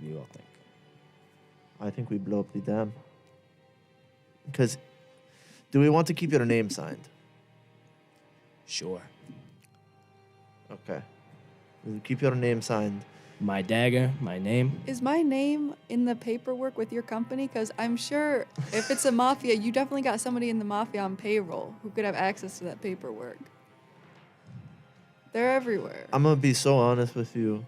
Speaker 3: you all think?
Speaker 2: I think we blow up the dam. Because, do we want to keep your name signed?
Speaker 3: Sure.
Speaker 2: Okay. We'll keep your name signed.
Speaker 3: My dagger, my name.
Speaker 5: Is my name in the paperwork with your company? Because I'm sure if it's a mafia, you definitely got somebody in the mafia on payroll who could have access to that paperwork. They're everywhere.
Speaker 2: I'm going to be so honest with you.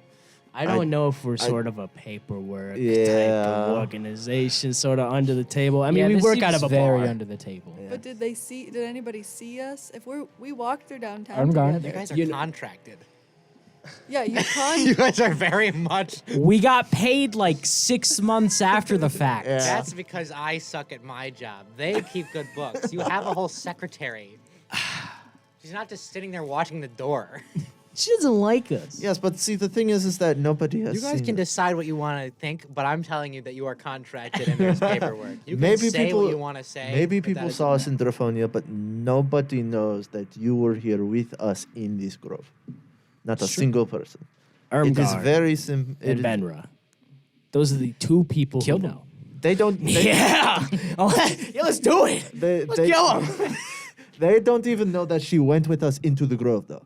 Speaker 3: I don't know if we're sort of a paperwork type
Speaker 2: Yeah.
Speaker 3: of organization, sort of under the table. I mean,
Speaker 4: Yeah,
Speaker 3: we
Speaker 4: this
Speaker 3: work out
Speaker 4: seems
Speaker 3: of a
Speaker 4: very
Speaker 3: bar.
Speaker 4: under the table.
Speaker 2: Yeah.
Speaker 5: But did anybody see us? If we walked through downtown
Speaker 4: I'm gone.
Speaker 5: together.
Speaker 1: You guys are
Speaker 3: You know-
Speaker 1: contracted.
Speaker 5: Yeah, you
Speaker 1: You guys are very much.
Speaker 4: We got paid like 6 months after the fact.
Speaker 2: Yeah.
Speaker 1: That's because I suck at my job. They keep good books. You have a whole secretary. She's not just sitting there watching the door.
Speaker 3: She doesn't like us.
Speaker 2: Yes, but see, the thing is that nobody has
Speaker 1: You guys
Speaker 2: seen
Speaker 1: can
Speaker 2: it.
Speaker 1: decide what you want to think, but I'm telling you that you are contracted and there's paperwork. You can
Speaker 2: Maybe
Speaker 1: say
Speaker 2: people-
Speaker 1: what you want to say.
Speaker 2: Maybe
Speaker 1: but that
Speaker 2: people
Speaker 1: is
Speaker 2: saw us
Speaker 1: enough.
Speaker 2: in Draphonia, but nobody knows that you were here with us in this grove. Not a single person. It is
Speaker 3: Ermgar
Speaker 2: very simple.
Speaker 3: and Benra. Those are the two people
Speaker 4: Killed
Speaker 3: who
Speaker 4: him.
Speaker 3: know.
Speaker 2: They don't. They,
Speaker 3: Yeah. Yeah, let's do it.
Speaker 2: they,
Speaker 3: Kill him.
Speaker 2: They don't even know that she went with us into the grove, though.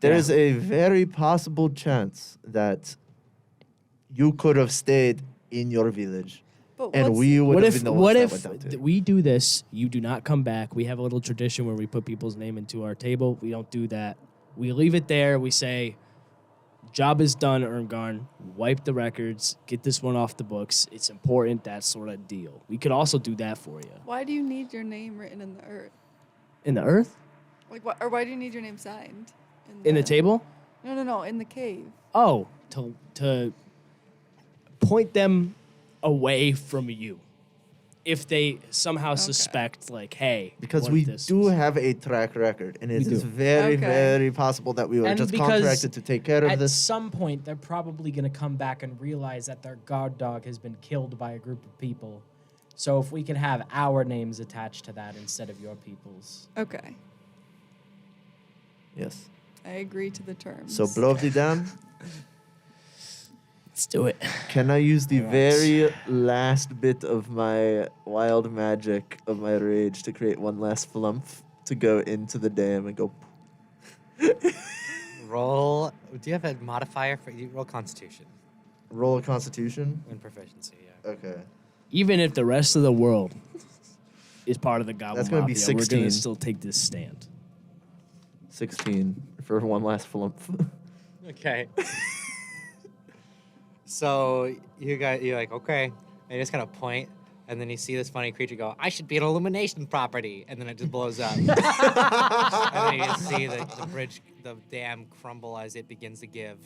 Speaker 2: There is a very possible chance that you could have stayed in your village,
Speaker 5: But
Speaker 2: and we would
Speaker 3: What
Speaker 2: have
Speaker 3: if
Speaker 2: been the ones that
Speaker 3: if
Speaker 2: went down to it.
Speaker 3: we do this? You do not come back. We have a little tradition where we put people's name into our table. We don't do that. We leave it there. We say, "Job is done, Ermgarn. Wipe the records. Get this one off the books. It's important." That sort of deal. We could also do that for you.
Speaker 5: why do you need your name written in the earth?
Speaker 3: In the earth,
Speaker 5: Or why do you need your name signed?
Speaker 3: in the table.
Speaker 5: No, in the cave.
Speaker 3: Oh, to point them away from you. If they somehow suspect, like, hey,
Speaker 2: Because
Speaker 3: what
Speaker 2: we
Speaker 3: if this
Speaker 2: do
Speaker 3: was-
Speaker 2: have a track record, and it
Speaker 3: We
Speaker 2: is
Speaker 3: do.
Speaker 2: very,
Speaker 5: Okay.
Speaker 2: very possible that we were
Speaker 4: And
Speaker 2: just
Speaker 4: because
Speaker 2: contracted to take care of
Speaker 4: At
Speaker 2: this.
Speaker 4: some point, they're probably going to come back and realize that their guard dog has been killed by a group of people. So if we can have our names attached to that instead of your people's.
Speaker 5: Okay,
Speaker 2: Yes.
Speaker 5: I agree to the terms.
Speaker 2: So blow the dam.
Speaker 3: Let's do it.
Speaker 2: Can I use the very last bit of my wild magic of my rage to create one last flump to go into the dam and go?
Speaker 1: Roll. Do you have a modifier for you? Roll Constitution
Speaker 2: Roll a Constitution.
Speaker 1: and proficiency. Yeah.
Speaker 2: Okay.
Speaker 3: Even if the rest of the world is part of the Goblin
Speaker 2: That's gonna be
Speaker 3: Mafia, we're
Speaker 2: 16.
Speaker 3: gonna still take this stand.
Speaker 2: 16 for one last flump.
Speaker 1: Okay. So you're like, okay, and you just kind of point, and then you see this funny creature go, I should be an illumination property, and then it just blows up. And then you just see the bridge, the dam crumble as it begins to give,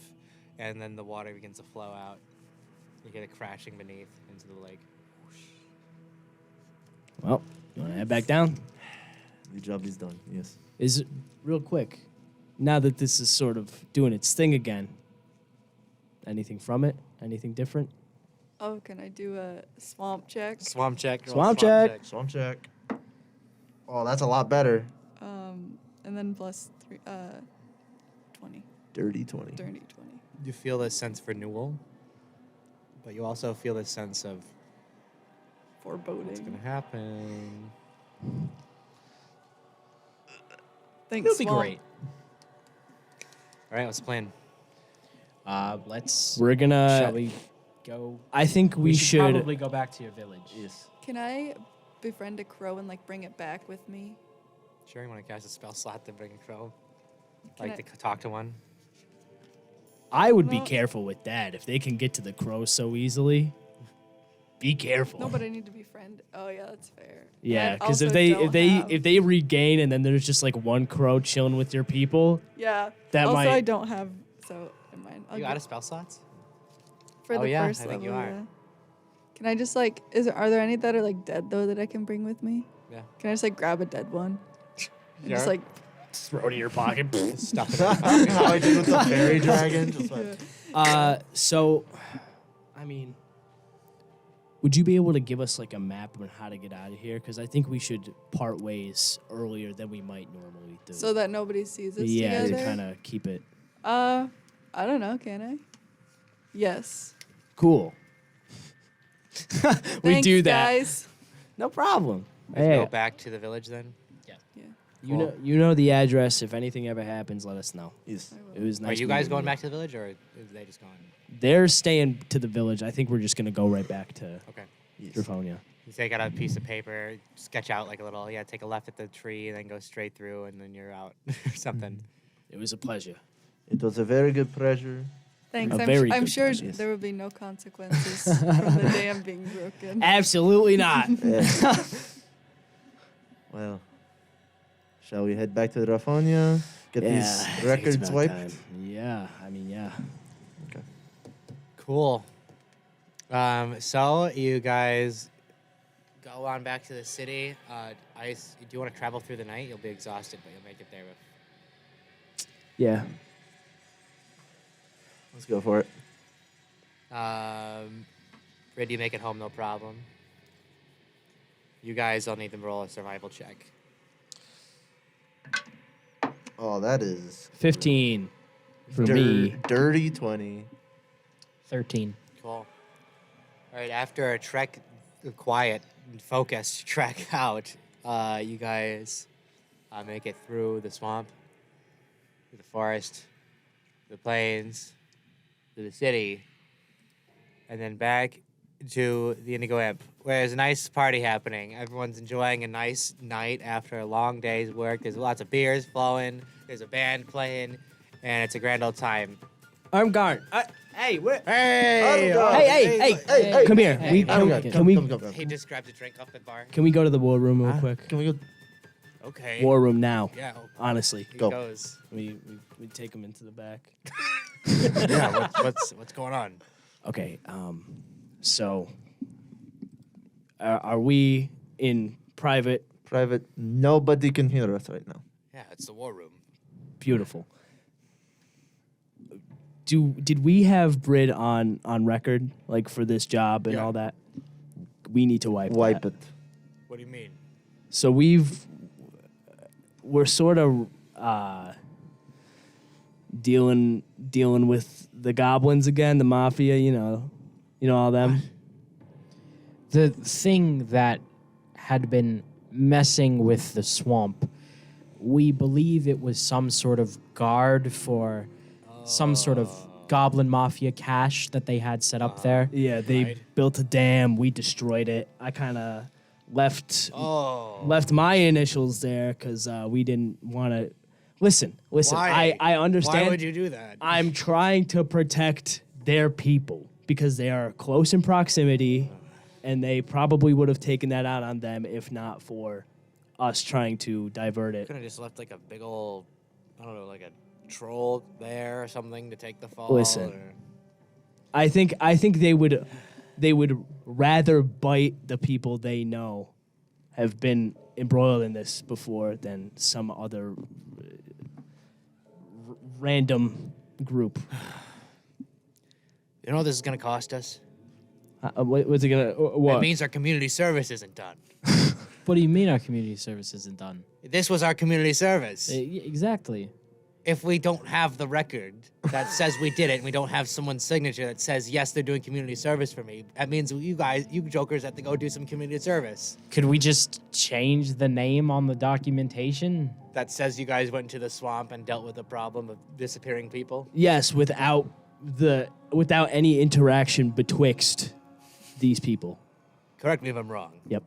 Speaker 1: and then the water begins to flow out. You get it crashing beneath into the lake.
Speaker 3: Well, you want to head back down?
Speaker 2: The job is done. Yes.
Speaker 3: Is it real quick? Now that this is sort of doing its thing again, anything from it? Anything different?
Speaker 5: Oh, can I do a swamp check?
Speaker 1: Swamp check. roll
Speaker 3: Swamp check.
Speaker 2: Swamp check. Oh, that's a lot better.
Speaker 5: And then plus 20.
Speaker 2: Dirty 20.
Speaker 5: Dirty 20.
Speaker 1: You feel this sense of renewal, but you also feel this sense of what's going
Speaker 5: Foreboding.
Speaker 1: to happen.
Speaker 5: Thanks,
Speaker 4: It'll be
Speaker 5: swamp.
Speaker 4: great.
Speaker 1: All right, what's the plan?
Speaker 4: Let's.
Speaker 3: We're gonna.
Speaker 4: Shall we go?
Speaker 3: I think we should.
Speaker 4: probably go back to your village.
Speaker 2: Yes.
Speaker 5: Can I befriend a crow and like bring it back with me?
Speaker 1: Sure, you want to cast a spell slot to bring a crow?
Speaker 5: Can
Speaker 1: Like
Speaker 5: I-
Speaker 1: to talk to one?
Speaker 3: I would be
Speaker 5: Well-
Speaker 3: careful with that. If they can get to the crow so easily, be careful.
Speaker 5: No, but I need to befriend. Oh yeah, that's fair.
Speaker 3: Yeah,
Speaker 5: And I
Speaker 3: because if
Speaker 5: also
Speaker 3: they
Speaker 5: don't have-
Speaker 3: if they regain and then there's just like one crow chilling with your people,
Speaker 5: yeah.
Speaker 3: that
Speaker 5: also,
Speaker 3: might-
Speaker 5: I don't have. So never mind. I'll
Speaker 1: You
Speaker 5: get-
Speaker 1: out of spell slots?
Speaker 5: for
Speaker 1: Oh,
Speaker 5: the
Speaker 1: yeah,
Speaker 5: first
Speaker 1: I think you
Speaker 5: level,
Speaker 1: are.
Speaker 5: yeah. Can I just like? Are there any that are like dead though that I can bring with me?
Speaker 1: Yeah.
Speaker 5: Can I just like grab a dead one? And just
Speaker 1: Sure.
Speaker 5: like.
Speaker 3: throw it in your pocket.
Speaker 1: Stuff it.
Speaker 2: How I did with the fairy dragon. Just like,
Speaker 3: So, I mean, would you be able to give us like a map on how to get out of here? Because I think we should part ways earlier than we might normally do.
Speaker 5: So that nobody sees us
Speaker 3: yeah,
Speaker 5: together.
Speaker 3: to kind of keep it
Speaker 5: I don't know. Can I? Yes.
Speaker 3: cool. We do
Speaker 5: Thanks,
Speaker 3: that.
Speaker 5: guys.
Speaker 3: No problem.
Speaker 1: Let's
Speaker 3: Hey,
Speaker 1: go back to the village then.
Speaker 5: Yeah.
Speaker 3: you know the address. If anything ever happens, let us know.
Speaker 2: yes.
Speaker 3: It was nice.
Speaker 1: Are you guys
Speaker 3: meeting
Speaker 1: going back to the village, or is they just going?
Speaker 3: They're staying to the village. I think we're just gonna go right back to
Speaker 1: Okay.
Speaker 3: Draphonia.
Speaker 1: You take out a piece of paper, sketch out like a little, take a left at the tree, then go straight through, and then you're out or something.
Speaker 3: It was a pleasure.
Speaker 2: It was a very good pleasure.
Speaker 5: Thanks.
Speaker 3: A very
Speaker 5: I'm
Speaker 3: good
Speaker 5: sure
Speaker 3: plan, yes.
Speaker 5: there will be no consequences from the dam being broken.
Speaker 3: Absolutely not.
Speaker 2: Yeah. Well, shall we head back to the Rafonia? Get
Speaker 3: I
Speaker 2: these
Speaker 3: think it's
Speaker 2: records
Speaker 3: about
Speaker 2: wiped?
Speaker 3: time. Yeah, I mean, yeah.
Speaker 1: Cool. So you guys go on back to the city. Ice, do you want to travel through the night? You'll be exhausted, but you'll make it there.
Speaker 3: Yeah.
Speaker 2: Let's go for it.
Speaker 1: Byrd, you make it home, no problem. You guys all need to roll a survival check.
Speaker 2: Oh, that is
Speaker 3: 15 for me.
Speaker 2: dirty 20.
Speaker 4: 13.
Speaker 1: Cool. All right, after a quiet and focused trek out, you guys make it through the swamp, through the forest, the plains, to the city, and then back to the Indigo Imp, where there's a nice party happening. Everyone's enjoying a nice night after a long day's work. There's lots of beers flowing, there's a band playing, and it's a grand old time.
Speaker 3: I'm gone. Hey, where?
Speaker 1: Hey!
Speaker 3: Hey, come here.
Speaker 1: He just grabbed a drink off the bar.
Speaker 3: Can we go to the war room real quick?
Speaker 2: Can we go?
Speaker 1: Okay.
Speaker 3: War room now.
Speaker 1: Yeah.
Speaker 3: Honestly,
Speaker 1: He
Speaker 2: Go.
Speaker 1: goes.
Speaker 3: we take him into the back.
Speaker 1: Yeah. What's going on?
Speaker 3: Okay. So, are we in private?
Speaker 2: Private. Nobody can hear us right now.
Speaker 1: Yeah, it's the war room.
Speaker 3: Beautiful. Did we have Byrd on record, like for this job and
Speaker 1: Yeah.
Speaker 3: all that? We need to wipe
Speaker 2: Wipe
Speaker 3: that.
Speaker 2: it.
Speaker 1: What do you mean?
Speaker 3: So we're sort of dealing with the goblins again, the mafia, you know all them.
Speaker 4: The thing that had been messing with the swamp, we believe it was some sort of guard for some sort of goblin mafia cache that they had set up there.
Speaker 3: Yeah, they
Speaker 1: Right.
Speaker 3: built a dam. We destroyed it. I kind of left
Speaker 1: Oh.
Speaker 3: my initials there because we didn't want to. Listen.
Speaker 1: Why?
Speaker 3: I understand.
Speaker 1: Why would you do that?
Speaker 3: I'm trying to protect their people because they are close in proximity, and they probably would have taken that out on them if not for us trying to divert it.
Speaker 1: Could have just left like a big old, I don't know, like a troll there or something to take the fall.
Speaker 3: Listen.
Speaker 1: or-
Speaker 3: I think they would rather bite the people they know have been embroiled in this before than some other random group.
Speaker 1: You know what this is going to cost us?
Speaker 3: What's it gonna? What?
Speaker 1: It means our community service isn't done.
Speaker 4: What do you mean our community service isn't done?
Speaker 1: This was our community service.
Speaker 4: Exactly.
Speaker 1: If we don't have the record that says we did it, and we don't have someone's signature that says, yes, they're doing community service for me, that means you jokers have to go do some community service.
Speaker 4: Could we just change the name on the documentation?
Speaker 1: That says you guys went into the swamp and dealt with the problem of disappearing people.
Speaker 3: Yes, without any interaction betwixt these people.
Speaker 1: Correct me if I'm wrong.
Speaker 3: Yep.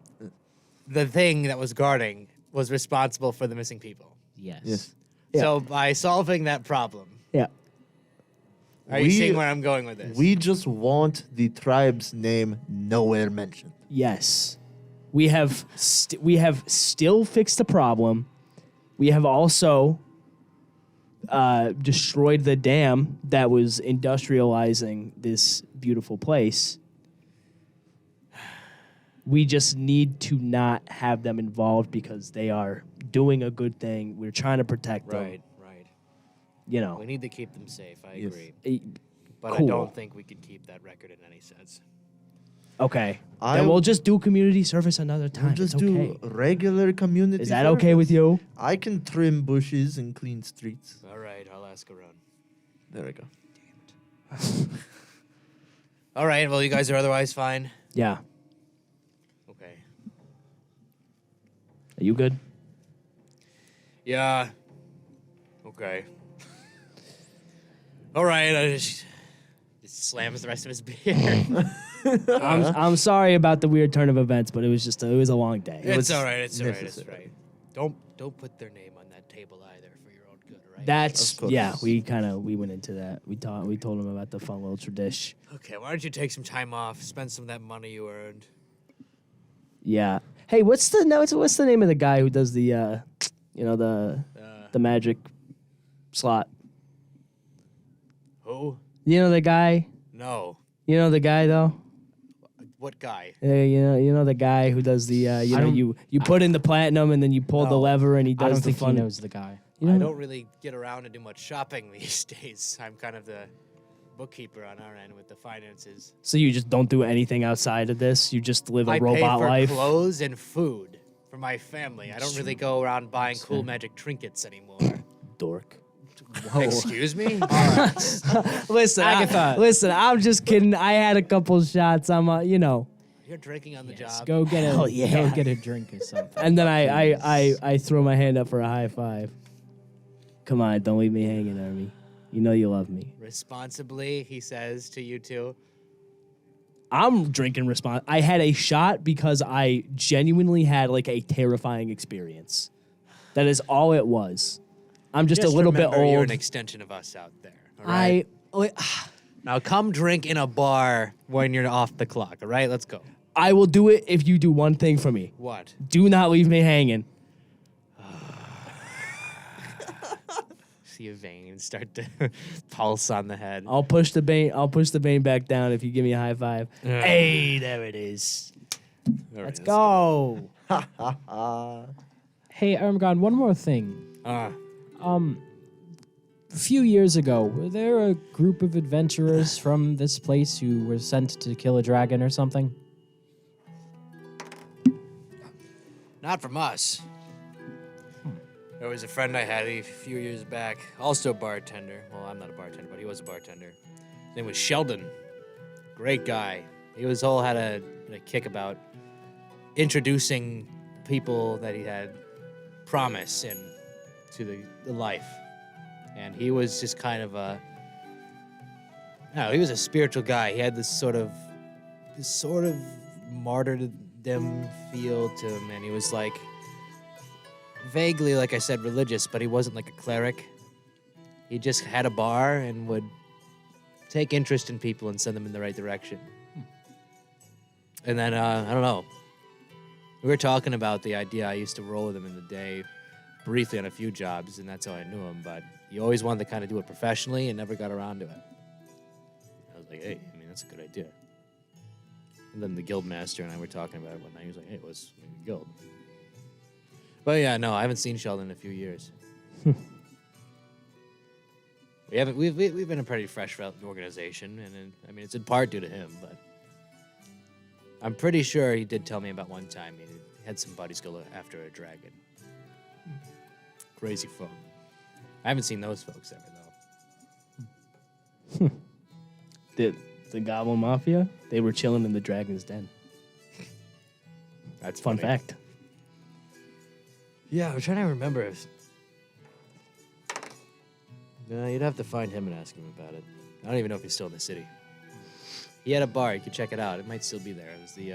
Speaker 1: The thing that was guarding was responsible for the missing people.
Speaker 4: Yes.
Speaker 2: Yes.
Speaker 3: Yeah.
Speaker 1: So by solving that problem,
Speaker 3: Yeah.
Speaker 1: are you seeing where I'm going with this?
Speaker 2: We just want the tribe's name nowhere mentioned.
Speaker 3: Yes. We have still fixed the problem. We have also destroyed the dam that was industrializing this beautiful place. We just need to not have them involved because they are doing a good thing. We're trying to protect them.
Speaker 1: right.
Speaker 3: You know.
Speaker 1: We need to keep them safe. I
Speaker 2: Yes.
Speaker 1: agree.
Speaker 3: Eh,
Speaker 1: But I
Speaker 3: cool.
Speaker 1: don't think we could keep that record in any sense.
Speaker 3: Okay.
Speaker 2: I
Speaker 3: Then we'll just do community service another time.
Speaker 2: We'll just
Speaker 3: it's
Speaker 2: do
Speaker 3: okay.
Speaker 2: regular community.
Speaker 3: Is that okay with
Speaker 2: service.
Speaker 3: you?
Speaker 2: I can trim bushes and clean streets.
Speaker 1: All right, I'll ask around.
Speaker 2: There we go.
Speaker 1: All right, well, you guys are otherwise fine.
Speaker 3: Yeah.
Speaker 1: Okay.
Speaker 3: Are you good?
Speaker 1: Yeah. Okay. All right, I just slams the rest of his beer.
Speaker 3: I'm sorry about the weird turn of events, but it was a long day.
Speaker 1: It's all right. It's all right. It's
Speaker 2: necessary.
Speaker 1: right. Don't put their name on that table either for your own good, all right?
Speaker 3: That's
Speaker 2: Of course.
Speaker 3: yeah. We went into that. We told him about the fun little tradition.
Speaker 7: Okay, why don't you take some time off, spend some of that money you earned?
Speaker 3: Yeah. Hey, what's the name of the guy who does the the magic slot?
Speaker 7: Who?
Speaker 3: You know the guy.
Speaker 7: No.
Speaker 3: You know the guy though.
Speaker 7: What guy?
Speaker 3: You know the guy who does the you put in the platinum and then you pull the
Speaker 7: No.
Speaker 3: lever and he
Speaker 4: I
Speaker 3: does
Speaker 4: don't
Speaker 3: the
Speaker 4: think
Speaker 3: fun.
Speaker 4: he knows the guy.
Speaker 3: You
Speaker 7: I
Speaker 3: know-
Speaker 7: don't really get around to do much shopping these days. I'm kind of the bookkeeper on our end with the finances.
Speaker 3: So you just don't do anything outside of this. You just live a
Speaker 7: I
Speaker 3: robot
Speaker 7: pay for
Speaker 3: life.
Speaker 7: clothes and food for my family. I don't really go around buying cool magic trinkets anymore.
Speaker 3: Dork.
Speaker 7: Excuse me?
Speaker 3: Listen,
Speaker 4: Agatha.
Speaker 3: I'm just kidding. I had a couple shots. I'm
Speaker 7: You're drinking on the
Speaker 4: Yes,
Speaker 7: job.
Speaker 4: go get a
Speaker 3: Hell yeah.
Speaker 4: go get a drink or something.
Speaker 3: and then I throw my hand up for a high five. Come on, don't leave me hanging, Erwin. You know you love me.
Speaker 7: Responsibly, he says to you two.
Speaker 3: I'm drinking I had a shot because I genuinely had like a terrifying experience. That is all it was. I'm just a little bit
Speaker 7: remember You're
Speaker 3: old.
Speaker 7: an extension of us out there. All right? Now come drink in a bar when you're off the clock. All right, let's go.
Speaker 3: I will do it if you do one thing for me.
Speaker 7: What?
Speaker 3: Do not leave me hanging.
Speaker 7: See a vein start to pulse on the head.
Speaker 3: I'll push the bane back down if you give me a high five. Hey, there it is.
Speaker 7: All right,
Speaker 3: Let's go.
Speaker 4: Hey, Ermgon, one more thing.
Speaker 7: Ah,
Speaker 4: A few years ago, were there a group of adventurers from this place who were sent to kill a dragon or something?
Speaker 7: not from us. There was a friend I had a few years back, also a bartender. Well, I'm not a bartender, but he was a bartender. His name was Sheldon. Great guy. He had a kick about introducing people that he had promise in to the life. And he was just kind of he was a spiritual guy. He had this sort of martyrdom feel to him, and he was like vaguely, like I said, religious, but he wasn't like a cleric. He just had a bar and would take interest in people and send them in the right direction. And then, I don't know. We were talking about the idea. I used to roll with him in the day briefly on a few jobs, and that's how I knew him, but he always wanted to kind of do it professionally and never got around to it. I was like, hey, I mean, that's a good idea. And then the guild master and I were talking about it one night. He was like, hey, let's make a guild. But yeah, no, I haven't seen Sheldon in a few years. We've been a pretty fresh organization, and I mean, it's in part due to him, but I'm pretty sure he did tell me about one time he had some buddies go after a dragon. Crazy folk. I haven't seen those folks ever, though.
Speaker 3: The Goblin Mafia, they were chilling in the Dragon's Den.
Speaker 7: That's
Speaker 3: Fun
Speaker 7: funny.
Speaker 3: fact.
Speaker 7: Yeah, I'm trying to remember if... No, you'd have to find him and ask him about it. I don't even know if he's still in the city. He had a bar. You could check it out. It might still be there. It was the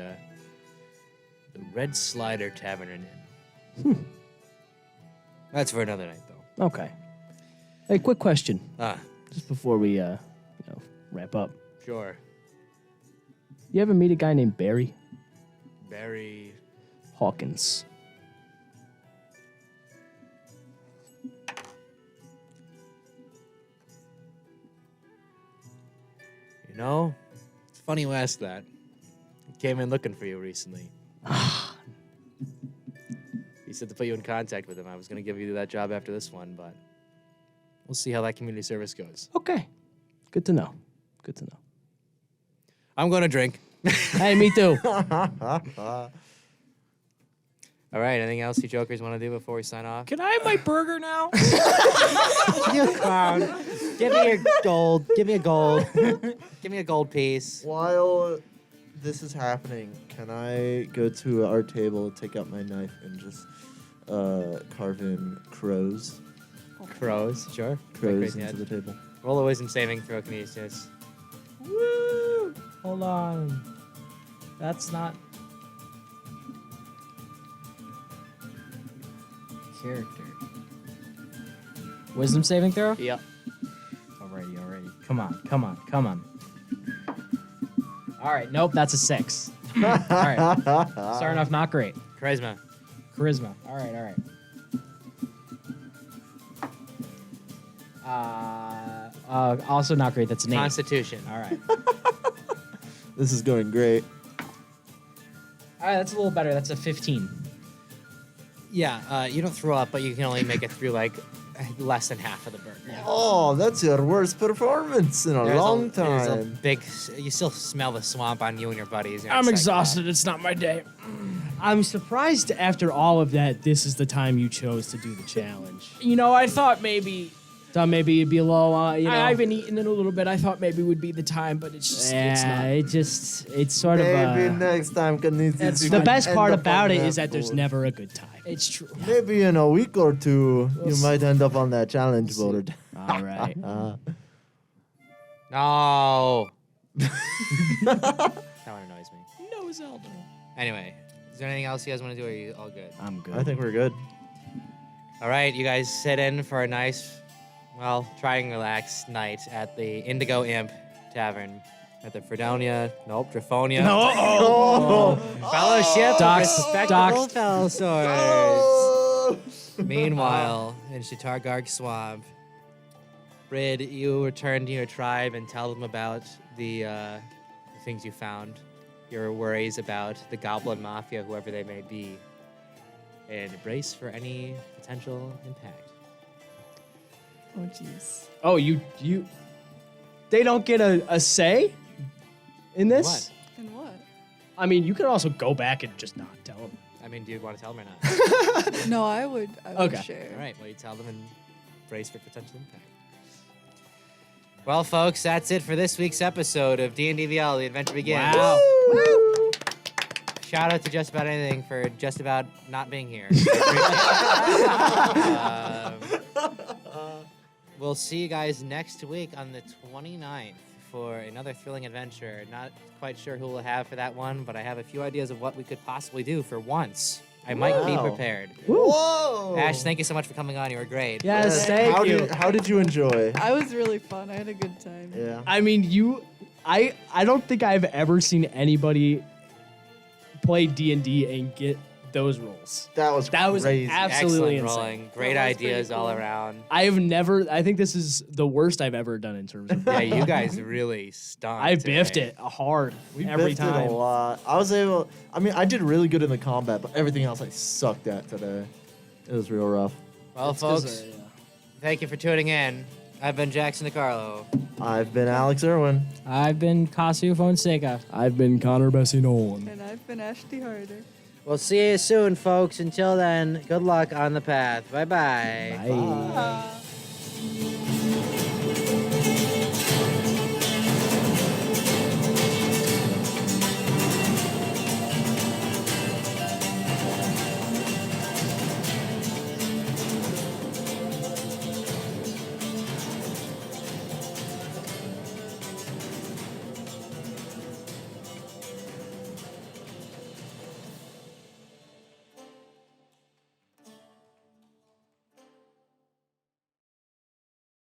Speaker 7: Red Slider Tavern and Inn. That's for another night, though.
Speaker 3: Okay. Hey, quick question,
Speaker 7: Ah,
Speaker 3: just before we wrap up.
Speaker 7: sure.
Speaker 3: You ever meet a guy named Barry
Speaker 7: Barry...
Speaker 3: Hawkins?
Speaker 7: You know, it's funny you ask that. He came in looking for you recently. He said to put you in contact with him. I was going to give you that job after this one, but we'll see how that community service goes.
Speaker 3: Okay. Good to know. Good to know.
Speaker 7: I'm going to drink.
Speaker 3: Hey, me too.
Speaker 7: All right, anything else you jokers want to do before we sign off?
Speaker 4: Can I have my burger now?
Speaker 1: You clown. Give me your gold. Give me a gold. Give me a gold piece.
Speaker 2: While this is happening, can I go to our table, take out my knife, and just carve in crows?
Speaker 7: Crows, sure.
Speaker 2: Crows
Speaker 7: Crazy
Speaker 2: into the table.
Speaker 7: Roll a wisdom saving throw, Canisius.
Speaker 4: Woo! Hold on. That's not character. Wisdom saving throw?
Speaker 3: Yep.
Speaker 4: Alrighty. Come on. All right, nope, that's a 6. All right. Starting off not great.
Speaker 1: Charisma.
Speaker 4: Charisma. All right. Also not great. That's an 8.
Speaker 1: Constitution.
Speaker 4: All right.
Speaker 2: This is going great.
Speaker 4: All right, that's a little better. That's a 15.
Speaker 1: Yeah, you don't throw up, but you can only make it through like less than half of the burger.
Speaker 2: Oh, that's your worst performance in a long
Speaker 1: There's a
Speaker 2: time.
Speaker 1: big. You still smell the swamp on you and your buddies.
Speaker 4: I'm exhausted. It's not my day.
Speaker 3: I'm surprised after all of that, this is the time you chose to do the challenge.
Speaker 4: You know, I thought maybe
Speaker 3: Thought maybe you'd be a little,
Speaker 4: I've been eating it a little bit. I thought maybe would be the time, but it's just it's not.
Speaker 3: it's sort
Speaker 2: Maybe
Speaker 3: of
Speaker 2: next time, Canisius,
Speaker 3: that's
Speaker 2: you
Speaker 3: the
Speaker 2: can
Speaker 3: best
Speaker 2: end
Speaker 3: part
Speaker 2: up
Speaker 3: about
Speaker 2: on
Speaker 3: it
Speaker 2: that
Speaker 3: is that there's
Speaker 2: board.
Speaker 3: never a good time.
Speaker 4: It's true.
Speaker 2: Maybe in a week or two, you might end up on that challenge board.
Speaker 3: All right.
Speaker 1: No. That one annoys me.
Speaker 3: No, Zelda.
Speaker 1: Anyway, is there anything else you guys want to do? Or are you all good?
Speaker 3: I'm good.
Speaker 2: I think we're good.
Speaker 1: All right, you guys sit in for a nice, well, try and relax night at the Indigo Imp Tavern at the Fredonia, Draphonia.
Speaker 2: Oh!
Speaker 1: Fellowship of
Speaker 4: Docs-
Speaker 1: Respectable
Speaker 4: docs-
Speaker 1: Sellswords.
Speaker 2: Oh!
Speaker 1: Meanwhile, in Shatargarg Swamp, Byrd, you return to your tribe and tell them about the things you found, your worries about the Goblin Mafia, whoever they may be, and brace for any potential impact.
Speaker 5: Oh, jeez.
Speaker 3: Oh, you. They don't get a say in this?
Speaker 1: What?
Speaker 5: And what?
Speaker 3: I mean, you could also go back and just not tell them.
Speaker 1: I mean, do you want to tell them or not?
Speaker 5: No, I would
Speaker 3: Okay.
Speaker 5: share.
Speaker 1: All right, well, you tell them and brace for potential impact. Well, folks, that's it for this week's episode of D&DVL, The Adventure Begins.
Speaker 3: Wow.
Speaker 1: Shout out to Just About Anything for just about not being here. We'll see you guys next week on the 29th for another thrilling adventure. Not quite sure who we'll have for that one, but I have a few ideas of what we could possibly do for once. I might be
Speaker 2: Wow.
Speaker 1: prepared.
Speaker 2: Whoa!
Speaker 1: Ash, thank you so much for coming on. You were great.
Speaker 3: Yes, thank you.
Speaker 2: How did you enjoy?
Speaker 5: I was really fun. I had a good time.
Speaker 2: Yeah.
Speaker 3: I mean, I don't think I've ever seen anybody play D&D and get those rolls.
Speaker 2: That was crazy.
Speaker 3: absolutely
Speaker 1: Excellent
Speaker 3: insane.
Speaker 1: rolling. Great
Speaker 5: That was pretty
Speaker 1: ideas all
Speaker 5: cool.
Speaker 1: around.
Speaker 3: I think this is the worst I've ever done in terms of
Speaker 1: Yeah, you guys really stunk.
Speaker 3: I biffed
Speaker 1: today.
Speaker 3: it hard
Speaker 2: We
Speaker 3: every
Speaker 2: biffed it
Speaker 3: time.
Speaker 2: a lot. I did really good in the combat, but everything else I sucked at today. It was real rough.
Speaker 1: Well,
Speaker 3: It's 'cause,
Speaker 1: folks, thank you for tuning in. I've been Jackson DiCarlo.
Speaker 2: I've been Alex Erwin.
Speaker 4: I've been Cascio Fonseca.
Speaker 3: I've been Connor Bessey-Nolan.
Speaker 5: And I've been Ash DeHarder.
Speaker 1: We'll see you soon, folks. Until then, good luck on the path. Bye-bye.
Speaker 3: Bye.